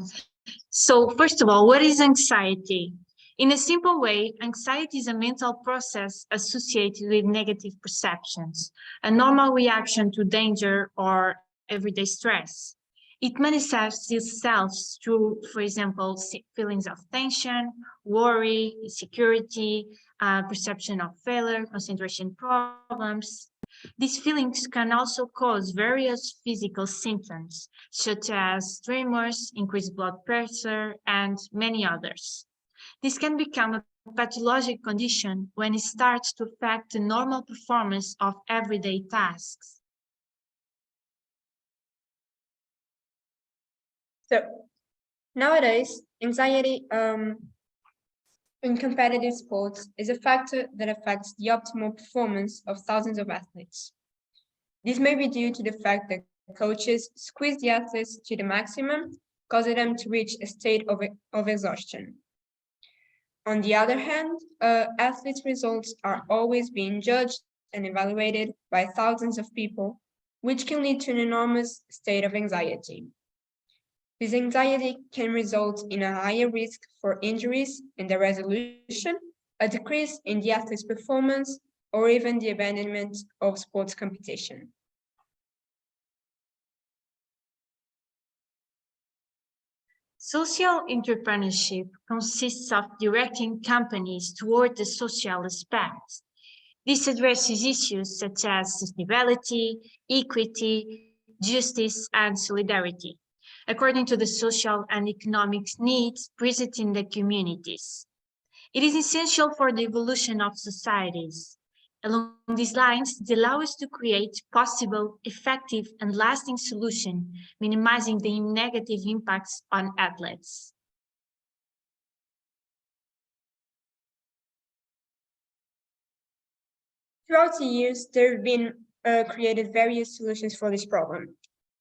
So first of all, what is anxiety? In a simple way, anxiety is a mental process associated with negative perceptions, a normal reaction to danger or everyday stress. It manifests itself through, for example, feelings of tension, worry, insecurity, perception of failure, concentration problems. These feelings can also cause various physical symptoms, such as tremors, increased blood pressure, and many others. This can become a pathologic condition when it starts to affect the normal performance of everyday tasks. So nowadays, anxiety in competitive sports is a factor that affects the optimal performance of thousands of athletes. This may be due to the fact that coaches squeeze the athletes to the maximum, causing them to reach a state of exhaustion. On the other hand, athletes' results are always being judged and evaluated by thousands of people, which can lead to an enormous state of anxiety. This anxiety can result in a higher risk for injuries and their resolution, a decrease in the athlete's performance, or even the abandonment of sports competition. Social entrepreneurship consists of directing companies toward the social aspects. This addresses issues such as sustainability, equity, justice, and solidarity, according to the social and economic needs present in the communities. It is essential for the evolution of societies. Along these lines, it allows us to create possible, effective, and lasting solutions, minimizing the negative impacts on athletes. Throughout the years, there have been created various solutions for this problem.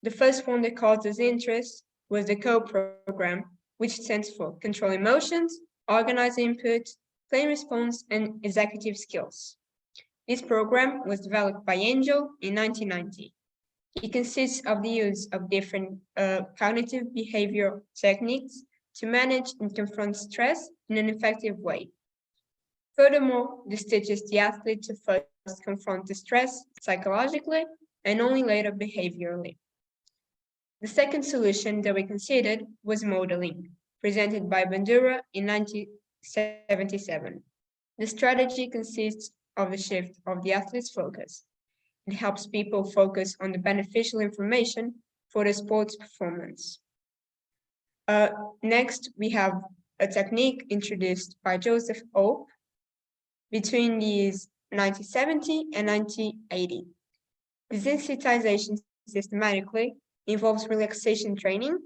The first one that caused us interest was the COPE program, which stands for Control Emotions, Organize Input, Claim Response, and Executive Skills. This program was developed by Angel in 1990. It consists of the use of different cognitive behavioral techniques to manage and confront stress in an effective way. Furthermore, this teaches the athlete to first confront the stress psychologically and only later behaviorally. The second solution that we considered was modeling, presented by Bandura in 1977. The strategy consists of the shift of the athlete's focus. It helps people focus on the beneficial information for the sports performance. Next, we have a technique introduced by Joseph Ope between these 1970 and 1980. Desensitization systematically involves relaxation training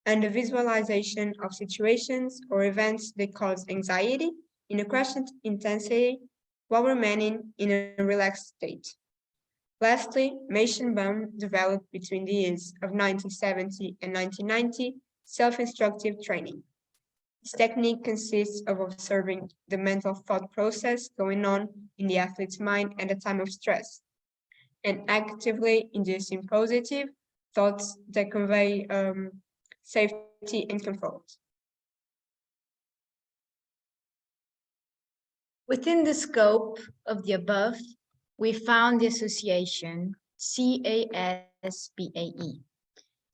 and the visualization of situations or events that cause anxiety in a crescent intensity while remaining in a relaxed state. Lastly, Meishenbaum developed between the years of 1970 and 1990 self-instructive training. This technique consists of observing the mental thought process going on in the athlete's mind at a time of stress and actively inducing positive thoughts that convey safety and comfort. Within the scope of the above, we found the association CASPAE.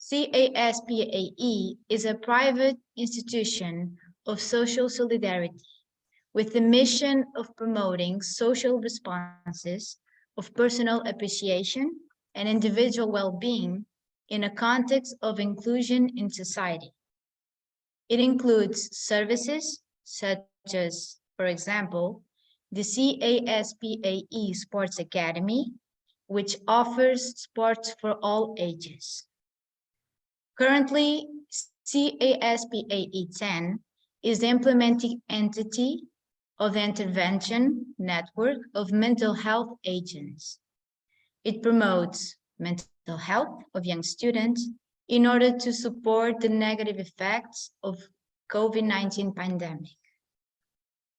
CASPAE is a private institution of social solidarity with the mission of promoting social responses of personal appreciation and individual well-being in a context of inclusion in society. It includes services such as, for example, the CASPAE Sports Academy, which offers sports for all ages. Currently, CASPAE 10 is the implementing entity of the intervention network of mental health agents. It promotes mental health of young students in order to support the negative effects of COVID-19 pandemic.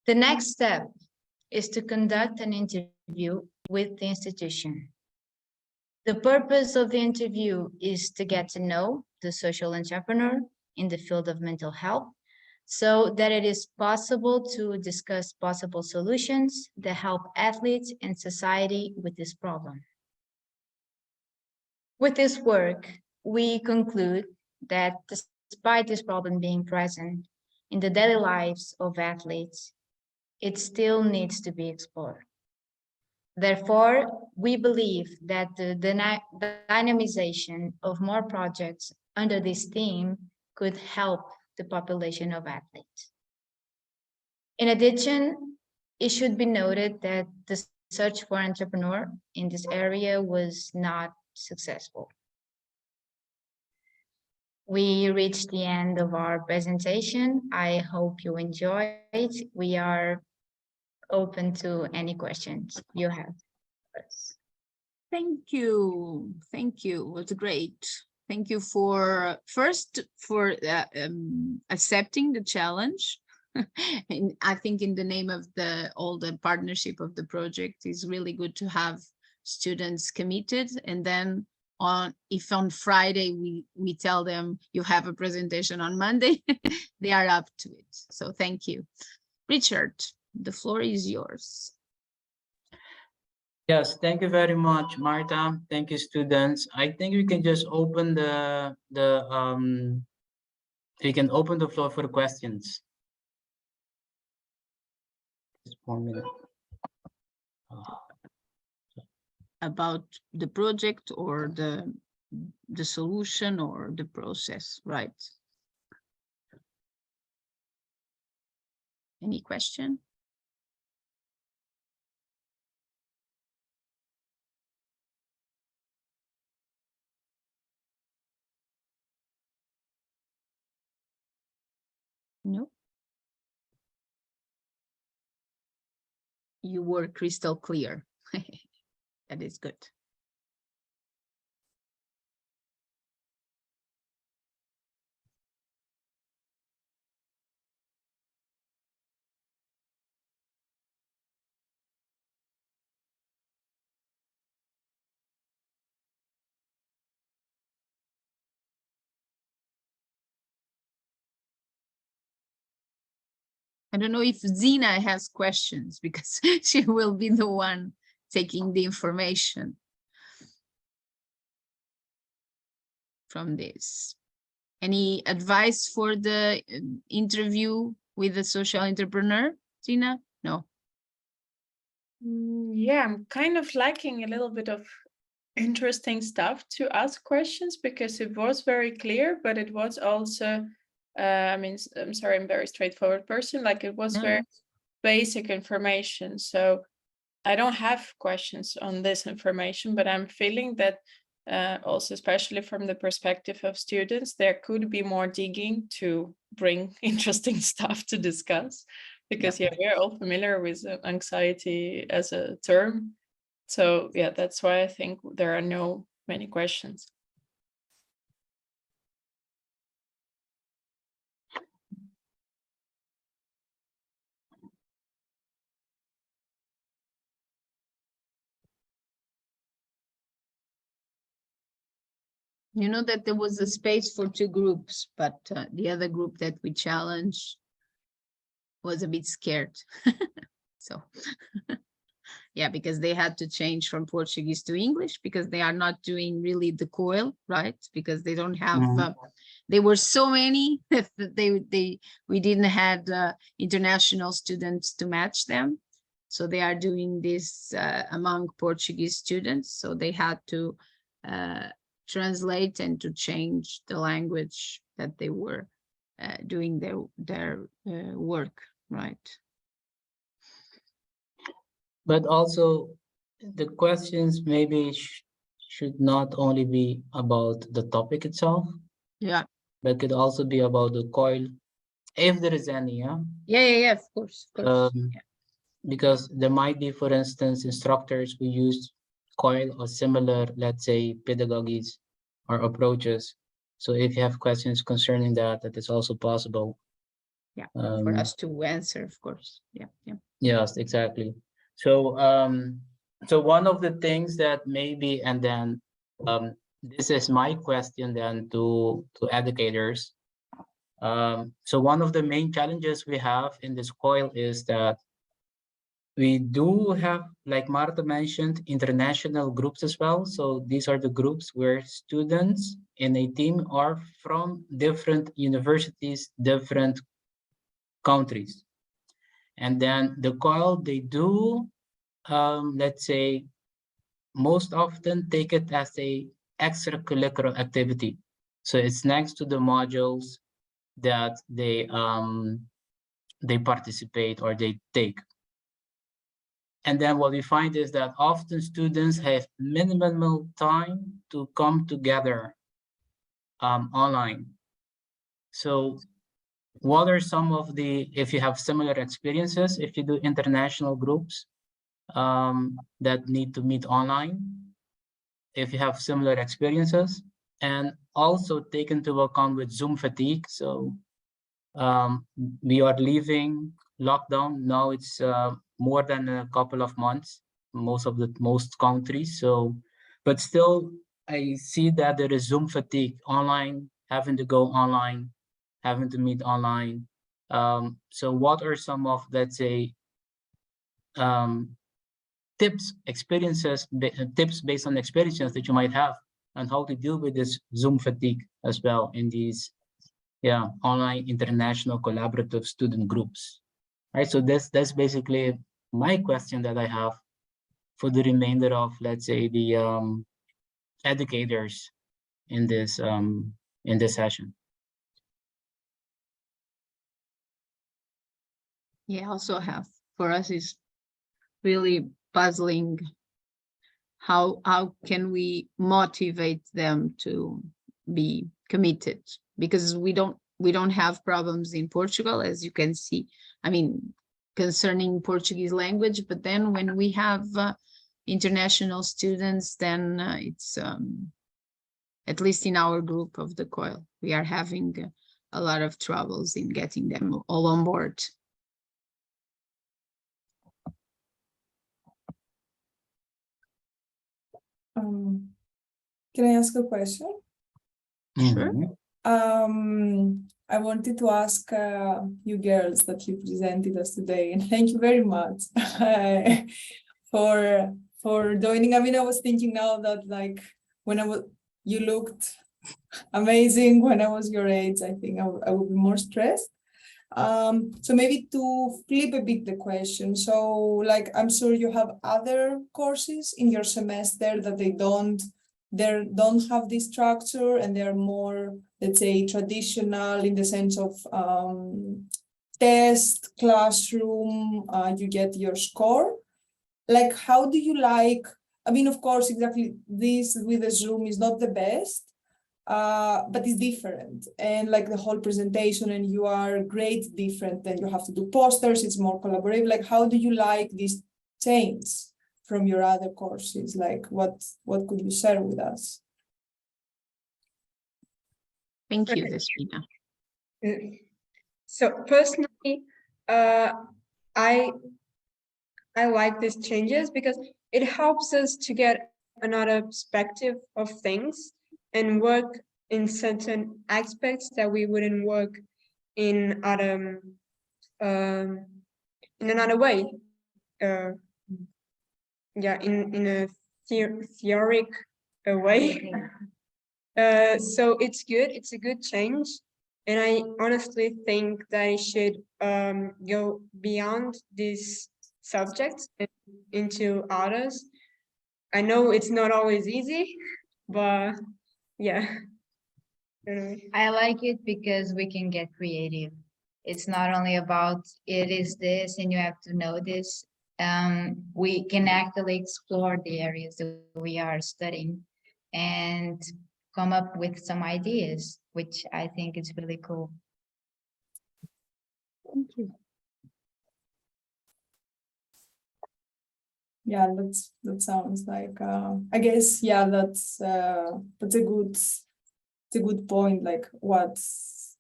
The next step is to conduct an interview with the institution. The purpose of the interview is to get to know the social entrepreneur in the field of mental health so that it is possible to discuss possible solutions that help athletes and society with this problem. With this work, we conclude that despite this problem being present in the daily lives of athletes, it still needs to be explored. Therefore, we believe that the dynamization of more projects under this theme could help the population of athletes. In addition, it should be noted that the search for entrepreneur in this area was not successful. We reached the end of our presentation. I hope you enjoyed. We are open to any questions you have. Thank you. Thank you. It's great. Thank you for accepting the challenge. And I think in the name of all the partnership of the project, is really good to have students committed. And then if on Friday we tell them you have a presentation on Monday, they are up to it. So thank you. Richard, the floor is yours. Yes, thank you very much, Marta. Thank you, students. I think we can just open we can open the floor for questions. Just 1 minute. About the project or the solution or the process, right? Any question? No. You were crystal clear. That is good. I don't know if Zina has questions because she will be the one taking the information from this. Any advice for the interview with the social entrepreneur, Zina? No. Yeah, I'm kind of lacking a little bit of interesting stuff to ask questions because it was very clear, but it was also, I mean, I'm sorry, I'm a very straightforward person. Like it was very basic information. So I don't have questions on this information, but I'm feeling that also, especially from the perspective of students, there could be more digging to bring interesting stuff to discuss. Because yeah, we're all familiar with anxiety as a term. So yeah, that's why I think there are many questions. You know that there was a space for 2 groups, but the other group that we challenged was a bit scared. So yeah, because they had to change from Portuguese to English because they are not doing really the COIL, right? Because they don't have, there were so many that we didn't have international students to match them. So they are doing this among Portuguese students. So they had to translate and to change the language that they were doing their work, right? But also the questions maybe should not only be about the topic itself. Yeah. But could also be about the COIL, if there is any, yeah? Yeah, of course. Because there might be, for instance, instructors who use COIL or similar, let's say, pedagogies or approaches. So if you have questions concerning that, that is also possible. Yeah, for us to answer, of course. Yeah. Yes, exactly. So so one of the things that maybe, and then this is my question then to educators. So one of the main challenges we have in this COIL is that we do have, like Marta mentioned, international groups as well. So these are the groups where students in a team are from different universities, different countries. And then the COIL, they do, let's say, most often take it as a extracurricular activity. So it's next to the modules that they participate or they take. And then what we find is that often students have minimal time to come together online. So what are some of the, if you have similar experiences, if you do international groups that need to meet online, if you have similar experiences, and also take into account with Zoom fatigue. So we are leaving lockdown. Now it's more than a couple of months, most countries. So, but still, I see that there is Zoom fatigue online, having to go online, having to meet online. So what are some of, let's say, tips based on experiences that you might have and how to deal with this Zoom fatigue as well in these online international collaborative student groups? Right, so that's basically my question that I have for the remainder of, let's say, the educators in this session. Yeah, also have, for us is really puzzling how can we motivate them to be committed, because we don't have problems in Portugal, as you can see, I mean, concerning Portuguese language, but then when we have international students, then it's at least in our group of the COIL, we are having a lot of troubles in getting them all on board. Can I ask a question? Sure. I wanted to ask you girls that you presented us today, and thank you very much for joining. I mean, I was thinking now that, like, when you looked amazing when I was your age. I think I would be more stressed. So maybe to flip a bit the question. So, like, I'm sure you have other courses in your semester that they don't have this structure, and they're more, let's say, traditional in the sense of test, classroom, you get your score. Like, how do you like, I mean, of course, exactly this with the Zoom is not the best, but it's different. And like the whole presentation, and you are great different, then you have to do posters, it's more collaborative. Like, how do you like this change from your other courses? Like, what could you share with us? Thank you, Déspina. So personally, I like these changes because it helps us to get another perspective of things and work in certain aspects that we wouldn't work in other in another way. Yeah, in a theoric way. So it's good. It's a good change, and I honestly think that it should go beyond these subjects and into others. I know it's not always easy, but yeah. I like it because we can get creative. It's not only about it is this and you have to know this. We can actually explore the areas that we are studying and come up with some ideas, which I think is really cool. Thank you. Yeah, that sounds like I guess, yeah, that's a good point. Like, what's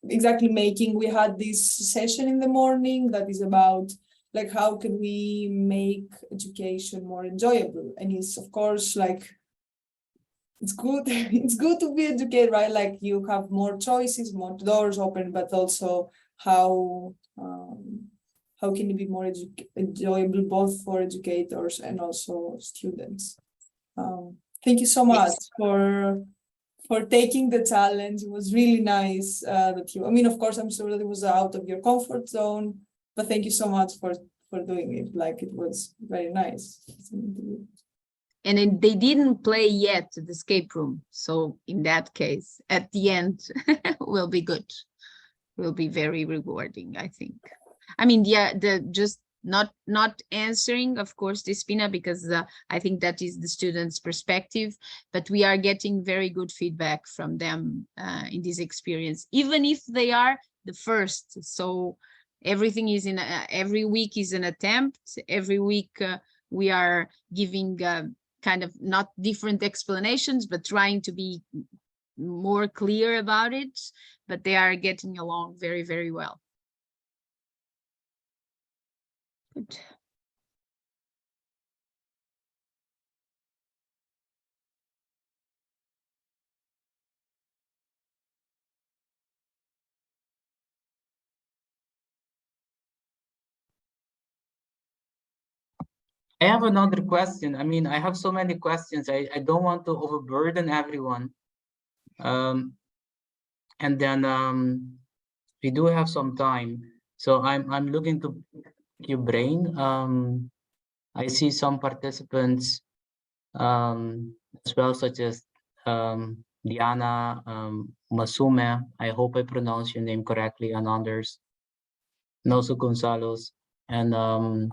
exactly making, we had this session in the morning that is about, like, how can we make education more enjoyable? And it's, of course, like, it's good it's good to be educated, right? Like, you have more choices, more doors open, but also how can it be more enjoyable both for educators and also students? Thank you so much for taking the challenge. It was really nice that you, I mean, of course, I'm sure that it was out of your comfort zone, but thank you so much for doing it. Like, it was very nice. And then they didn't play yet the escape room. So in that case, at the end, will be good. Will be very rewarding, I think. I mean, yeah, just not answering, of course, Déspina, because I think that is the students' perspective, but we are getting very good feedback from them in this experience, even if they are the first. So everything is every week is an attempt. Every week we are giving kind of not different explanations, but trying to be more clear about it, but they are getting along very, very well. Good. I have another question. I mean, I have so many questions. I don't want to overburden everyone. And then we do have some time. So I'm looking to your brain. I see some participants as well, such as Diana, Masume. I hope I pronounce your name correctly, and others. Noso Gonzalez, and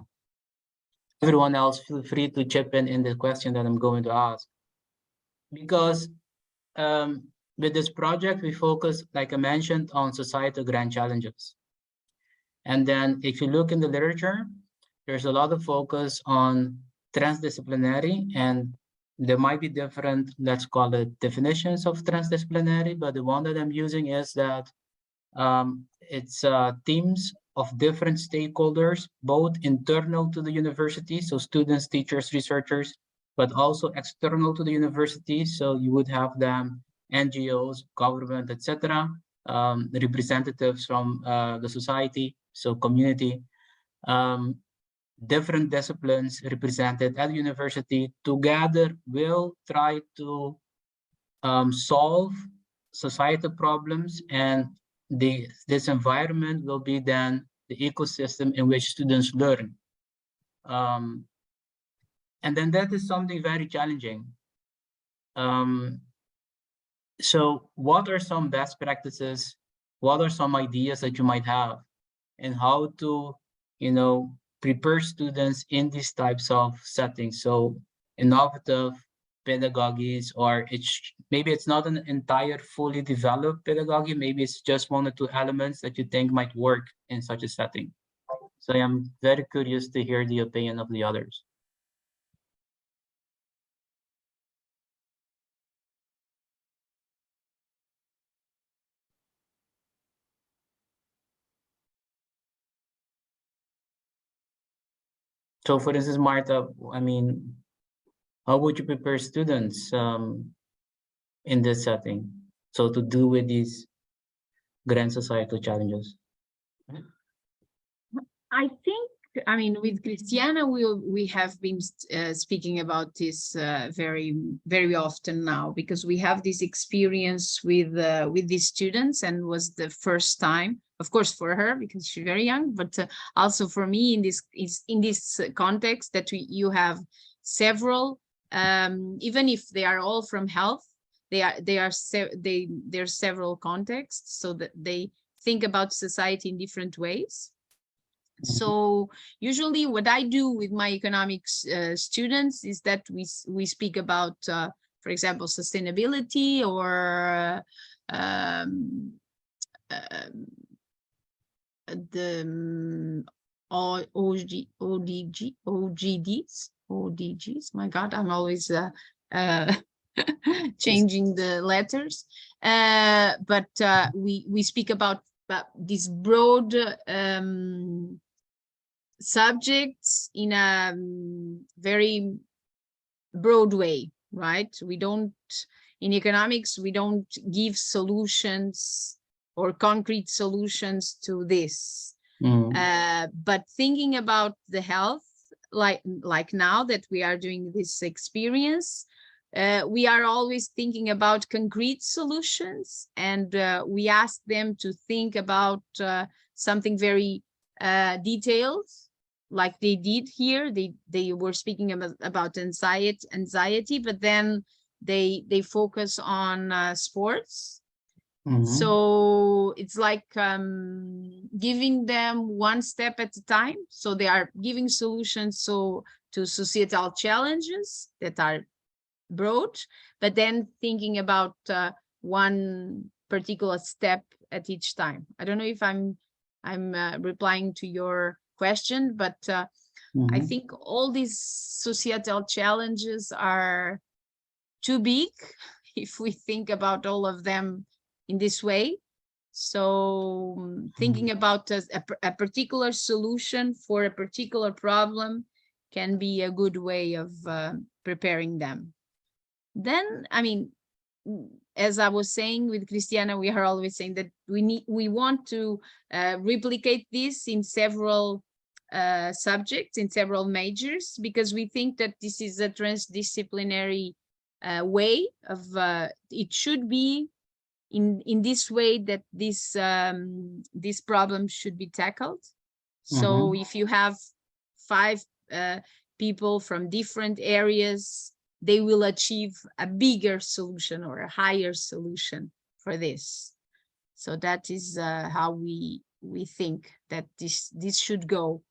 everyone else, feel free to chip in the question that I'm going to ask. Because with this project, we focus, like I mentioned, on societal grand challenges. And then if you look in the literature, there's a lot of focus on transdisciplinary, and there might be different, let's call it, definitions of transdisciplinary, but the one that I'm using is that it's teams of different stakeholders, both internal to the university, so students, teachers, researchers, but also external to the university. So you would have them, NGOs, government, etc., representatives from the society, so community, different disciplines represented at the university. Together will try to solve societal problems, and this environment will be then the ecosystem in which students learn. And then that is something very challenging. So what are some best practices? What are some ideas that you might have, and how to, prepare students in these types of settings? So innovative pedagogies, or maybe it's not an entire fully developed pedagogy, maybe it's just one or two elements that you think might work in such a setting. So I'm very curious to hear the opinion of the others. So for instance, Marta, I mean, how would you prepare students in this setting? So to deal with these grand societal challenges? I think, I mean, with Cristiana, we have been speaking about this very, very often now, because we have this experience with these students, and was the first time, of course, for her because she's very young, but also for me in this context that you have several, even if they are all from health, there's several contexts, so that they think about society in different ways. So usually what I do with my economics students is that we speak about, for example, sustainability, or the ODGs. My God, I'm always changing the letters. But we speak about these broad subjects in a very broad way, right? In economics, we don't give solutions or concrete solutions to this. But thinking about the health, like now that we are doing this experience, we are always thinking about concrete solutions, and we ask them to think about something very details like they did here. They were speaking about anxiety, but then they focus on sports. So it's like giving them one step at a time. So they are giving solutions to societal challenges that are broad, but then thinking about one particular step at each time. I don't know if I'm replying to your question, but I think all these societal challenges are too big if we think about all of them in this way. So thinking about a particular solution for a particular problem can be a good way of preparing them. Then, I mean, as I was saying with Christiana, we are always saying that we want to replicate this in several subjects, in several majors, because we think that this is a transdisciplinary way of, it should be in this way that this problem should be tackled. So if you have 5 people from different areas, they will achieve a bigger solution or a higher solution for this. So that is how we think that this should go.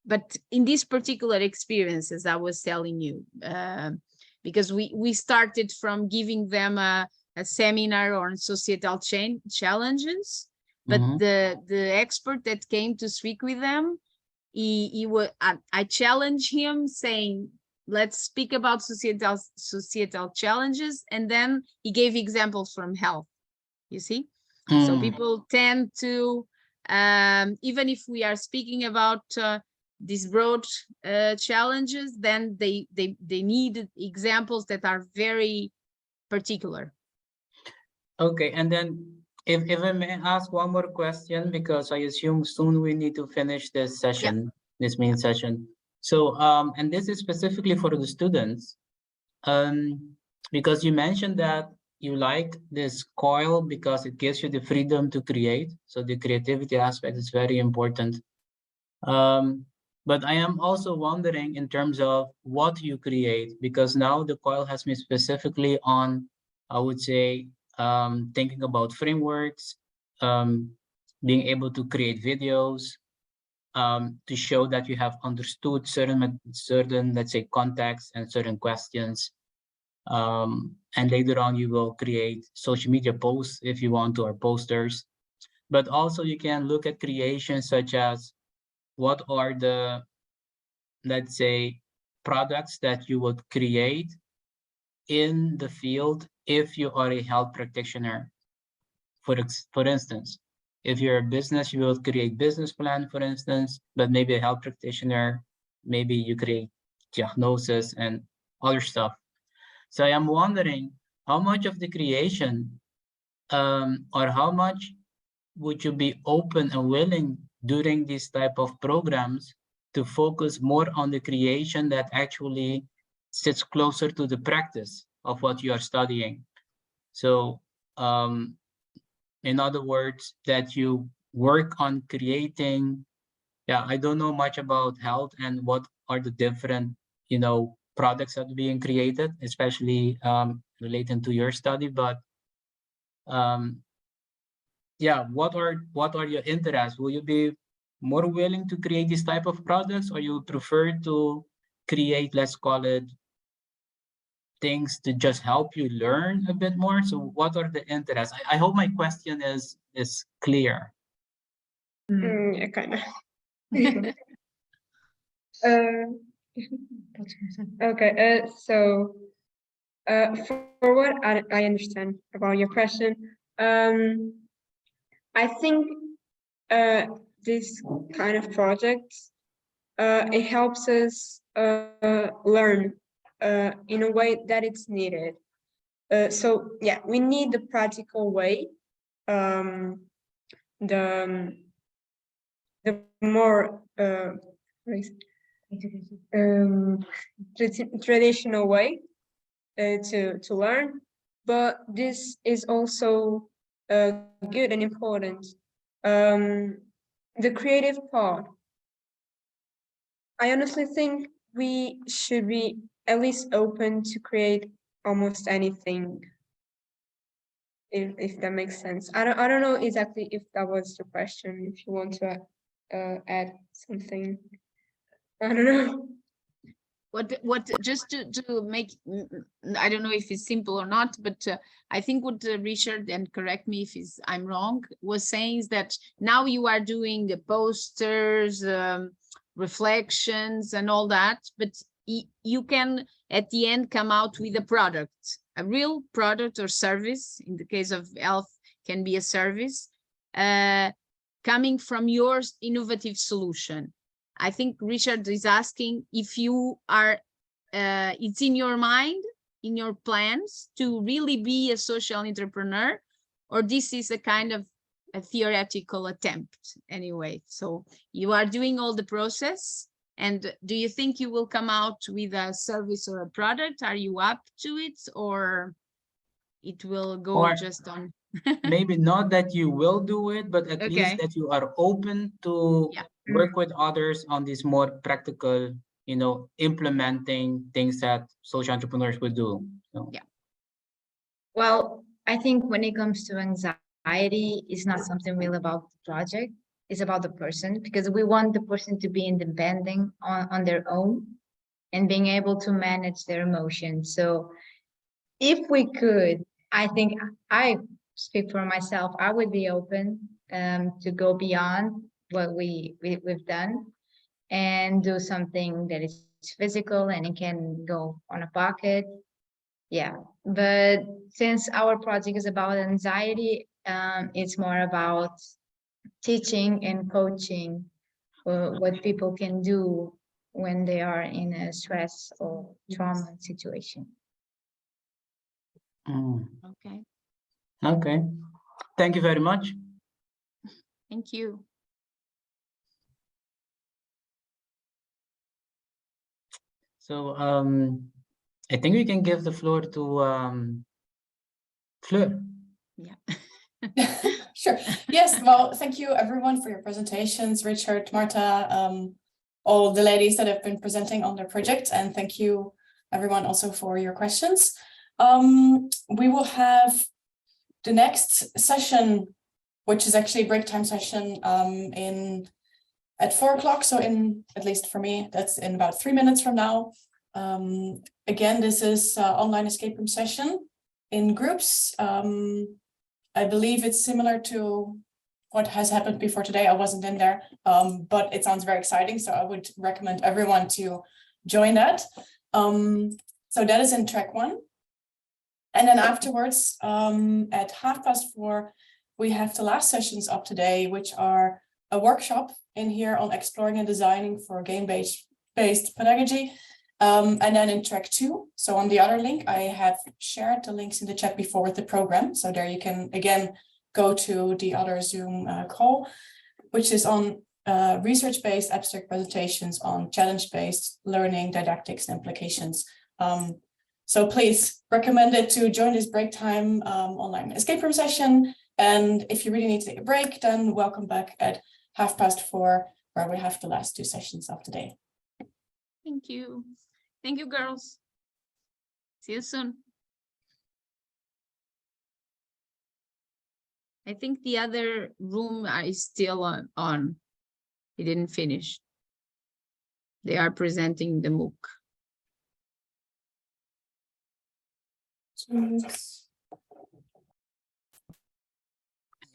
But in this particular experience, as I was telling you, because we started from giving them a seminar on societal challenges, but the expert that came to speak with them, I challenged him saying, let's speak about societal challenges, and then he gave examples from health, you see. So people tend to, even if we are speaking about these broad challenges, then they need examples that are very particular. Okay, and then if I may ask one more question, because I assume soon we need to finish this session, this main session. So, and this is specifically for the students, because you mentioned that you like this coil because it gives you the freedom to create. So the creativity aspect is very important. But I am also wondering in terms of what you create, because now the coil has me specifically on, I would say, thinking about frameworks, being able to create videos, to show that you have understood certain, let's say, contexts and certain questions. And later on, you will create social media posts if you want to, or posters. But also you can look at creations such as what are the, let's say, products that you would create in the field if you are a health practitioner. For instance, if you're a business, you will create business plan, for instance, but maybe a health practitioner, maybe you create diagnosis and other stuff. So I am wondering how much of the creation, or how much would you be open and willing during this type of programs to focus more on the creation that actually sits closer to the practice of what you are studying? So, in other words, that you work on creating, I don't know much about health and what are the different, products that are being created, especially relating to your study, but what are your interests? Will you be more willing to create this type of products, or you prefer to create, let's call it, things to just help you learn a bit more? So what are the interests? I hope my question is clear. Kind of. Okay, so for what I understand about your question, I think this kind of project, it helps us learn in a way that it's needed. So yeah, we need the practical way, the more traditional way to learn, but this is also good and important. the creative part. I honestly think we should be at least open to create almost anything. If that makes sense. I don't know exactly if that was the question. If you want to add something, I don't know. What just to make, I don't know if it's simple or not, but I think what Richard, and correct me if I'm wrong, was saying is that now you are doing the posters, reflections and all that, but you can at the end come out with a product, a real product or service. In the case of health, can be a service coming from your innovative solution. I think Richard is asking if you are, it's in your mind, in your plans to really be a social entrepreneur, or this is a kind of a theoretical attempt anyway. So you are doing all the process, and do you think you will come out with a service or a product? Are you up to it, or it will go Or just on? maybe not that you will do it, but at least that you are open to work with others on this more practical, you know, implementing things that social entrepreneurs would do. So. Yeah. Well, I think when it comes to anxiety, it's not something really about the project. It's about the person, because we want the person to be independent on their own and being able to manage their emotions. So if we could, I think I speak for myself, I would be open to go beyond what we've done and do something that is physical and it can go on a pocket. Yeah, but since our project is about anxiety, it's more about teaching and coaching what people can do when they are in a stress or trauma situation. Okay. Okay. Thank you very much. Thank you. So I think we can give the floor to Fleur. Yeah. Sure. Yes. Well, thank you everyone for your presentations, Richard, Marta, all the ladies that have been presenting on their project, and thank you everyone also for your questions. We will have the next session, which is actually a break time session at 4 o'clock. So at least for me, that's in about 3 minutes from now. Again, this is online escape room session in groups. I believe it's similar to what has happened before today. I wasn't in there, but it sounds very exciting. So I would recommend everyone to join that. So that is in track 1. And then afterwards, at 4:30, we have the last sessions of today, which are a workshop in here on exploring and designing for game-based pedagogy. And then in track 2, so on the other link, I have shared the links in the chat before with the program. So there you can, again, go to the other Zoom call, which is on research-based abstract presentations on challenge-based learning, didactics, and implications. So please recommend it to join this break time online escape room session. And if you really need to take a break, then welcome back at 4:30, where we have the last 2 sessions of the day. Thank you. Thank you, girls. See you soon. I think the other room is still on. It didn't finish. They are presenting the MOOC.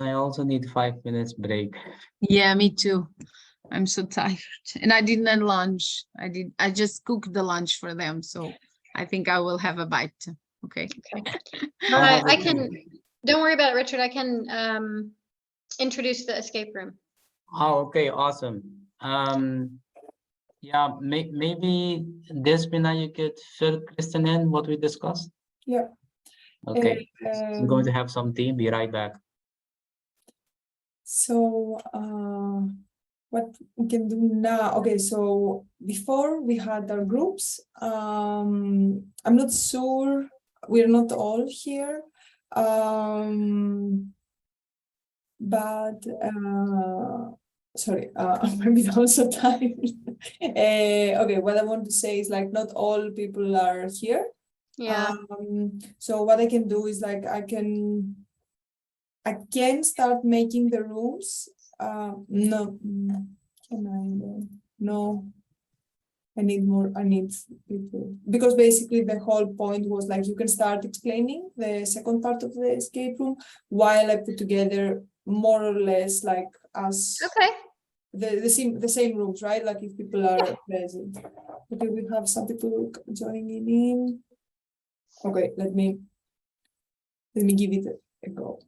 I also need 5 minutes break. Yeah, me too. I'm so tired, and I didn't lunch. I just cooked the lunch for them, so I think I will have a bite. Okay. I can. Don't worry about it, Richard. I can introduce the escape room. Oh, okay, awesome. Yeah, maybe Déspina, you could fill Kristen in what we discussed. Yeah. Okay, I'm going to have some tea. Be right back. So what we can do now? Okay, so before we had our groups. I'm not sure, we're not all here, but sorry, maybe also tired. Okay, what I want to say is like not all people are here. Yeah. So what I can do is like I can start making the rooms. No, can I? No, I need more. I need people because basically the whole point was like you can start explaining the second part of the escape room while I put together more or less like us. Okay. The same rooms, right? Like if people are present. Okay, we have some people joining in. Okay, let me give it a go.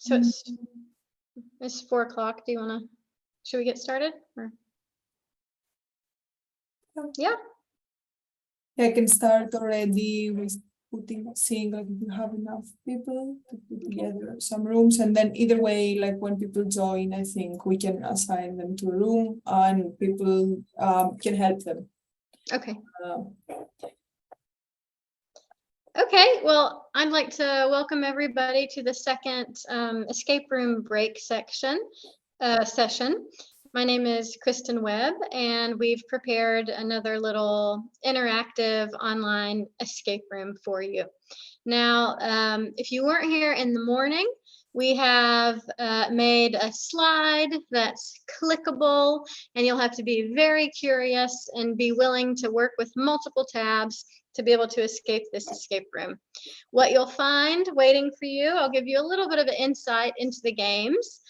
So it's 4 o'clock. Do you want to, should we get started? Or? Yeah. I can start already with seeing like if you have enough people to put together some rooms, and then either way, like when people join, I think we can assign them to a room and people can help them. Okay. Okay, well, I'd like to welcome everybody to the second escape room break session. My name is Kristen Webb, and we've prepared another little interactive online escape room for you. Now, if you weren't here in the morning, we have made a slide that's clickable, and you'll have to be very curious and be willing to work with multiple tabs to be able to escape this escape room. What you'll find waiting for you, I'll give you a little bit of an insight into the games.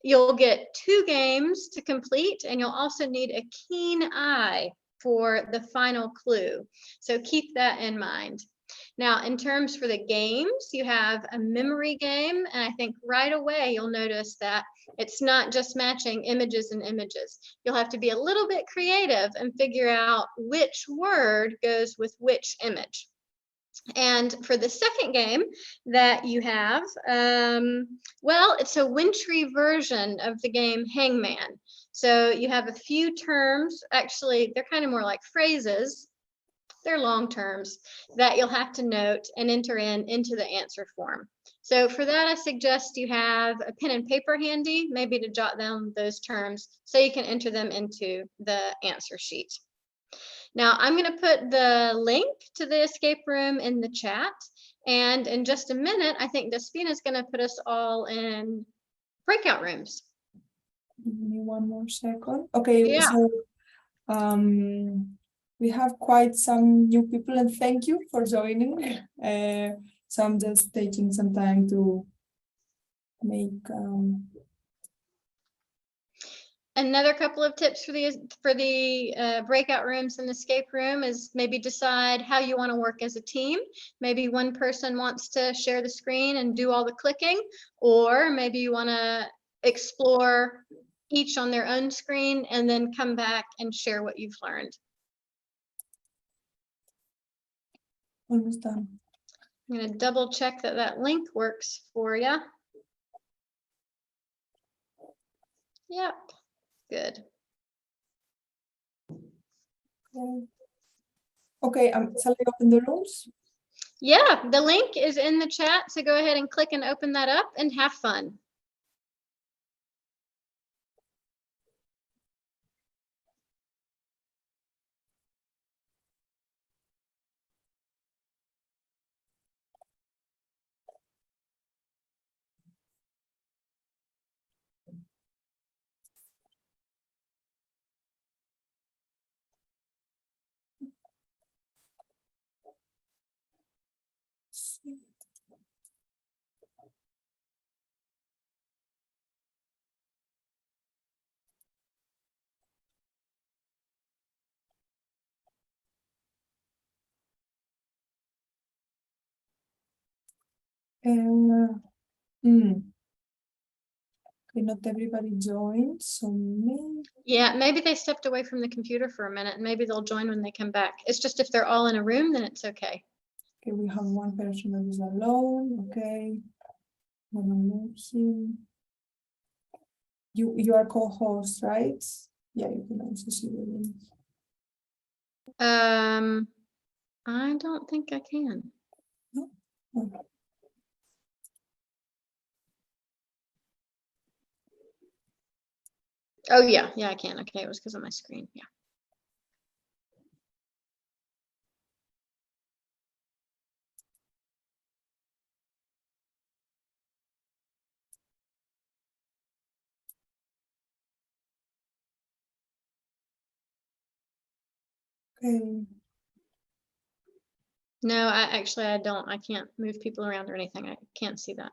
You'll get 2 games to complete, and you'll also need a keen eye for the final clue. So keep that in mind. Now, in terms for the games, you have a memory game, and I think right away you'll notice that it's not just matching images and images. You'll have to be a little bit creative and figure out which word goes with which image. And for the second game that you have, well, it's a wintry version of the game Hangman. So you have a few terms, actually, they're kind of more like phrases. They're long terms that you'll have to note and enter into the answer form. So for that, I suggest you have a pen and paper handy, maybe to jot down those terms so you can enter them into the answer sheet. Now, I'm going to put the link to the escape room in the chat. And in just a minute, I think Déspina is going to put us all in breakout rooms. Give me one more second. Okay, yeah. So we have quite some new people, and thank you for joining. So I'm just taking some time to make Another couple of tips for the breakout rooms and escape room is maybe decide how you want to work as a team. Maybe one person wants to share the screen and do all the clicking, or maybe you want to explore each on their own screen and then come back and share what you've learned. Almost done. I'm going to double check that that link works for you. Yep. Good. Okay, shall I open the rooms? Yeah, the link is in the chat, so go ahead and click and open that up and have fun. Okay, not everybody joined, so maybe. Yeah, maybe they stepped away from the computer for a minute and maybe they'll join when they come back. It's just if they're all in a room, then it's okay. Okay, we have one person that is alone. Okay. I'm looking. You are co-host, right? Yeah, you can also see the link. I don't think I can. No? Okay. Oh yeah, I can. Okay, it was because of my screen. Yeah. Okay. No, I don't. I can't move people around or anything. I can't see that.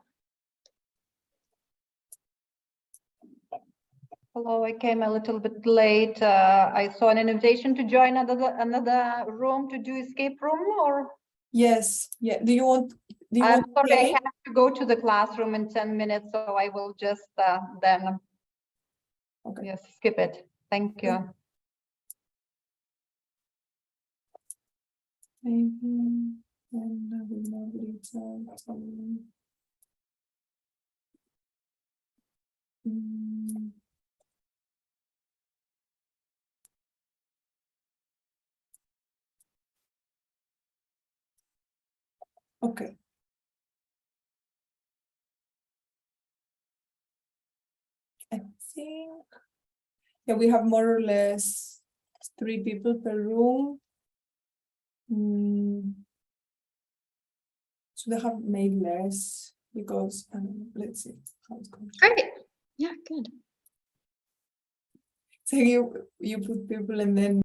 Hello, I came a little bit late. I saw an invitation to join another room to do escape room, or? Yes. Yeah. Do you want? I'm sorry, I have to go to the classroom in 10 minutes, so I will just then yes, skip it. Thank you. Okay. I think, yeah, we have more or less 3 people per room. So they have made less because let's see how it's going. Great. Yeah, good. So you put people and then